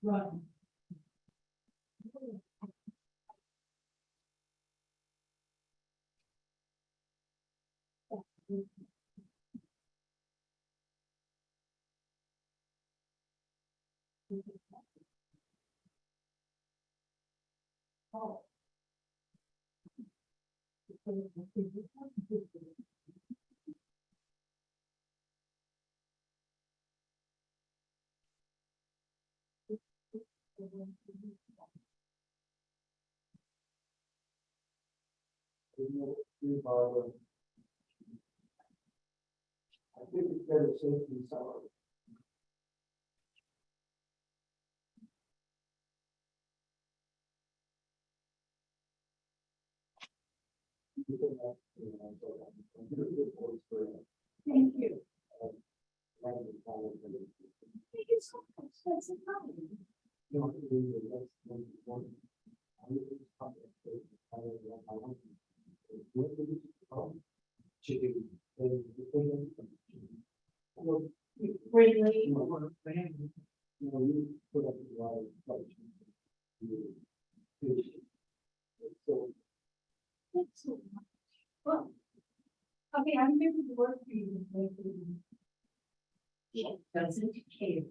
Right. I think it's better safe than sorry. Thank you. Thank you so much. That's a problem. Chicken. Greatly. Well, okay, I'm here to work for you. Yeah, doesn't care.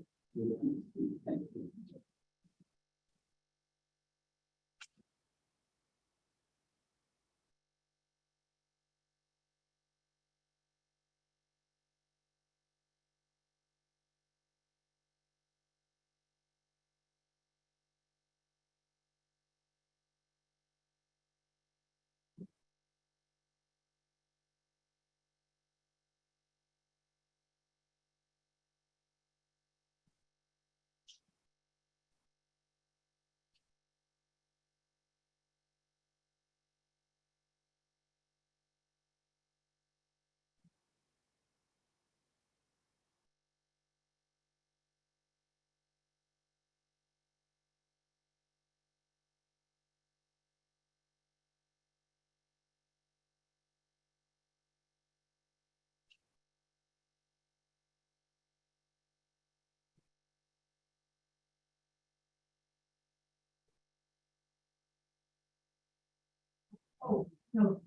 Oh, no.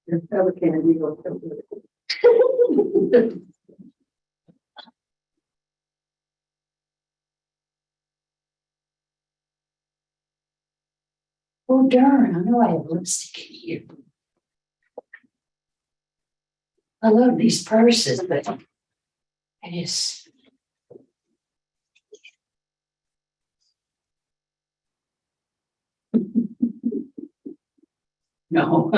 Your fellow candy will come with it. Oh darn, I know I have lipstick in here. I love these purses, but it is. No.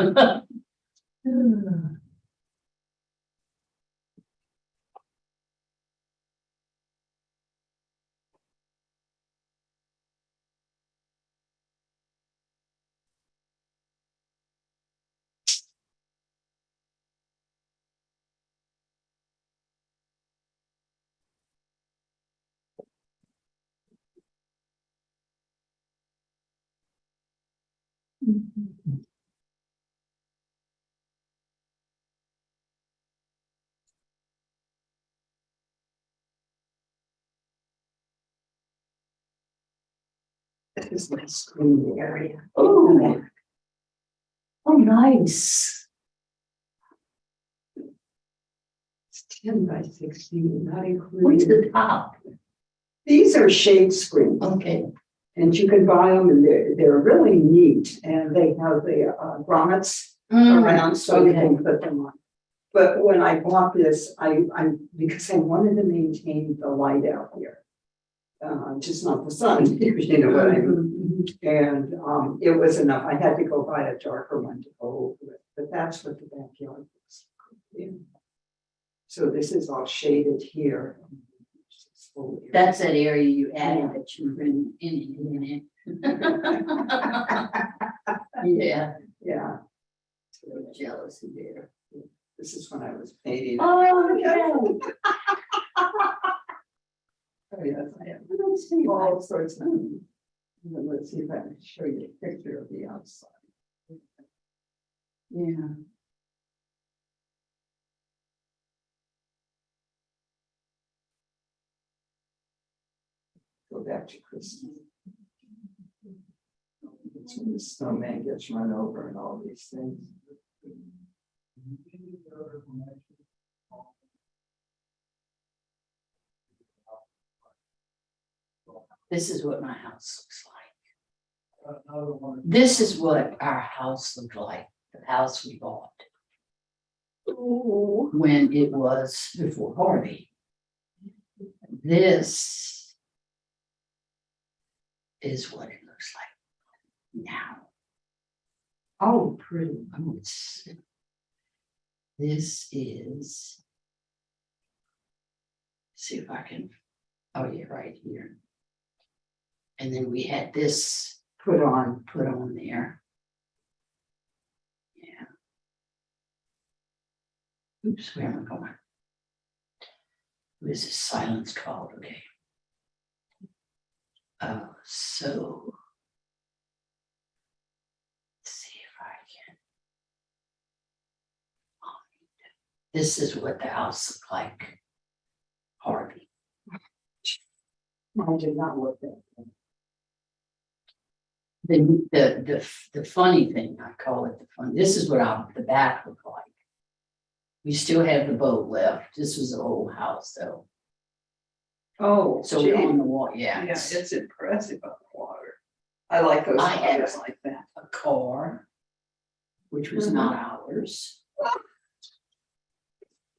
This is my screen area. Oh. Oh, nice. It's 10 by 16, not Where's including. the top? These are shade screens. Okay. And you can buy them and they're really neat and they have the grommets around so you can put them on. But when I bought this, because I wanted to maintain the light out here. Just not the sun, you know what I mean? And it was enough. I had to go buy a darker one to go over it, but that's what the backyard looks like. Yeah. So this is all shaded here. That's that area you added that you were in it. Yeah. Yeah. So jealous of there. This is when I was painting. Oh, yeah. Oh, yes, I have. Let's see all sorts of. Let's see if I can show you a picture of the outside. Yeah. Go back to Christmas. It's when the snowman gets run over and all these things. This is what my house looks like. This is what our house looked like, the house we bought. When it was before Harvey. This is what it looks like now. Oh, pretty. Oh, this is. See if I can, oh yeah, right here. And then we had this put on there. Yeah. Oops, where am I going? What is this silence called? Okay. So. Let's see if I can. This is what the house looked like. Harvey. I did not look at it. The funny thing, I call it the fun, this is what the back looked like. We still have the boat left. This was the old house though. Oh, So we're on the wall, yeah. Yeah, it's impressive on the water. I like those I had houses like that. a car, which was not ours.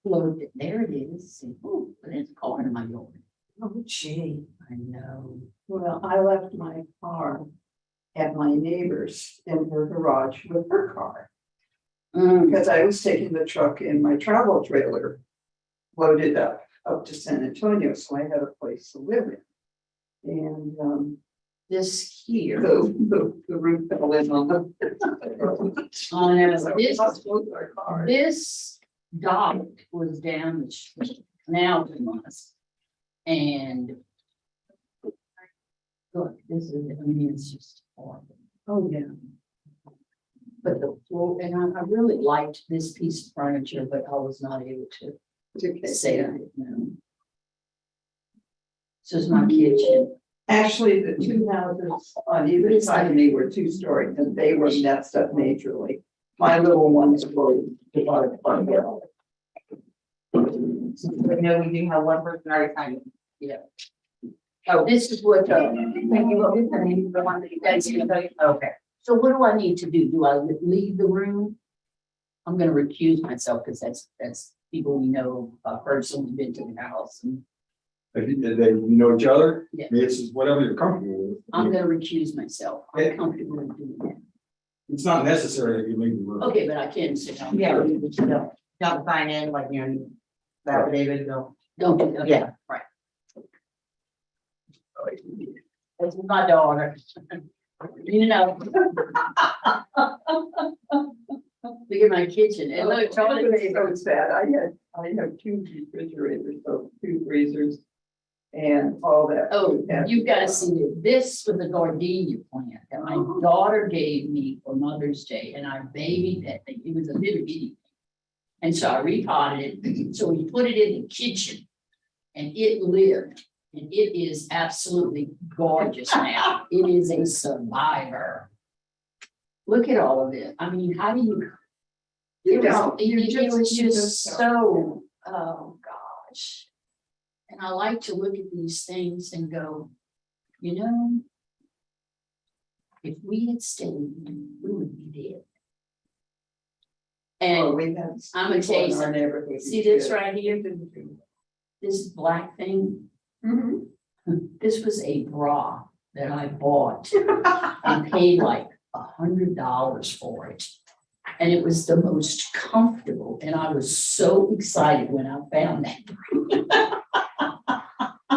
Looked, there it is. Oh, there's a car in my yard. Oh, gee. I know. Well, I left my car at my neighbor's in her garage with her car. Because I was taking the truck in my travel trailer, loaded up to San Antonio, so I had a place to live in. And This here. the roof fell in on the. This dock was damaged, now it was. And look, this is, I mean, it's just horrible. Oh, yeah. But the floor, and I really liked this piece of furniture, but I was not able to save it, no. So it's my kitchen. Actually, the two houses on either side of me were 2 stories and they were messed up majorly. my little ones were divided by now. I know we do have one person already signed. Oh, this is what, Thank you, what was the name of the one that you guys, okay. so what do I need to do? Do I leave the room? I'm gonna recuse myself because that's people we know, a person who's been to the house, and If you know each other, Yeah. it's whatever you're comfortable with. I'm gonna recuse myself. I'm comfortable with doing that. It's not necessary that you leave the room. Okay, but I can sit down. Yeah, but you don't sign in like, you know, that David, no. Don't do that. Yeah. Right. This is my daughter. You know. Look at my kitchen. And look, Charlie. It's so sad. I have two refrigerators, so two freezers and all that. Oh, food has you've to got to go. see it. This was a gardenia plant that my daughter gave me for Mother's Day, and I babied that thing. It was a little bitty. And so I repotted it. So we put it in the kitchen and it lived. And it is absolutely gorgeous now. It is a survivor. Look at all of it. I mean, how do you? It was just so, oh gosh. And I like to look at these things and go, you know, if we had stayed, we would be dead. Oh, And we had I'm gonna people tell in you our something. neighborhood who See this did. right here? This black thing, Mhm. this was a bra that I bought and paid like $100 for it. And it was the most comfortable, and I was so excited when I found that.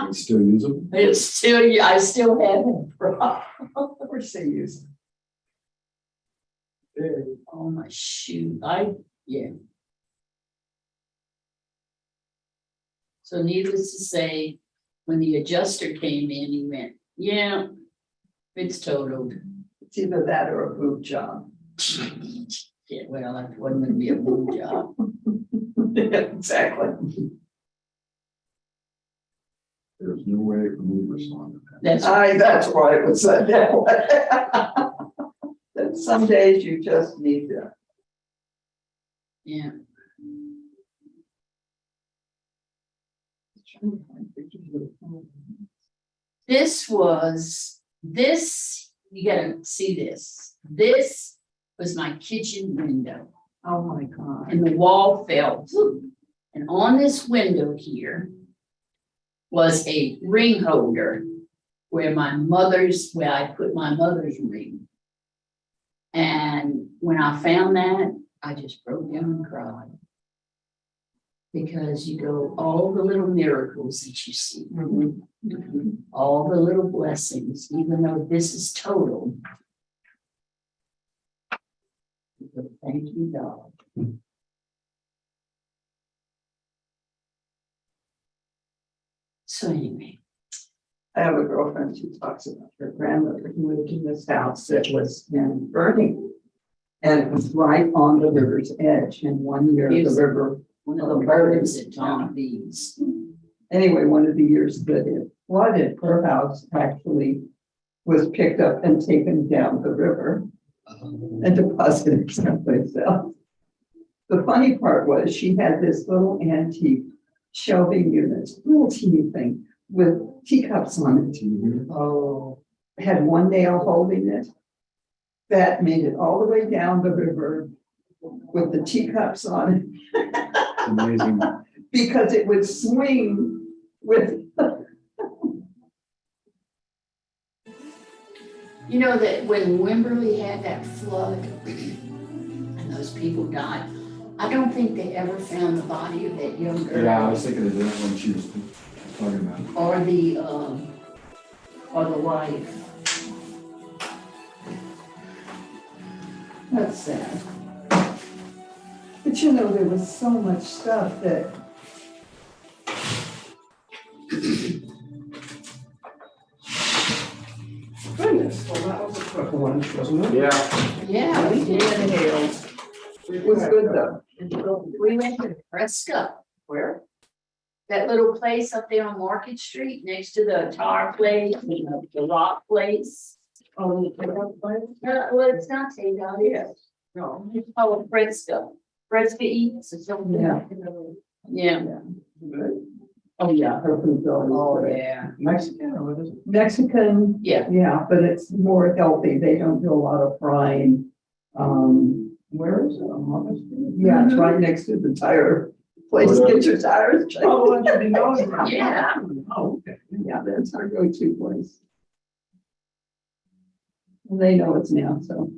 It's still usable. It's still, I still have it, bra. Of course they use. Oh, my shoe, yeah. So needless to say, when the adjuster came in, he went, yeah, it's totaled. It's either that or a boob job. Yeah, well, that wasn't gonna be a boob job. Exactly. There's no way for me to respond to that. That's That's why it was said that way. That some days you just need to. yeah. This, you gotta see this. This was my kitchen window. Oh, my God. And the wall fell. And on this window here was a ring holder where I put my mother's ring. And when I found that, I just broke down and cried. Because you go, all the little miracles that you see, all the little blessings, even though this is total. Thank you, God. So anyway, I have a girlfriend who talks about her grandmother who lived in this house that was in Burning. And it was right on the river's edge, and one year the Here's river. one of the birds that Tom feeds. Anyway, one of the years that it flooded, her house actually was picked up and taken down the river and deposited someplace else. The funny part was she had this little antique shelving unit, little teeny thing with teacups on it. Oh. Had one nail holding it. That made it all the way down the river with the teacups on it. Amazing. Because it would swing with. You know that when Wimberley had that flood and those people died, I don't think they ever found the body of that young girl. Yeah, I was thinking of that when she was talking about it. Or the wife. That's sad. But you know, there was so much stuff that. Goodness, well, that was a quick one, wasn't it? Yeah. Yeah, we did. It was good though. We went to Prescott. Where? That little place up there on Market Street next to the tar place, the rock place. Oh, Well, it's not takeout, yes. No. Oh, Fresca. Fresca Eats or something. Yeah. Yeah. Good. Oh, yeah, her food bill Oh, is great. yeah. Mexican or what is it? Mexican, Yeah. yeah, but it's more healthy. They don't do a lot of frying. Where is it? On Market Street? Yeah, it's right next to the tire place. Get your tires checked. Oh, I didn't know that. Yeah. Oh, okay. Yeah, that's our go-to place. And they know it's now, so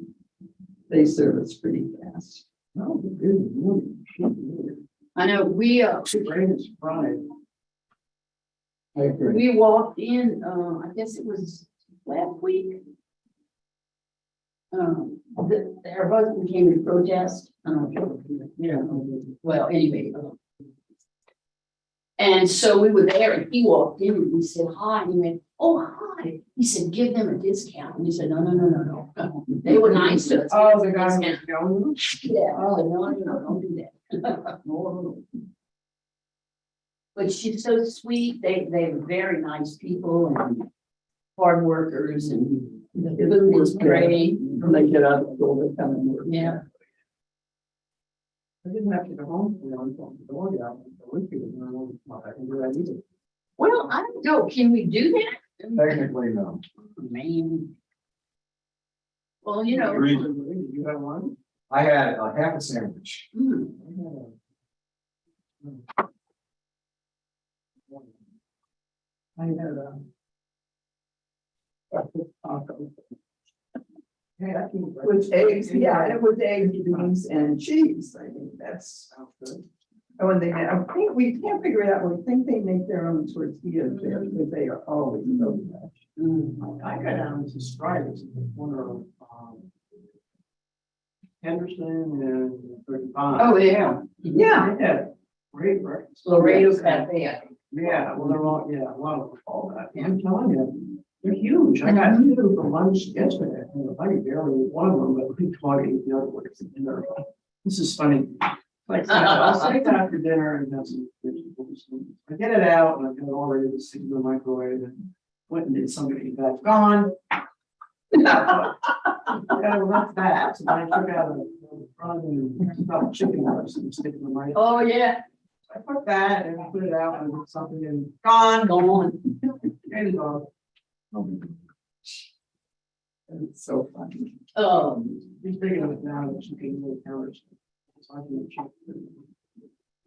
they serve us pretty fast. Oh, good. I know, we, Brain is fried. I agree. we walked in, I guess it was last week. Their husband came to protest. I don't know if you Yeah. well, anyway. And so we were there and he walked in and we said hi and he went, oh, hi. He said, give them a discount. And we said, no. They were nice to us. Oh, the guy Discount. was going. Yeah, I said, no, don't do that. But she's so sweet. They're very nice people and hard workers and the food is great. When they get out of school, they come and work. Yeah. I didn't have to go home for the dog out. I can do that either. Well, I don't know. Can we do that? Technically, no. Man. Well, you know. You have one? I had a half a sandwich. hmm, I had a breakfast taco Hey, I can. with eggs, yeah, and it was eggs, beans, and cheese. I think that's Sounds good. oh, and I think we can't figure it out. We think they make their own tortillas there because they are always so fresh. I got down to Strider's in the corner of, Henderson and 35. Oh, yeah. Yeah. They had great breakfast. Laredo Cafe, I think. Yeah, well, they're all, yeah, a lot of them call that. I'm telling you, they're huge. I got two for lunch yesterday. I barely ate one of them, but we tried to eat the other one for dinner. This is funny. Like, I'll save that after dinner and have some vegetables. I get it out and I've got it all ready to stick in the microwave and went and did something that's gone. Yeah, well, that's that. So I took out a stuffed chicken breast and stick it in the microwave. Oh, yeah. I put that and put it out and did something and gone. Gone. And gone. It's so funny. He's big enough now that you can move counters. So I can check.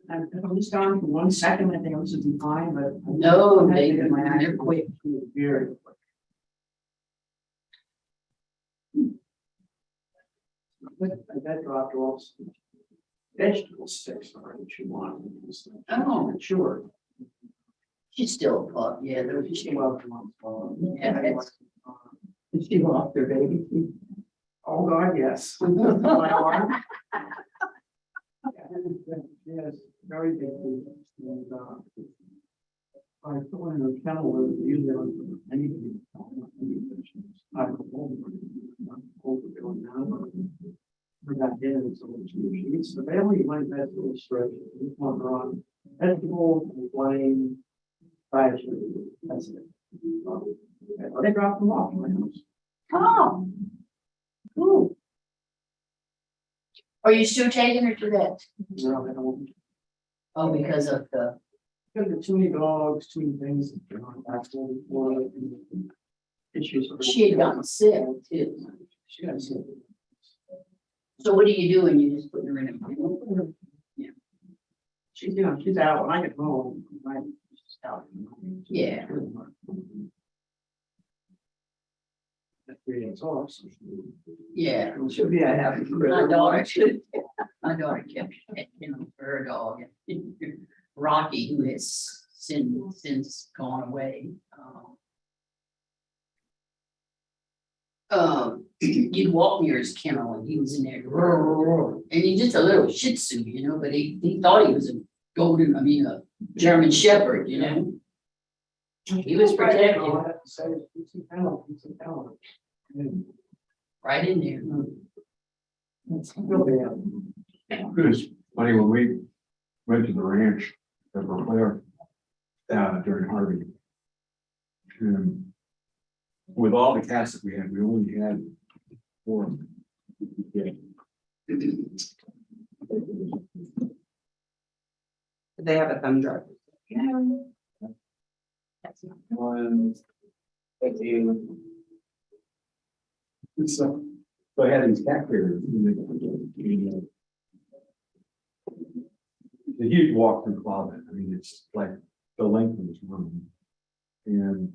And if I'm just gone for 1 second, I think this would be fine, but. No, I had to they- get my they're action quick. very quick. I got dropped off some vegetable sticks for her that she wanted. Oh. Sure. She's still a pup, yeah, they're She just. loved them. Yeah, it's- Did she lost her baby? Oh, God, yes. My arm. Yes, very big. And, I put one in a kennel where they usually don't put anything. I don't know. We got in, so she eats the family, like vegetable stretch, one on vegetable, plain, fried, that's it. They dropped them off in my house. Oh. Cool. Are you still taking her to that? No, they don't. Oh, because of the, Because of too many dogs, too many things. Issues. she had gotten sick too. She got sick. So what are you doing? You just putting her in a. She's, you know, she's out when I get home. She's out. Yeah. That's 3 days off. So Yeah. She'll be a happy My critter. daughter kept, her dog, Rocky, who has since gone away. You'd walk near his kennel and he was in there, and he's just a little Shih Tzu, but he thought he was a a German Shepherd, He was protected. Right in there. That's Real bad. It's funny, when we went to the ranch at Beauclair, during Harvey. With all the cats that we had, we only had 4 of them. Yeah. They have a thumb drive. That's not. One. So I had these cat carriers. It's a huge walk-through closet. I mean, it's like the length of this room. And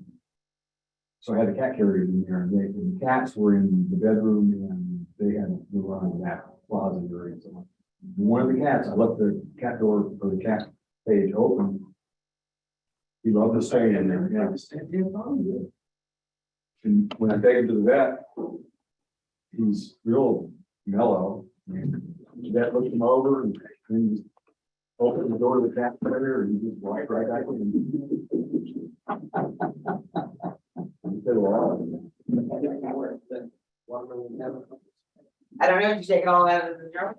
so I had the cat carriers in there, and the cats were in the bedroom, and they had to run in that closet area. So one of the cats, I left the cat door or the cat cage open. He loved to stay in there. Yeah. And when I take him to the vet, he's real mellow. And the vet looked him over and just opened the door to the cat carrier, and he just walked right back in. I don't know if you take it all out of the jar.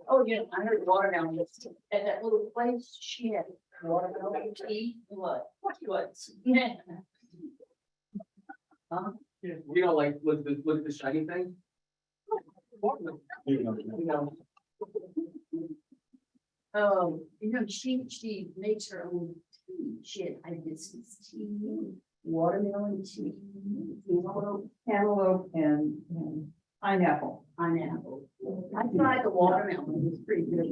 Oh, yeah, I heard watermelon was at that little place, she had watermelon tea, what? Yeah. Huh? You don't like, look at the shiny thing? She makes her own tea, she had hibiscus tea, watermelon tea, Cantaloupe and pineapple. pineapple. I tried the watermelon, it was pretty good,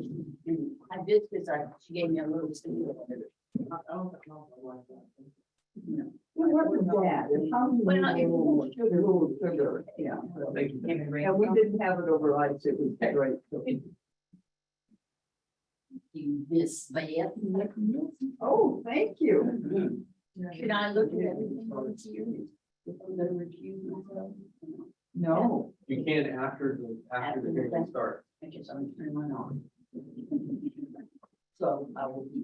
and hibiscus, she gave me a little sniff of it. No. What was that? How do you Well, know? it was Sugar, little sugar, yeah. And we didn't have it over ice, it was great. You miss that. Oh, thank you. Should I look at everything on here? If I'm gonna review myself? No. You can after the hearing starts. I guess I'm turning mine on. So I will be.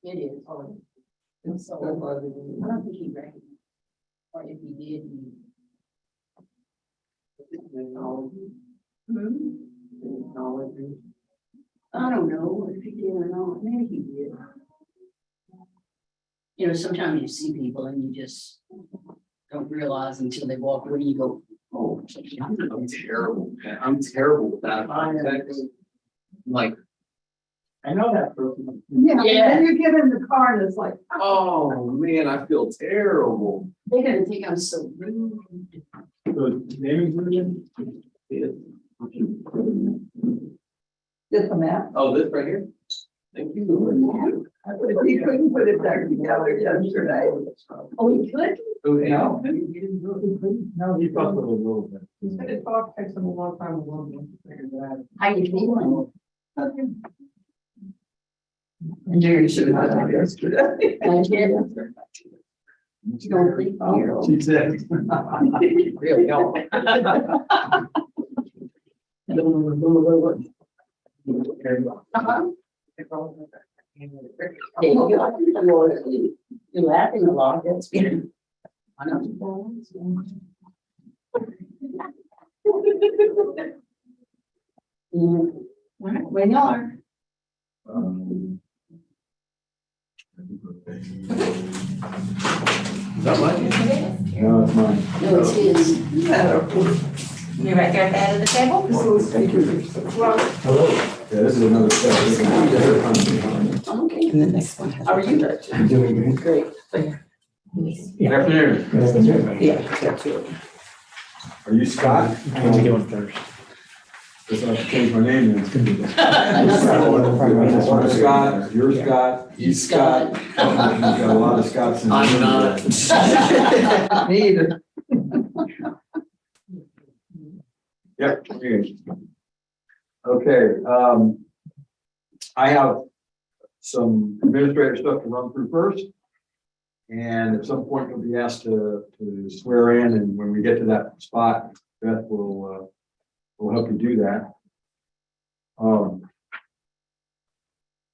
It is. And so, I don't think he read it. Or if he did, I don't know if he did or not, maybe he did. You know, sometimes you see people and you just don't realize until they walk away, you go, oh. I'm terrible. I'm terrible with that. Like, I know that person. Yeah, Yeah. and then you get in the car and it's like, oh man, I feel terrible. They're gonna think I'm so rude. The naming version? just a map. Oh, this right here? Thank you. If he couldn't put it back together yesterday. Oh, you could? Oh, yeah. No, he didn't do it. He couldn't. No, You talked a little bit. He's been talk, takes him a long time alone to figure that out. How you feeling? And Jerry should have had that yesterday. I did. You don't think here. She said. Really don't. Uh-huh. Hey, you're laughing a lot, that's good. I know. Where you are. Not mine. No, it's mine. No, it's his. You right there at the end of the table? Hello. Yeah, this is another step. Okay. And the next one. How are you? I'm doing Great. Good afternoon. Yeah, got two. Are you Scott? How are we doing first? Guess I have to change my name then. I'm Scott, you're Scott, he's Scott. We've got a lot of Scotts in. I'm not. Me either. Yep. Okay, I have some administrative stuff to run through first. And at some point you'll be asked to swear in, and when we get to that spot, Beth will help you do that.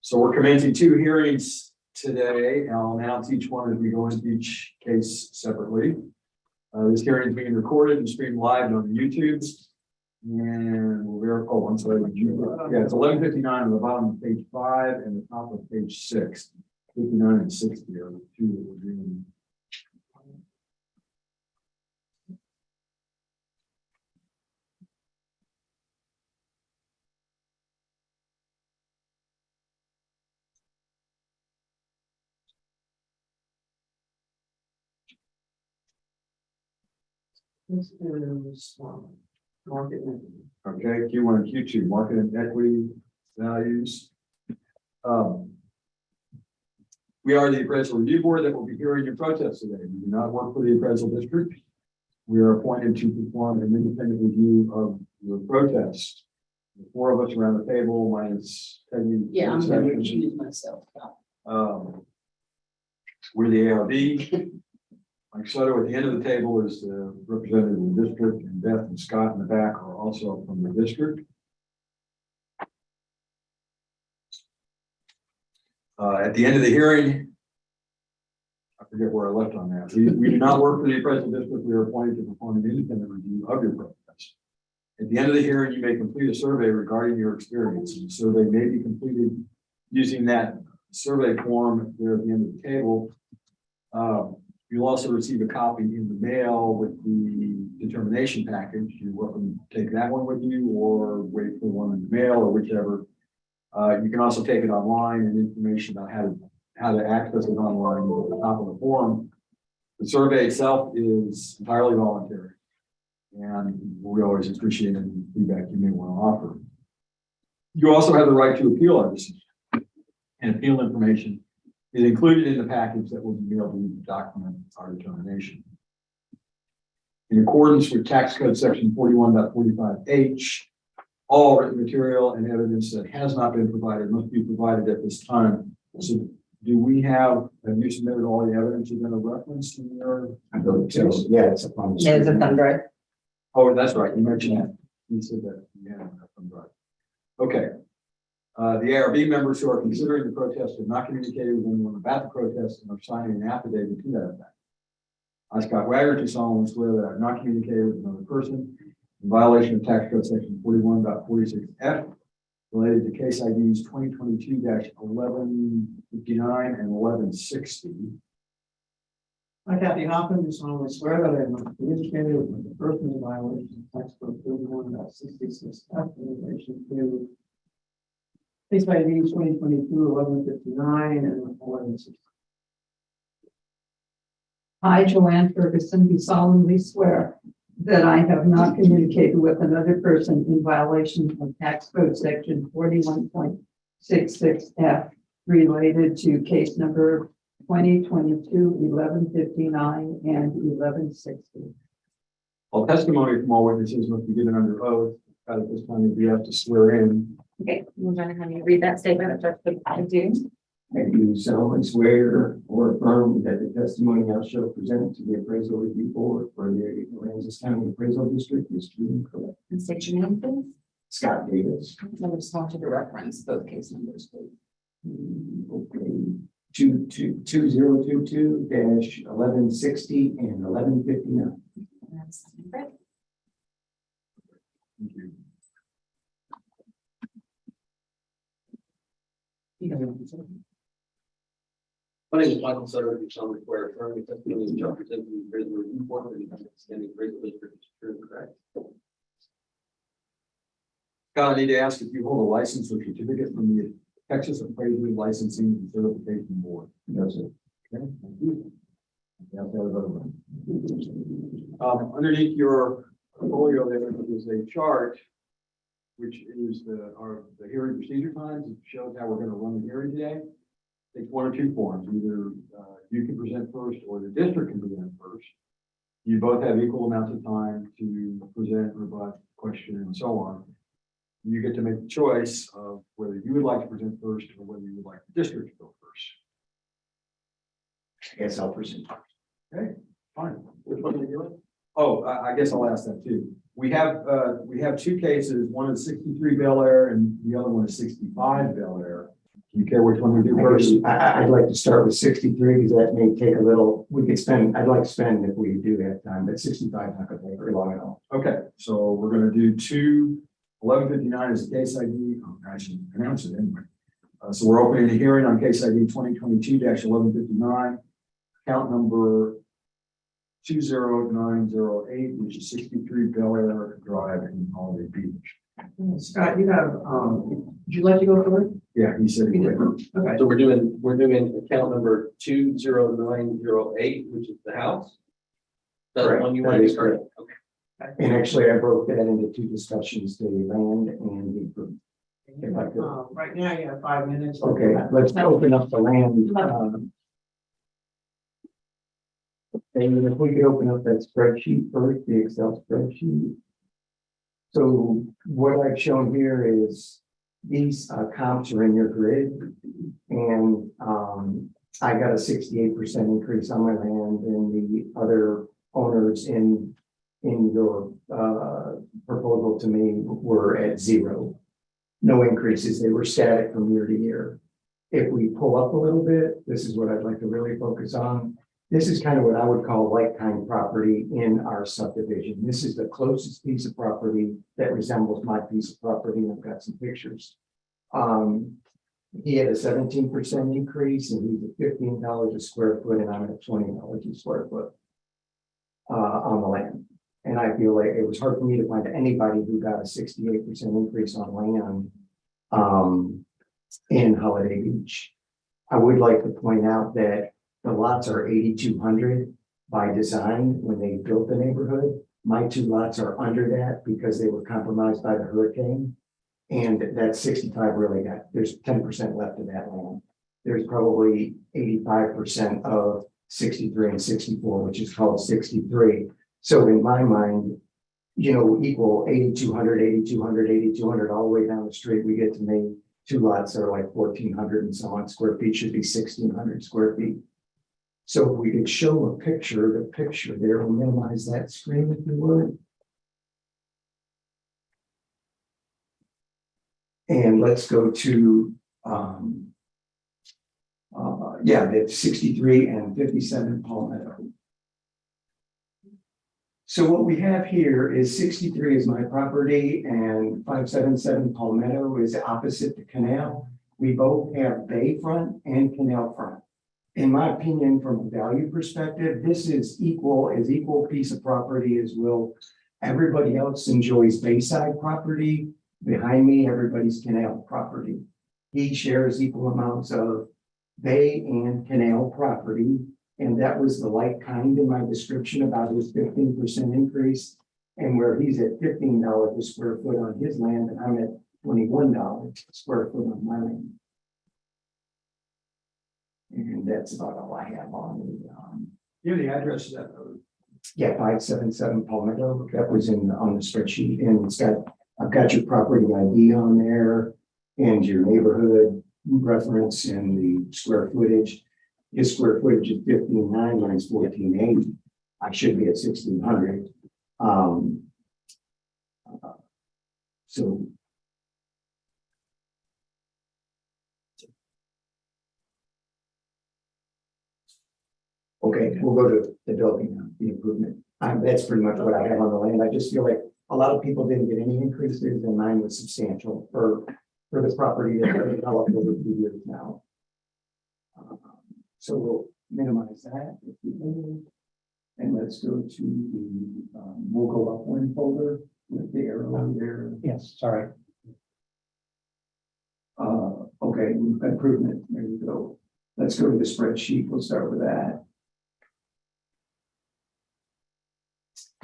So we're commencing 2 hearings today, and I'll announce each one as we go into each case separately. This hearing is being recorded and streamed live on YouTube. And we'll verify, oh, I'm sorry, yeah, it's 11:59 on the bottom of page 5 and the top of page 6. 59 and 60 are the 2 that we're doing. This is, market. Okay, Q1 and Q2, market and equity values. We are the appraisal review board that will be hearing your protests today. We do not work for the appraisal district. We are appointed to perform an independent review of your protest. The four of us around the table, minus Peggy. Yeah, I'm gonna recuse myself. We're the ARB. Mike Soto at the end of the table is the representative of the district, and Beth and Scott in the back are also from the district. At the end of the hearing, I forget where I left on that. We do not work for the appraisal district. We are appointed to perform an independent review of your protest. At the end of the hearing, you may complete a survey regarding your experience. And the survey may be completed using that survey form there at the end of the table. You'll also receive a copy in the mail with the determination package. You're welcome to take that one with you or wait for one in the mail or whichever. You can also take it online, and information about how to access it online at the top of the form. The survey itself is entirely voluntary, and we always appreciate any feedback you may want to offer. You also have the right to appeal our decision, and appeal information is included in the package that will be mailed to you to document our determination. In accordance with Tax Code Section 41.45H, all written material and evidence that has not been provided must be provided at this time. So do we have you submitted all the evidence you're going to reference in your? I believe so. Yeah, it's upon. Yeah, it's a thumb drive. Oh, that's right. You mentioned that. You said that. Yeah, I'm right. Okay. The ARB members who are considering the protest have not communicated with anyone about the protest and are signing an affidavit to that effect. I, Scott Wagner, do solemnly swear that I have not communicated with another person in violation of Tax Code Section 41.46F related to case IDs 2022-1159 and 1160. I, Kathy Hoffman, do solemnly swear that I am not communicated with the person in violation of Tax Code 41.66F in relation to case by ID 2022-1159 and 1160. I, Joanne Ferguson, do solemnly swear that I have not communicated with another person in violation of Tax Code Section 41.66F related to case number 2022-1159 and 1160. All testimony from all witnesses must be given under oath. At this time, you have to swear in. Okay, we're gonna have you read that statement, if that's what I do. I do solemnly swear or affirm that the testimony I shall present to the appraisal review board for the Aransas County Appraisal District is true and correct. And state your name, please. Scott Davis. I just want you to reference both case numbers, please. Okay, 2022-1160 and 1159. That's great. Thank you. My name is Michael Sutter, you shall require affirming testimony and shall present to the appraisal review board and the standing appraisal district is true and correct. Scott, I need to ask if you hold a license or certificate from the Texas Appraisal Licensing and Certification Board. Yes, sir. Okay, thank you. Underneath your portfolio there is a chart, which is the hearing procedure times. It shows how we're going to run the hearing today. Takes one or two forms. Either you can present first or the district can present first. You both have equal amounts of time to present, rebut, question, and so on. You get to make the choice of whether you would like to present first or whether you would like the district to go first. I guess I'll present. Okay, fine. Which one are we doing? Oh, I guess I'll ask that too. We have two cases. One is 63 Bel Air and the other one is 65 Bel Air. Do you care which one we do first? I'd like to start with 63 because that may take a little, I'd like to spend if we do have time, but 65 is not going to take very long at all. Okay, so we're going to do 1159 as a case ID. Oh, I should pronounce it anyway. So we're opening a hearing on case ID 2022-1159, account number 20908, which is 63 Bel Air Drive in Holiday Beach. Scott, you have, would you like to go first? Yeah, he said he would. Okay. So we're doing account number 20908, which is the house. That's the one you want to start? Okay. And actually, I broke that into two discussions, the land and the improvement. If I could. Right now, you have 5 minutes. Okay, let's open up the land. And if we could open up that spreadsheet first, the Excel spreadsheet. So what I've shown here is these comps are in your grid. And I got a 68% increase on my land, and the other owners in your proposal to me were at 0. No increases, they were static from year to year. If we pull up a little bit, this is what I'd like to really focus on. This is kind of what I would call like-kind property in our subdivision. This is the closest piece of property that resembles my piece of property, and I've got some pictures. He had a 17% increase, and he's at $15 a square foot, and I'm at $20 a square foot on the land. And I feel like it was hard for me to find anybody who got a 68% increase on land in Holiday Beach. I would like to point out that the lots are 8,200 by design when they built the neighborhood. My 2 lots are under that because they were compromised by the hurricane. And that 65 really got, there's 10% left of that land. There's probably 85% of 63 and 64, which is called 63. So in my mind, you know, equal 8,200, 8,200, 8,200 all the way down the street, we get to me 2 lots that are like 1,400 and so on square feet, should be 1,600 square feet. So if we could show a picture, the picture there, we'll minimize that screen if you would. And let's go to, that's 63 and 57 Palmetto. So what we have here is 63 is my property and 577 Palmetto is opposite the canal. We both have bayfront and canal front. In my opinion, from a value perspective, this is equal piece of property as will. Everybody else enjoys bayside property. Behind me, everybody's canal property. He shares equal amounts of bay and canal property. And that was the like kind in my description about his 15% increase. And where he's at $15 a square foot on his land, and I'm at $21 a square foot on my land. And that's about all I have on the, Give the address of that road. yeah, 577 Palmetto, that was on the spreadsheet, and it's got, I've got your property ID on there and your neighborhood reference and the square footage. His square footage is 15,900, mine's 1480. I should be at 1,600. So okay, we'll go to the building now, the improvement. That's pretty much what I have on the land. I just feel like a lot of people didn't get any increases, and mine was substantial for the property that I've developed over 2 years now. So we'll minimize that. And let's go to the, we'll go up one folder with the arrow there. Yes, sorry. Okay, improvement, there we go. Let's go to the spreadsheet, we'll start with that.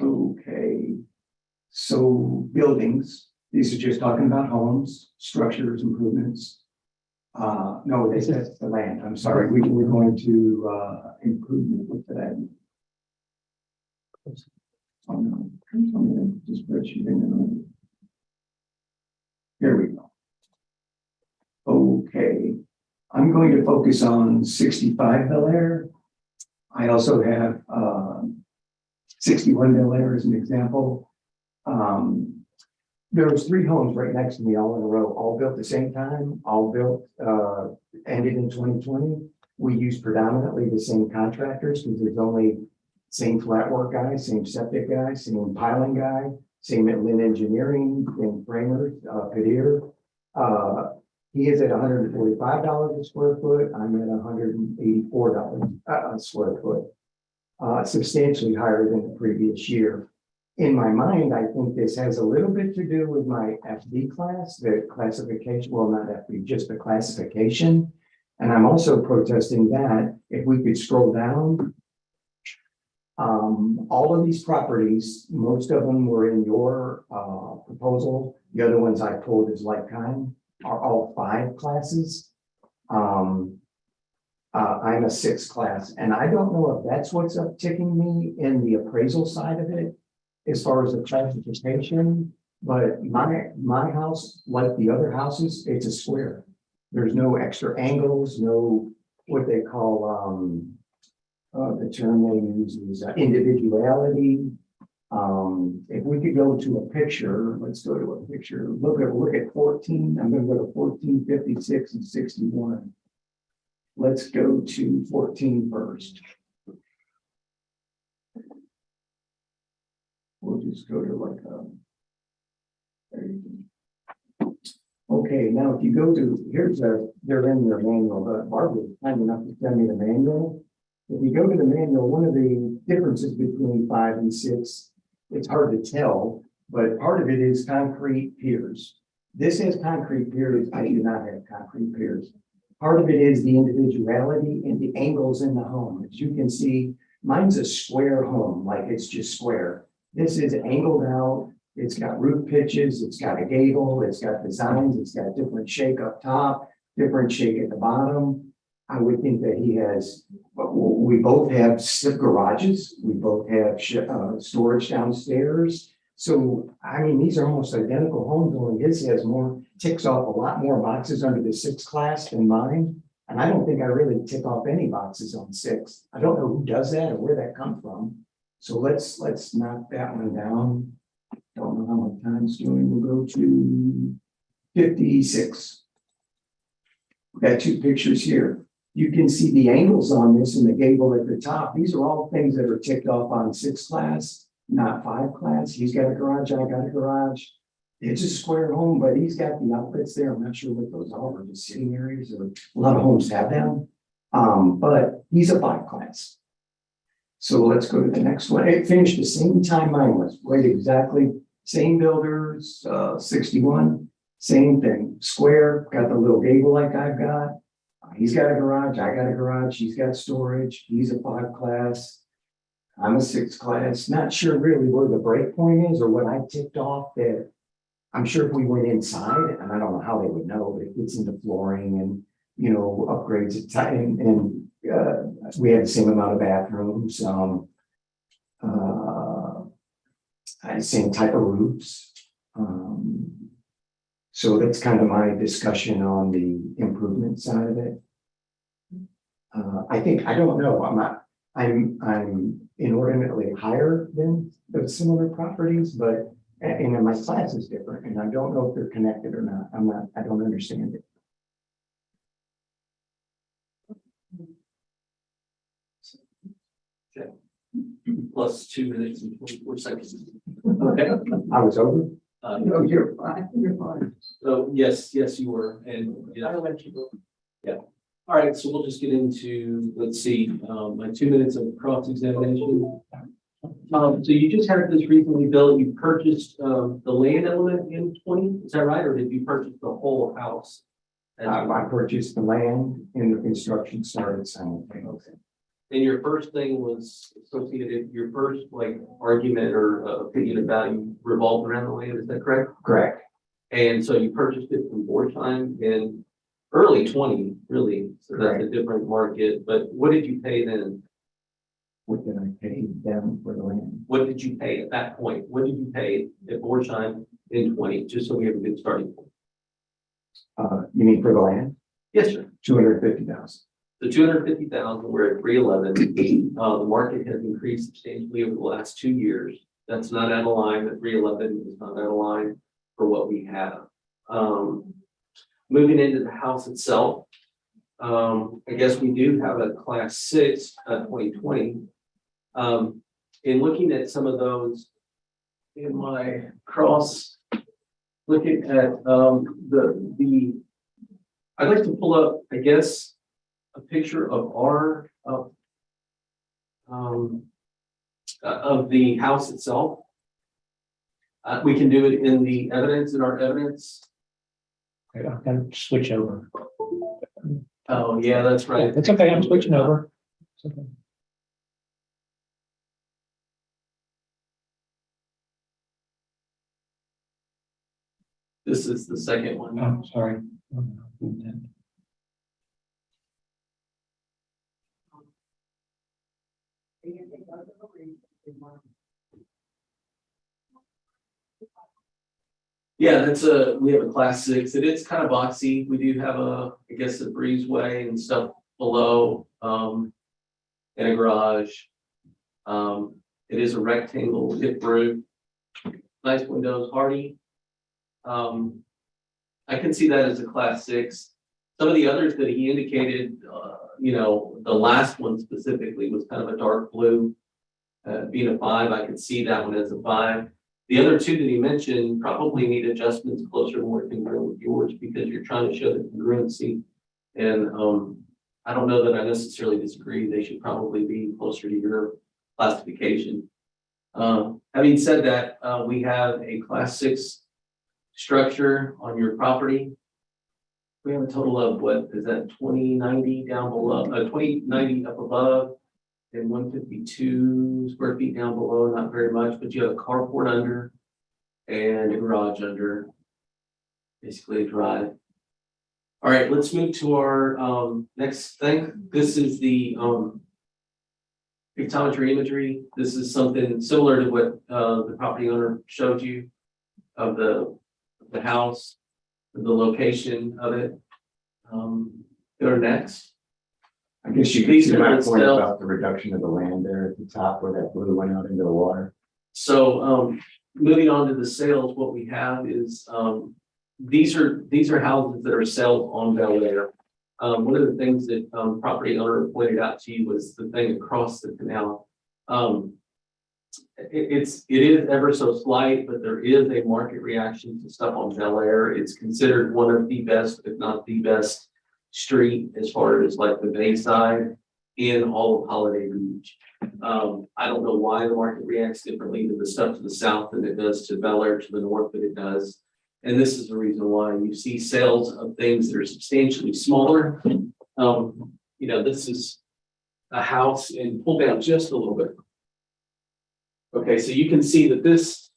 Okay, so buildings, these are just talking about homes, structures, improvements. No, that's the land, I'm sorry, we're going to improvement with that. Oh no, the spreadsheet. Here we go. Okay, I'm going to focus on 65 Bel Air. I also have 61 Bel Air as an example. There was 3 homes right next to me all in a row, all built at the same time, all built, ended in 2020. We use predominantly the same contractors because there's only same flat work guy, same septic guy, same piling guy, same at Lynn Engineering, same framers, Kadir. He is at $145 a square foot. I'm at $184 a square foot, substantially higher than the previous year. In my mind, I think this has a little bit to do with my FD class, the classification, well, not FD, just the classification. And I'm also protesting that if we could scroll down, All of these properties, most of them were in your, proposal. The other ones I pulled as like kind are all 5 classes. I'm a 6 class, and I don't know if that's what's upticking me in the appraisal side of it, as far as the classification. But my house, like the other houses, it's a square. There's no extra angles, no what they call, the term they use is individuality. If we could go to a picture, let's go to a picture. Look at 14. I'm going to go to 14, 56, and 61. Let's go to 14 first. We'll just go to like there you go. Okay, now if you go to, they're in their manual, but Barbara was kind enough to send me the manual. If you go to the manual, one of the differences between 5 and 6, it's hard to tell, but part of it is concrete piers. This has concrete piers. I do not have concrete piers. Part of it is the individuality and the angles in the home. As you can see, mine's a square home, like it's just square. This is angled out. It's got roof pitches. It's got a gable. It's got designs. It's got different shake up top, different shake at the bottom. I would think that he has, we both have garages. We both have storage downstairs. So, I mean, these are almost identical homes, only his has more, ticks off a lot more boxes under the 6 class than mine. And I don't think I really tick off any boxes on 6. I don't know who does that or where that comes from. So let's knock that one down. Don't know how much time it's doing. We'll go to 56. We've got 2 pictures here. You can see the angles on this and the gable at the top. These are all things that are ticked off on 6 class. Not 5 class. He's got a garage, I got a garage. It's a square home, but he's got the outlets there. I'm not sure what those are, just sitting areas, or a lot of homes have them. But he's a 5 class. So let's go to the next one. It finished the same time mine was, right? Exactly. Same builders, 61, same thing. Square, got the little gable like I've got. He's got a garage, I got a garage, he's got storage, he's a 5 class. I'm a 6 class, not sure really where the break point is or what I ticked off that. I'm sure if we went inside, and I don't know how they would know, but it gets into flooring and, you know, upgrades at time, and we have the same amount of bathrooms, same type of roofs. So that's kind of my discussion on the improvement side of it. I think, I don't know, I'm inordinately higher than the similar properties, but, and then my class is different, and I don't know if they're connected or not. I don't understand it. Okay. Plus 2 minutes and 24 seconds. Okay. I was over. No, you're fine, you're fine. So yes, you were, and yeah. I'll let you go. Yeah. All right, so we'll just get into, let's see, my 2 minutes of cross-examination. So you just had this recently built, you purchased the land element in 20, is that right? Or did you purchase the whole house? I purchased the land and the construction started simultaneously. And your first thing was associated, your first like argument or opinion of value revolved around the land, is that correct? Correct. And so you purchased it from Borsheim in early 20, really, so that's a different market, but what did you pay then? What did I pay them for the land? What did you pay at that point? What did you pay at Borsheim in 20, just so we have a good starting point? You mean for the land? Yes, sir. 250,000. The 250,000, we're at 311. The market has increased substantially over the last 2 years. That's not out of line. The 311 is not out of line for what we have. Moving into the house itself, I guess we do have a class 6 2020. In looking at some of those in my cross, looking at I'd like to pull up, I guess, a picture of our of the house itself. We can do it in the evidence, in our evidence. I'm gonna switch over. Oh, yeah, that's right. It's okay, I'm switching over. It's okay. This is the second one. Oh, sorry. Yeah, we have a class 6. It is kind of boxy. We do have I guess, a breezeway and stuff below, and a garage. It is a rectangle hip roof, nice windows, hardy. I can see that as a class 6. Some of the others that he indicated, the last one specifically was kind of a dark blue. Being a 5, I could see that one as a 5. The other two that he mentioned probably need adjustments closer, more congruent with yours, because you're trying to show the congruency. And I don't know that I necessarily disagree. They should probably be closer to your classification. Having said that, we have a class 6 structure on your property. We have a total of, what is that, 2090 down below, 2090 up above, and 152 square feet down below, not very much, but you have a carport under and a garage under, basically a drive. All right, let's move to our next thing. This is the pictometry imagery. This is something similar to what the property owner showed you of the house, the location of it. Go next. I guess you can These see are my the point cells. about the reduction of the land there at the top where that blue went out into the water. So moving on to the sales, what we have is these are houses that are sold on Bel Air. One of the things that property owner pointed out to you was the thing across the canal. It is ever so slight, but there is a market reaction to stuff on Bel Air. It's considered one of the best, if not the best, street as far as like the Bayside in all of Holiday Beach. I don't know why the market reacts differently to the stuff to the south than it does to Bel Air to the north, but it does. And this is the reason why you see sales of things that are substantially smaller. This is a house, and pull down just a little bit. Okay, so you can see that this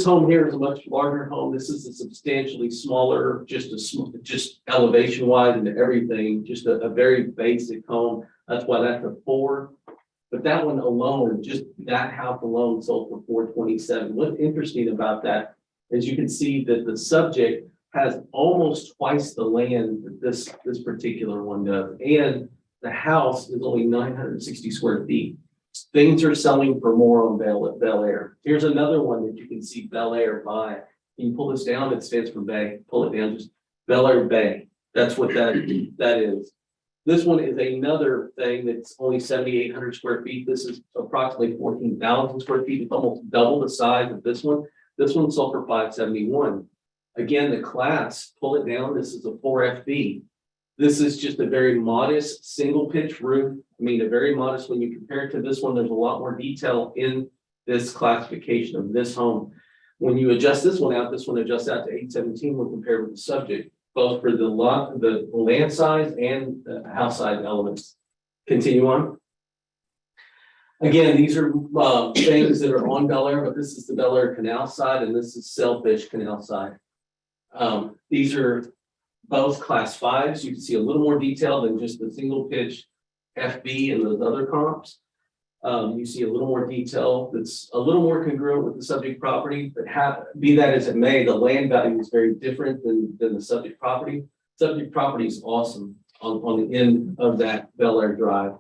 home here is a much larger home. This is a substantially smaller, just elevation wise and everything, just a very basic home. That's why that's a 4. But that one alone, just that house alone sold for 427. What's interesting about that is you can see that the subject has almost twice the land that this particular one does. And the house is only 960 square feet. Things are selling for more on Bel Air. Here's another one that you can see Bel Air by. Can you pull this down? It stands for Bay. Pull it down, just Bel Air Bay. That's what that is. This one is another thing that's only 7,800 square feet. This is approximately 14,000 square feet. It's almost double the size of this one. This one sold for 571. Again, the class, pull it down. This is a 4FB. This is just a very modest single pitch roof. I mean, a very modest, when you compare it to this one, there's a lot more detail in this classification of this home. When you adjust this one adjusts out to 817 when compared with the subject, both for the land size and the house size elements. Continue on. Again, these are things that are on Bel Air, but this is the Bel Air Canal side and this is Sailfish Canal side. These are both class 5s. You can see a little more detail than just the single pitch FB and those other comps. You see a little more detail that's a little more congruent with the subject property, but be that as it may, the land value is very different than the subject property. Subject property is awesome on the end of that Bel Air Drive.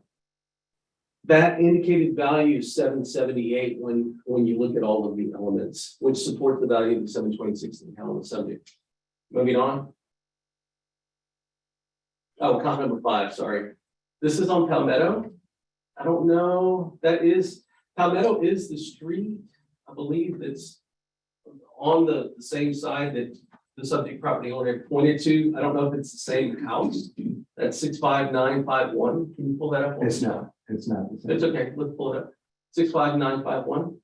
That indicated value is 778 when you look at all of the elements, which support the value of the 726 in the element subject. Moving on. Oh, comment number 5, sorry. This is on Palmetto. I don't know, Palmetto is the street, I believe, that's on the same side that the subject property owner pointed to. I don't know if it's the same house. That's 65951. Can you pull that up? It's not the same. It's okay, let's pull it up. 65951.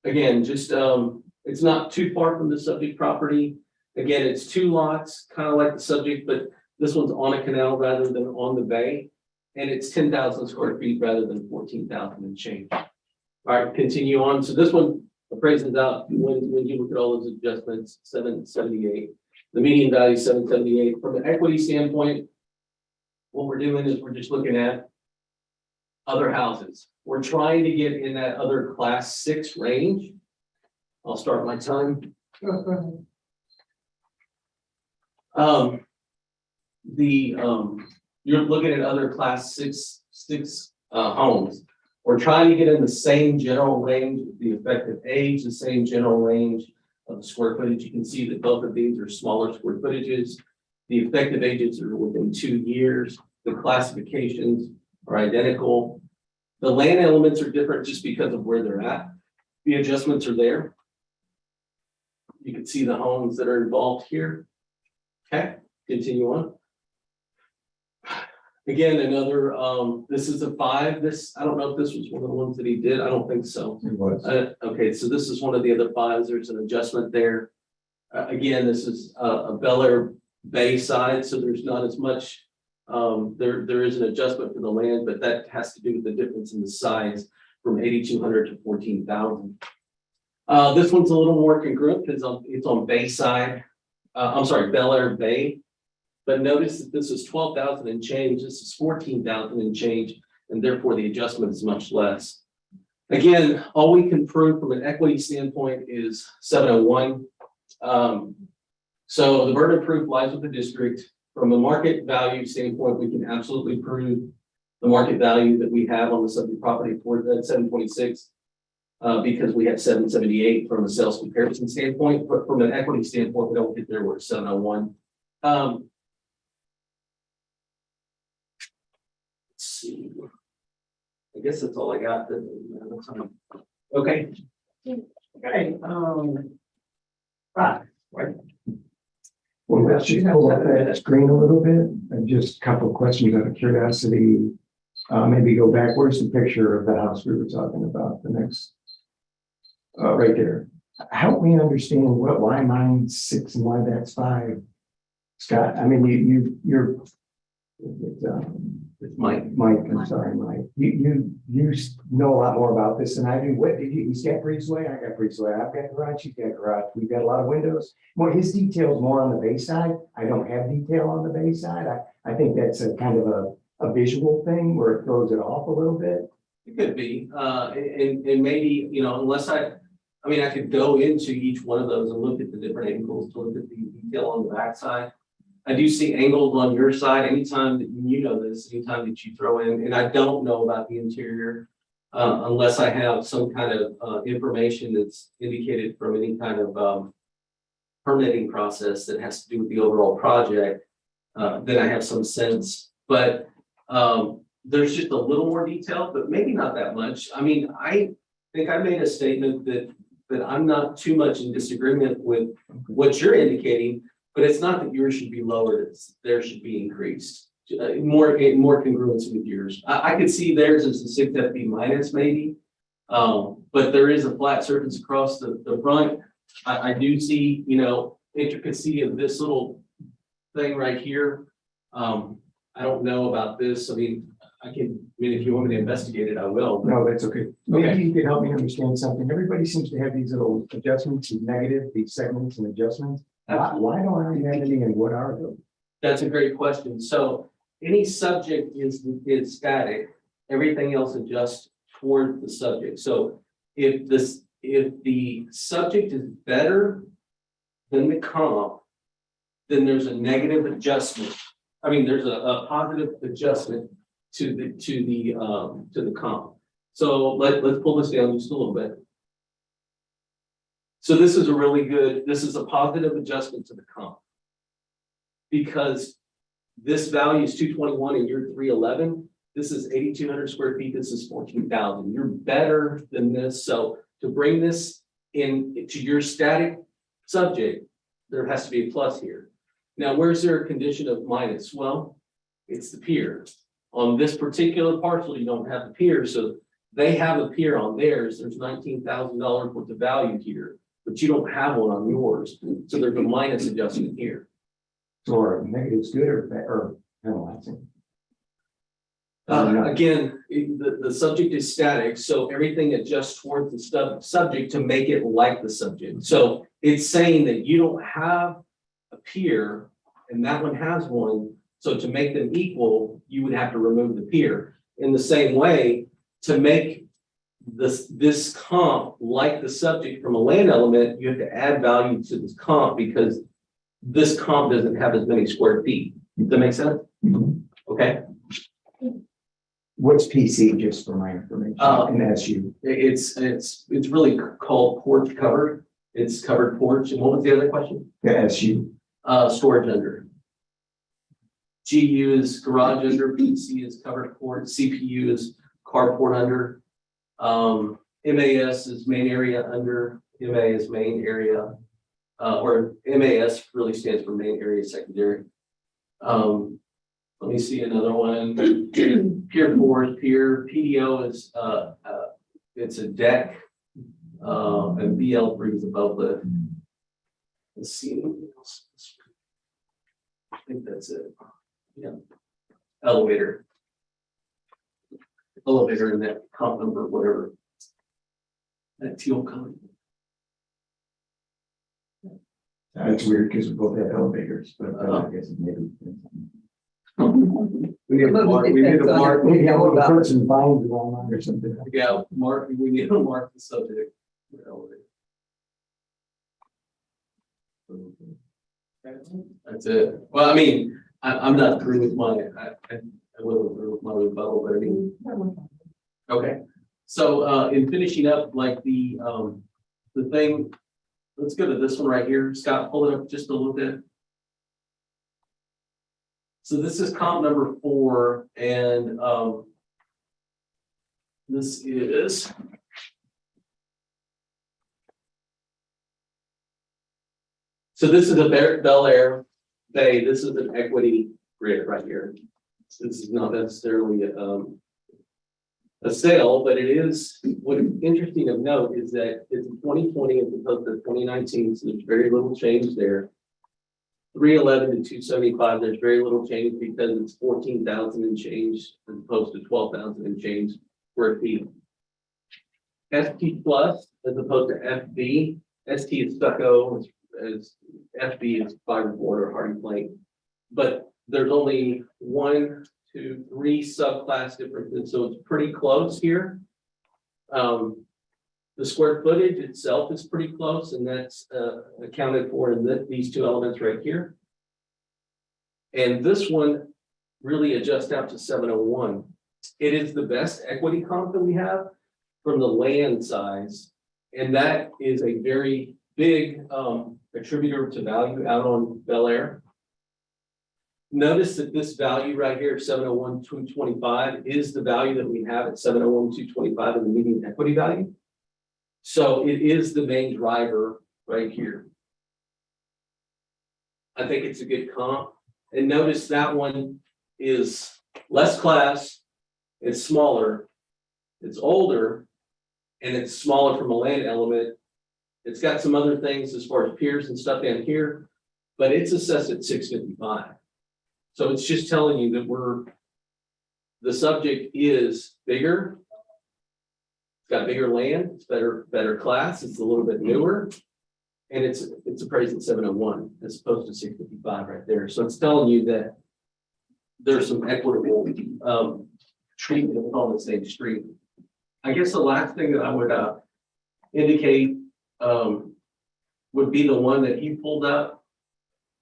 Again, just it's not too far from the subject property. Again, it's 2 lots, kind of like the subject, but this one's on a canal rather than on the bay. and it's 10,000 square feet rather than 14,000 and change. All right, continue on. So this one appraises out when you look at all those adjustments, 778. The median value is 778. From an equity standpoint, what we're doing is we're just looking at other houses. We're trying to get in that other class 6 range. I'll start my time. You're looking at other class six homes. We're trying to get in the same general range, the effective age, the same general range of the square footage. You can see that both of these are smaller square footages. The effective ages are within 2 years. The classifications are identical. The land elements are different just because of where they're at. The adjustments are there. You can see the homes that are involved here. Okay, continue on. Again, another, this is a 5. This, I don't know if this was one of the ones that he did. I don't think so. It was. Okay, so this is one of the other 5s. There's an adjustment there. Again, this is a Bel Air Bay side, so there's not as much. There is an adjustment for the land, but that has to do with the difference in the size from 8,200 to 14,000. This one's a little more congruent because it's on Bayside. I'm sorry, Bel Air Bay. But notice that this is 12,000 and change. This is 14,000 and change, and therefore the adjustment is much less. Again, all we can prove from an equity standpoint is 701. So the burden of proof lies with the district. From a market value standpoint, we can absolutely prove the market value that we have on the subject property for that 726 because we have 778 from a sales comparison standpoint. But from an equity standpoint, we don't get there. We're at 701. Let's see. I guess that's all I got. Okay. Okay, right. Well, let's just pull up that screen a little bit and just a couple of questions out of curiosity. Maybe go back. Where's the picture of the house we were talking about? The next, right there. Help me understand why mine's 6 and why that's 5. Scott, I mean, you're. It's Mike. I'm sorry, Mike. You know a lot more about this than I do. What did you? He's got breezeway. I got breezeway. I've got garage. You've got garage. We've got a lot of windows. Well, his detail's more on the bay side. I don't have detail on the bay side. I think that's a kind of a visual thing where it throws it off a little bit. It could be, and maybe, you know, unless I mean, I could go into each one of those and look at the different angles to look at the detail on the backside. I do see angles on your side anytime that you know this, anytime that you throw in, and I don't know about the interior unless I have some kind of information that's indicated from any kind of permitting process that has to do with the overall project. Then I have some sense, but there's just a little more detail, but maybe not that much. I mean, I think I made a statement that I'm not too much in disagreement with what you're indicating. But it's not that yours should be lowered, it's theirs should be increased. More congruency with yours. I could see theirs as a 6 FB minus maybe. But there is a flat surface across the front. I do see, you know, intricacy of this little thing right here. I don't know about this. I mean, if you want me to investigate it, I will. No, that's okay. Maybe you could help me understand something. Everybody seems to have these little adjustments, these negative, these segments and adjustments. Why don't I have any and what are those? That's a great question. So any subject is static. Everything else adjusts toward the subject. So if the subject is better than the comp, then there's a negative adjustment. I mean, there's a positive adjustment to the comp. So let's pull this down just a little bit. So this is a positive adjustment to the comp. Because this value is 221 and you're 311. This is 8,200 square feet. This is 14,000. You're better than this. So to bring this in to your static subject, there has to be a plus here. Now, where's there a condition of minus? Well, it's the pier. On this particular parcel, you don't have the pier. So they have a pier on theirs. There's $19,000 worth of value here. But you don't have one on yours, so there's a minus adjustment here. So are negatives good or penalizing? Again, the subject is static, so everything adjusts towards the subject to make it like the subject. So it's saying that you don't have a pier and that one has one. So to make them equal, you would have to remove the pier. In the same way, to make this comp like the subject from a land element, you have to add value to this comp because this comp doesn't have as many square feet. Does that make sense? Okay. What's PC, just for my information, and that's you? It's really called porch covered. It's covered porch. And what was the other question? The SU. Storage under. GU is garage under, PC is covered port, CPU is carport under. MAS is main area under, MA is main area, or MAS really stands for main area secondary. Let me see another one. Pier 4 is pier, PDO is it's a deck, and BL3 is above lift. Let's see anything else. I think that's it. Yeah. Elevator in that comp number, whatever. That teal color. That's weird because we both have elevators, but I guess maybe. We need a mark, Maybe I'm the person buying it online or something. yeah, mark, we need to mark the subject. for elevator. That's it. Well, I mean, I'm not through with my, I wasn't through with my rebuttal, but I mean. Okay, so in finishing up, like the thing, let's go to this one right here. Scott, pull it up just a little bit. So this is comp number 4, and this is. So this is a Bel Air Bay. This is an equity grid right here. This is not necessarily a sale, but it is. What is interesting of note is that it's 2020 as opposed to 2019, so there's very little change there. 311 to 275, there's very little change because it's 14,000 and change as opposed to 12,000 and change square feet. ST plus as opposed to FB. ST is stucco, as FB is fiberboard or hardy plank. But there's only 1, 2, 3 subclass differences, so it's pretty close here. The square footage itself is pretty close, and that's accounted for in these 2 elements right here. And this one really adjusts out to 701. It is the best equity comp that we have from the land size, and that is a very big attributor to value out on Bel Air. Notice that this value right here, 701, 225, is the value that we have at 701, 225 in the median equity value. So it is the main driver right here. I think it's a good comp. And notice that one is less class, it's smaller, it's older, and it's smaller from a land element. It's got some other things as far as piers and stuff down here, but it's assessed at 655. So it's just telling you that the subject is bigger. It's got bigger land, it's better class, it's a little bit newer, and it's appraised at 701 as opposed to 655 right there. So it's telling you that there's some equitable treatment on the same street. I guess the last thing that I would indicate would be the one that he pulled up.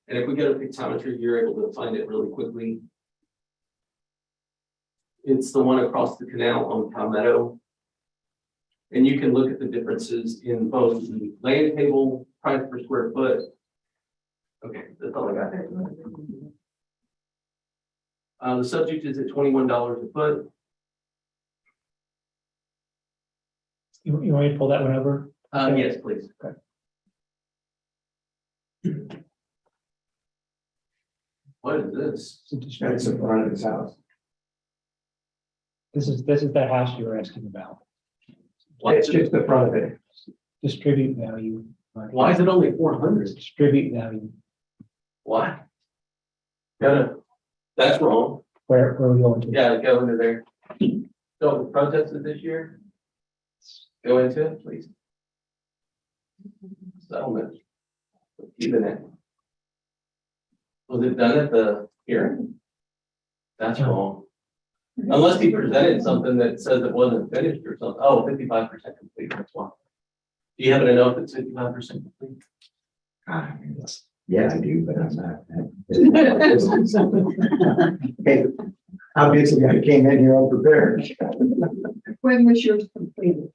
And if we get a pictometry, you're able to find it really quickly. It's the one across the canal on Palmetto. And you can look at the differences in both the land table price per square foot. Okay, that's all I got there. The subject is at $21 a foot. You want me to pull that one over? Yes, please. Okay. What is this? That's the front of his house. This is the house you were asking about. It's just the front of it. Distribute value. Why is it only 400? Distribute value. Why? That's wrong. Where are we going to? Yeah, go into there. So protested this year? Go into it, please. Settlement. Even it. Was it done at the hearing? That's wrong. Unless he presented something that says it wasn't finished or something. Oh, 55% complete, that's why. Do you happen to know if it's 55% complete? Yeah, I do, but I'm not. Hey, obviously I came in here unprepared. When was yours completed?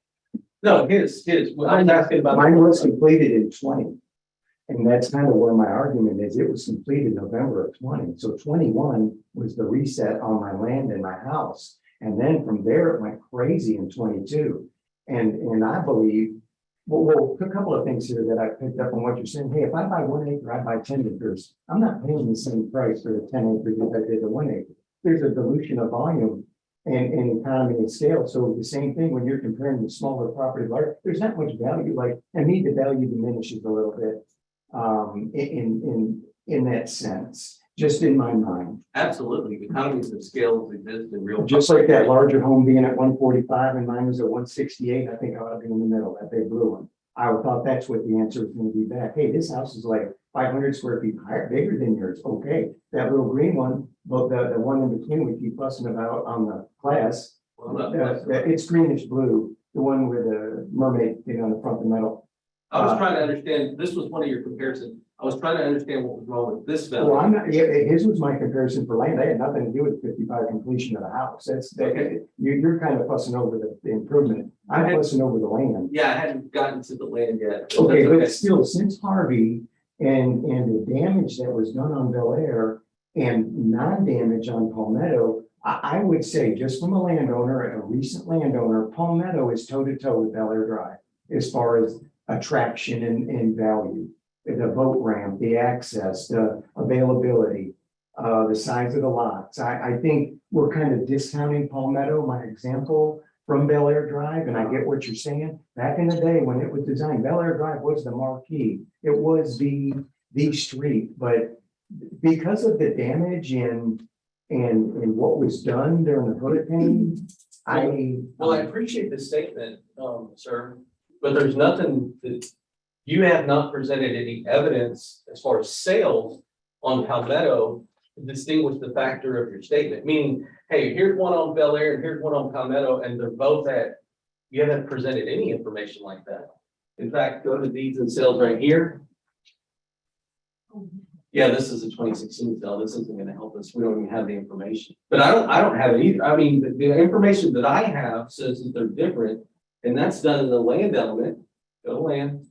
No, his, I'm asking about. Mine was completed in 20. And that's kind of where my argument is. It was completed November of 20. So 21 was the reset on my land and my house. And then from there, it went crazy in 22. And I believe, well, a couple of things here that I picked up on what you're saying. Hey, if I buy 1 acre, I buy 10 acres. I'm not paying the same price for the 10 acres as I did the 1 acre. There's a dilution of volume and economy and scale. So the same thing when you're comparing the smaller property, large, there's not much value. Like, and me, the value diminishes a little bit. In that sense, just in my mind. Absolutely, the economies of scale exist in real. Just like that larger home being at 145 and mine was at 168, I think I ought to be in the middle, that big blue one. I thought that's what the answer was going to be back. Hey, this house is like 500 square feet higher, bigger than yours. Okay, that little green one, but the one in between we keep fussing about on the class, it's greenish blue, the one with the mermaid thing on the front of the metal. I was trying to understand, this was one of your comparisons. I was trying to understand what was wrong with this value. Well, I'm not, yeah, his was my comparison for land. That had nothing to do with 55 completion of the house. You're kind of fussing over the improvement. I'm fussing over the land. Yeah, I hadn't gotten to the land yet. Okay, but still, since Harvey and the damage that was done on Bel Air and non-damage on Palmetto, I would say, just from a landowner, a recent landowner, Palmetto is toe-to-toe with Bel Air Drive as far as attraction and value. The boat ramp, the access, the availability, the size of the lots. I think we're kind of discounting Palmetto, my example, from Bel Air Drive, and I get what you're saying. Back in the day when it was designed, Bel Air Drive was the marquee. It was the street, but because of the damage and what was done during the hurricane, I appreciate the statement, sir, but there's nothing that you have not presented any evidence as far as sales on Palmetto to distinguish the factor of your statement. Meaning, hey, here's one on Bel Air and here's one on Palmetto, and they're both at. You haven't presented any information like that. In fact, go to deeds and sales right here. Yeah, this is a 2016 sale. This isn't going to help us. We don't even have the information. But I don't have it either. I mean, the information that I have says that they're different, and that's done in the land element. Go to land.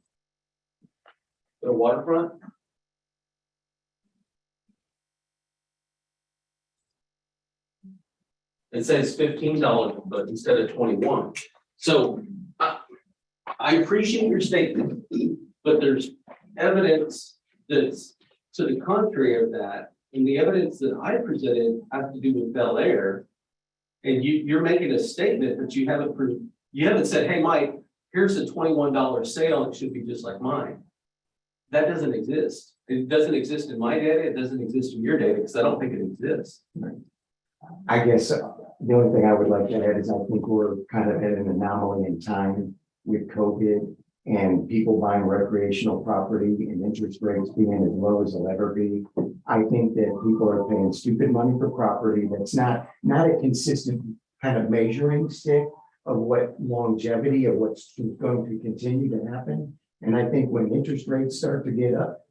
Go to waterfront. It says $15, but instead of 21. So I appreciate your statement, but there's evidence that's to the contrary of that. And the evidence that I presented has to do with Bel Air. And you're making a statement that you haven't said, hey, Mike, here's a $21 sale. It should be just like mine. That doesn't exist. It doesn't exist in my data. It doesn't exist in your data because I don't think it exists. I guess the only thing I would like to add is I think we're kind of at an anomaly in time with COVID and people buying recreational property and interest rates being as low as they'll ever be. I think that people are paying stupid money for property that's not a consistent kind of measuring stick of what longevity of what's going to continue to happen. And I think when interest rates start to get up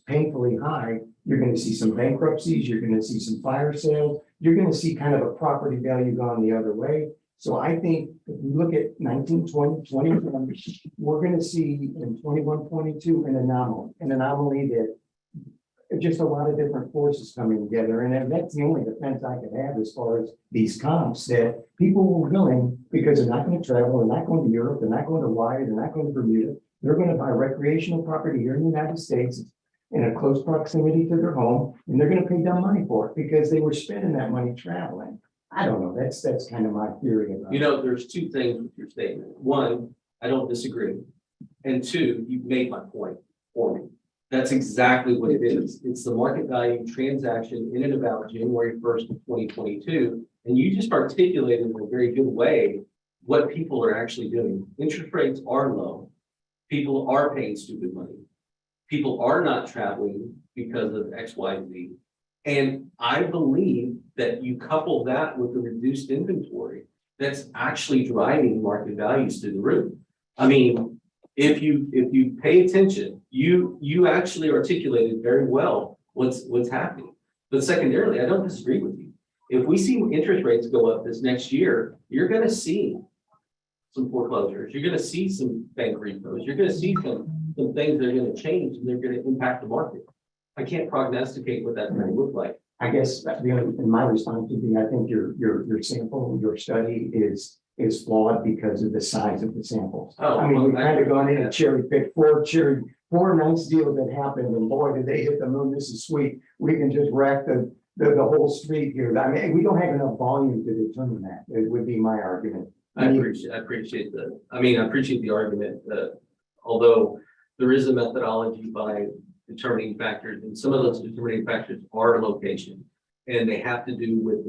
painfully high, you're going to see some bankruptcies, you're going to see some fire sales, you're going to see kind of a property value gone the other way. So I think if we look at 19, 20, 21, we're going to see in 21, 22 an anomaly that just a lot of different forces coming together. And that's the only defense I could have as far as these comps, that people were willing, because they're not going to travel, they're not going to Europe, they're not going to Hawaii, they're not going to Bermuda. They're going to buy recreational property here in the United States in a close proximity to their home, and they're going to pay dumb money for it because they were spending that money traveling. I don't know. That's kind of my theory about it. There's two things with your statement. One, I don't disagree. And two, you've made my point for me. That's exactly what it is. It's the market value transaction in and about January 1st of 2022. And you just articulated in a very good way what people are actually doing. Interest rates are low. People are paying stupid money. People are not traveling because of X, Y, Z. And I believe that you couple that with the reduced inventory, that's actually driving market values to the roof. I mean, if you pay attention, you actually articulated very well what's happening. But secondarily, I don't disagree with you. If we see interest rates go up this next year, you're going to see some foreclosures. You're going to see some bank repos. You're going to see some things that are going to change and they're going to impact the market. I can't prognosticate what that's going to look like. I guess that in my response would be, I think your sample, your study is flawed because of the size of the samples. Oh, I mean, we've kind of gone in yeah. and cherry picked four nice deals that happened, and boy, did they hit the moon. This is sweet. We can just rack the whole street here. I mean, we don't have enough volume to determine that. It would be my argument. I appreciate the argument, although there is a methodology by determining factors, and some of those determining factors are location, and they have to do with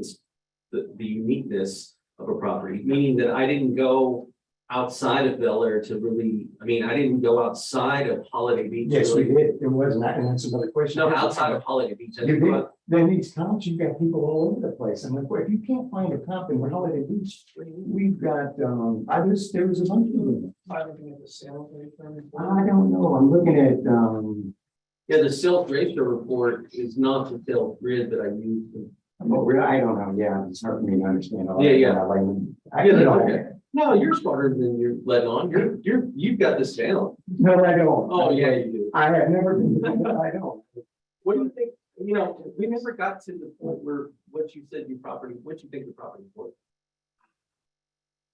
the uniqueness of a property, meaning that I didn't go outside of Bel Air to really, I mean, I didn't go outside of Holiday Beach. Yes, really. we did. It wasn't that, and that's another question. No, outside of Holiday Beach. I You didn't go did. out- Then these comps, you've got people all over the place. I'm like, well, if you can't find a comp in Holiday Beach, we've got, there was a bunch of them. I don't know. I'm looking at, Yeah, the sales ratio report is not the sales grid that I use. I don't know. Yeah, it's hard for me to understand. All Yeah, that. yeah. You know, Okay. No, you're smarter than you're letting on. You've got this down. no, I don't. Oh, yeah, you do. I have never been, I don't. What do you think? You know, we never got to the point where what you said your property, what you think the property was.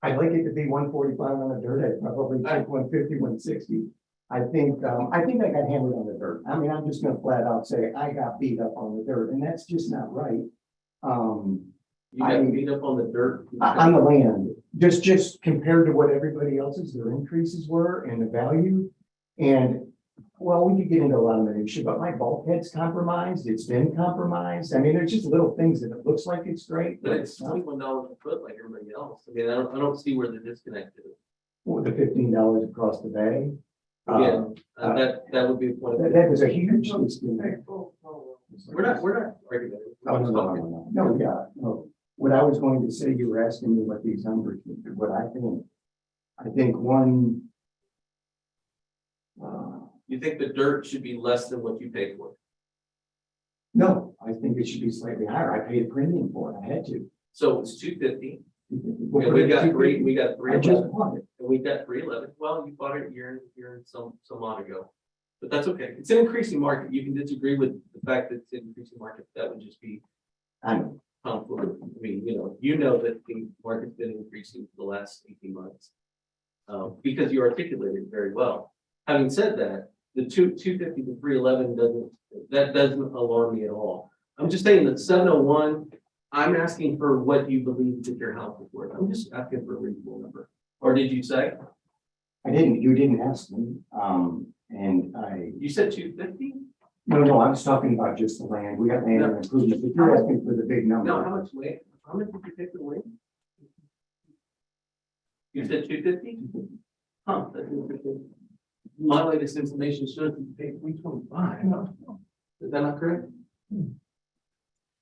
I'd like it to be 145 on the dirt. I'd probably take 150, 160. I think I got hammered on the dirt. I mean, I'm just gonna flat out say I got beat up on the dirt, and that's just not right. You got beat up on the dirt. On the land, just compared to what everybody else's, their increases were and the value. And, well, we could get into a lot of minutia, but my bulkhead's compromised, it's been compromised. I mean, there's just little things that it looks like it's great, But but it's it's not. $21 a foot like everybody else. I mean, I don't see where the disconnect is. With the $15 across the bay. Again, that would be a point. That was a huge disconnect. We're not arguing. No, yeah, no. What I was going to say, you were asking me what these numbers, what I think. I think one. You think the dirt should be less than what you paid for it? No, I think it should be slightly higher. I paid a premium for it. I had to. So it's 250. Well, And we got three. I just bought it. And we got 311. Well, you bought it a year and some odd ago. But that's okay. It's an increasing market. You can disagree with the fact that it's an increasing market. That would just be I know. conflict. I mean, you know that the market's been increasing for the last 18 months. Because you articulated it very well. Having said that, the 250 to 311 doesn't alarm me at all. I'm just saying that 701, I'm asking for what you believe that your house is worth. I'm just asking for a reasonable number. Or did you say? I didn't, you didn't ask me. You said 250? No, I was talking about just the land. We got land and improvements, but you're asking for the big No, number. how much land? How much did you take for the land? You said 250? Huh, that's interesting. My latest information shows that you paid 325. Is that not correct?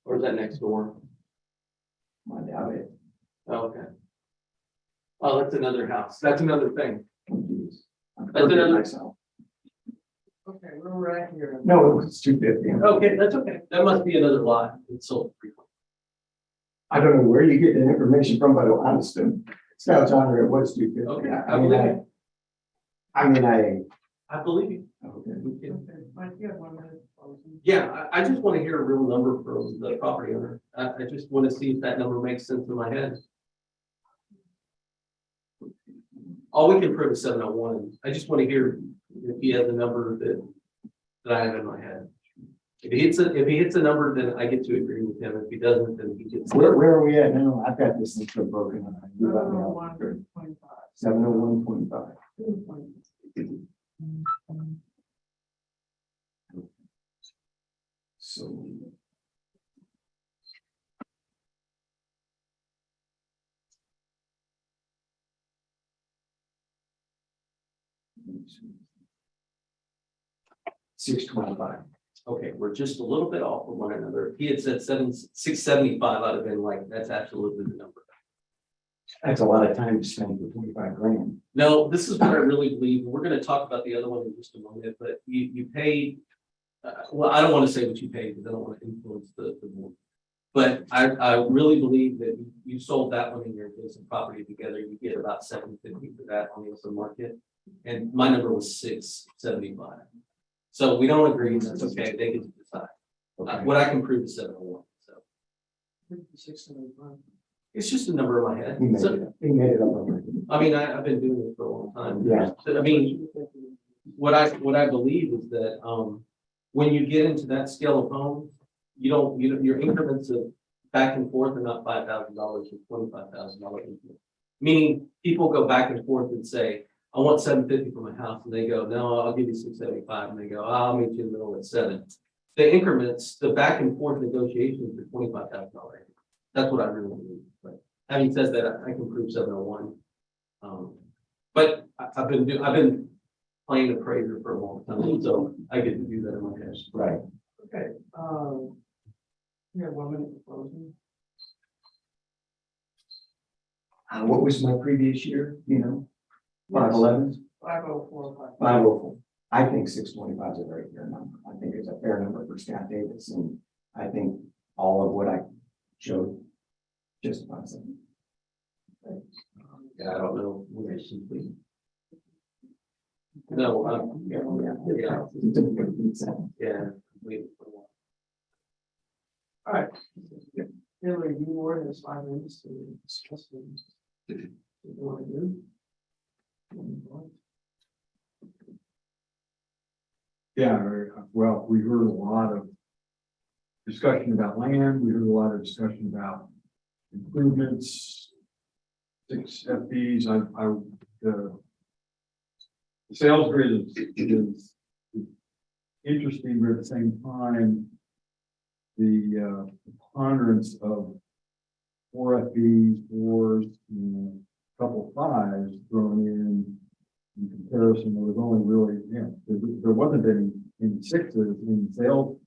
Or is that next door? I doubt it. Oh, okay. Oh, that's another house. That's another thing. That's another- myself. Okay, where we're at here. No, it was 250. Okay, that's okay. That must be another lot. It's sold. I don't know where you get the information from, but honestly, Scout's honor, it was 250. Okay, I mean, I believe you. okay. Mike, you have 1 minute. Yeah, I just want to hear a real number from the property owner. I just want to see if that number makes sense in my head. All we can prove is 701. I just want to hear if he has a number that I have in my head. If he hits a number, then I get to agree with him. If he doesn't, then he gets. Where are we at now? I've got this thing so broken. 701.5. So. $625. Okay, we're just a little bit off from one another. If he had said 675, I'd have been like, that's absolutely the number. That's a lot of time to spend for 25 grand. No, this is what I really believe. We're gonna talk about the other one in just a moment, but you paid. Well, I don't want to say what you paid because I don't want to influence the board. But I really believe that you sold that one in your adjacent property together, you get about $750 for that on the open market. And my number was $675. So we don't agree, that's okay, they get to decide. What I can prove is 701, so. 675. It's just a number in my head. He made So, it up. He made it up already. I mean, I've been doing this for a long time. Yeah. I mean, what I believe is that, when you get into that scale of homes, your increments of back and forth are not $5,000 or $25,000. Meaning people go back and forth and say, I want $750 for my house. And they go, no, I'll give you $675. And they go, I'll meet you in the middle at $7. The increments, the back and forth negotiations are $25,000. That's what I really believe. But having said that, I can prove 701. But I've been playing appraiser for a long time, so I get to do that in my head. Right. Okay, we have 1 minute for closing. What was my previous year, 511? 504. 504. I think 625 is a very fair number. I think it's a fair number for Scott Davis, and I think all of what I showed justifies it. Yeah, I don't know. No, Yeah. yeah. Wait. All right. Hillary, you were has 5 minutes to discuss things. What you want to do? Yeah, well, we heard a lot of discussion about land. We heard a lot of discussion about improvements. 6 FBs, the sales grid is interesting, but at the same time, the preponderance of 4 FBs, 4s, a couple 5s thrown in comparison. There was only really, there wasn't any 6s in the sales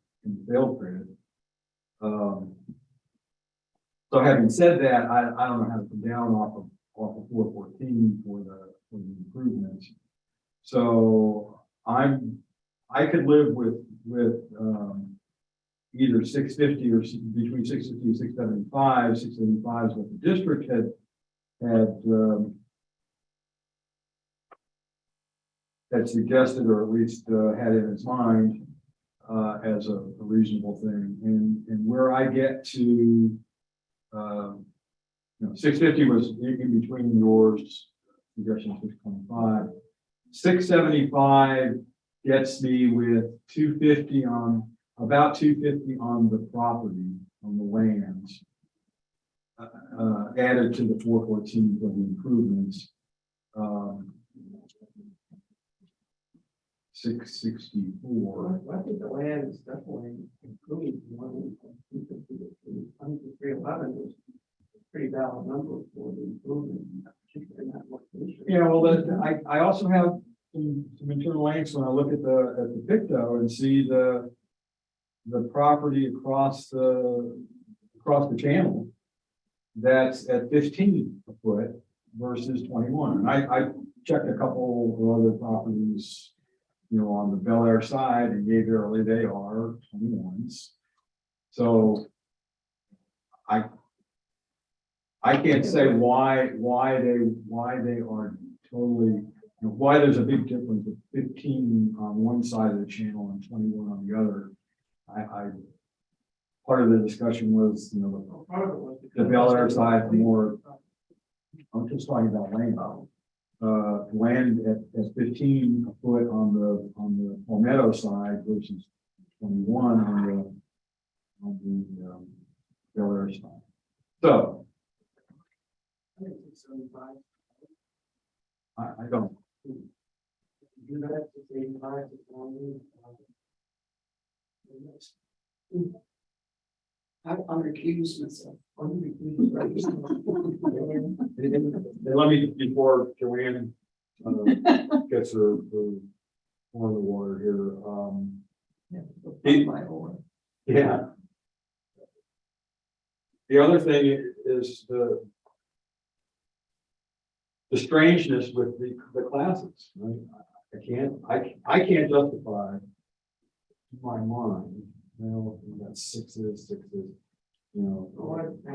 grid. So having said that, I don't know how to come down off of 414 for the improvements. So I could live with either 650 or between 650 and 675. 675 is what the district had suggested, or at least had in its mind as a reasonable thing. And where I get to 650 was in between yours, suggestion 625. 675 gets me with 250 on, about 250 on the property, on the lands, added to the 414 for the improvements. 664. I think the land is definitely improved. 311 is a pretty valid number for the improvement, particularly in that location. Yeah, well, I also have some internal links when I look at the picto and see the property across the channel that's at 15 a foot versus 21. And I checked a couple of other properties, on the Bel Air side, and yay, verily they are 21s. So I can't say why they are totally, why there's a big difference of 15 on one side of the channel and 21 on the other. Part of the discussion was, the Bel Air side, the more, I'm just talking about land. Land at 15 a foot on the Palmetto side versus 21 on the Bel Air side. So I don't. I recuse myself. And let me, before Joanne, gets her on the water here, yeah. The other thing is the strangeness with the classes, right? I can't justify in my mind, you know, we got sixes, you know,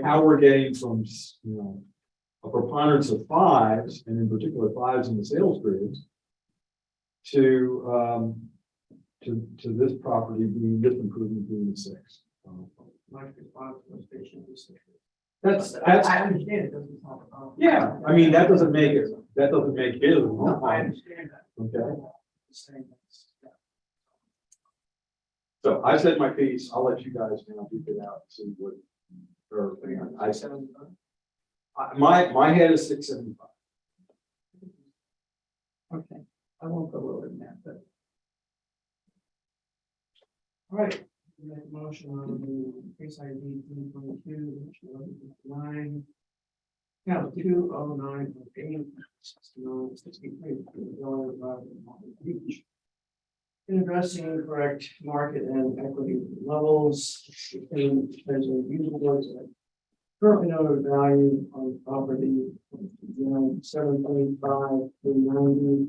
how we're getting from, you know, a preponderance of fives, and in particular fives in the sales grades, to this property being, this improvement being a six. That's, I understand it doesn't talk about. yeah, I mean, that doesn't make it his. No, I understand that. Okay, Saying that's- so I said my piece, I'll let you guys now duke it out and see what, or, I said, my head is 675. Okay, I won't go lower than that, but. All right, we make a motion on the case ID 2022, 9. 209, 69, 63. Beach. In addressing incorrect market and equity levels, in terms of usable words, currently noted value on property, 7.5 to 90,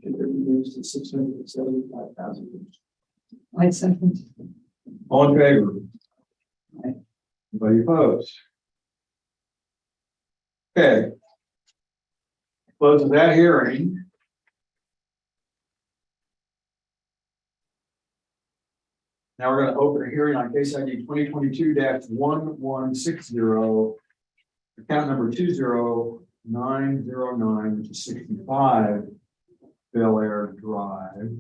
should be reduced to 675,000. I second. All in favor? Anybody opposed? Okay. Closes that hearing. Now we're going to open a hearing on case ID 2022-1160, account number 20909, which is 65 Bel Air Drive.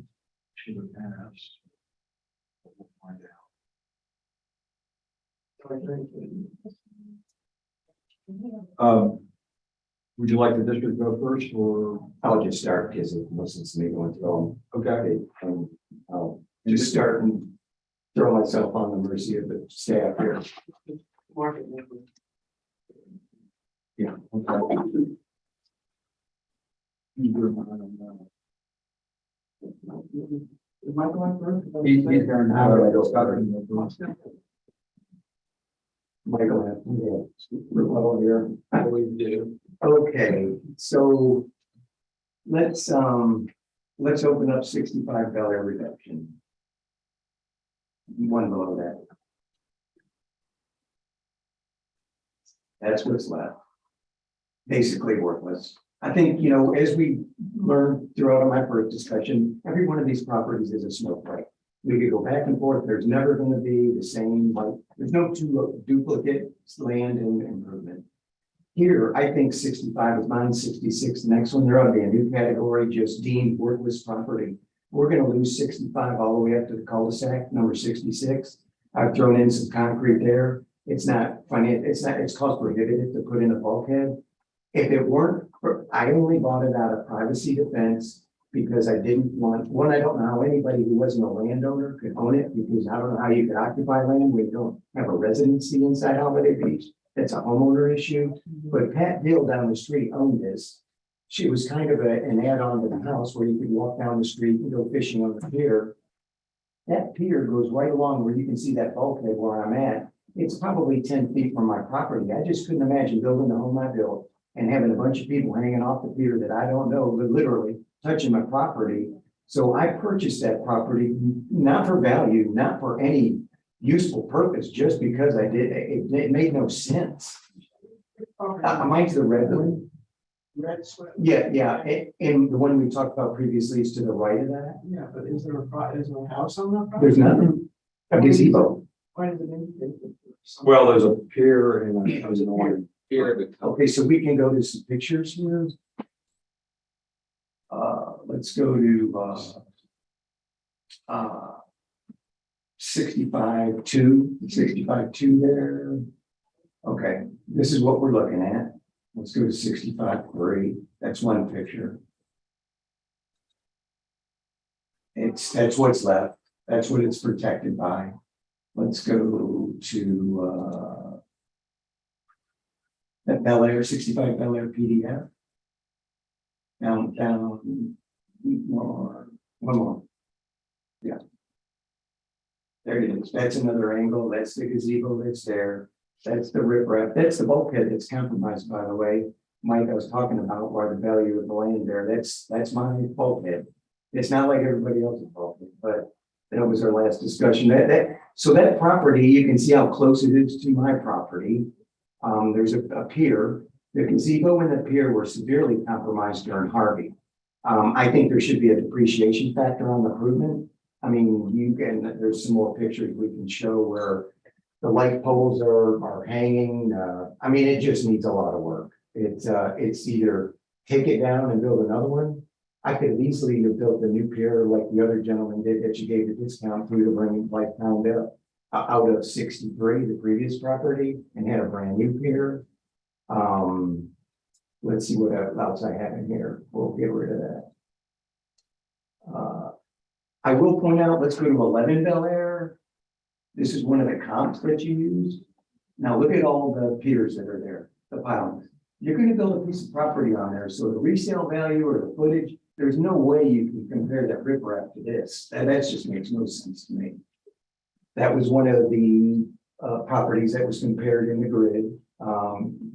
Should have passed. We'll find out. Would you like the district to go first, or? I'll just start because it listens to me going through Okay. them. I'll just start and throw myself on the mercy of the staff here. Market. Yeah. Okay. Is Mike going first? He's going to have it. Michael, level here. Okay, so let's open up 65 Bel Air reduction. One below that. That's what's left. Basically worthless. I think, you know, as we learned throughout my first discussion, every one of these properties is a snowflake. We could go back and forth. There's never going to be the same, like, there's no two duplicate land and improvement. Here, I think 65 is mine, 66. The next one, there ought to be a new category, just deemed worthless property. We're going to lose 65 all the way up to the cul-de-sac, number 66. I've thrown in some concrete there. It's not it's cost prohibitive to put in a bulkhead. If it weren't, I only bought it out of privacy defense because I didn't want, one, I don't know how anybody who wasn't a landowner could own it, because I don't know how you could occupy land when you don't have a residency inside Holiday Beach. That's a homeowner issue. But Pat Dill down the street owned this. She was kind of an add-on to the house where you could walk down the street and go fishing on the pier. That pier goes right along where you can see that bulkhead where I'm at. It's probably 10 feet from my property. I just couldn't imagine building the home I built and having a bunch of people hanging off the pier that I don't know, but literally touching my property. So I purchased that property, not for value, not for any useful purpose, just because I did. It made no sense. Am I to the red one? Red sweat. Yeah, and the one we talked about previously is to the right of that. Yeah, but is there a house on that property? There's nothing. A gazebo. Why does it indicate that? Well, there's a pier and there's an awning. Okay, so we can go to some pictures here. Let's go to 65.2 there. Okay, this is what we're looking at. Let's go to 65.3. That's one picture. That's what's left. That's what it's protected by. let's go to, that Bel Air, 65 Bel Air PDF. Down, one more. Yeah. There it is. That's another angle. That's the gazebo that's there. That's the riprap. That's the bulkhead that's compromised, by the way. Mike, I was talking about why the value of the land there. That's my bulkhead. It's not like everybody else's bulkhead, but that was our last discussion. So that property, you can see how close it is to my property. There's a pier. The gazebo and the pier were severely compromised during Harvey. I think there should be a depreciation factor on the improvement. I mean, there's some more pictures we can show where the light poles are hanging. I mean, it just needs a lot of work. It's either take it down and build another one. I could have easily have built a new pier like the other gentleman did that you gave the discount to bring Lifetime up out of 63, the previous property, and had a brand new pier. Let's see what else I have in here. We'll get rid of that. I will point out, let's go to 11 Bel Air. This is one of the comps that you used. Now look at all the piers that are there, the piles. You're going to build a piece of property on there, so the resale value or the footage, there's no way you can compare that riprap to this. That just makes no sense to me. That was one of the properties that was compared in the grid.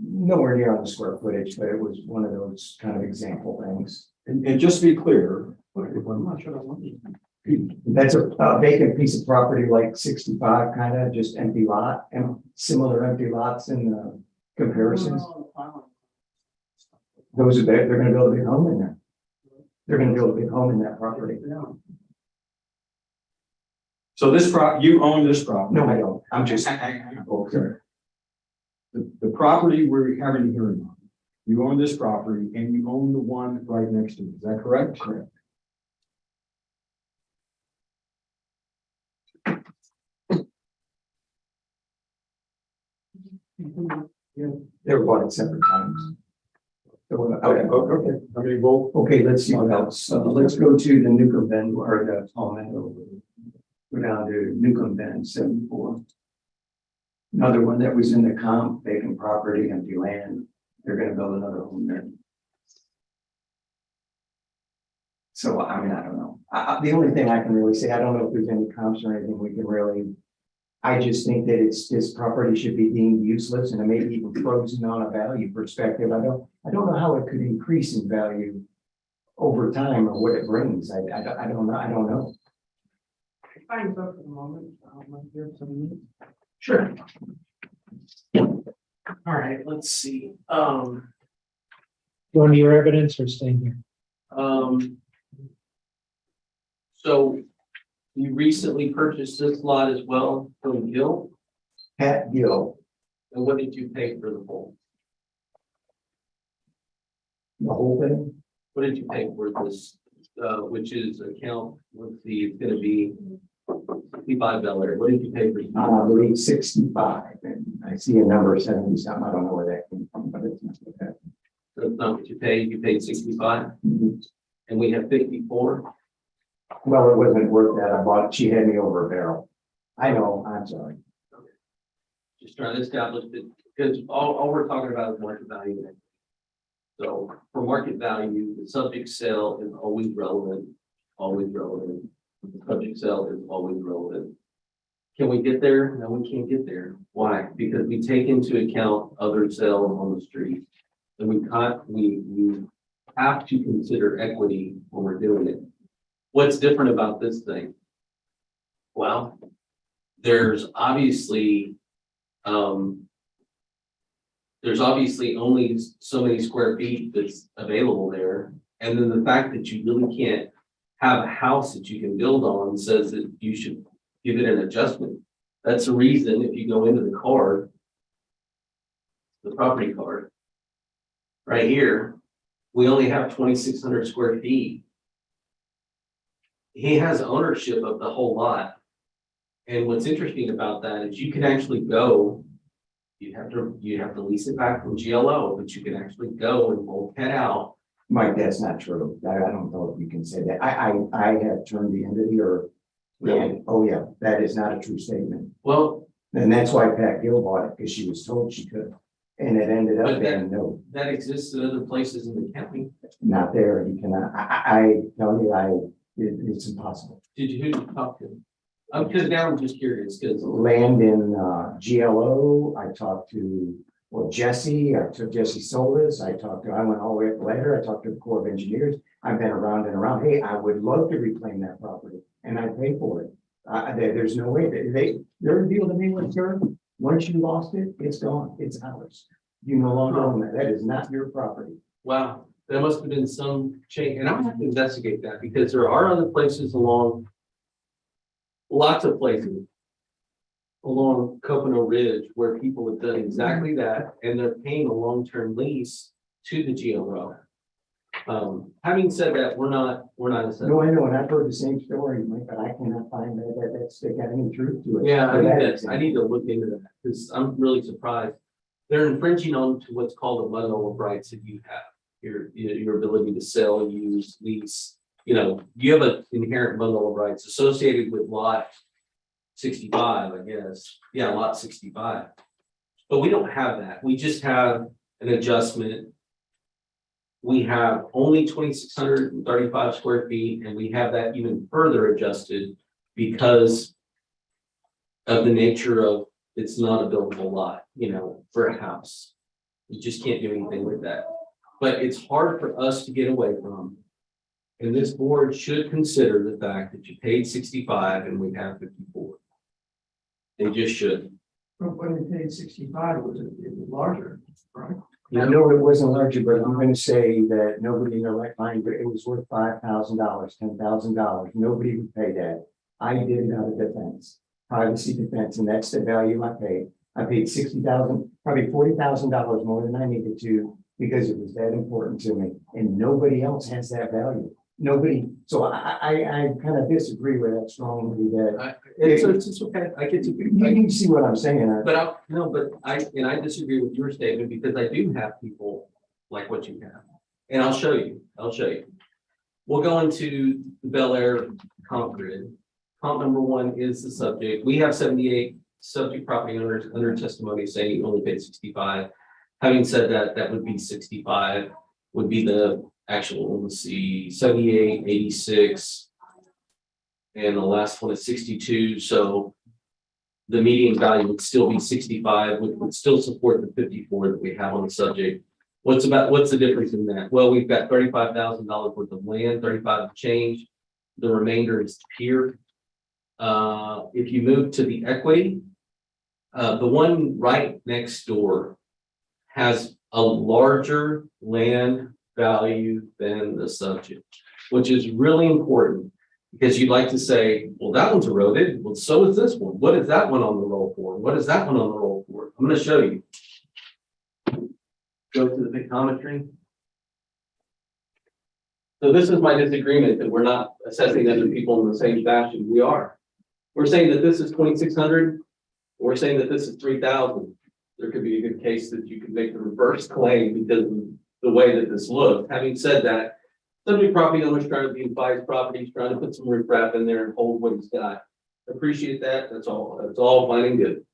Nowhere near on the square footage, but it was one of those kind of example things. And just to be clear, I'm not sure I want to. That's a vacant piece of property, like 65, kind of just empty lot, and similar empty lots in the comparisons. Those are there, they're gonna build a big home in there. They're gonna build a big home in that property. So you own this property? No, I don't. I'm just. Okay. The property we're having a hearing on, you own this property and you own the one right next to it. Is that correct? Correct. They were bought at separate times. Okay. I mean, well, Okay, let's see what else. Let's go to the Newcomb Bend or the Palmetto. Go down to Newcomb Bend 74. Another one that was in the comp, vacant property, empty land. They're gonna build another home there. So, I mean, I don't know. The only thing I can really say, I don't know if there's any comps or anything we can really. I just think that this property should be deemed useless and it may be even frozen on a value perspective. I don't know how it could increase in value over time or what it brings. I don't know. Fine, so for the moment, let's hear some minutes. Sure. All right, let's see. Going to your evidence or staying here? So you recently purchased this lot as well from Gil, Pat Gill, and what did you pay for the whole? the whole thing. What did you pay for this, which is account, let's see, it's gonna be 65 Bel Air. What did you pay for? I believe 65, and I see a number 70 something. I don't know where that came from, but it's not okay. That's not what you paid. You paid 65, and we have 54. Well, it wasn't worth that. I bought it. She had me over a barrel. I know, I'm sorry. Just trying to establish that, because all we're talking about is market value. So for market value, the subject sale is always relevant, always relevant. The subject sale is always relevant. Can we get there? No, we can't get there. Why? Because we take into account other sales on the street. And we have to consider equity when we're doing it. What's different about this thing? Well, there's obviously only so many square feet that's available there. And then the fact that you really can't have a house that you can build on says that you should give it an adjustment. That's the reason if you go into the card, the property card, right here, we only have 2,600 square feet. He has ownership of the whole lot. And what's interesting about that is you can actually go, you have to lease it back from GLO, but you can actually go and bulkhead out. Mike, that's not true. I don't know if you can say that. I have turned the entity or And, oh yeah, that is not a true statement. Well, And that's why Pat Gill bought it, because she was told she could. And it ended up But that- being no, that exists in other places in the county. not there. You cannot, I tell you, it's impossible. Who did you talk to? Because now I'm just curious, because Land in GLO, I talked to, well, Jesse, I took Jesse Solis, I went all the way up the ladder, I talked to the Corps of Engineers. I've been around and around. Hey, I would love to reclaim that property and I pay for it. There's no way their deal to me was, sir, once you lost it, it's gone. It's ours. You no longer own that. That is not your property. wow, there must have been some change, and I'll have to investigate that because there are other places along, lots of places along Copano Ridge where people have done exactly that, and they're paying a long-term lease to the GLO. Having said that, we're not a. No, I know, and I've heard the same story, Mike, but I cannot find that's got any truth to it. Yeah, So I need to look into that because I'm really surprised. They're infringing on to what's called a bundle of rights that you have. Your ability to sell, use, lease, you have an inherent bundle of rights associated with lot 65, I guess. Yeah, lot 65. But we don't have that. We just have an adjustment. We have only 2,635 square feet, and we have that even further adjusted because of the nature of it's not a buildable lot, for a house. You just can't do anything with that. But it's hard for us to get away from. And this board should consider the fact that you paid 65 and we have 54. They just should. But when we paid 65, it was larger, right? I know it wasn't larger, but I'm gonna say that nobody in their right mind, but it was worth $5,000, $10,000. Nobody would pay that. I did it out of defense, privacy defense, and that's the value I paid. I paid $60,000, probably $40,000 more than I needed to, because it was that important to me, and nobody else has that value. Nobody, so I kind of disagree with that strongly that. It's okay. I get to. You can see what I'm saying. But I disagree with your statement because I do have people like what you have. And I'll show you. We'll go into the Bel Air comp grid. Comp number 1 is the subject. We have 78 subject property owners under testimony saying you only paid 65. Having said that, that would be 65, would be the actual, let's see, 78, 86. And the last one is 62. So the median value would still be 65, which would still support the 54 that we have on the subject. What's the difference in that? Well, we've got $35,000 worth of land, 35 change. The remainder is pier. If you move to the equity, the one right next door has a larger land value than the subject, which is really important because you'd like to say, well, that one's eroded. Well, so is this one. What is that one on the roll for? What is that one on the roll for? I'm going to show you. Go to the pictometry. So this is my disagreement that we're not assessing other people in the same fashion. We are. We're saying that this is 2,600. We're saying that this is 3,000. There could be a good case that you could make the reverse claim because of the way that this looked. Having said that, subject property owners trying to beautify his properties, trying to put some riprap in there and hold what he's got. Appreciate that. That's all fine and good.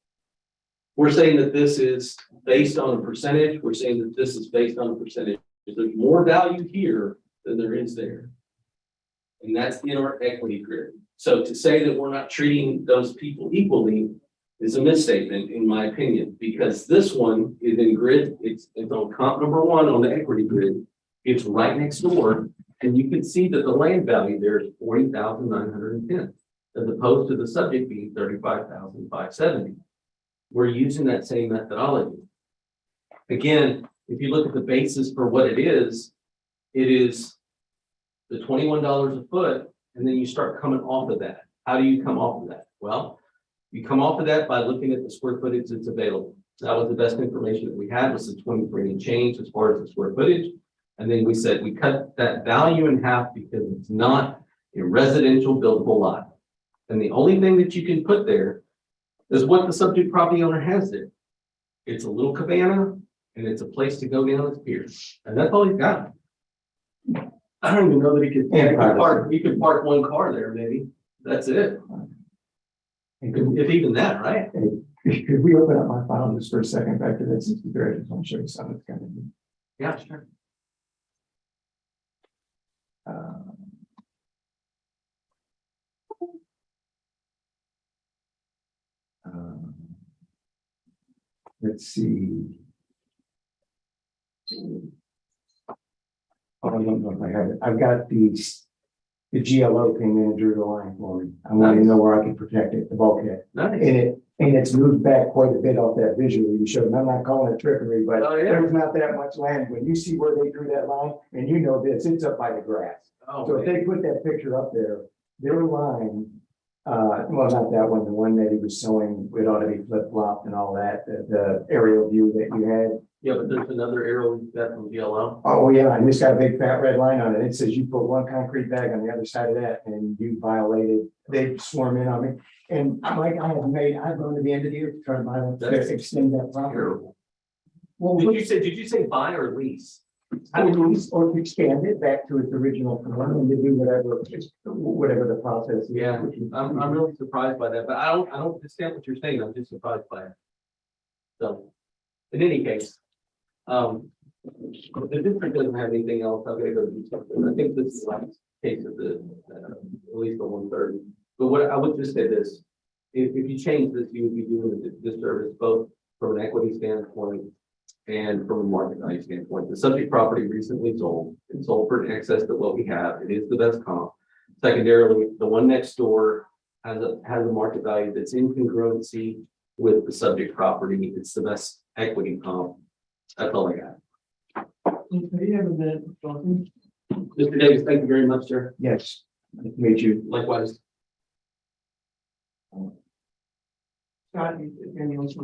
We're saying that this is based on a percentage. We're saying that this is based on a percentage. There's more value here than there is there. And that's in our equity grid. So to say that we're not treating those people equally is a misstatement, in my opinion, because this one is in grid. It's on comp number 1 on the equity grid. It's right next door. And you can see that the land value there is 40,910, as opposed to the subject being 35,570. We're using that same methodology. Again, if you look at the basis for what it is the $21 a foot, and then you start coming off of that. How do you come off of that? Well, you come off of that by looking at the square footage that's available. That was the best information that we had, was the 23 and change as far as the square footage. And then we said we cut that value in half because it's not a residential buildable lot. And the only thing that you can put there is what the subject property owner has there. It's a little cabana and it's a place to go down his pier. And that's all he's got. I don't even know that he could park one car there, maybe. That's it. And could, If even that, right? could we open up my file just for a second back to that 63? I just want to show you something that's kind of neat. Yeah, sure. Um, let's see. Oh, I don't know if I have it. I've got the GLO came in and drew the line for me. I want to know where I can protect it, the bulkhead. Nice. And it's moved back quite a bit off that visual you showed. And I'm not calling it trickery, but Oh, yeah. there's not that much land. When you see where they drew that line, and you know this, it's up by the grass. Oh, So if man. they put that picture up there, their line, well, not that one, the one that he was showing, it ought to be flip flopped and all that, the aerial view that you had. Yeah, but there's another arrow you've got from GLO. Oh, yeah, and it's got a big fat red line on it. It says you put one concrete bag on the other side of that and you violated, they swarm in on me. And I'm like, I've gone to the end of the year to try to buy them, to extend that property. Terrible. Well, Did you say buy or lease? I would lease or to expand it back to its original form and to do whatever the process is. Yeah, I'm really surprised by that, but I don't understand what you're saying. I'm just surprised by it. So, in any case, the district doesn't have anything else. I'm gonna go do something. I think this is the last case of the, at least the 130. But what I would just say this, if you change this, you would be doing a disservice both from an equity standpoint and from a market value standpoint. The subject property recently sold. It sold for an excess of what we have. It is the best comp. Secondarily, the one next door has a market value that's in congruency with the subject property. It's the best equity comp. That's all I got. You have a minute, Jonathan? Mr. Davis, thank you very much, sir. Yes, nice to meet you. Likewise. Scott, anything else?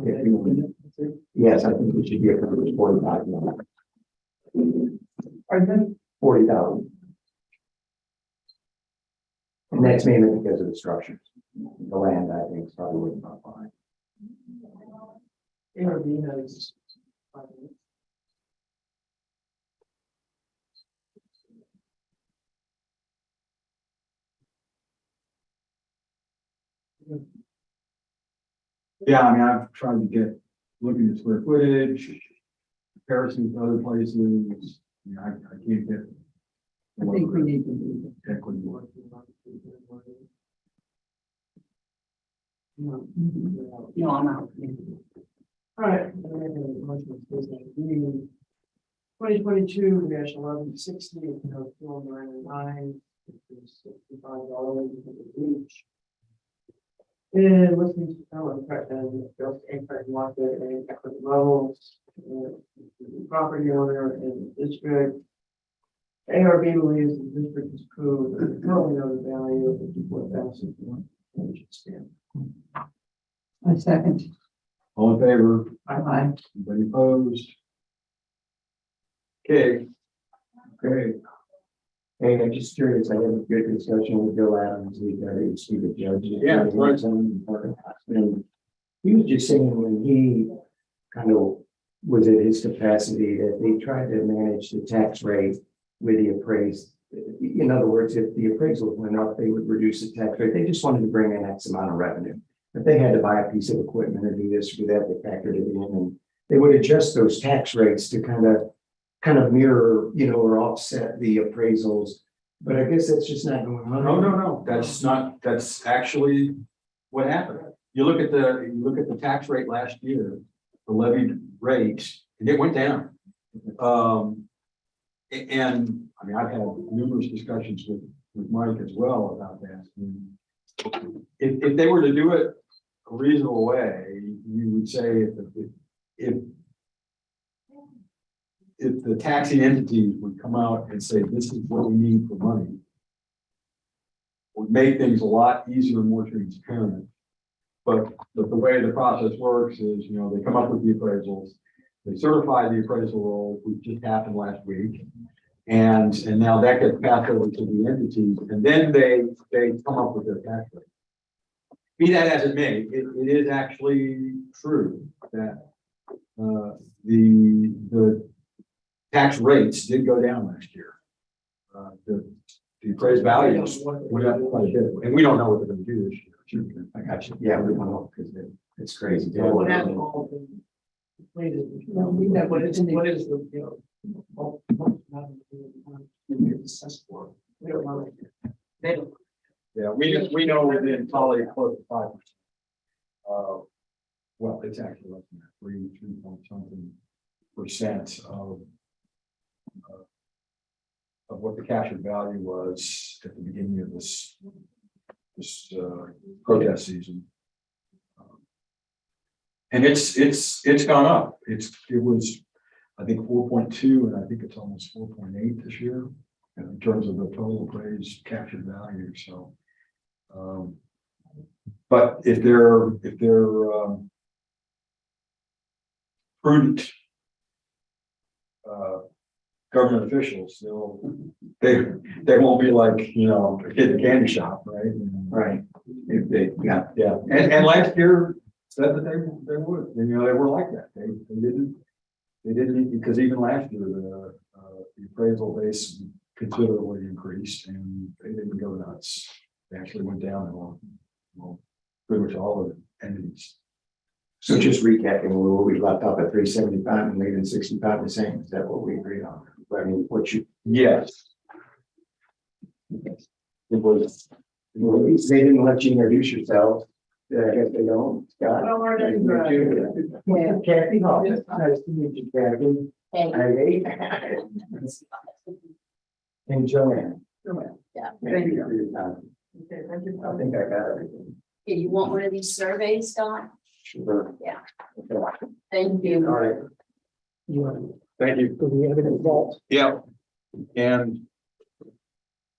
Yes, I think we should be approved for 45. Are they? 40,000. And that's mainly because of the structures. The land, I think, is probably worth about fine. ARB has. Yeah, I mean, I've tried to get, looking at square footage, comparisons to other places, you know, I can't get. I think we need to do equity. No, I'm out. All right. 2022-1160, no, 499, $65 each. And listening to fellow and just impact market and equity levels, property owner in the district. ARB believes the district is proved that the currently known value of 54,000. I second. All in favor? Aye. Anybody opposed? Okay. Okay. Hey, I'm just curious, I had a good discussion with Bill Adams, the speaker judge. Yeah, right. And he was just saying when he kind of was at his capacity that they tried to manage the tax rate with the appraised. In other words, if the appraisals went up, they would reduce the tax rate. They just wanted to bring in X amount of revenue. If they had to buy a piece of equipment or do this or do that, they factored it in and they would adjust those tax rates to kind of mirror, you know, or offset the appraisals. But I guess that's just not going on. No, that's actually what happened. You look at the tax rate last year, the levied rate, and it went down. And I mean, I've had numerous discussions with Mike as well about that. And if they were to do it a reasonable way, you would say if the taxing entities would come out and say, this is what we need for money, would make things a lot easier and more transparent. But the way the process works is, you know, they come up with the appraisals, they certify the appraisal roll, which just happened last week. And now that gets passed over to the entities, and then they come up with their tax rate. Be that as it may, it is actually true that the tax rates did go down last year. the appraised values went up quite a bit, and we don't know what they're gonna do this year. I got you. Yeah, we don't know, because it's crazy. Yeah, what happened, all the latest, what is the, you know, assessed for? We don't know. They don't. Yeah, we know within probably close to 5%. Well, it's actually less than that, 3 point something percent of what the cash value was at the beginning of this protest season. And it's gone up. It was, I think, 4.2, and I think it's almost 4.8 this year in terms of the total appraised captured value. So, but if they're prudent government officials, they won't be like, you know, a kid in a candy shop, right? Right. If they, yeah. Yeah, and last year said that they would, and, you know, they were like that. They didn't, because even last year, the appraisal base considerably increased and they didn't go nuts. They actually went down in well, pretty much all of the entities. So just recapping, we left off at 375 and leaving 65 the same. Is that what we agreed on? I mean, what you. Yes. It was, they didn't let you introduce yourself. I guess they don't. Scott. Well, our name's, Yeah, Kathy Hall. Nice to meet you, Kathy. Hey. And Joanne. Yeah. Thank you for your time. Okay, thank you. I think I got everything. Okay, you want one of these surveys, Scott? Sure. Yeah. Okay. Thank you. All right. Thank you. Do we have any results? Yeah. And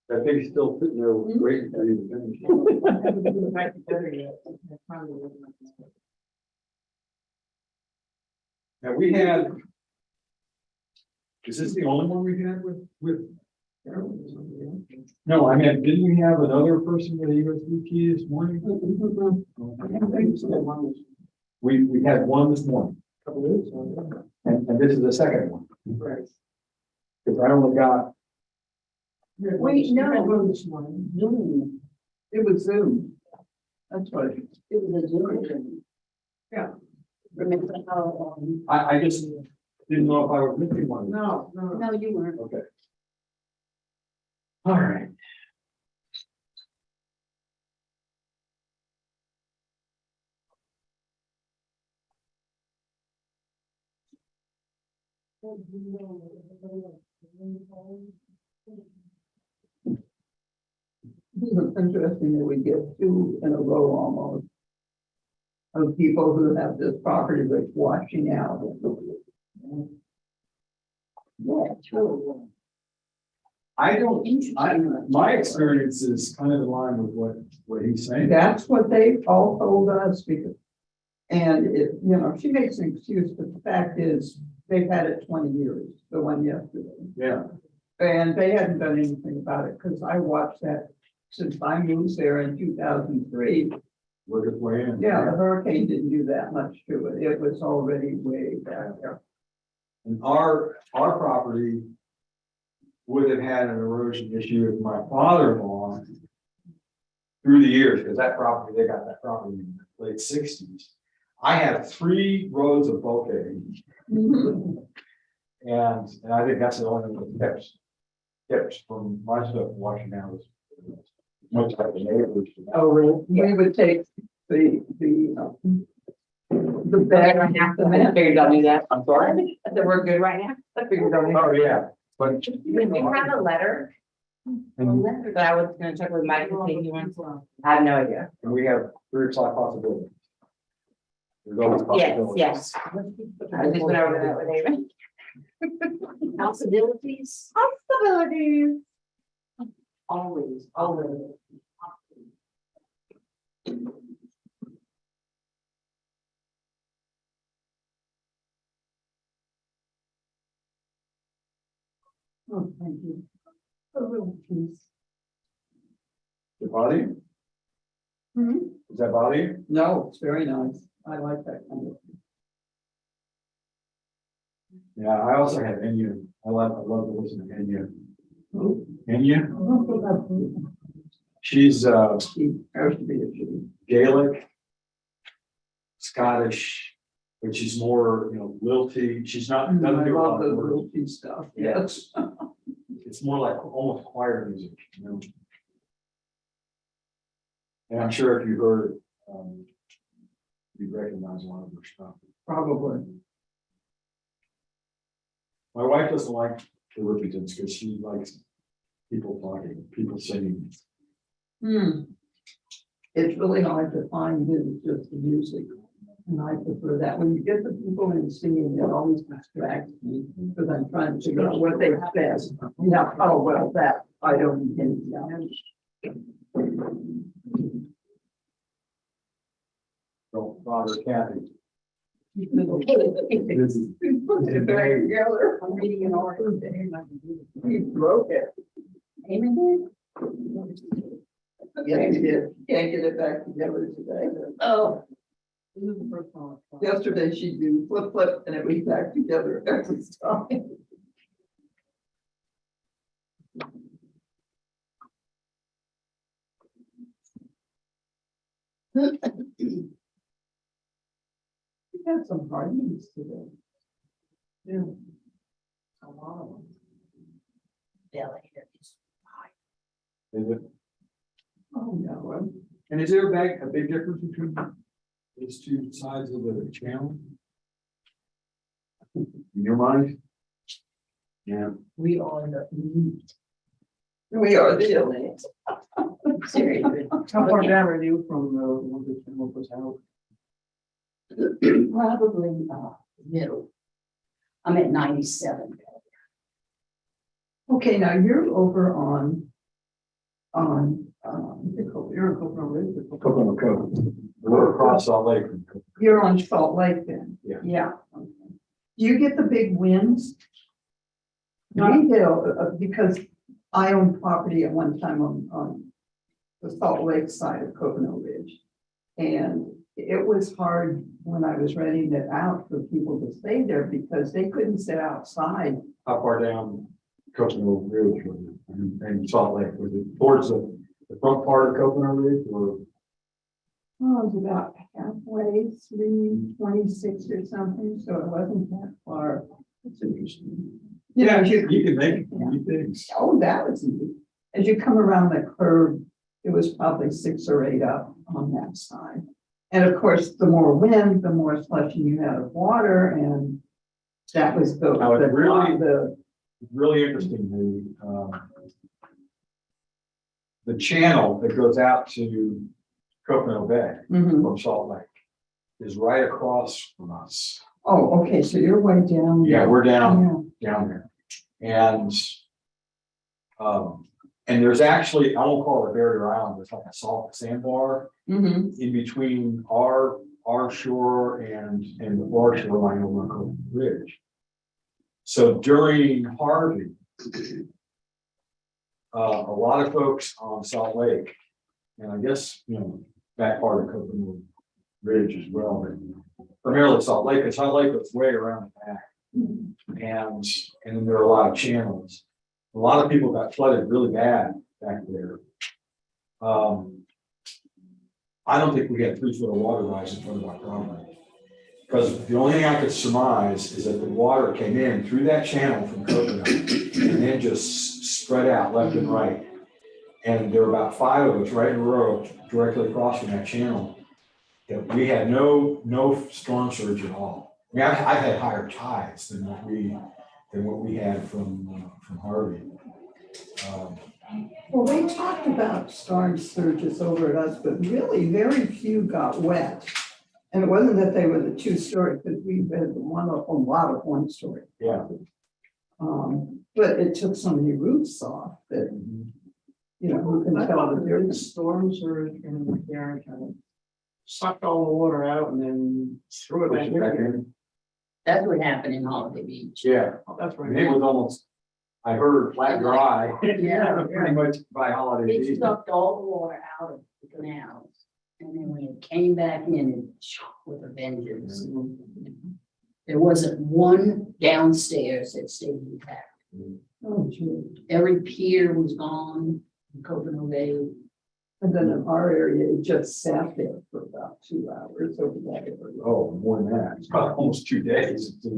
that thing's still sitting there waiting for you to finish. Now, we had. Is this the only one we had with? No, I mean, didn't we have another person with a USB key this morning? We had one this morning. And this is the second one. Right. Because I only got. Wait, no. This morning. Zoom. It was Zoom. That's what it was a Zoom. Yeah. Remember how, I just didn't know if I was missing one. No. no, you weren't. Okay. All right. It's interesting that we get two in a row almost of people who have this property that's washing out. Yeah, true. My experience is kind of in line with what he's saying. That's what they all told us because, and it, you know, she makes an excuse, but the fact is they've had it 20 years, the one yesterday. Yeah. And they hadn't done anything about it because I watched that since I moved there in 2003. Work its way in. Yeah, the hurricane didn't do that much to it. It was already way back there. And our property would have had an erosion issue if my father-in-law through the years, because that property, they got that property in the late 60s. I have 3 rows of bulkhead. And I think that's the only thing that kept from my stuff washing out is much like the neighbors. Oh, really? We would take the bag. I figured I'll do that. I'm sorry? I said, we're good right now. I figured I'll do that. Oh, yeah, but. We have a letter. But I was gonna check with Mike to see if he wants. I have no idea. And we have 3 o'clock possibilities. There's always possibilities. Yes. I just went over that with David. Possibilities? Possibilities. Always. Oh, thank you. A little piece. Does it bother you? Does that bother you? No, it's very nice. I like that kind of thing. Yeah, I also have Enya. I love to listen to Enya. Can you? I don't think I've- She's, She has to be a she. Gaelic, Scottish, but she's more, lilty. She's not, I doesn't do a lot love of the words. little stuff, Yeah. yes. It's more like almost choir music. And I'm sure if you heard, you'd recognize a lot of her stuff. Probably. My wife doesn't like the Ripitons because she likes people talking, people singing. It's really hard to find just the music. And I prefer that. When you get the people in singing, it always distracts me because I'm trying to figure out what they said. Yeah, oh, well, that, I don't think. Don't bother Kathy. Very together. I'm reading an article. He broke it. Amen. Yeah, he did. Can't get it back together today. Oh. Yesterday she'd do flip, flip, and it was back together every time. We had some hard news today. Yeah. A lot of them. Is it? Oh, no. And is there a big difference between these two sides of the channel? In your mind? Yeah. We are the elite. We are the elite. Seriously. How far down are you from the one that came up with out? Probably, middle. I'm at 97. Okay, now you're over on, you're in Coconut Ridge. Coconut Cove. We're across Salt Lake. You're on Salt Lake then? Yeah. Yeah. Okay. Do you get the big winds? We get, because I owned property at one time on the Salt Lake side of Coconut Ridge. And it was hard when I was renting it out for people to stay there because they couldn't sit outside. How far down Coconut Ridge was it? And Salt Lake, was it towards the front part of Coconut Ridge or? Oh, it was about halfway, 326 or something, so it wasn't that far. That's interesting. You know, You can make new things. Oh, that was neat. As you come around the curve, it was probably 6 or 8 up on that side. And of course, the more wind, the more slushing you had of water, and that was the Really interesting, the channel that goes out to Coconut Bay from Salt Lake is right across from us. Oh, okay, so you're way down. Yeah, we're down Yeah. there. And there's actually, I won't call it a barrier island, there's like a salt sandbar in between our shore and the far shoreline over on Coconut Ridge. So during Harvey, a lot of folks on Salt Lake, and I guess, that part of Coconut Ridge as well, but primarily Salt Lake, because Salt Lake was way around the back. And then there are a lot of channels. A lot of people got flooded really bad back there. I don't think we had 3 foot of water rise in front of our property. Because the only thing I could surmise is that the water came in through that channel from Coconut and then just spread out left and right. And there were about 5 of us right in a row directly across from that channel. That we had no storm surge at all. I mean, I've had higher tides than what we had from Harvey. Well, they talked about storm surges over at us, but really very few got wet. And it wasn't that they were the 2-story, because we had a lot of 1-story. Yeah. But it took so many roofs off that, who can I tell thought the that during the difference? storms or in there and kind of sucked all the water out and then threw it back in. That's what happened in Holiday Beach. Yeah. Oh, that's I right. mean, it was almost, I heard flat dry. Yeah. Pretty much by Holiday It Beach. sucked all the water out of the canals. And then when it came back in, it shot with a vengeance. There wasn't one downstairs that stayed intact. Oh, gee. Every pier was gone in Coconut Bay. And then in our area, it just sat there for about 2 hours over that area. Oh, more than that, it's probably almost 2 days. Yeah,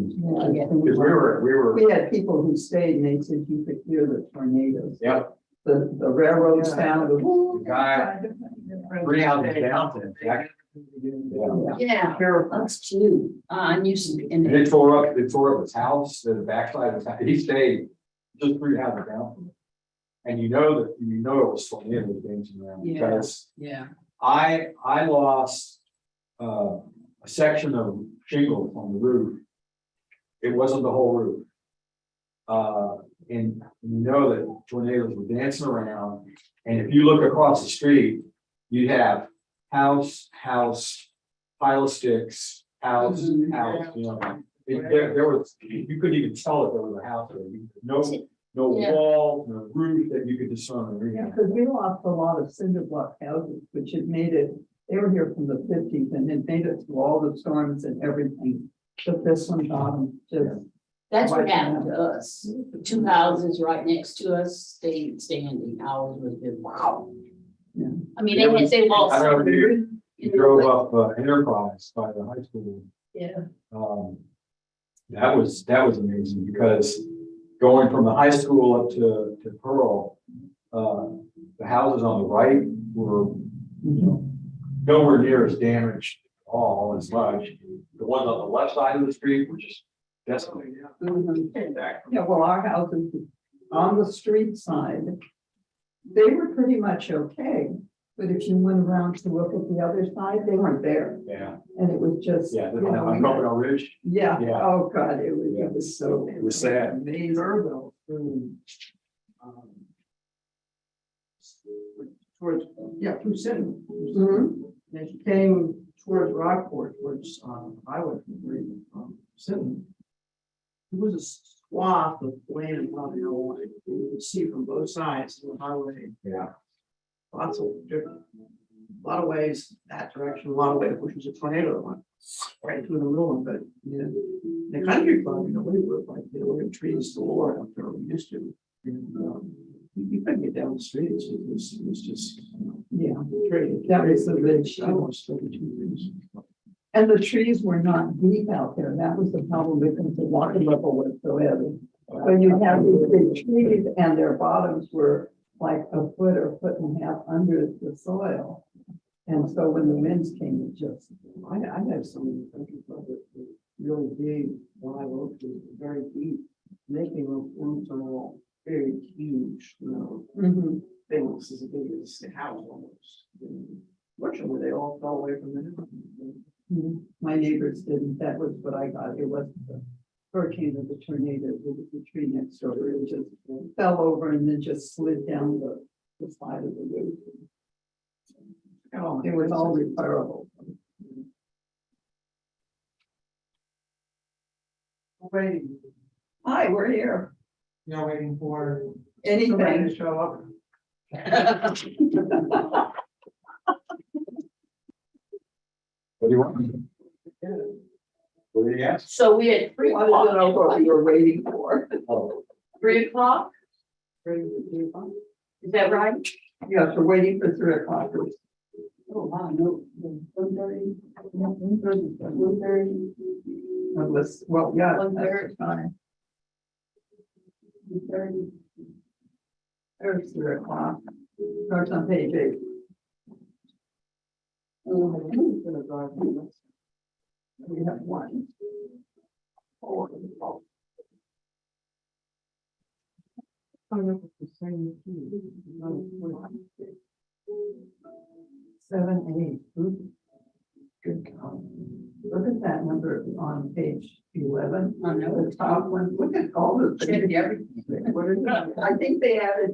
Because we were, we had people who stayed and they said you could hear the tornadoes. yep, The railroad sound. the guy, 3 houses down. Yeah. Yeah, that's cute. I knew some. And it tore up his house, the backside of his house, he stayed just 3 houses down from it. And you know it was tornado dancing around Yeah. because Yeah. I lost a section of shingle on the roof. It wasn't the whole roof. And you know that tornadoes were dancing around, and if you look across the street, you have house, pile of sticks, house, you know. There was, you couldn't even tell if there was a house there. No Yeah. wall, no roof that you could discern. Yeah, because we lost a lot of cinder block houses, which had made it, they were here from the 50s and it made it through all the storms and everything. But this one got them just. That's what happened to us. The 2 houses right next to us stayed standing. Ours was just wow. Yeah. I mean, they lost. I don't know if some you- roof, You know, drove but- up Enterprise by the high school. Yeah. That was amazing because going from the high school up to Pearl, the houses on the right were, you know, nowhere near as damaged at all as much. The ones on the left side of the street were just decimated. Yeah, well, our houses on the street side, they were pretty much okay. But if you went around to look at the other side, they weren't there. Yeah, And it was just. yeah, you know, on Coconut Ridge. Yeah, Yeah. oh, God, it was so. It was sad. Amazing. Irville, towards, yeah, through Sinton. Mhm. And as you came towards Rockport, towards, Highway from Sinton. There was a swath of land on the highway. You could see from both sides of the highway, Yeah. lots of different, a lot of ways that direction, a lot of ways, which was a tornado that went right through the middle of it. Yeah. The country club, you know, we were like, there were trees galore out there, we used to. And, you couldn't get down the streets, it was just, Yeah, tree. that was the ridge. I almost took the two things. And the trees were not deep out there. That was the problem because the water level was so heavy. When you have these big trees and their bottoms were like a foot or foot and a half under the soil. And so when the winds came, it just. I had some in the country club that were really big, live oaks, very deep, making them roots are all very huge, you know, things as big as the house almost. And fortunately, they all fell away from the. My neighbors didn't. That was what I got. It wasn't the hurricane or the tornado. It was the tree next door. It just fell over and then just slid down the side of the roof. It was all repairable. Waiting, Hi, we're here. you're waiting for somebody Anything. to show up. What do you want? What do you ask? So we had We wanted to know what we were waiting for. 3 o'clock. Is that right? Yes, we're waiting for 3 o'clock. Oh, wow, no, 1:30. 1:30. Unless, well, yeah. that's 1:30. fine. 1:30. There's 3 o'clock. Starts on page 8. We have 1. 4. The same. 7, 8. Ooh. Good count. Look at that number on page 11. I know. The top one. Look at all the Check things. everything. What is that? I think they added.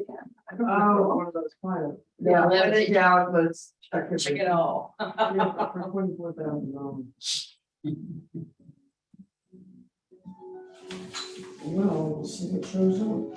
I don't know. One of those files. Yeah, Well, when in doubt, let's check it. Check it all. $24,000. Well, we'll see what shows up.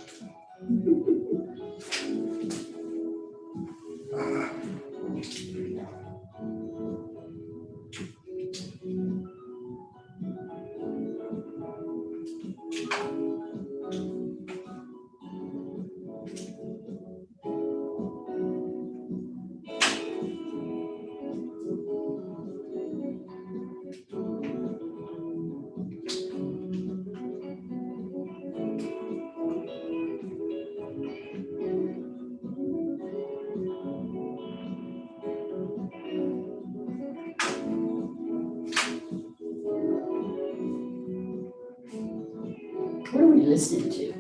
What are we listening to?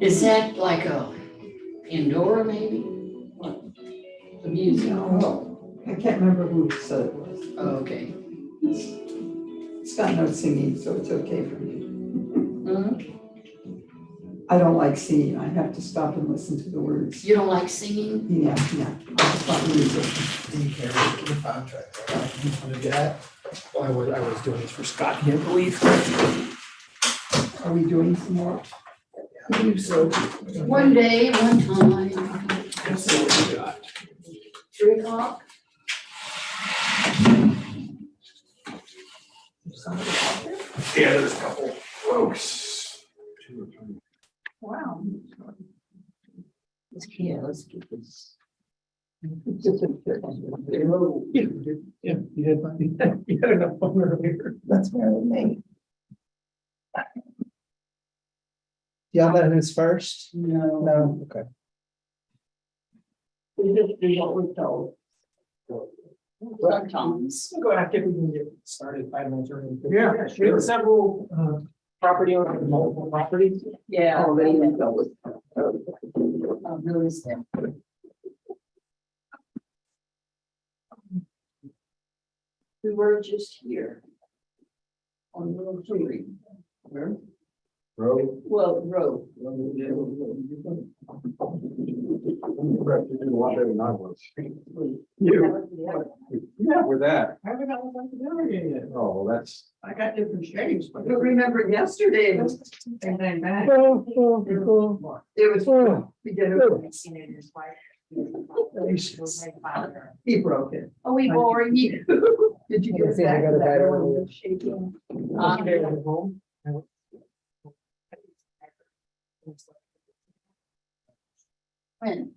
Is that like a Pandora maybe? What? The music? No, I can't remember who said it was. Oh, okay. It's got no singing, so it's okay for me. Mhm. I don't like singing. I have to stop and listen to the words. You don't like singing? Yeah, yeah. I just like music. Do you care about the contract? I was doing this for Scott, I believe. Are we doing some more? I believe so. One day, one time, Let's see what we got. 3 o'clock. Yeah, there's a couple folks. Wow. Yeah, let's get this. Yeah, you had enough fun earlier. That's Marilyn May. Yeah, that is first. No. No, okay. We just do what we're told. Sometimes. We'll go after we can get started 5 minutes early. Yeah, We have sure. several property owners with multiple properties. Yeah. Oh, they didn't tell us. I'll notice that. We were just here. On Little Creek. Where? Road. Well, road. A lot better than I was. Yeah, with that. I haven't got one to do it yet. Oh, well, that's. I got different shapes, but. You remember yesterday, it was Same thing back. it was beginning. He broke it. Are we boring you? Did you get Yeah, I that? got it That better. one was shaking. When?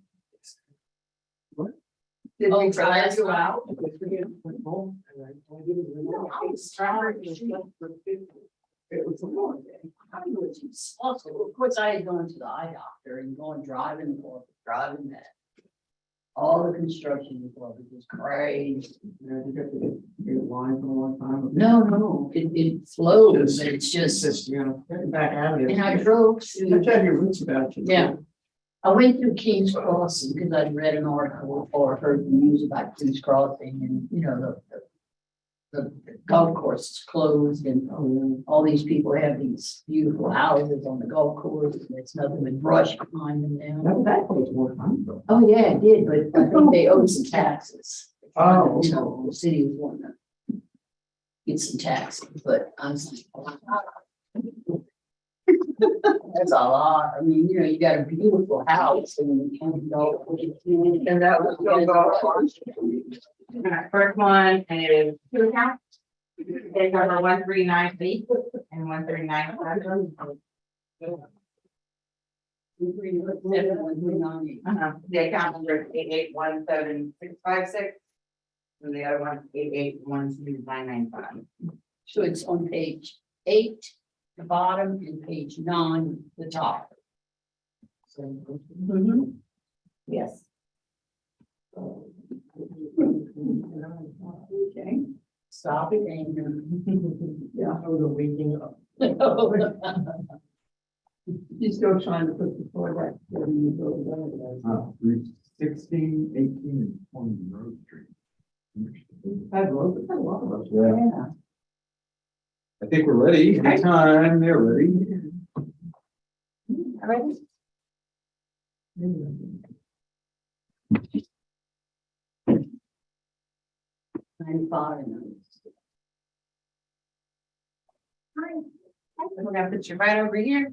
Did Oh, we for try last you night? out? No, I was trying to. It was a long day. I was responsible. Of course, I had gone to the eye doctor and going driving or driving back. All the construction was crazy. Yeah, you got the line for a long time. No, it flows, but it's Just, just, you know, getting back out of it. and I drove You to, have to have your roots about you. yeah. I went through King's Crossing because I'd read an article or heard the news about King's Crossing and, you know, the golf course is closed and all these people have these beautiful houses on the golf course. And it's nothing but brush behind them now. That was more fun though. Oh, yeah, it did, but I think they owed some taxes. Oh. So the city was wanting to get some taxes, but I was like, wow. That's a lot. I mean, you know, you got a beautiful house and that was your golf course. First one is 2 accounts. It's number 1398 and 139. The account number is 88176656. And the other one is 881295. So it's on page 8, the bottom, and page 9, the top. Yes. Okay, stop it anger. Yeah, Oh, the waking up. he's still trying to put the floor back. 16, 18, and 20 Road Street. I've looked at a lot of those. Yeah. I think we're ready. Anytime they're ready. Ready? 95. We're gonna put you right over here.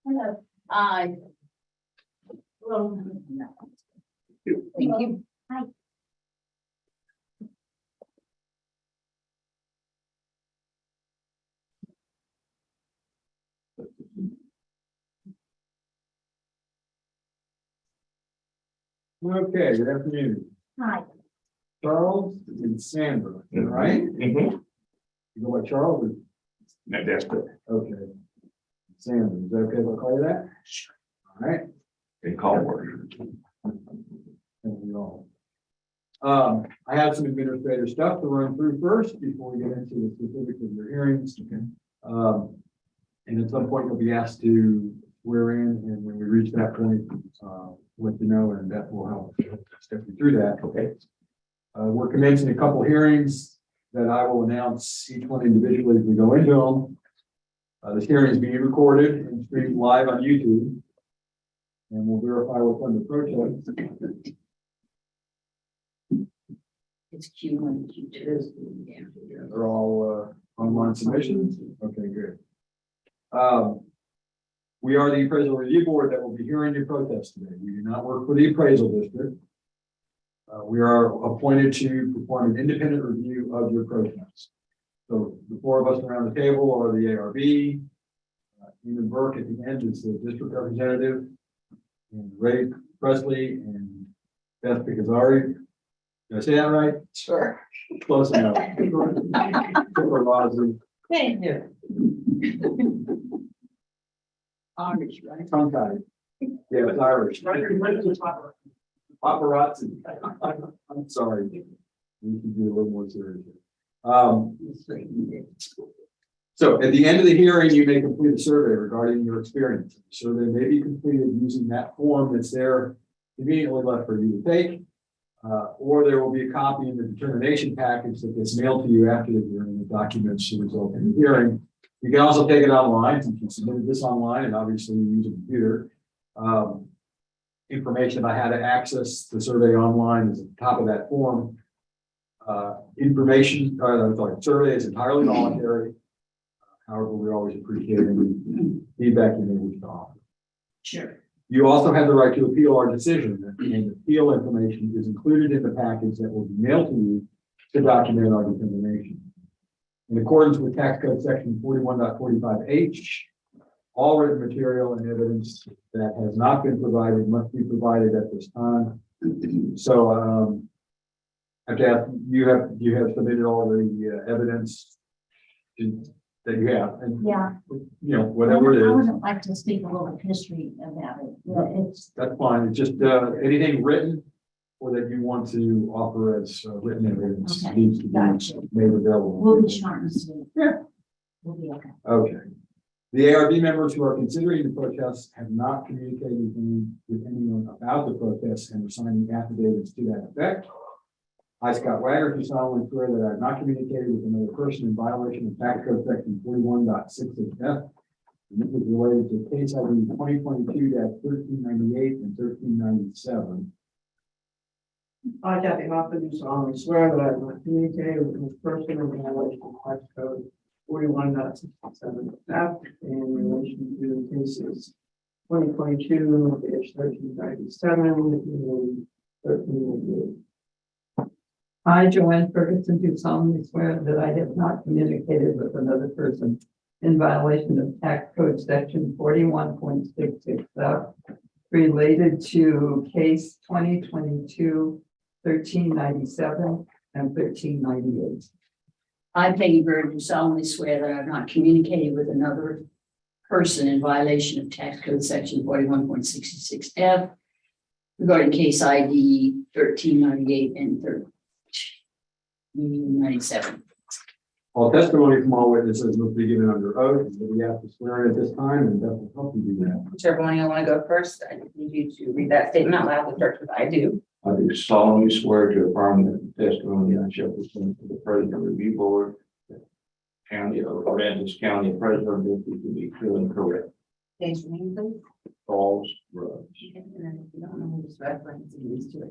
Hello. Hi. Well, no. Thank you. Hi. Okay, good afternoon. Hi. Charles and Sandra, right? Mm-hmm. You know what, Charles? No, that's good. Okay. Sandra, is that okay if I call you that? Sure. All right. They call order. Thank you all. I have some administrative stuff to run through first before we get into the specifics of your hearings. And at some point you'll be asked to swear in, and when we reach that point, let you know, and that will help step you through that. Okay. We're commencing a couple hearings that I will announce each one individually as we go into them. This hearing is being recorded and streamed live on YouTube. And we'll verify what's under protest. It's Q1 and Q2. Yeah. They're all online submissions. Okay, good. We are the appraisal review board that will be hearing your protest today. We do not work for the appraisal district. We are appointed to perform an independent review of your protest. So the four of us around the table are the ARB. Eamon Burke at the end is the district representative, and Ray Presley and Beth Picazzari. Did I say that right? Sure. Close enough. Super Rossi. Thank you. Irish, right? Tongue tied. Yeah, it's Irish. Paparazzi. I'm sorry. We can be a little more serious. So at the end of the hearing, you may complete a survey regarding your experience. The survey may be completed using that form that's there immediately left for you to take. Or there will be a copy in the determination package that gets mailed to you after the hearing that documents the result of the hearing. You can also take it online, since you submitted this online, and obviously you use a computer. Information on how to access the survey online is at the top of that form. Survey is entirely voluntary. However, we always appreciate any feedback you may wish to offer. Sure. You also have the right to appeal our decision, and appeal information is included in the package that will be mailed to you to document our determination. In accordance with Tax Code Section 41.45H, all written material and evidence that has not been provided must be provided at this time. So, I have to ask, you have submitted all the evidence that you have, and Yeah. you know, whatever it I is, would like to speak a little history about it. It's, that's fine. It's just anything written or that you want to offer as written evidence Okay, needs to be gotcha. made available. we'll be short and sweet. Yeah. We'll be okay. Okay. The ARB members who are considering the protest have not communicated with anyone about the protest and are signing affidavits to that effect. I, Scott Wagner, do solemnly swear that I have not communicated with another person in violation of Tax Code Section 41.66F. And this is related to case ID 2022-1398 and 1397. I, Kathy Hoffman, do solemnly swear that I have not communicated with this person in violation of Tax Code 41.67F in relation to cases 2022-1397 and 1398. I, Joanne Ferguson, do solemnly swear that I have not communicated with another person in violation of Tax Code Section 41.66F related to case 2022-1397 and 1398. I, Peggy Bird, do solemnly swear that I have not communicated with another person in violation of Tax Code Section 41.66F regarding case ID 1398 and 1397. All testimony from all witnesses must be given under oath. We have to swear in at this time, and that will help you do that. Whichever one you want to go first, I need you to read that statement out loud. The church with I do. I do solemnly swear to affirm that the testimony I shall present to the President Review Board, County of Aransas County President, to be true and correct. State your name, please. Falls, Rhodes. And then if you don't know who this reference is, these two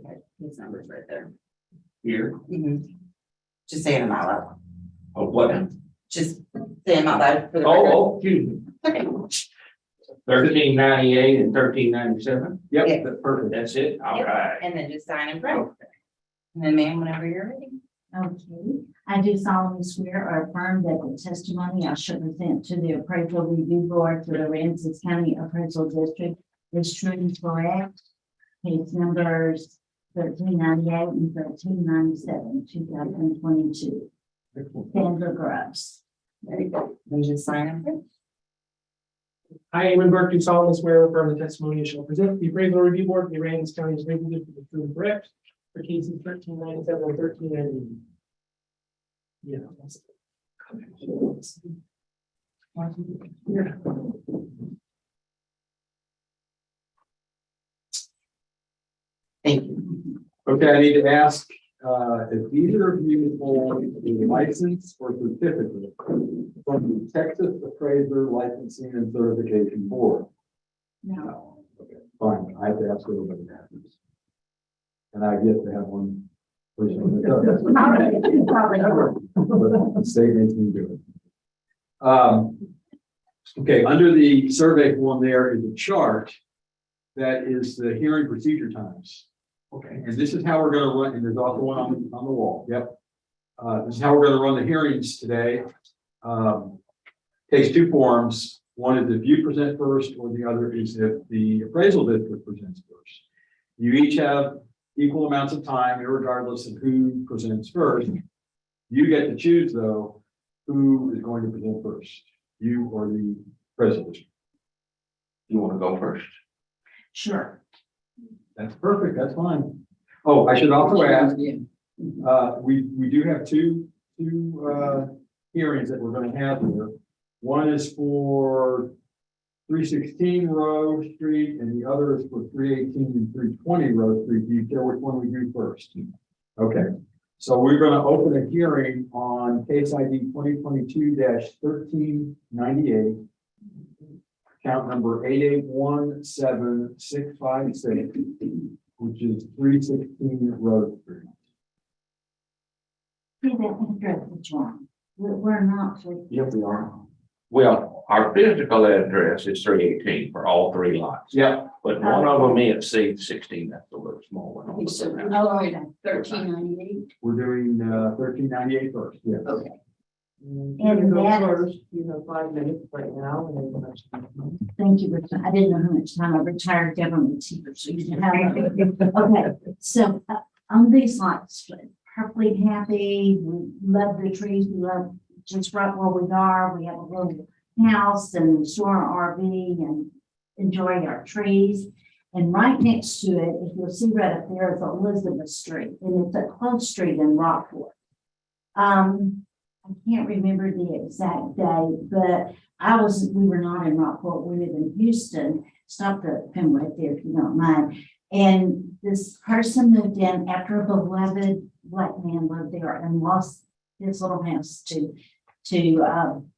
his numbers right there. Here, Just say them out loud. oh, what? Just say them out loud for the record. Oh, excuse me. Okay. 1398 and 1397. Yep, Yeah. that's perfect. That's it. All Yep. right. And then just sign and print. And then ma'am, whenever you're ready. Okay, I do solemnly swear or affirm that the testimony I shall present to the Appraisal Review Board for the Aransas County Appraisal District is true and correct. Case numbers 1398 and 1397, 2022. Sandra Grubbs. There you go. Then just sign and print. I, Eamon Burke, do solemnly swear or affirm the testimony I shall present to the Appraisal Review Board of the Aransas County Appraisal District is true and correct. For cases 1397 and 1390. Yeah. Yeah. Thank you. Okay, I need to ask, if either of you hold a license or certificate from the Texas Appraiser Licensing and Certification Board? No. Okay, fine, I have to ask everybody that. And I've yet to have one person that does. Probably not. But the state makes me do it. Okay, under the survey form, there is a chart that is the hearing procedure times. Okay, and this is how we're gonna run, and there's also one on the wall, yep. This is how we're gonna run the hearings today. Takes two forms. One is if you present first, or the other is if the appraisal district presents first. You each have equal amounts of time, regardless of who presents first. You get to choose, though, who is going to present first, you or the appraisal district. You want to go first? Sure. That's perfect, that's fine. Oh, I should also ask, Yeah. we do have two hearings that we're gonna have here. One is for 316 Rose Street, and the other is for 318 and 320 Rose Street. Do you care which one we do first? Okay, so we're gonna open a hearing on case ID 2022-1398. Count number 8817656, which is 316 Rose Street. See, that address is wrong. We're not. Yes, we are. Well, our physical address is 318 for all three lots. Yeah. But one of them is C16, that's a little small one. Okay, so now we're at 1398. We're doing 1398 first, yes. Okay. And go first, you have 5 minutes right now. And then Thank you, Rich. I didn't know how much time. I retired government teacher, so you didn't have. Okay, so on these lots, perfectly happy. We love the trees. We love just right where we are. We have a little house and store our RV and enjoy our trees. And right next to it, if you'll see right up there, is Elizabeth Street, and it's a close street in Rockport. I can't remember the exact day, but we were not in Rockport, we live in Houston. Stop the pen right there if you don't mind. And this person moved in after a beloved black man lived there and lost his little house to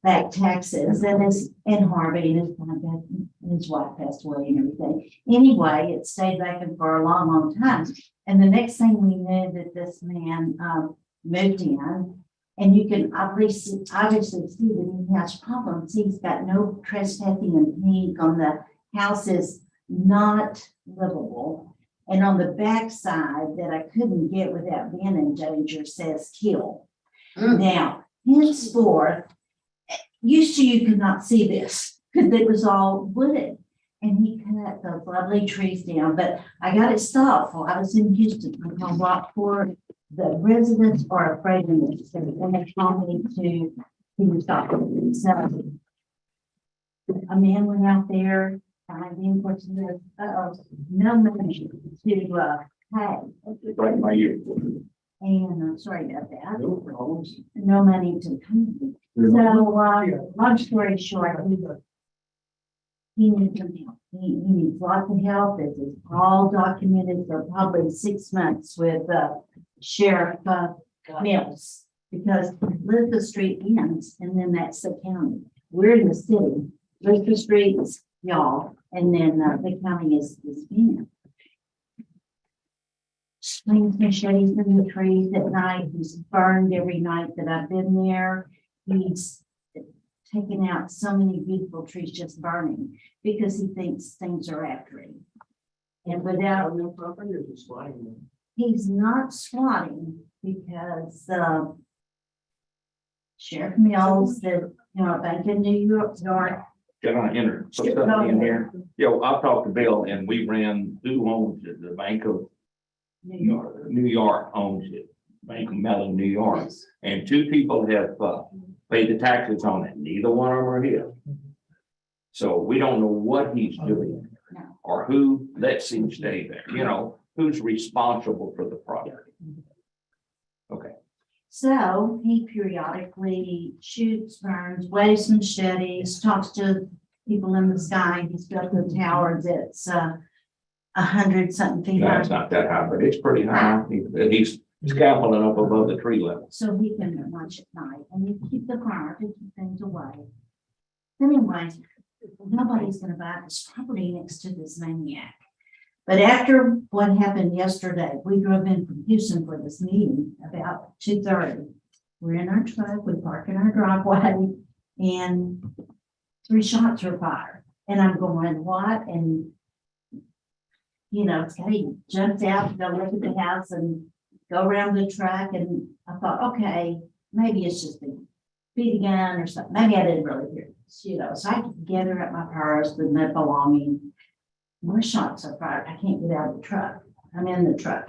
back taxes, and it's in Harvey, and his wife passed away and everything. Anyway, it stayed vacant for a long, long time. And the next thing we knew that this man moved in. And you can obviously see that he has problems. He's got no trespassing in pink on the house is not livable. And on the back side that I couldn't get without being in danger says kill. Now, henceforth, used to you could not see this because it was all wooded. And he cut those lovely trees down, but I got it stopped while I was in Houston. I called Rockport. The residents are afraid of this, and they told me to stop it. So a man went out there, and the important is, no money to pay. Right by you. And I'm sorry about that. No problems. No money to come. So, long story short, he needs some help. He needs lots of help. This is all documented for probably 6 months with Sheriff Mills, because Elizabeth Street ends and then that's the county. We're in the city. Elizabeth Street's y'all, and then the county is this man. Swings machetes in the trees at night. He's burned every night that I've been there. He's taken out so many beautiful trees just burning because he thinks things are after him. And without no property or just swatting them? He's not swatting because Sheriff Mills said, Bank in New York. Can I enter, put something in here? I've talked to Bill and we ran, who owns it? The Bank of New York owns it. Bank of Mellon, New York. And two people have paid the taxes on it. Neither one of them are here. So we don't know what he's doing or who lets him stay there, who's responsible for the property. So he periodically shoots, burns, waves machetes, talks to people in the sky. He's built a tower that's 100-something feet No, high. it's not that high, but it's pretty high. He's scaffolding up above the tree level. So he can watch at night and you keep the fire to keep things away. Anyway, nobody's gonna buy this property next to this maniac. But after what happened yesterday, we drove in from Houston for this meeting about 2:30. We're in our truck, we park in our driveway, and 3 shots were fired. And I'm going, what? And you know, he jumped out to go look at the house and go around the truck, and I thought, okay, maybe it's just a BB gun or something. Maybe I didn't really hear this, you know. So I gather up my purse with my belongings. More shots are fired. I can't get out of the truck. I'm in the truck.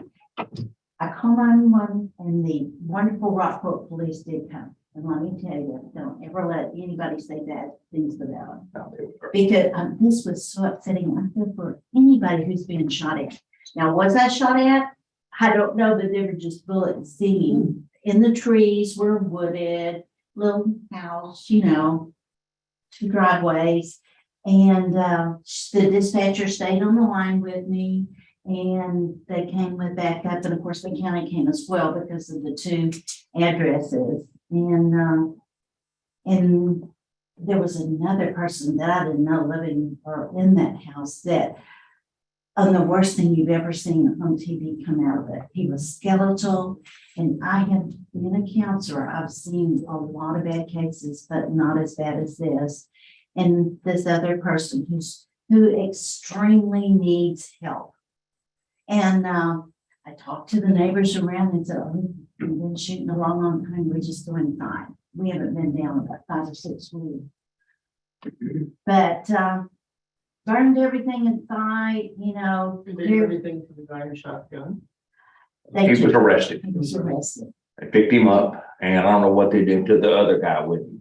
I call 911 and the wonderful Rockport police did come. And let me tell you, don't ever let anybody say bad things about them. Because this was so upsetting. I feel for anybody who's being shot at. Now, was I shot at? I don't know, but they were just bullets singing in the trees. We're wooded, little house, you know, 2 driveways. And the dispatcher stayed on the line with me, and they came with backup. And of course, the county came as well because of the 2 addresses. And there was another person that I didn't know living or in that house that the worst thing you've ever seen on TV come out of it. He was skeletal, and I have been a counselor. I've seen a lot of bad cases, but not as bad as this. And this other person who extremely needs help. And I talked to the neighbors around and said, oh, we've been shooting a long time. We're just doing fine. We haven't been down about 5 or 6 weeks. But burned everything inside, you know. Did they do everything for the guy who shot the gun? He was arrested. He was arrested. They picked him up, and I don't know what they did to the other guy with him.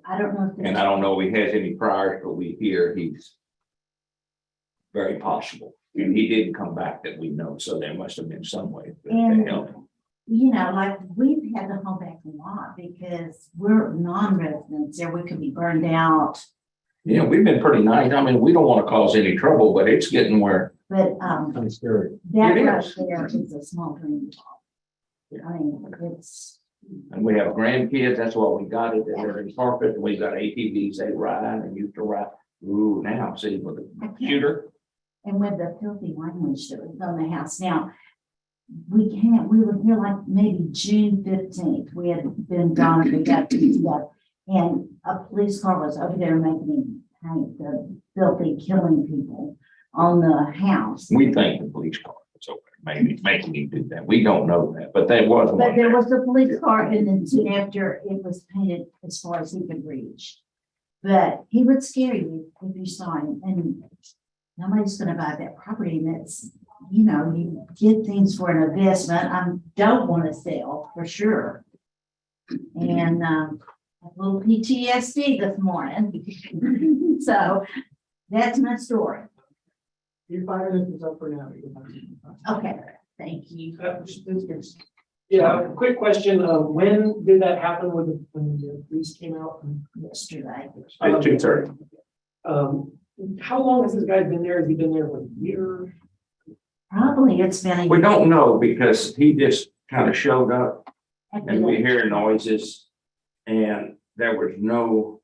I don't know if And I don't know if he has any priors, but we hear he's very possible. And he didn't come back that we know, so there must have been some way that they helped him. You know, like we've had to hold back a lot because we're non-residents there. We could be burned out. Yeah, we've been pretty nice. I mean, we don't want to cause any trouble, but it's getting where. But Kind of scary. that It right is. there is a small dream job. I mean, it's. And we have grandkids, that's why we got it, they're in carpet, we got ATVs, they ride and used to ride. Ooh, now, see, with the shooter, And with the filthy language that was on the house. Now, we were here like maybe June 15th. We had been gone, we got these stuff. And a police car was over there making him paint the filthy killing people on the house. we think the police car was over there, maybe making him do that, we don't know that, but there was But one there there. was a police car and then soon after it was painted as far as he could reach. But he would scare you if you saw him, and nobody's gonna buy that property. And that's, you know, you get things for an investment. I don't want to sell for sure. And a little PTSD this morning. So that's my story. Your 5 minutes is up for now. Okay, thank you. Yeah, quick question. When did that happen when the police came out? Yesterday. At 2:30. How long has this guy been there? Has he been there for a year? Probably it's been a year. We don't know because he just kind of showed up and we hear noises and there was no.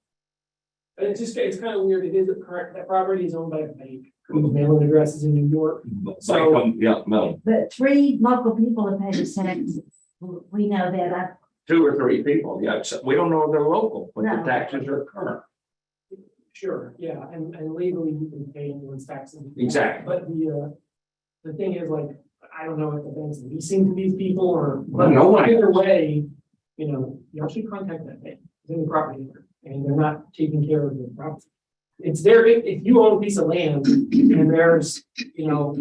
It's kind of weird. It is correct. That property is owned by a bank. The mailing address is in New York. So Yeah, no, But 3 local people have paid us taxes. We know that. 2 or 3 people, yeah, so we don't know if they're local, but the No. taxes are current. sure, yeah, and legally you can pay anyone's taxes. Exactly. But the thing is, like, I don't know if the bank's leasing to these people or, Well, no one- either way, you know, you should contact that bank, it's in the property owner, and they're not taking care of the property. It's their, if you own a piece of land and there's, you know,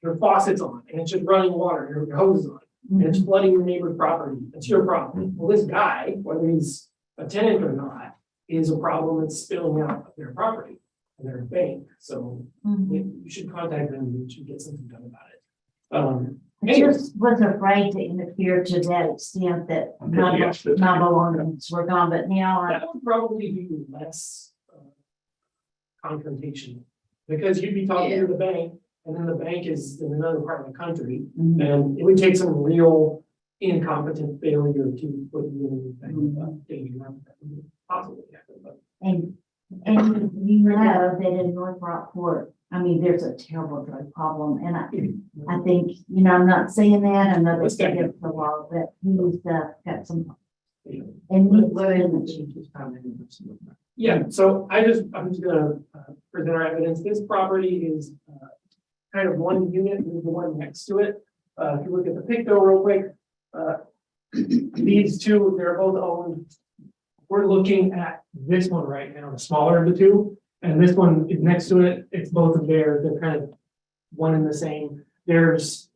your faucet's on and it's just running water, your hose is on, and it's flooding your neighbor's property, it's your problem. Well, this guy, whether he's a tenant or not, is a problem that's spilling out of their property and their bank. So you should contact them, you should get something done about it. I just was afraid to interfere to that extent that my belongings were gone, but now That would probably be less confrontation. Because you'd be talking to the bank, and then the bank is in another part of the country, and it would take some real incompetent failure to put you in danger. That would possibly happen, but. And you know that in North Rockport, I mean, there's a terrible drug problem, and I think, you know, I'm not saying that, I know that's against the law, but he's got some. And Yeah, so I'm just gonna present our evidence. This property is kind of one unit with the one next to it. If you look at the picture real quick, these two, they're both owned. We're looking at this one right now, the smaller of the two, and this one is next to it. It's both of theirs. They're kind of one and the same. There's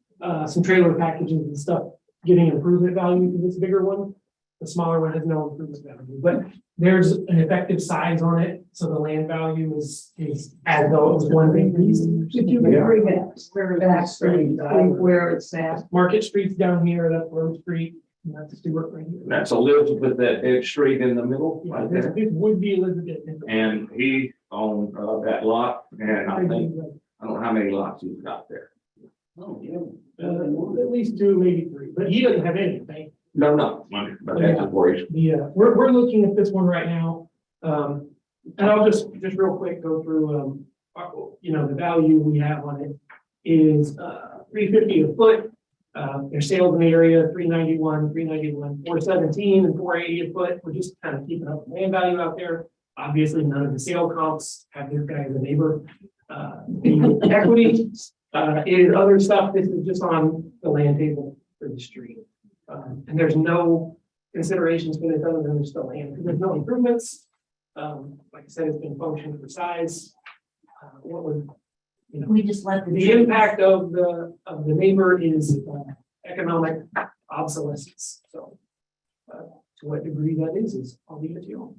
some trailer packages and stuff getting improvement value to this bigger one. The smaller one has no improvement value, but there's an effective size on it, so the land value is as though it was one big piece. If you could bring it where it's at. Market Street's down here, that's Road Street, and that's Stewart right here. That's Elizabeth, that dead street in the middle, Yeah, right this there. this would be Elizabeth. And he owned that lot, and I think, I don't know how many lots he's got there. Oh, yeah. At least two, maybe three, but he doesn't have anything. No, but that's his worries. Yeah, we're looking at this one right now. And I'll just real quick go through, you know, the value we have on it is $350 a foot. Their sales in the area, $391, $417, and $480 a foot. We're just kind of keeping up the land value out there. Obviously, none of the sale comps have this guy as a neighbor. The equity is other stuff. This is just on the land table for the street. And there's no considerations for this other than there's still land, because there's no improvements. Like I said, it's been functioning for size. What would, you know, we just let the impact of the neighbor is economic obsolescence. So to what degree that is I'll leave it to you.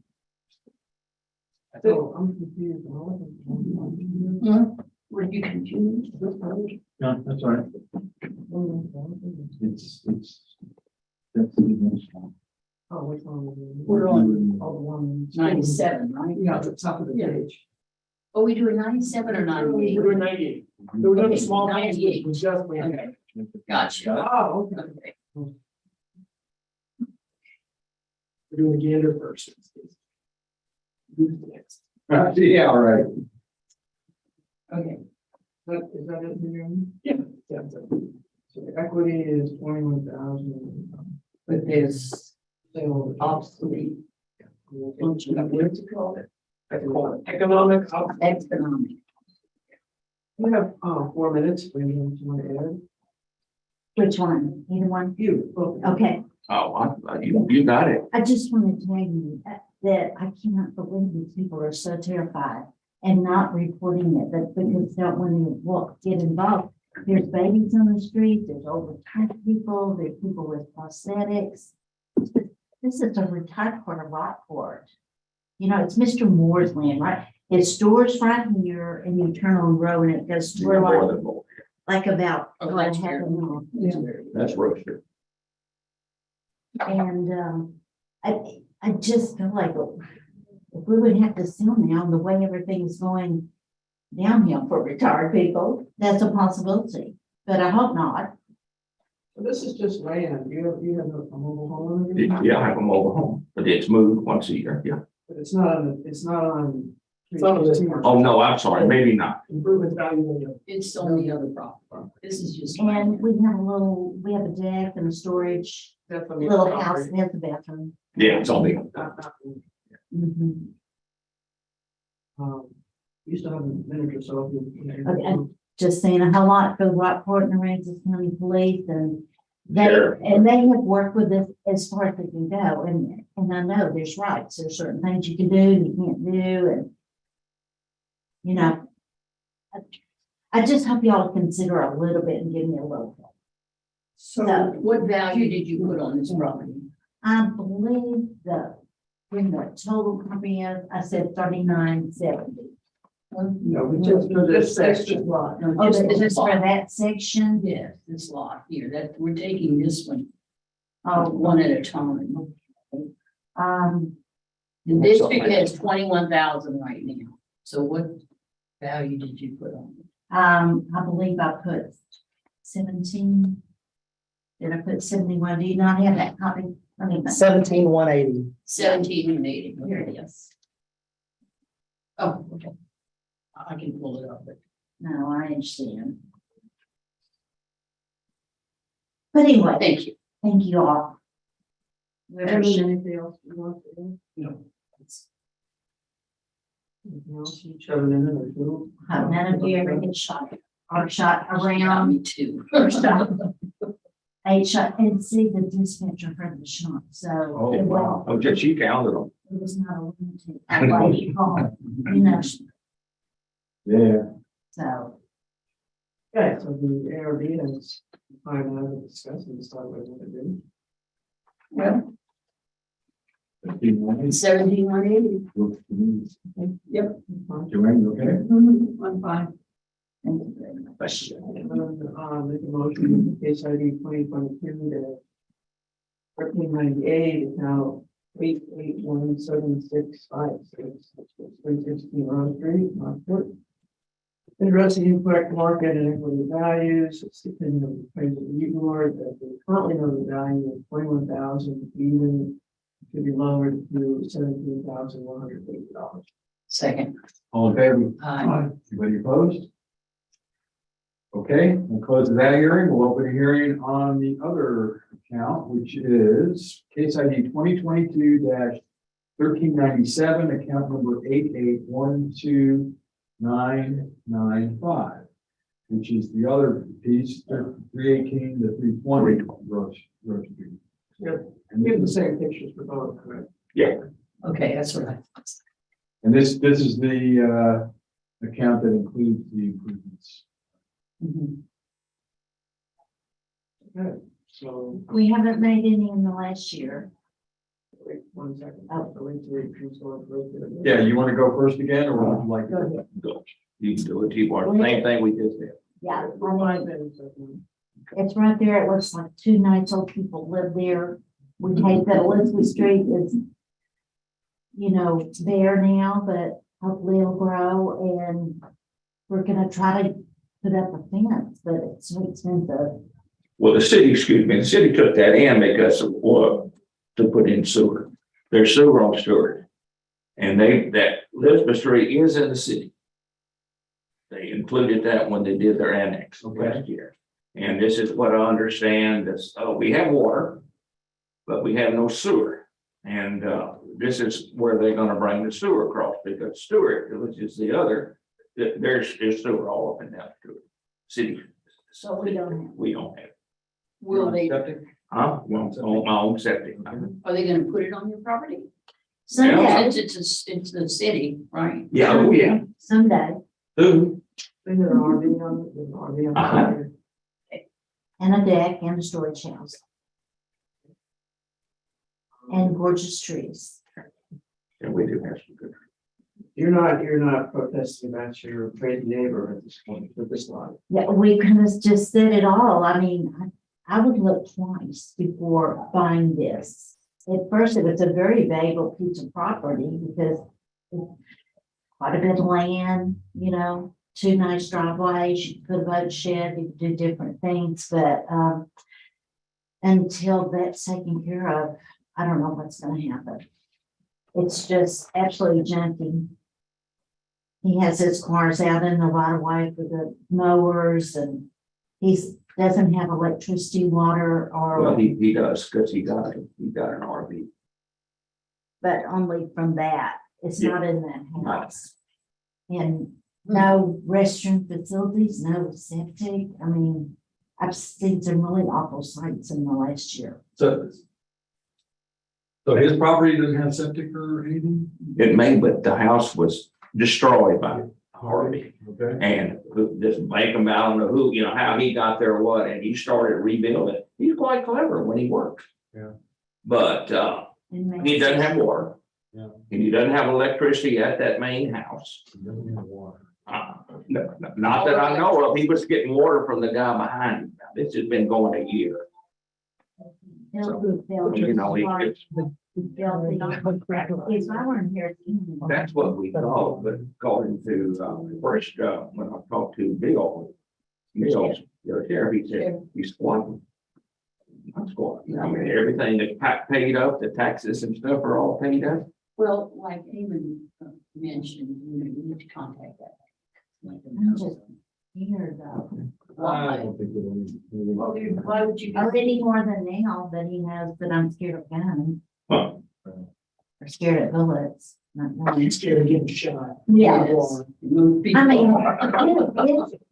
That's it. I'm confused. Were you confused? No, that's all right. It's, that's the next one. Oh, which one? We're on All the ones. 97, right? Yeah, at the top of the page. Oh, we doing 97 or 98? We're doing 98. There was another Okay, small 98. piece, was just land. Okay. Gotcha. Oh, okay. Okay. We're doing the gander first. Who's next? Yeah, all right. Okay. Is that it, Miriam? Yeah. So the equity is 21,000. But there's Sale obsolete. What's it called? Economic. Economic. You have 4 minutes. Maybe you want to add? which one, either one? You. Okay, Oh, you got it. I just want to tell you that I cannot believe these people are so terrified and not reporting it, but because they don't want to get involved. There's babies on the street, there's overtime people, there's people with prosthetics. This is a retired part of Rockport. You know, it's Mr. Moore's land, right? It stores right here and you turn on the road and it goes to like about. Oh, that's half fair. a mile. That's roaster. And I just feel like if we would have to sell now, the way everything's going downhill for retired people, that's a possibility, but I hope not. So this is just land. You have a mobile home. Yeah, I have a mobile home, but it's moved once a year, yeah. But it's not on. It's on the Oh, no, I'm sorry, maybe not. improvement value. It's on the other property. This is just. And we have a deck and a storage, That's on the little property. house, and that's a bathroom. Yeah, it's on the, Mhm. Used to have a minute or so. Okay, I'm just saying a whole lot for Rockport and Aransas County Police and they have worked with us as far as they can go. And I know there's rights, there's certain things you can do, and you can't do, and you know, I just hope y'all consider a little bit and give me a little help. So what value did you put on this property? I believe when the total company is, I said 39.70. No, but just for this section. Lot. Oh, No, just is this this for lot. that section? Yes, this lot here, that, we're taking this one, Oh, one at a time. um, The district has 21,000 right now. So what value did you put on it? I believe I put 17. Did I put 71? Do you not have that copy? I mean, 17,180. 17 and 80. here it is. Oh, okay. I can pull it up, but No, I understand. But anyway, thank you. thank you all. Anything else you want to do? No. Anything else you shove it in there or two? None of you ever get shot or shot Got around me too. or shot. A shot and see the dispatcher for the shot, so. Oh, it wow. Oh, just you counted them. was not a lunatic. I like you call, you know, Yeah. so. Okay, so the ARB has time now to discuss and decide what they want to do. Well, 17, 180. Yep. Joanne, you okay? I'm fine. Thank you very much. Make a motion, case ID 2022 to 1398 is now 881765, 316 Rose Street, Rockport. Addressing incorrect market and equity values, it's the opinion of the appraisal board that the currently known value of 21,000 even should be lowered to $17,180. Second. All in favor? Aye. Anybody opposed? Okay, we'll close that hearing. We'll open a hearing on the other account, which is case ID 2022-1397, account number 8812,995, which is the other piece, 318 to 320 Rose Street. Yep, and we have the same pictures for both, correct? Okay, that's what I thought. And this is the account that includes the improvements. Okay, so We haven't made any in the last year. wait 1 second. I'll wait to read who's going to. Yeah, you want to go first again, or would you like? Go ahead. You can do it, T-Bar, same thing we just did. Yeah, Five minutes, I think. it's right there. It looks like 2 nights old people live there. We hate that Elizabeth Street is, you know, there now, but hopefully it'll grow and we're gonna try to put up a fence, but it's so expensive. Well, the city took that in because of what to put in sewer. There's sewer on Stewart. And that Elizabeth Street is in the city. They included that when they did their annex last year. And this is what I understand is, we have water, but we have no sewer. And this is where they're gonna bring the sewer across because Stewart, which is the other, there's sewer all up and down Stewart. City. So we don't have. We don't have. Will they, Huh? Well, on my own septic. are they gonna put it on your property? Someday, Since it's the city, right? Yeah, oh, yeah. someday, Who? Is there an RV on it? There's an RV on it. and a deck and a storage house. And gorgeous trees. And we do have some good. You're not protesting about your great neighbor at this point with this lot. Yeah, we kind of just said it all. I mean, I would look twice before buying this. At first, it was a very valuable piece of property because it's quite a bit of land, you know, 2 nice driveways, you could put a boat shed, you could do different things, but until that's taken care of, I don't know what's gonna happen. It's just absolutely junky. He has his cars out in the right of way for the mowers and doesn't have electricity, water, Well, or, he does, because he got an RV. but only from that. It's Yeah. not in that house. And no restroom facilities, no septic. I mean, I've seen some really awful sights in the last year. So his property doesn't have septic or anything? It may, but the house was destroyed by Harvey. Okay. And just make him, I don't know who, you know, how he got there or what, and he started rebuilding. He's quite clever when he works. Yeah. But he doesn't have water. Yeah. And he doesn't have electricity at that main house. Not that I know of, he was getting water from the guy behind him. This has been going a year. You know, If I weren't here. that's what we thought, but according to, first, when I talked to Bill, the sheriff, he said, he's squatting. I'm squatting. I mean, everything that's paid up, the taxes and stuff are all paid up. Well, like even mentioned, you need to contact that. I'm just scared though. I don't think it'll. Well, why would you? Already more than now that he has, that I'm scared of guns. Huh. Or scared of bullets. Not I'm knowing. scared of getting shot. Yes. I I mean,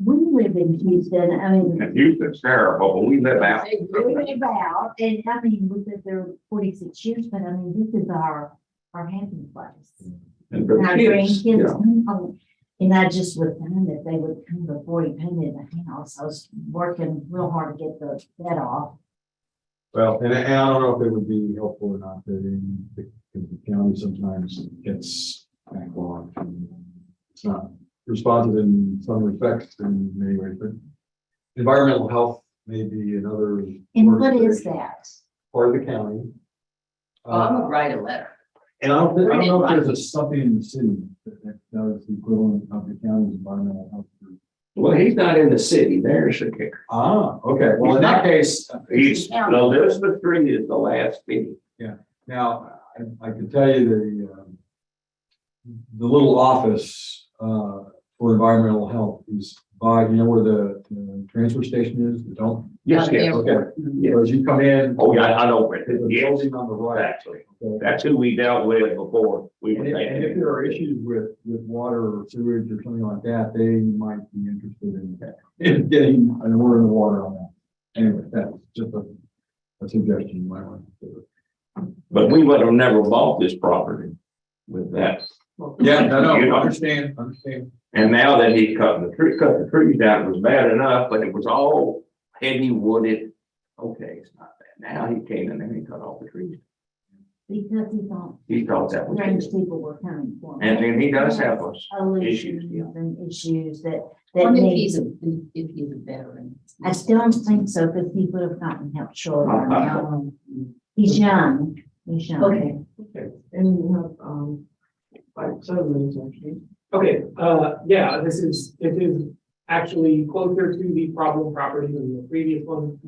we live in Houston, I mean. And Houston's terrible, but we live out. We live out, and I mean, we've lived there 46 years, but I mean, this is our happy place. And And our the kids, grandkids yeah. come home. And I just would find that they would come before he painted the house. I was working real hard to get that off. Well, and I don't know if it would be helpful or not, that in the county sometimes gets backlogged. It's not responsive in some respects in many ways, but environmental health may be another. And what is that? Part of the county. I would write a letter. And I don't know if there's something in the city that does the equivalent of the county's environmental health group. Well, he's not in the city, there's the kicker. Ah, okay, well, in that case. He's, no, this the three is the last city. Yeah, now, I can tell you the little office, for environmental health is by, you know where the transfer station is, the dump? Yes, yes. Okay, Yes. so as you come in. Oh, yeah, I know where it There's is. a Yes, building on the right. exactly. Okay. That's who we dealt with before. We were And if taking. there are issues with water or sewage or something like that, they might be interested in getting an order in the water on that. Anyway, that's just a suggestion you might want to do. But we would have never bought this property with that. Yeah, You know. understand. And now that he cut the trees down, it was bad enough, but it was all heavy wooded. Okay, it's not bad. Now he came in and he cut all the trees. Because He thought that was. strange it. people were coming for him. And then he does have those Issues issues, yeah. and issues that What if need. he's a veteran? I still don't think so, because he would have gotten help short. He's young, he's young. Okay. Okay, and we have, 7 minutes actually. Okay, yeah, it is actually closer to the problem property than the previous one.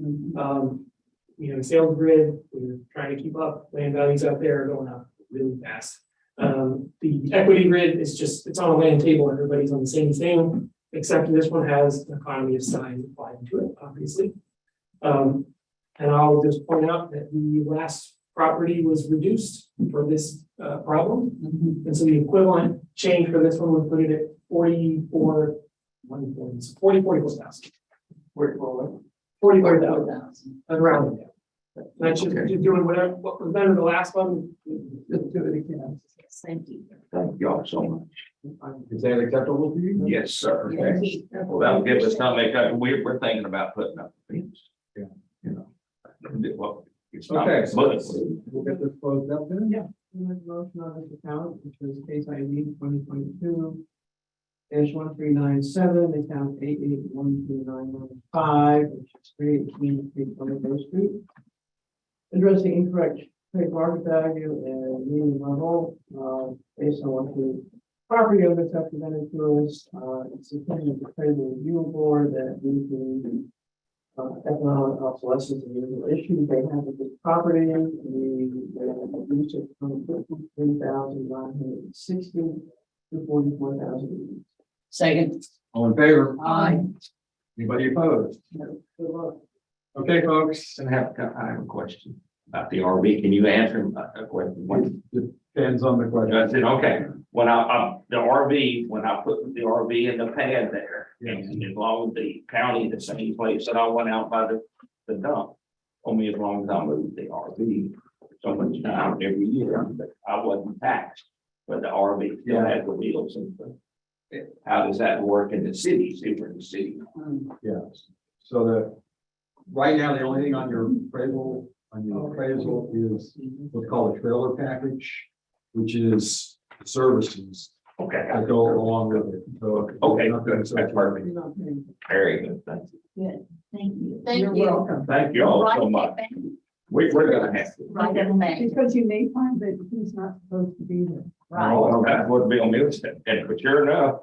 You know, sales grid, we're trying to keep up, land values out there are going up really fast. The equity grid is just, it's on a land table, everybody's on the same thing, except this one has an economy of size applied to it, obviously. And I'll just point out that the last property was reduced for this problem. And so the equivalent change for this one would put it at 44,000. Around there. That's just doing whatever, what was done in the last one, just do it again. Thank you. Thank y'all so much. Is that acceptable to you? Yes, sir. Yes. Well, that'll give us something, we're thinking about putting up the fence. Yeah. You know. Well, it's not, Okay, so but we'll get this closed up then? Yeah. Motion on this account, which is case ID 2022. -1397, account 881295, which is 318 Grove Street. Addressing incorrect trade market value and mean level, based on what the property owners have presented to us. It's the opinion of the trade review board that due to economic obsolescence and usual issues they have with this property, we reduced it from 53,960 to 44,000. Second. All in favor? Aye. Anybody opposed? Good luck. Okay, folks, I have a question about the RV. Can you answer a question? depends on the question. That's it, okay. When the RV, when I put the RV in the pad there, and as long as the county, the same place that I went out by the dump, only as long as I moved the RV so much time every year, but I wasn't taxed. But the RV still had the wheels and stuff. How does that work in the city? See, we're in the city. Yes, so right now, the only thing on your appraisal is what's called a trailer package. which is services Okay. that go along with it. So, Okay, good. That's perfect. Very good. Thank you. Good, thank you. Thank You're you. welcome. Thank you all so much. We're gonna have to. Right in the bank. Because you may find that he's not supposed to be there. Right. Oh, that's what Bill Mills said, and but sure enough,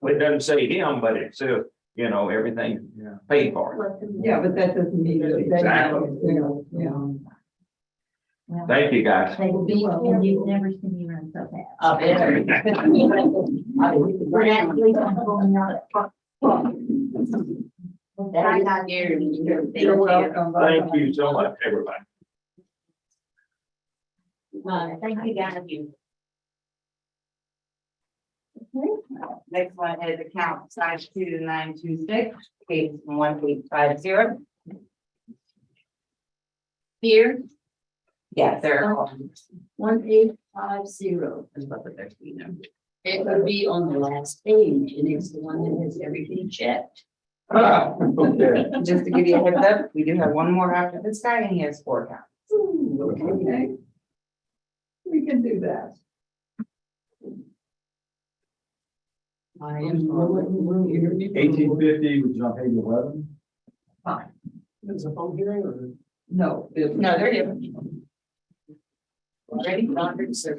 it doesn't say him, but it says, everything Yeah. paid for. Yeah, but that doesn't mean that. Exactly. Yeah. Well, Thank you, guys. Thank you, and you've never seen me run so fast. I bet. We're actually going out. That got scared. You're welcome. Thank you so much, everybody. Thank you, guys. Next one is account size 2926, case 1850. Here, Yes, they're. 1850. It would be on the last page, and it's the one that has everything checked. Okay. Just to give you a heads up, we do have one more after this guy, and he has 4 counts. Okay. We can do that. I am. Fine. 1850, which is on page 11. Is a phone hearing or? No. No, they're different. Ready, Doctor, sir.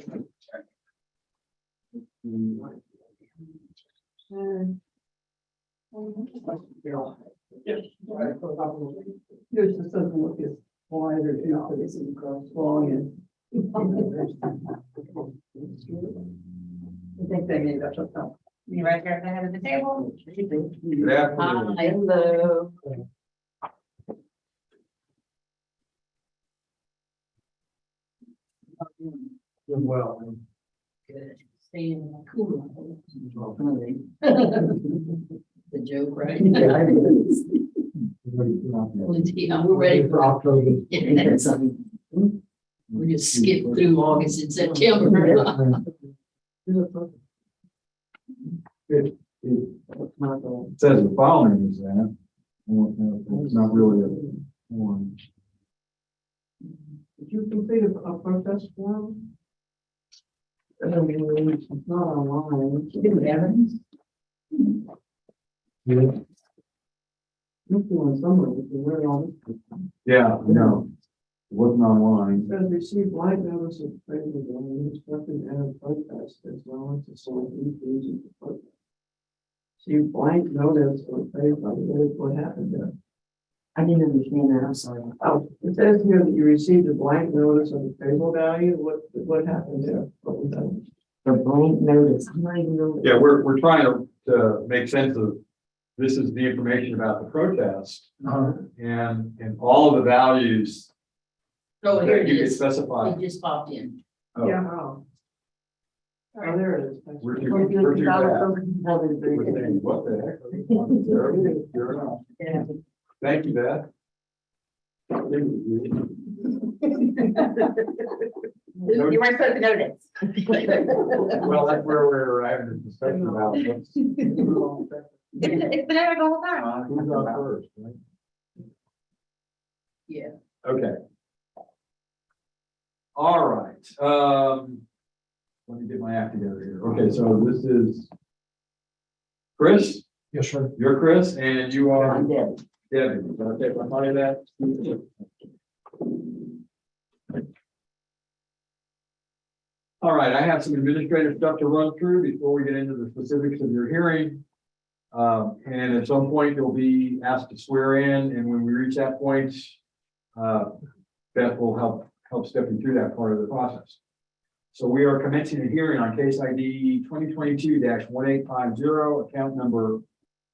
Yours just doesn't look as wide or deep, but it's long and. I think they made up something. You right there at the head of the table. Good afternoon. Hello. Well. Good. Staying in my cooler. The joke, right? We're ready for. We just skipped through August and September. It says the following is that. It's not really a one. Did you complete a protest form? It's not online. Good heavens. Yeah. It's on somewhere, it's very on. Yeah, no, it wasn't online. Says received blank notice of favorable and instructed and protest as well as the sort of reason for protest. Received blank notice of favorable, what happened there? I didn't understand that, I'm sorry. Oh, it says here that you received a blank notice of the appraisal value, what happened there? What was that? The blank notice, I'm not even know. Yeah, we're trying to make sense of, this is the information about the protest. And all of the values Oh, here that it you could is. specify. It just popped in. Oh, Yeah. Oh, there it is. We're too bad. We're saying, what the heck? Sure enough. Yeah. Thank you, Beth. You weren't supposed to know this. Well, that's where we're having a discussion about what's. It's been there the whole time. Who's on first, right? Yeah. Okay. All right, let me get my act together here. Okay, so this is Chris? Yes, sir. You're Chris, and you are I'm dead. Debbie. Is that okay if I call you that? All right, I have some administrative stuff to run through before we get into the specifics of your hearing. And at some point, you'll be asked to swear in, and when we reach that point, Beth will help step you through that part of the process. So we are commencing a hearing on case ID 2022-1850, account number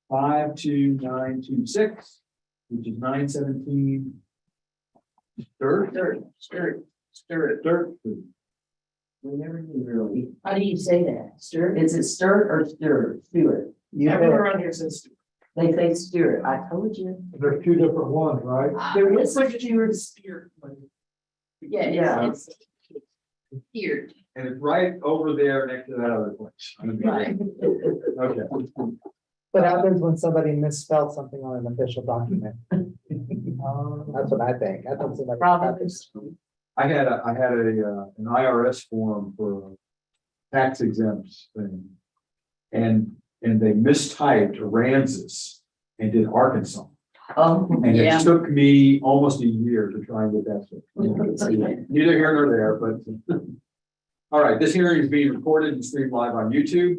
52926, which is 917 Sturt. We never knew really. How do you say that? Stir? Is it stir or stir? Stewart. Everyone around here says. They say Stewart. I told you. There's two different ones, right? There is It's like a Stewart steer. Yeah, it's here. And it's right over there next to that other place. Right. Okay. What happens when somebody misspelled something on an official document? That's what I think. I don't see like. Probably. I had an IRS form for a tax exempt thing. And they mistyped Aransas and did Arkansas. Oh, And yeah. it took me almost a year to try and get that fixed. Neither here nor there, but. All right, this hearing is being recorded and streamed live on YouTube.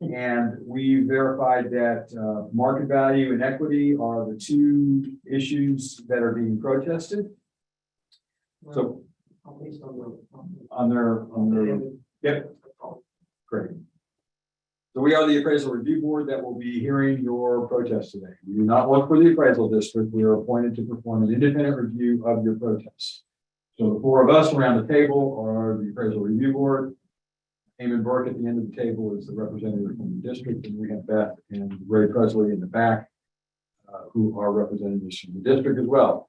And we verified that market value and equity are the two issues that are being protested. So on their, yep. Great. So we are the appraisal review board that will be hearing your protest today. We do not work for the appraisal district. We are appointed to perform an independent review of your protest. So the four of us around the table are the appraisal review board. Eamon Burke at the end of the table is the representative from the district, and we have Beth and Ray Presley in the back, who are representatives from the district as well.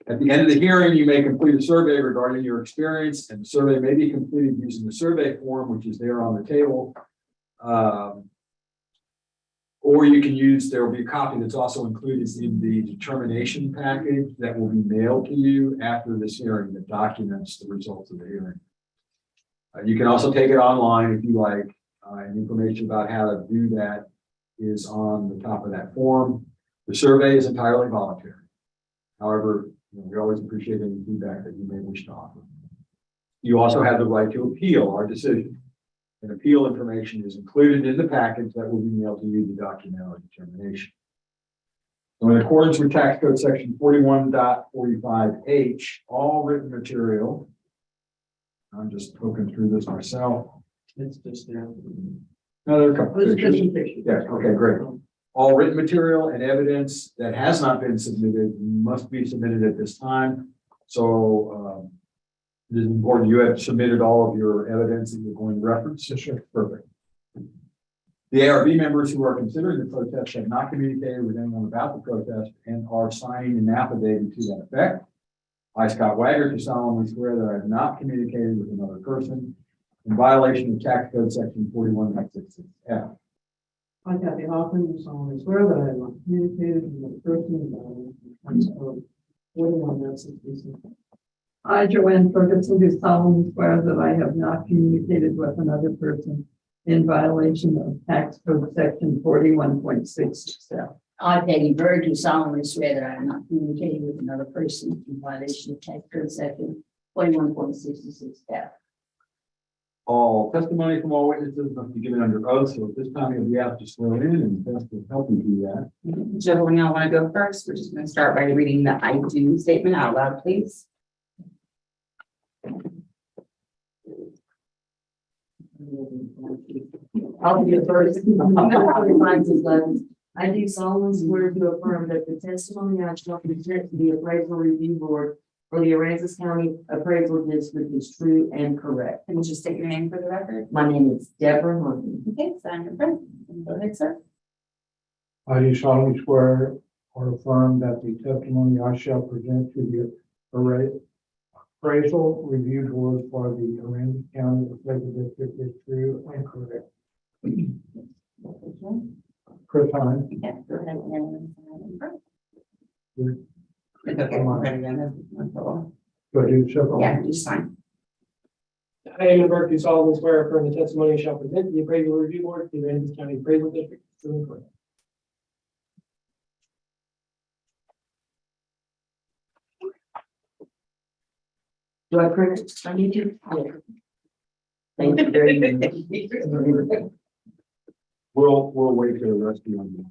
At the end of the hearing, you may complete a survey regarding your experience, and the survey may be completed using the survey form, which is there on the table. Or you can use, there will be a copy that's also included in the determination package that will be mailed to you after this hearing that documents the results of the hearing. You can also take it online if you like, and information about how to do that is on the top of that form. The survey is entirely voluntary. However, we always appreciate any feedback that you may wish to offer. You also have the right to appeal our decision. And appeal information is included in the package that will be mailed to you to document our determination. So in accordance with tax code section 41.45H, all written material, I'm just poking through this myself. It's just there. No, there are a couple pictures. Yeah, okay, great. All written material and evidence that has not been submitted must be submitted at this time. So it is important you have submitted all of your evidence that you're going to reference. Sure. Perfect. The ARB members who are considering the protest have not communicated with anyone about the protest and are signing an affidavit to that effect. I, Scott Wagner, do solemnly swear that I have not communicated with another person in violation of tax code section 41.66F. I, Kathy Hoffman, do solemnly swear that I have not communicated with another person in violation of 41.66. I, Joanne Ferguson, do solemnly swear that I have not communicated with another person in violation of tax code section 41.66F. I, Peggy Bird, do solemnly swear that I am not communicating with another person in violation of tax code section 41.66F. All testimony from all witnesses must be given under oath, so at this time you'll be asked to swear in, and Beth will help you do that. Gentlemen, y'all want to go first? We're just going to start by reading the I do statement out loud, please. I'll be the first. I do solemnly swear to affirm that the testimony I shall present to the appraisal review board for the Aransas County Appraisal District is true and correct. Can you just state your name for the record? My name is Deborah Martin. Okay, sign your friend. Go ahead, sir. I do solemnly swear or affirm that the testimony I shall present to the appraisal review board for the Aransas County Appraisal District is true and correct. Chris Hine. Yeah, go ahead and sign in front. Good. Okay, I'm already done. Do I do several? Yeah, just sign. I, Eamon Burke, do solemnly swear affirm the testimony I shall present to the appraisal review board, the Aransas County Appraisal District, is true and correct. Do I print it? I need to. Yeah. Thank you very much. We'll wait for the rest of you.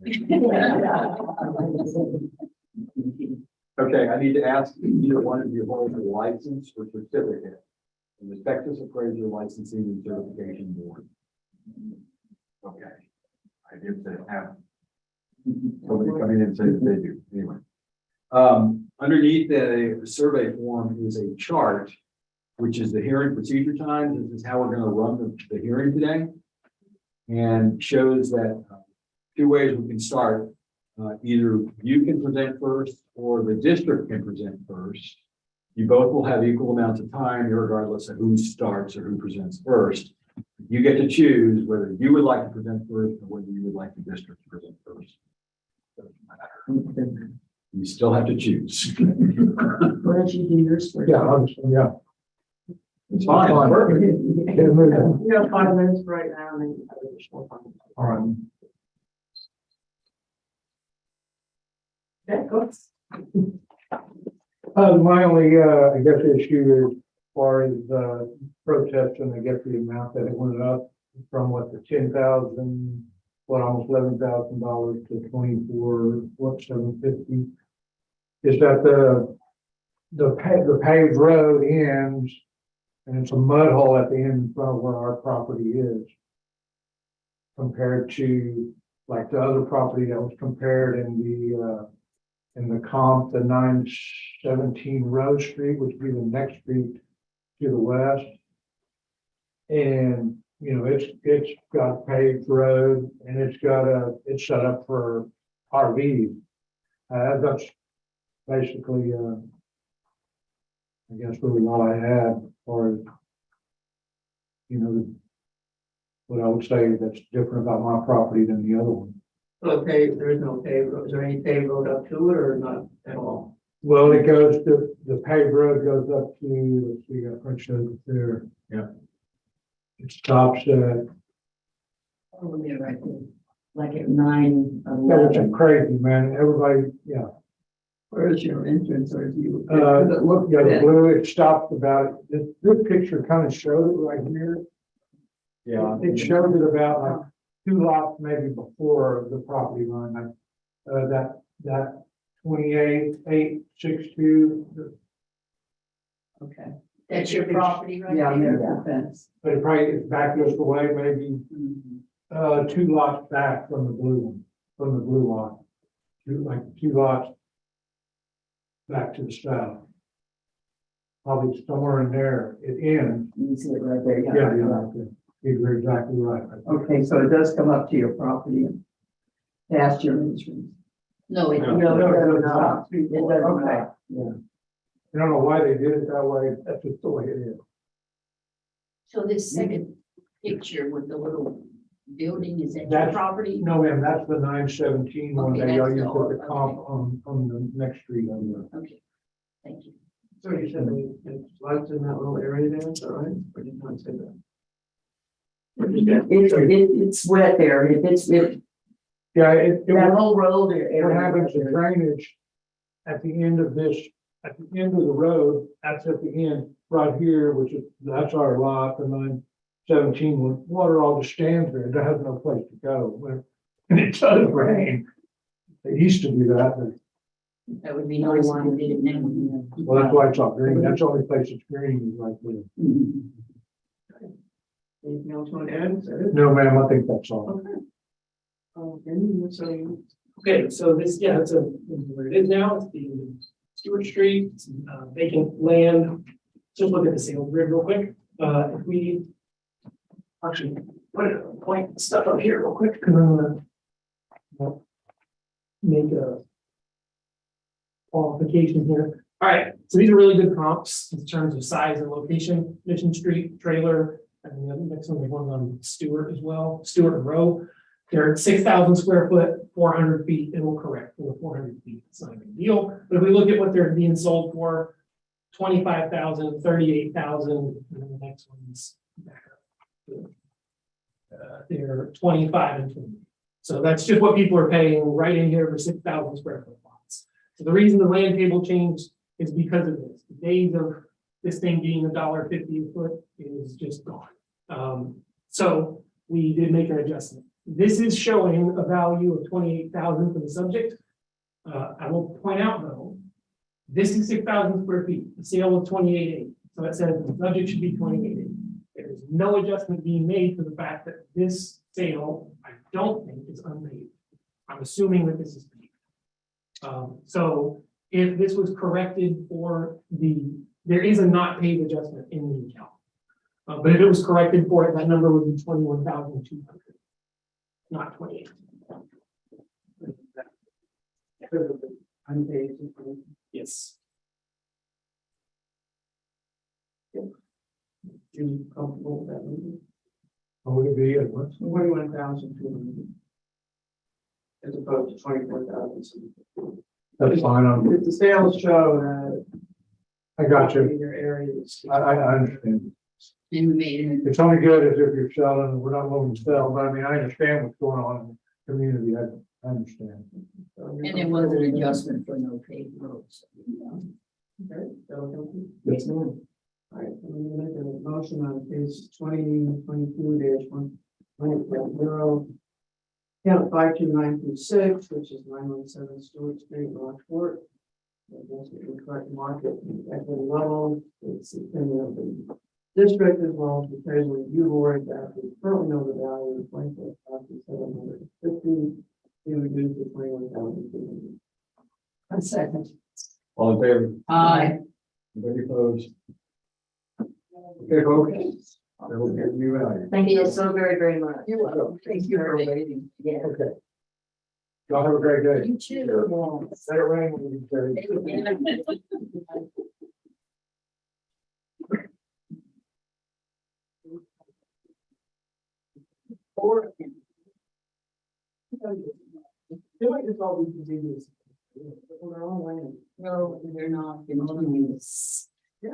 Okay, I need to ask either one of you hold a license or certificate from the Texas Appraiser Licensing and Certification Board. Okay. I get to have somebody come in and say that they do. Anyway. Underneath the survey form is a chart, which is the hearing procedure time. This is how we're going to run the hearing today. And shows that two ways we can start. Either you can present first or the district can present first. You both will have equal amounts of time, regardless of who starts or who presents first. You get to choose whether you would like to present first or whether you would like the district to present first. Doesn't matter. You still have to choose. Where did you do yours for? Yeah, obviously, yeah. It's fine. Perfect. You have 5 minutes right now, and then you have additional time. All right. Okay, go. My only, I guess, issue as far as, protesting, I guess, the amount that it went up from what, the 10,000, what, almost $11,000 to 24, what, 750? Is that the paved road ends, and it's a mud hole at the end in front of where our property is. Compared to, like, the other property that was compared in the comp, the 917 Rose Street, which would be the next street to the west. And, you know, it's got paved road, and it's set up for RVs. That's basically, I guess, really all I had, or, you know, what I would say that's different about my property than the other one. Okay, there is no paved road. Is there any paved road up to it or not at all? Well, it goes to, the paved road goes up to, let's see, I put it there. Yeah. It stops at, right there. Like at 9, that was crazy, man. Everybody, yeah. Where's your entrance or do you? Look, yeah, the blue, it stopped about, this picture kind of showed it right here. Yeah. It showed it about like 2 lots maybe before the property line, like, that 28,862. Okay. That's your property right Yeah, there? there's the fence. But it probably, it's back this way, maybe, 2 lots back from the blue one, from the blue lot. 2 lots back to the south. Probably somewhere in there, it ends. You see it right there. Yeah, you're right there. You're exactly right. Okay, so it does come up to your property and past your entrance. No, it No, doesn't. it does not. It doesn't. Okay. Yeah. I don't know why they did it that way. That's just the way it is. So this second picture with the little building, is that your That's- property? No, ma'am, that's the 917 one Okay, that that's y'all the used old- at the comp on the next street on the. Okay, thank you. So you said there's lights in that little area there, is that right? Or did you not say that? It's wet there. Yeah, it That whole road area. What happens to drainage at the end of this, at the end of the road, that's at the end, right here, which is, that's our lot, the 917, when water all just stands there, it has no place to go. When it does rain, they used to do that, but, That would be nice if you did it now. well, that's why it's all green, that's the only place it's green, is right there. Anything else you want to add? Is that it? No, ma'am, I think that's all. Okay, so this, yeah, it's where it is now, it's the Stewart Street, it's, vacant land. Just look at the sales grid real quick, if we actually point stuff up here real quick, because I'm gonna make a qualification here. All right, so these are really good comps in terms of size and location, Mission Street, trailer, and the next one, the one on Stewart as well, Stewart and Row. They're 6,000 square foot, 400 feet, it will correct for the 400 feet, it's not a big deal. But if we look at what they're being sold for, 25,000, 38,000, and then the next one's back up. They're 25 and 20. So that's just what people are paying right in here for 6,000 square foot lots. So the reason the land table changed is because of this. The days of this thing being $1.50 a foot is just gone. So we did make an adjustment. This is showing a value of 28,000 for the subject. I will point out though, this is 6,000 square feet, the sale of 28.8. So it says the subject should be 28.8. There is no adjustment being made for the fact that this sale, I don't think, is unpaid. I'm assuming that this is paid. So if this was corrected for there is a not paid adjustment in the account. But if it was corrected for it, that number would be 21,200. Not 28. Unpaid. Yes. You comfortable with that number? What would it be at once? 21,200. As opposed to 24,000. That's fine, If the sales show I got that you. in your areas. I understand. And we made it. It's only good as if you're selling, and we're not willing to sell, but I mean, I understand what's going on in the community, I understand. And there was an adjustment for no paved roads. Okay, that'll help you. Yes, All right, I'm gonna make a motion on page 2022-1.0. Count 52926, which is 917 Stewart Street, Rockport. That's the correct market equity level. It's the opinion of the district as well as the treasury review board that we currently know the value of 24,750. Be reduced to 21,200. A second. All in favor? Aye. Anybody opposed? Okay, folks. I will get you out. Thank you so very, very much. You're welcome. Thank you for waiting. Yeah. Okay. Y'all have a great day. You too. Let it rain when you get it. They might just all be contiguous. On their own land. No, they're not continuous. Yeah.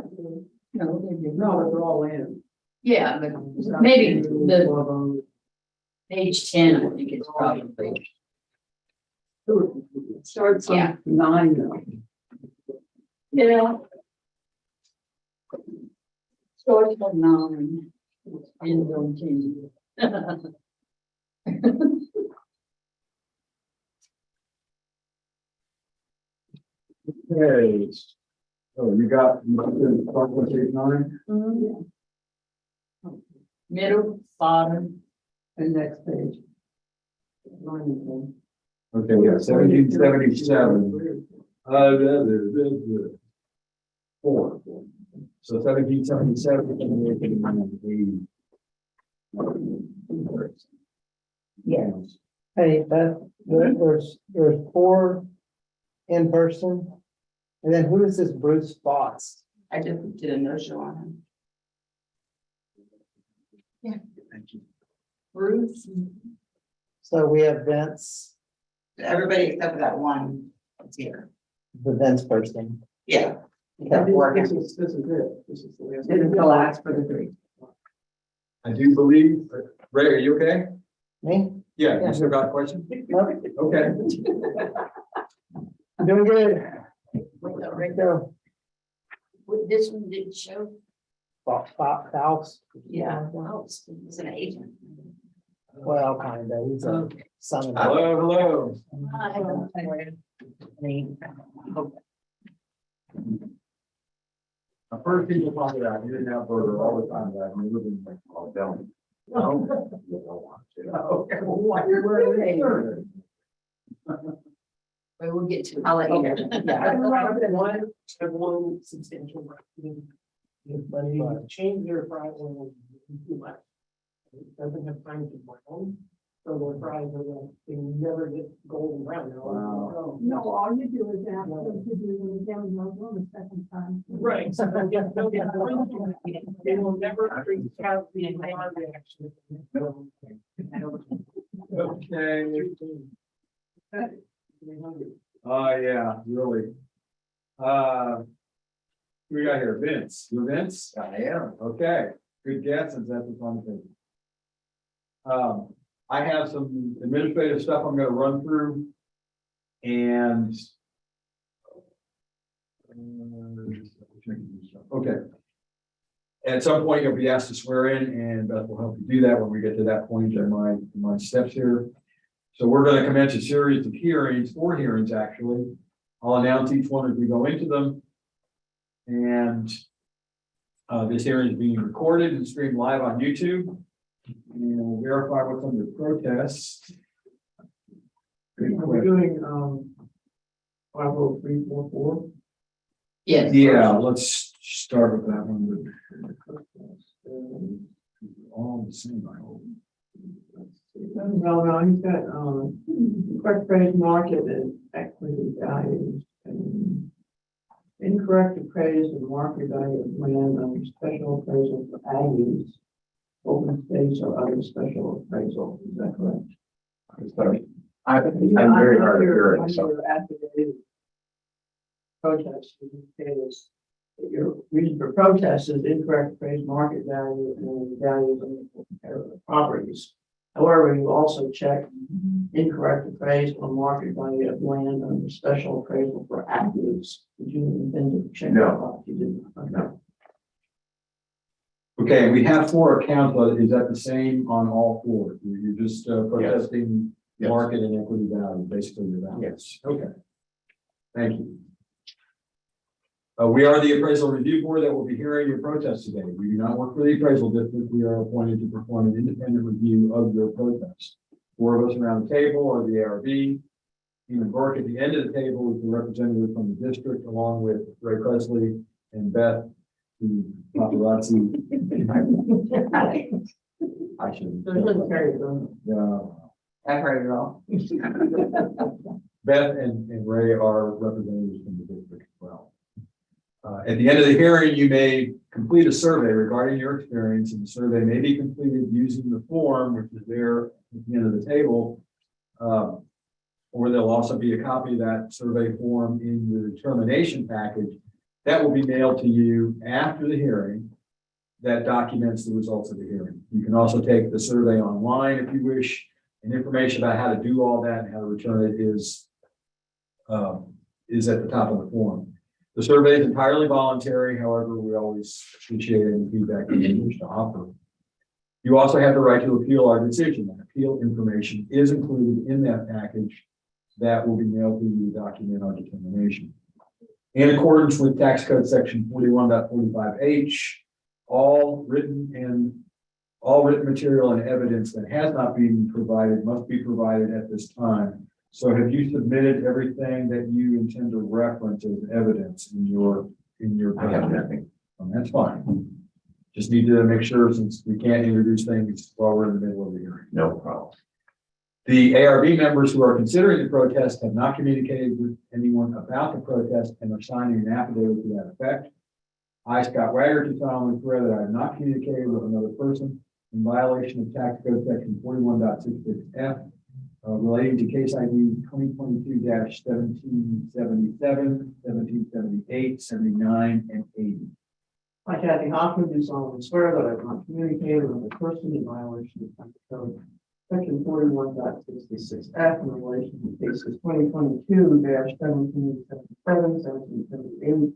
No, they're No, but they're all land. Yeah, but maybe the page 10, I think it's probably. Starts Yeah. on 9 though. Yeah. Starts on 9. And don't change it. Okay. So you got, start with page 9? Middle, bottom, And next page. Okay, yeah, 1777. Four. So 1777. Yes. Hey, there's 4 in person. And then who is this Bruce Fox? I just did a no-show on him. Bruce. So we have Vince, Everybody except for that one that's here. the Vince person. Yeah. This is it. This is the last. This is the last for the 3. I do believe, Ray, are you okay? Me? Yeah, Yeah. you still got a question? Nope. Okay. I'm doing good. Right Go. This one didn't show. House. Yeah. Wow, he's an agent. Well, kind of. He's a Okay. son of. Hello, The first people talk about, you didn't have burger all the time, but I mean, living like, oh, don't. Okay, well, why you're wearing But we'll get to it. I'll let you know. Have one substantial. But you change their fry oil too much. It doesn't have time to brown. So their fries are like, they never get golden brown. They're all- No, all you do is ask them to do when they're down the second time. Right, so they'll get, they will never bring out the entire reaction. Okay. Oh, yeah, really. Who we got here? Vince. You Vince? I am. Okay, good guess, since that's what's on the page. I have some administrative stuff I'm gonna run through. And. Okay. At some point, you'll be asked to swear in, and Beth will help you do that when we get to that point in my steps here. So we're gonna commence a series of hearings, 4 hearings actually. I'll announce each one as we go into them. And this hearing is being recorded and streamed live on YouTube. And we'll verify what's under protest. We're doing, 50344. Yes. Yeah, let's start with that one. All the same, I hope. No, he's got, correct phrase market and equity values. And incorrect appraised and market value of land under special appraisal for ag use, open space or other special appraisal, is that correct? I'm very hard of hearing, so. protest is that your reason for protest is incorrect appraised market value and value of the properties. However, you also check incorrect appraised or market value of land under special appraisal for actives. Did you intend to check? No. You didn't. Okay. Okay, we have 4 accounts, but is that the same on all 4? You're just protesting Yes. market and equity value, basically your value? Yes. Okay. Thank you. We are the appraisal review board that will be hearing your protest today. We do not work for the appraisal district. We are appointed to perform an independent review of your protest. 4 of us around the table are the ARB. Even Burke at the end of the table is the representative from the district, along with Ray Presley and Beth, the paparazzi. I shouldn't. Yeah. I've heard it all. Beth and Ray are representatives from the district as well. At the end of the hearing, you may complete a survey regarding your experience, and the survey may be completed using the form, which is there at the end of the table. Or there'll also be a copy of that survey form in the determination package that will be mailed to you after the hearing that documents the results of the hearing. You can also take the survey online if you wish, and information about how to do all that and how to return it is at the top of the form. The survey is entirely voluntary. However, we always appreciate any feedback you may wish to offer. You also have the right to appeal our decision. That appeal information is included in that package that will be mailed to you to document our determination. In accordance with tax code section 41.45H, all written material and evidence that has not been provided must be provided at this time. So have you submitted everything that you intend to reference as evidence in your? I have nothing. That's fine. Just need to make sure, since we can't introduce things while we're in the middle of the hearing. No problem. The ARB members who are considering the protest have not communicated with anyone about the protest and are signing an affidavit to that effect. I, Scott Wagger, do solemnly swear that I have not communicated with another person in violation of tax code section 41.66F relating to case ID 2022-1777, 1778, 79, and 80. I, Kathy Hoffman, do solemnly swear that I have not communicated with a person in violation of tax code section 41.66F in relation to cases 2022-1777, 1778,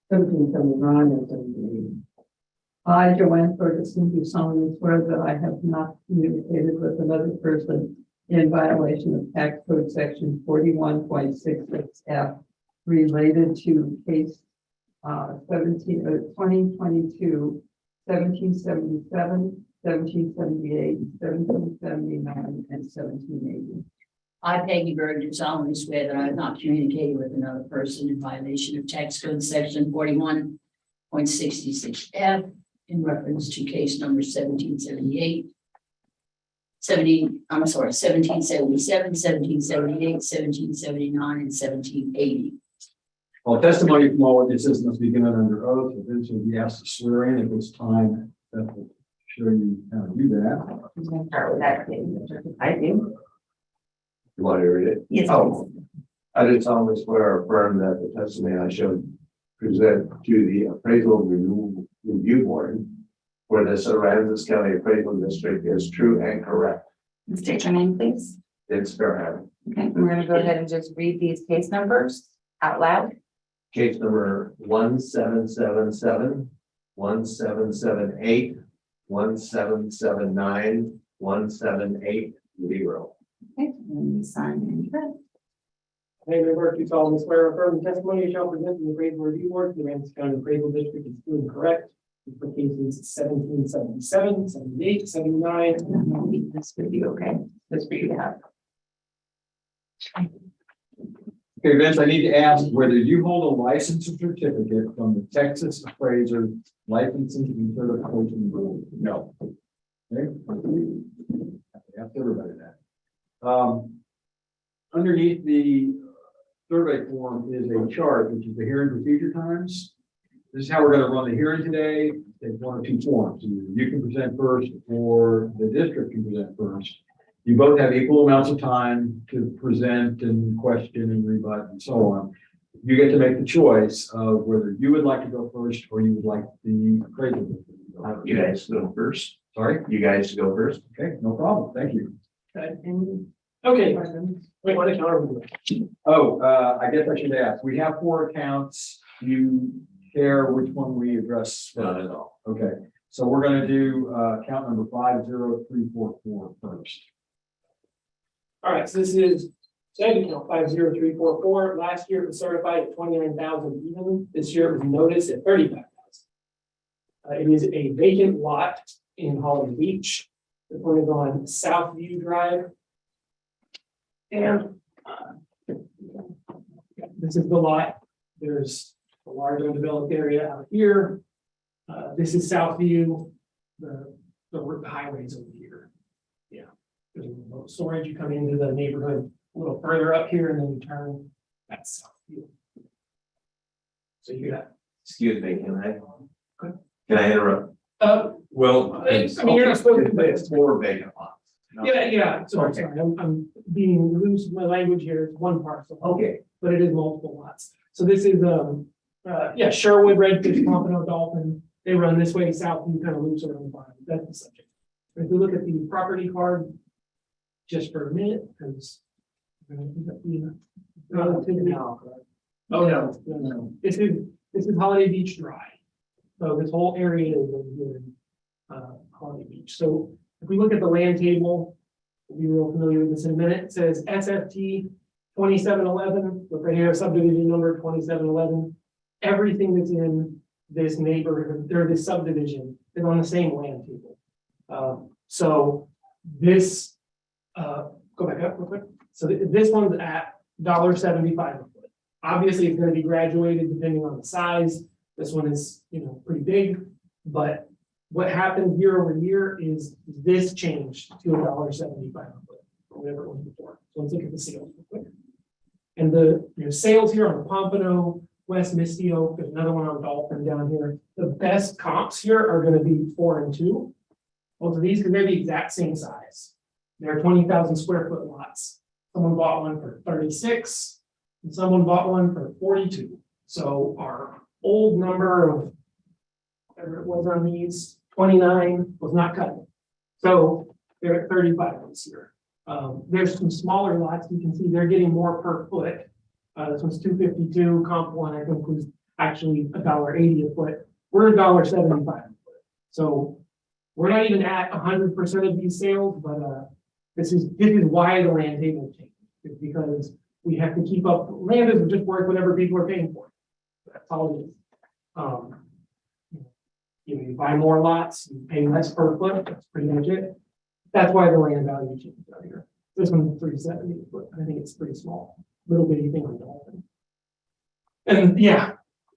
1779, and 1780. I, Joanne Ferguson, do solemnly swear that I have not communicated with another person in violation of tax code section 41.66F related to case 2022, 1777, 1778, 1779, and 1780. I, Peggy Bird, do solemnly swear that I have not communicated with another person in violation of tax code section 41.66F in reference to case number 1778, 1777, 1778, 1779, and 1780. All testimony from all witnesses must be given under oath. Eventually will be asked to swear in at this time. That will show you how to do that. Who's gonna start with that? I do. You want to read it? Yes. Oh, I did solemnly swear or affirm that the testimony I shall present to the appraisal review board for the Aransas County Appraisal District is true and correct. State your name, please. It's Fairhaven. Okay, we're gonna go ahead and just read these case numbers out loud. Case number 1777, 1778, 1779, 1780. Okay, and you sign and print. Hey, member, do solemnly swear or affirm the testimony you shall present to the appraisal review board for the Aransas County Appraisal District is true and correct for cases 1777, 78, 79. This would be okay. This for you to have. Okay, Vince, I need to ask whether you hold a license or certificate from the Texas Appraiser Licensing and Certification Board. No. Okay. Ask everybody that. Underneath the survey form is a chart, which is the hearing procedure times. This is how we're going to run the hearing today. Take one of two forms. Either you can present first or the district can present first. You both have equal amounts of time to present and question and rebut and so on. You get to make the choice of whether you would like to go first or you would like the appraisal. You guys go first. Sorry? You guys go first. Okay, no problem. Thank you. Okay, wait, what account? Oh, I guess I should ask. We have 4 accounts. Do you care which one we address? Not at all. Okay, so we're gonna do, account number 50344 first. All right, so this is saving account 50344. Last year it was certified at 29,000 even. This year it was noticed at 35,000. It is a vacant lot in Holly Beach. The one is on Southview Drive. And this is the lot. There's a large undeveloped area out here. This is Southview. The highway's over here. Yeah. There's a little storage. You come into the neighborhood a little further up here and then you turn. That's Southview. So you got. Excuse me, can I interrupt? Well, I mean, you're not supposed to. It's 4 vacant lots. Yeah, sorry, Okay. sorry, I'm being loose with my language here, it's one parcel. Okay. But it is multiple lots. So this is, yeah, Sherwood, Redfish, Pompano, Dolphin, they run this way south and kind of loops around the bottom, that's the subject. If we look at the property card, just for a minute, because. Oh, no, this is Holiday Beach Drive. So this whole area is over here in, Holiday Beach, so. If we look at the land table, we'll be real familiar with this in a minute. It says SFT 2711, look right here, subdivision number 2711. Everything that's in this neighborhood or this subdivision is on the same land table. So this, go back up real quick. So this one's at $1.75 a foot. Obviously, it's going to be graduated depending on the size. This one is, pretty big, but what happened year over year is this changed to $1.75 a foot, or whatever it was before. So let's look at the sales real quick. And the sales here on Pompano, West Misty Oak, there's another one on Dolphin down here. The best comps here are going to be 4 and 2. Both of these, because they're the exact same size. They're 20,000 square foot lots. Someone bought one for 36, and someone bought one for 42. So our old number of whatever it was on these, 29 was not cut. So they're at 35 this year. There's some smaller lots. You can see they're getting more per foot. This one's 252. Comp one, I think, was actually $1.80 a foot. We're $1.75 a foot. So we're not even at 100% of these sales, but this is why the land table changed. It's because we have to keep up. Land is just worth whatever people are paying for. That's all it is. You buy more lots, you pay less per foot, that's pretty much it. That's why the land value changes out here. This one's 370 a foot, I think it's pretty small, little bitty thing on Dolphin. And yeah,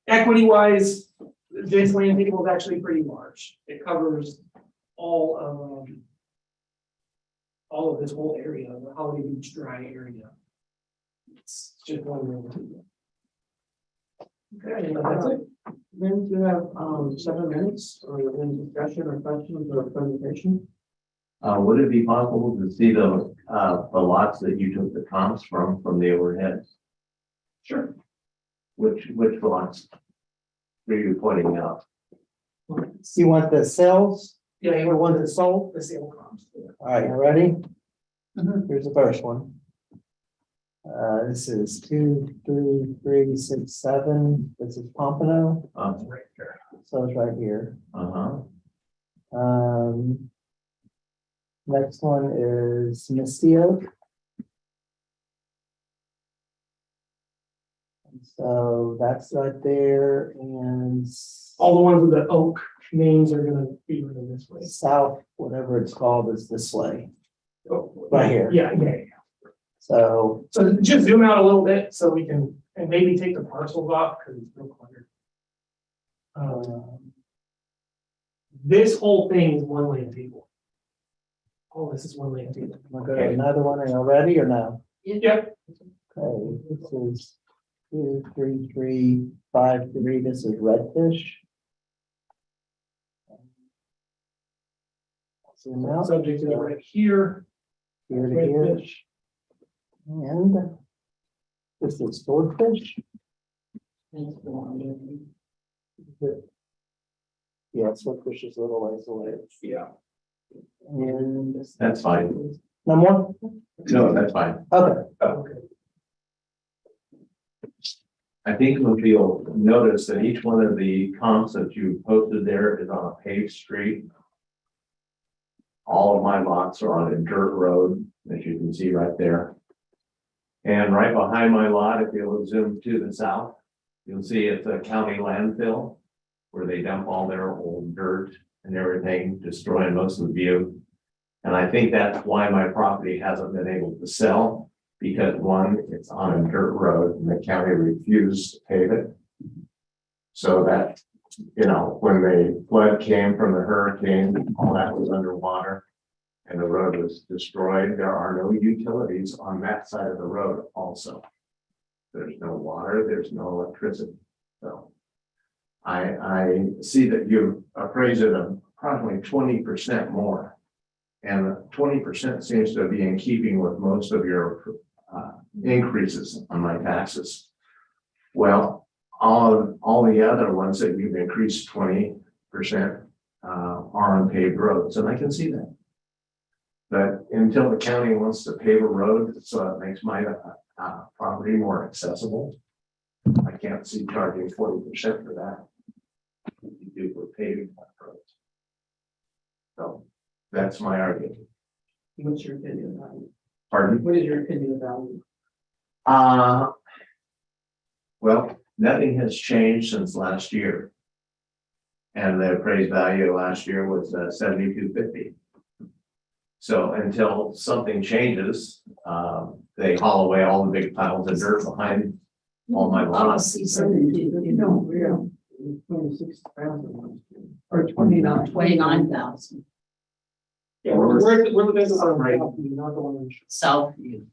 equity wise, this land table is actually pretty large. It covers all of this whole area, the Holiday Beach dry area. It's just one land table. Okay, that's it. Then you have 7 minutes or any discussion or questions or presentation. Would it be possible to see the lots that you took the comps from the overhead? Sure. Which lots are you pointing out? You want the sales? Yeah, you The ones that sold? the sale comps. All right, you ready? Here's the first one. This is 2, 3, 3, 6, 7. This is Pompano. Right there. So it's right here. Uh-huh. Next one is Misty Oak. So that's right there, and All the ones with the oak names are gonna be written this way. south, whatever it's called, is this way. Oh, Right here. Yeah. So So just zoom out a little bit so we can, and maybe take the parcels off because it's real cluttered. This whole thing is one land table. All this is one land table. I'll go to another one. Are you ready or no? Yep. Okay, this is 2, 3, 3, 5, 3. This is Redfish. Zoom out. Subject to right here. Here to here. Redfish. And this is Swordfish. That's the one, yeah. Yeah, so pushes a little ways away. Yeah. And. That's fine. No more? No, that's fine. Okay. I think if you'll notice that each one of the comps that you posted there is on a paved street. All of my lots are on a dirt road, as you can see right there. And right behind my lot, if you'll zoom to the south, you'll see it's a county landfill where they dump all their old dirt and everything, destroying most of the view. And I think that's why my property hasn't been able to sell, because one, it's on a dirt road and the county refused to pave it. So that, you know, when the flood came from the hurricane, all that was underwater and the road was destroyed. There are no utilities on that side of the road also. There's no water, there's no electricity. So I see that you appraised it at approximately 20% more. And 20% seems to be in keeping with most of your increases on my taxes. Well, all the other ones that you've increased 20% are on paved roads, and I can see that. But until the county wants to pave a road, so it makes my property more accessible, I can't see charging 40% for that. You do for paving roads. So that's my argument. What's your opinion about it? Pardon? What is your opinion about it? Well, nothing has changed since last year. And the appraised value last year was 7250. So until something changes, they haul away all the big piles of dirt behind all my lots. No, yeah, 26,000. Or 29. 29,000. Yeah, we're the business on right, not the one in. Southview.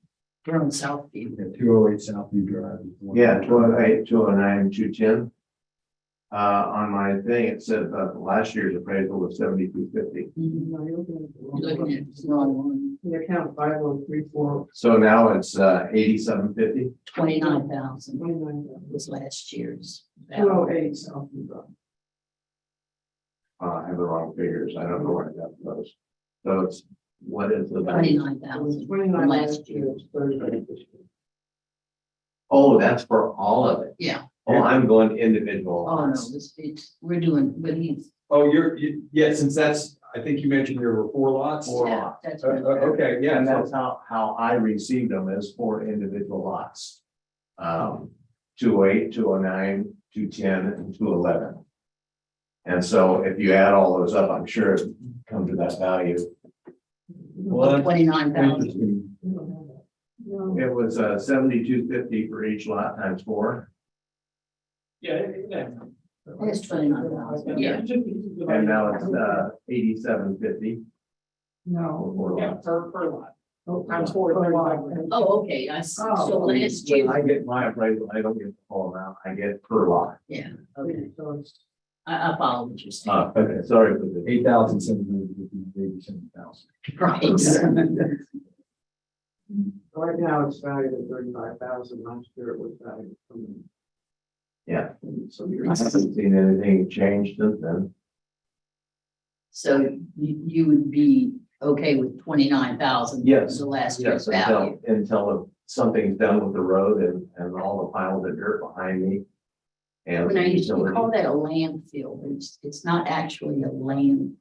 We're on Southview. 208 Southview Drive. Yeah, 208, 209, 210. On my thing, it said last year's appraisal was 7250. You're looking at the wrong one. The account 5034. So now it's 8750. 29,000 29,000. was last year's. 208 Southview Drive. I have the wrong figures. I don't know where I got those. So it's, what is the value? 29,000 29 from last year. 35 this year. Oh, that's for all of it. Yeah. Oh, I'm going individual. Oh, no, lots. we're doing, but he's. Oh, yeah, since that's, I think you mentioned there were 4 lots. Four Yeah, lots. that's Okay, yeah, And that's how I received them as 4 individual lots. 208, 209, 210, and 211. And so if you add all those up, I'm sure it comes to that value. Well, 29,000. It was 7250 for each lot times 4. Yeah. It's 29,000. Yeah. And now it's 8750 No. for 4 Yeah, lots. per lot. Times 4, 35. Oh, okay, I see. So last When year, I get my appraisal, I don't get the full amount, I get per lot. yeah, okay. So it's I follow what you're saying. Okay, sorry for the 8,787,000. Right. right now it's valued at 35,000. Last year it was valued. Yeah. So you're. I haven't seen anything change since then. So you would be okay with 29,000? Yes. The last year's Yes, value. until something's done with the road and all the piles of dirt behind me. And When I used to utility. call that a landfill, but it's not actually a landfill.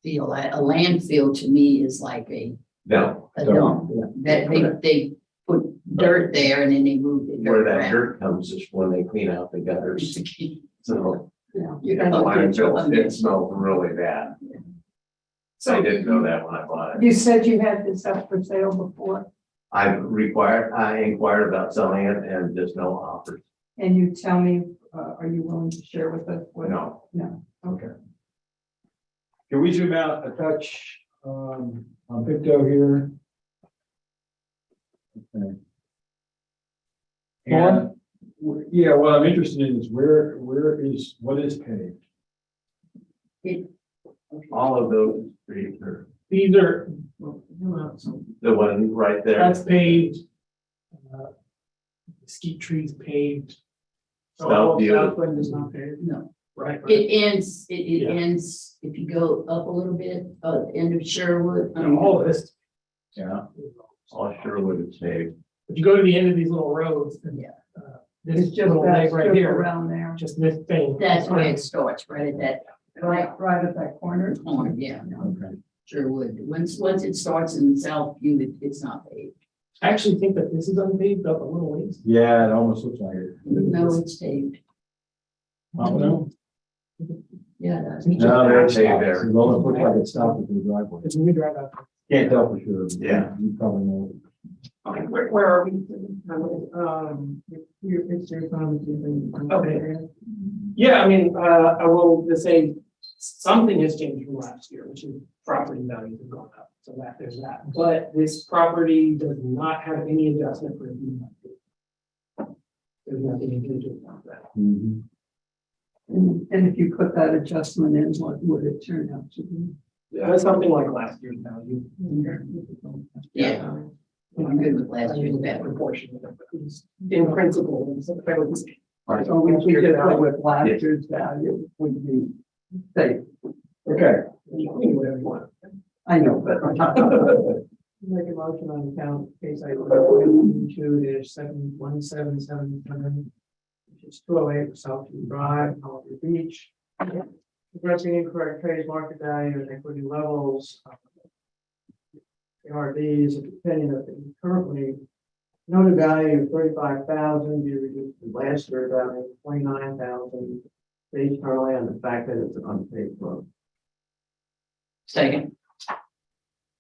A landfill to me is like a No, dump. That they put dirt there and then they move the where dirt that around. dirt comes is when they clean out the gutters. So. You're the gonna look into landfill, it. it smells really bad. So I didn't know that when I bought it. You said you had this up for sale before, I inquired about selling it and just no offers. and you tell me, are you willing to share with us what? No. No, okay. Can we zoom out a touch on Picto here? Okay. And, yeah, what I'm interested in is what is paved? All of those streets are These are, the one right there. that's paved. Mesquite trees paved. So all of Southview. Southwind is not paved, No, right? it ends, it Yeah. ends, if you go up a little bit, the end of Sherwood. And all of this, Yeah, all Sherwood is paved. if you go to the end of these little roads, then, Yeah. this It's just little that leg right strip here, around there, just this thing. That's where it starts, right at that right at that corner. corner, yeah, Okay. Sherwood. Once it starts in Southview, it's not paved. I actually think that this is unpaved up a little ways. Yeah, it almost looks like it. No, it's paved. Oh, no. Yeah, that's. No, they're paved there. It almost looks like it stopped at the driveway. It's when we drive out. Can't tell for sure. Yeah. You probably know. Okay, where are we? It's your comments. Okay. Yeah, I mean, I will just say, something has changed from last year, which is property values have gone up, so that there's that. But this property does not have any adjustment for the. There's nothing individual about that. Mhm. And if you put that adjustment in, what would it turn out to be? That's something like last year's value. Yeah. I'm good with last year's that value. proportion. In principle, it's a fairly. So if we just go with last year's value, would be safe. Okay. You can do whatever you want. I know, but. Make a motion on account case I two 71777, which is 208 South View Drive, Holiday Beach. Addressing incorrect trade market value and equity levels. The ARB is of the opinion that the currently noted value of 35,000 be reduced to last year's value of 29,000 based currently on the fact that it's an unpaid road. Second.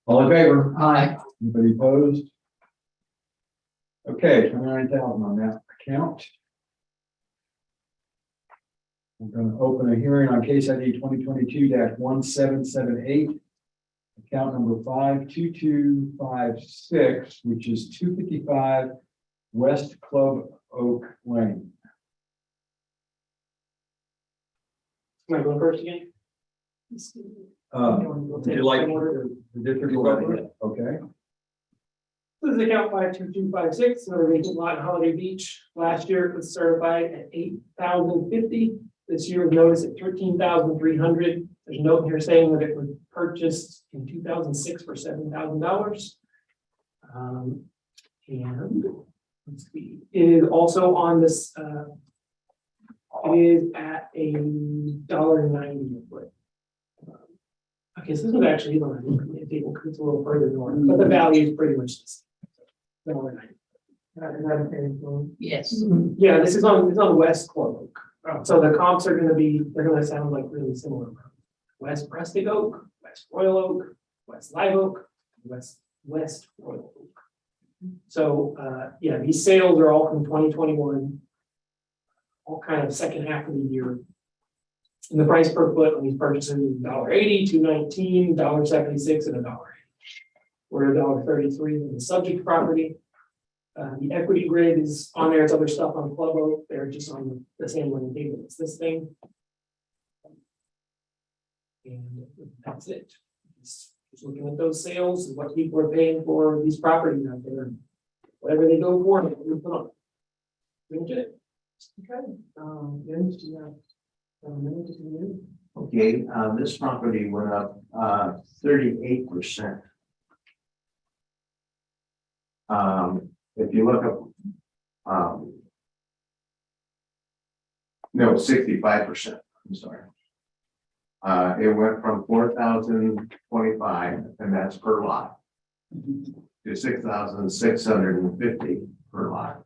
All in favor? Aye. Anybody opposed? Okay, 29,000 on that account. I'm gonna open a hearing on case ID 2022-1778. Account number 52256, which is 255 West Club Oak Lane. Am I going first again? Would you like the district to okay? This is account 52256, another vacant lot in Holiday Beach. Last year it was certified at 8,050. This year notice at 13,300. There's a note here saying that it was purchased in 2006 for $7,000. And let's see, it is also on this, it is at $1.90 a foot. Okay, so this is actually, it's a little further north, but the value is pretty much the same. $1.90. Yes. Yeah, this is on, it's on West Cloak. So the comps are gonna be, they're gonna sound like really similar. West Rustic Oak, West Royal Oak, West Live Oak, West Royal Oak. So, yeah, these sales are all from 2021. All kind of second half of the year. And the price per foot on these purchases is $1.80, $2.19, $1.76, and $1.80. We're $1.33 in the subject property. The equity grid is on there, it's other stuff on Club Oak, they're just on the same line table as this thing. And that's it. Just looking at those sales, and what people are paying for these properties out there. Whatever they go for, we put on. Pretty good. Okay, Vince, do you have a minute to do? Okay, this property went up 38%. If you look up, no, 65%, I'm sorry. It went from 4,025, and that's per lot, to 6,650 per lot,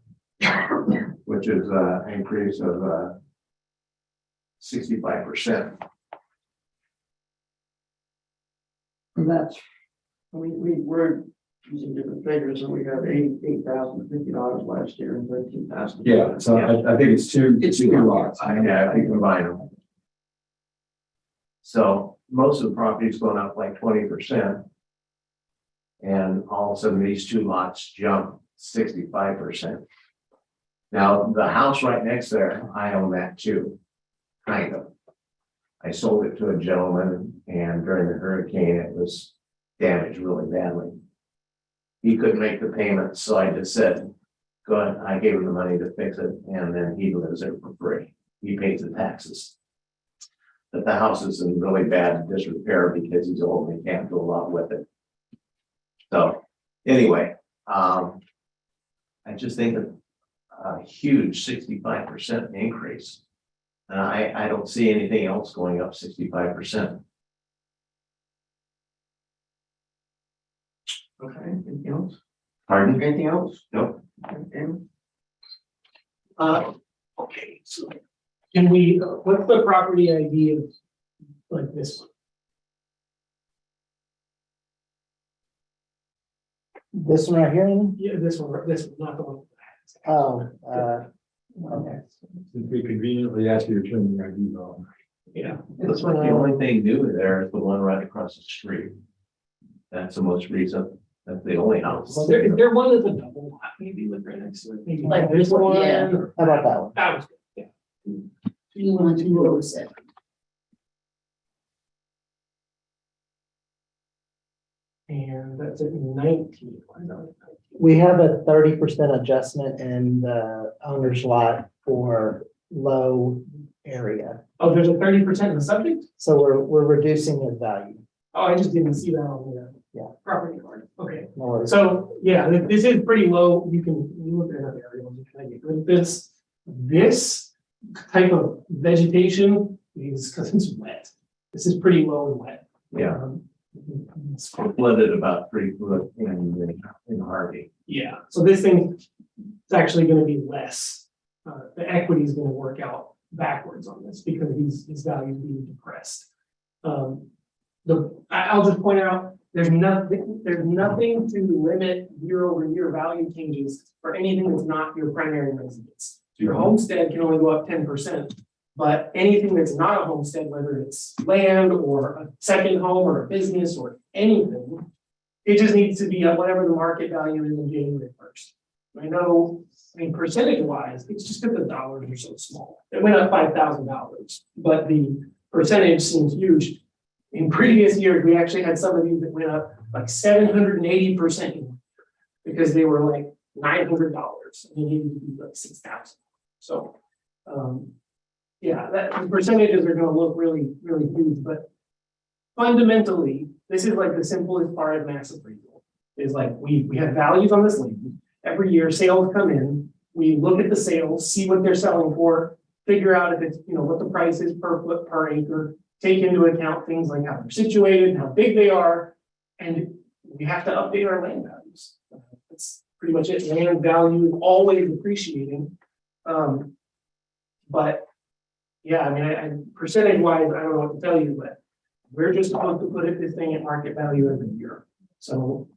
which is an increase of 65%. And that's, we're using different figures, and we got $88,050 last year and 13,000. Yeah, so I think it's two lots. Yeah, if you combine them. So most of the property's going up like 20%. And all of a sudden, these two lots jump 65%. Now, the house right next there, I own that too, kind of. I sold it to a gentleman, and during the hurricane, it was damaged really badly. He couldn't make the payment, so I just said, go ahead, I gave him the money to fix it, and then he lives there for free. He pays the taxes. But the house is in really bad disrepair because he's old and he can't do a lot with it. So, anyway, I just think that a huge 65% increase. And I don't see anything else going up 65%. Okay, anything else? Pardon? Anything else? Nope. Okay. Okay, so can we, what's the property ID of like this one? This one right here, Yeah, this one, not the one. okay. Since we conveniently asked you to turn the ID off. Yeah. Looks like the only thing new there is the one right across the street. That's the most recent, that's the only house. Is there one that's a double lot, maybe like right next to it, maybe like this one? Yeah. or- How about that one? That was good, yeah. 21207. And that's at 19. Why not 19? We have a 30% adjustment in the owner's lot for low area. Oh, there's a 30% in the subject? So we're reducing the value. Oh, I just didn't see that on the Yeah. property card. Okay, No worries. so, yeah, this is pretty low. You look at another area. But this type of vegetation is, because it's wet. This is pretty low and wet. Yeah. It's Flooded about 3 foot in Harvey. Yeah, so this thing is actually gonna be less. The equity is gonna work out backwards on this because his value is being depressed. I'll just point out, there's nothing to limit year-over-year value changes for anything that's not your primary residence. Your homestead can only go up 10%, but anything that's not a homestead, whether it's land or a second home or a business or anything, it just needs to be at whatever the market value is in January 1st. I know, percentage wise, it's just because the dollars are so small. It went up $5,000, but the percentage seems huge. In previous years, we actually had some of these that went up like 780% because they were like $900 and they needed to be like 6,000. So, yeah, the percentages are going to look really, really huge, but fundamentally, this is like the simplest part of mass appraisal. Is like we have values on this land. Every year, sales come in. We look at the sales, see what they're selling for, figure out if it's, what the price is per foot per acre, take into account things like how they're situated, how big they are, and we have to update our land values. That's pretty much it. Land value is always appreciating. But yeah, I percentage wise, I don't know what to tell you, but we're just supposed to put this thing at market value every year. So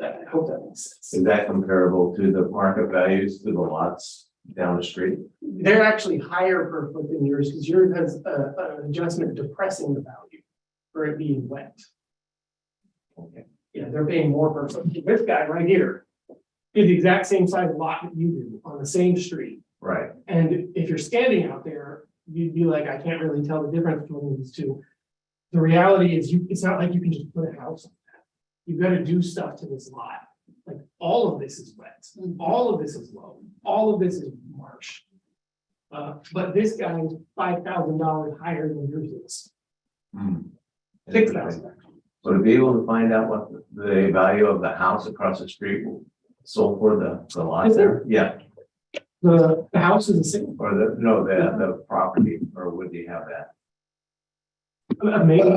I hope that makes sense. Is that comparable to the market values to the lots down the street? They're actually higher per foot than yours because yours has an adjustment depressing the value for it being wet. Okay. Yeah, they're paying more per foot. This guy right here is the exact same size lot that you do on the same street. Right. And if you're standing out there, you'd be like, I can't really tell the difference between these two. The reality is it's not like you can just put a house on that. You've got to do stuff to this lot. Like all of this is wet. All of this is low. All of this is marsh. But this guy is $5,000 higher than yours is. 6,000. So to be able to find out what the value of the house across the street sold for the lot Is there? Yeah. The house is the same. Or the property, or would you have that? Maybe,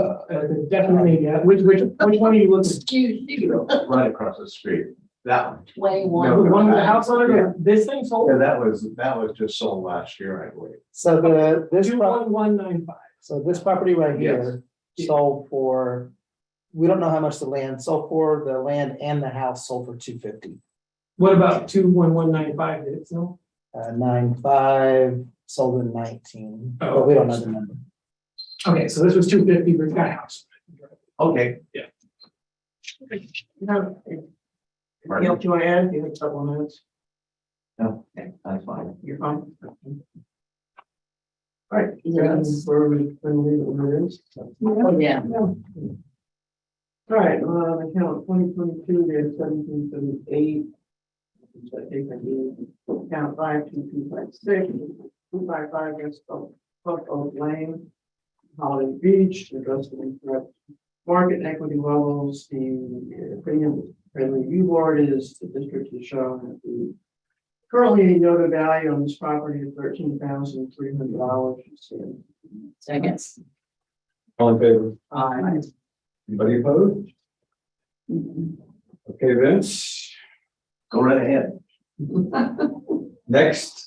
definitely, yeah. Which one are you looking? Excuse you. Right across the street. That one. 21. The one with the house on it, or this thing sold? Yeah, that was just sold last year, I believe. So this 21195. So this property right here sold for, we don't know how much the land sold for, the land and the house sold for $250. What about 21195? Did it sell? 95 sold in 19, but we don't know the number. Okay, so this was 250, but it's got a house. Okay. Yeah. Anything else you want to add? You have a couple of minutes? No, that's fine. You're fine. All right, that's where we leave it where it is. Oh, yeah. All right, account 2022, we had 1778. So I think I need count 52256, 255 against Oak Lane, Holiday Beach, addressing incorrect market equity levels. The opinion friendly review board is the district has shown that the currently noted value on this property is $13,300. Seconds. All in favor? Aye. Anybody opposed? Okay, Vince, Go right ahead. next.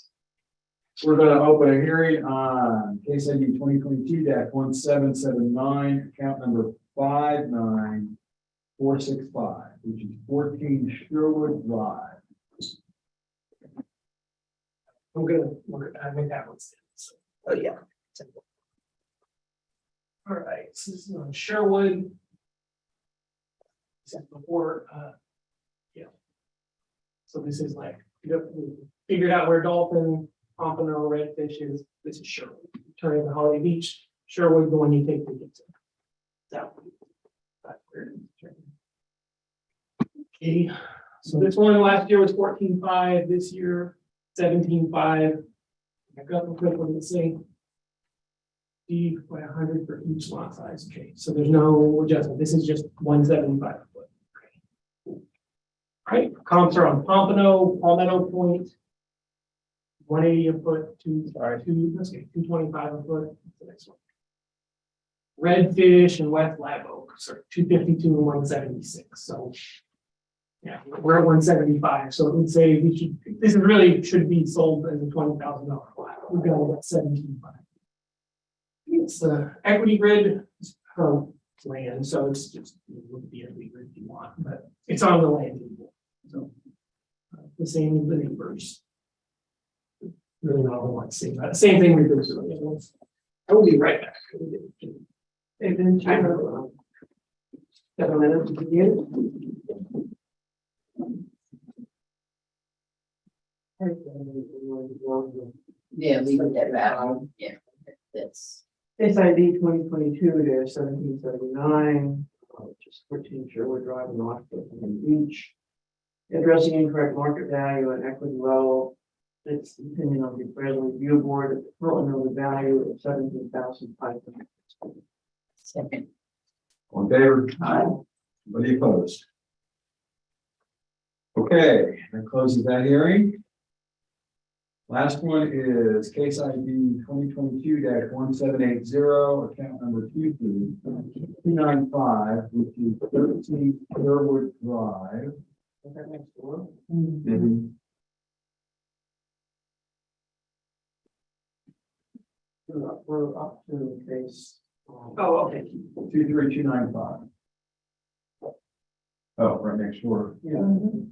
We're gonna open a hearing on case ID 2022-1779, account number 59465, which is 14 Sherwood Drive. I'm gonna, I make that one. So, Oh, yeah. all right, so this is on Sherwood. Except before, yeah. So this is like, we figured out where Dolphin, Pompano, Redfish is. This is Sherwood. Turning to Holiday Beach, Sherwood, the one you take to get to. That one. That's where it is. Okay, so this one last year was 14.5, this year 17.5. I got the quick one to say. D by 100 for each lot size. Okay, so there's no adjustment. This is just 175 a foot. Okay. All right, comps are on Pompano, Palmetto Point. 180 a foot, 225 a foot. That's the next one. Redfish and West Live Oak, so 252 and 176. So yeah, we're at 175. So it would say we should, this is really should be sold as a $20,000 lot. We've got it at 17.5. It's the equity grid land, so it's just look at the equity grid if you want, but it's on the land. So the same as the neighbors. Really not all the same. Same thing we do. I will be right back. Hey, then China. 7 minutes to begin. Yeah, leave it at that. Yeah, that's. Case ID 2022-1779, which is 14 Sherwood Drive in North Beach. Addressing incorrect market value and equity level. It's the opinion of the appraisal review board at the current noted value of $17,500. Second. On favor? Aye. Anybody opposed? Okay, that closes that hearing. Last one is case ID 2022-1780, account number 23295, which is 13 Sherwood Drive. Is that next door? We're up to the case. Oh, okay. 23295. Oh, right next door. Yeah.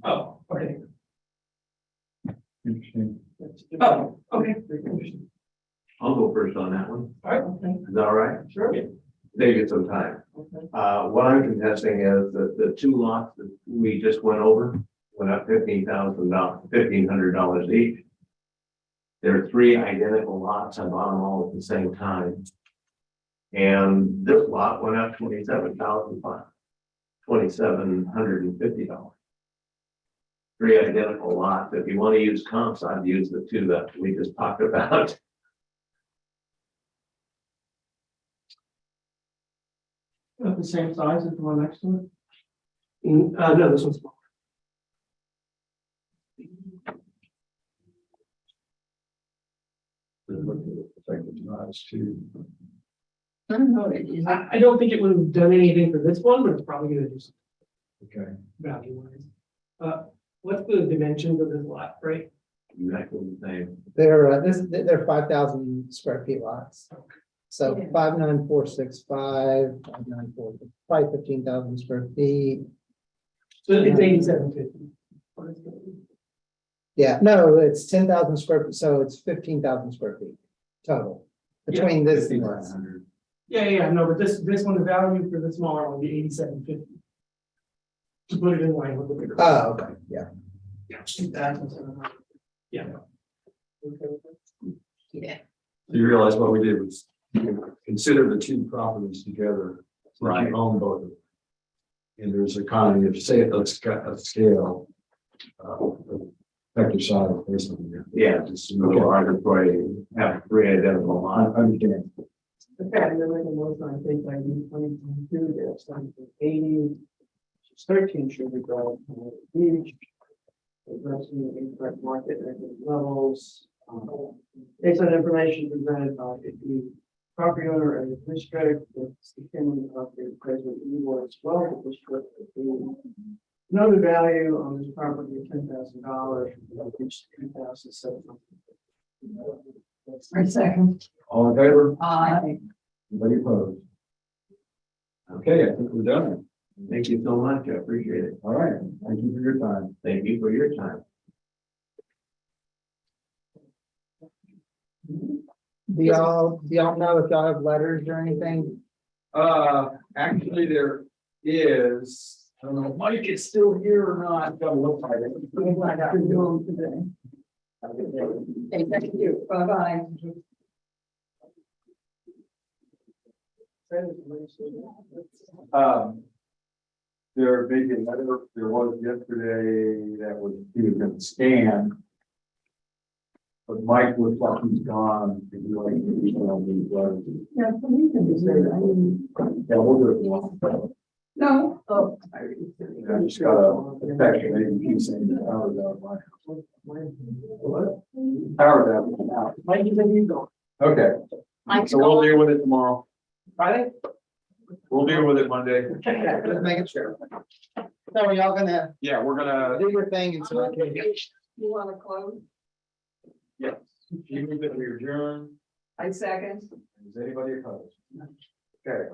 Oh, okay. Interesting. Oh, okay. I'll go first on that one. All right. Okay. Is that all right? Sure. Save you some time. Okay. What I'm contesting is that the two lots that we just went over went up $1,500 each. There are 3 identical lots. I bought them all at the same time. And this lot went up $2,750. 3 identical lots. If you want to use comps, I'd use the 2 that we just talked about. About the same size as the one next to it? No, this one's small. I don't know, it is. I don't think it would have done anything for this one, but it's probably gonna do something Okay. value wise. What's the dimensions of this lot, right? Exactly the same. They're 5,000 square feet lots. So 59465, 594, probably 15,000 square feet. So it's 8750. Yeah, no, it's 10,000 square feet, so it's 15,000 square feet total between this and this. 5,900. Yeah, no, but this one, the value for the smaller one would be 8750. To put it in line with the bigger. Oh, okay, yeah. Yeah. 2,700. Yeah. Yeah. You realize what we did was consider the 2 properties together. So Right. you own both of them. And there's economy of say let's cut a scale. exercise, basically. Yeah, just a little harder for you, have three identical I lines. understand. Okay, and then make a motion, I think, I need 2022, that's 1980. 13 should be brought to the beach. Addressing the incorrect market and levels. Based on information presented by the property owner and the district, it's the opinion of the president you as well, the district. Know the value on this property of $10,000, which $2,700. I second. All in favor? Aye. Anybody opposed? Okay, I think we're done. Thank you so much, I appreciate it. All right, thank you for your time. Thank you for your time. Do y'all know if y'all have letters or anything? Actually, there is, I don't know if Mike is still here or not, gotta look like it. Okay, thank you. Bye-bye. There may be another, there was yesterday that was, he was gonna scan. But Mike looks like he's gone. If you like, you know, these letters. Yeah, you can just say, I mean, Yeah, we'll do it. no, oh. I just got a infection, maybe he's saying the power's out of my house. What? Power's out. Mike, you think you go? Okay, Mike's so we'll gone. deal with it tomorrow. Friday? We'll deal with it Monday. Just making sure. So are y'all gonna Yeah, we're gonna, do your thing and so I can get. You wanna close? yes, you move that we adjourn. I second. Is anybody opposed? Okay.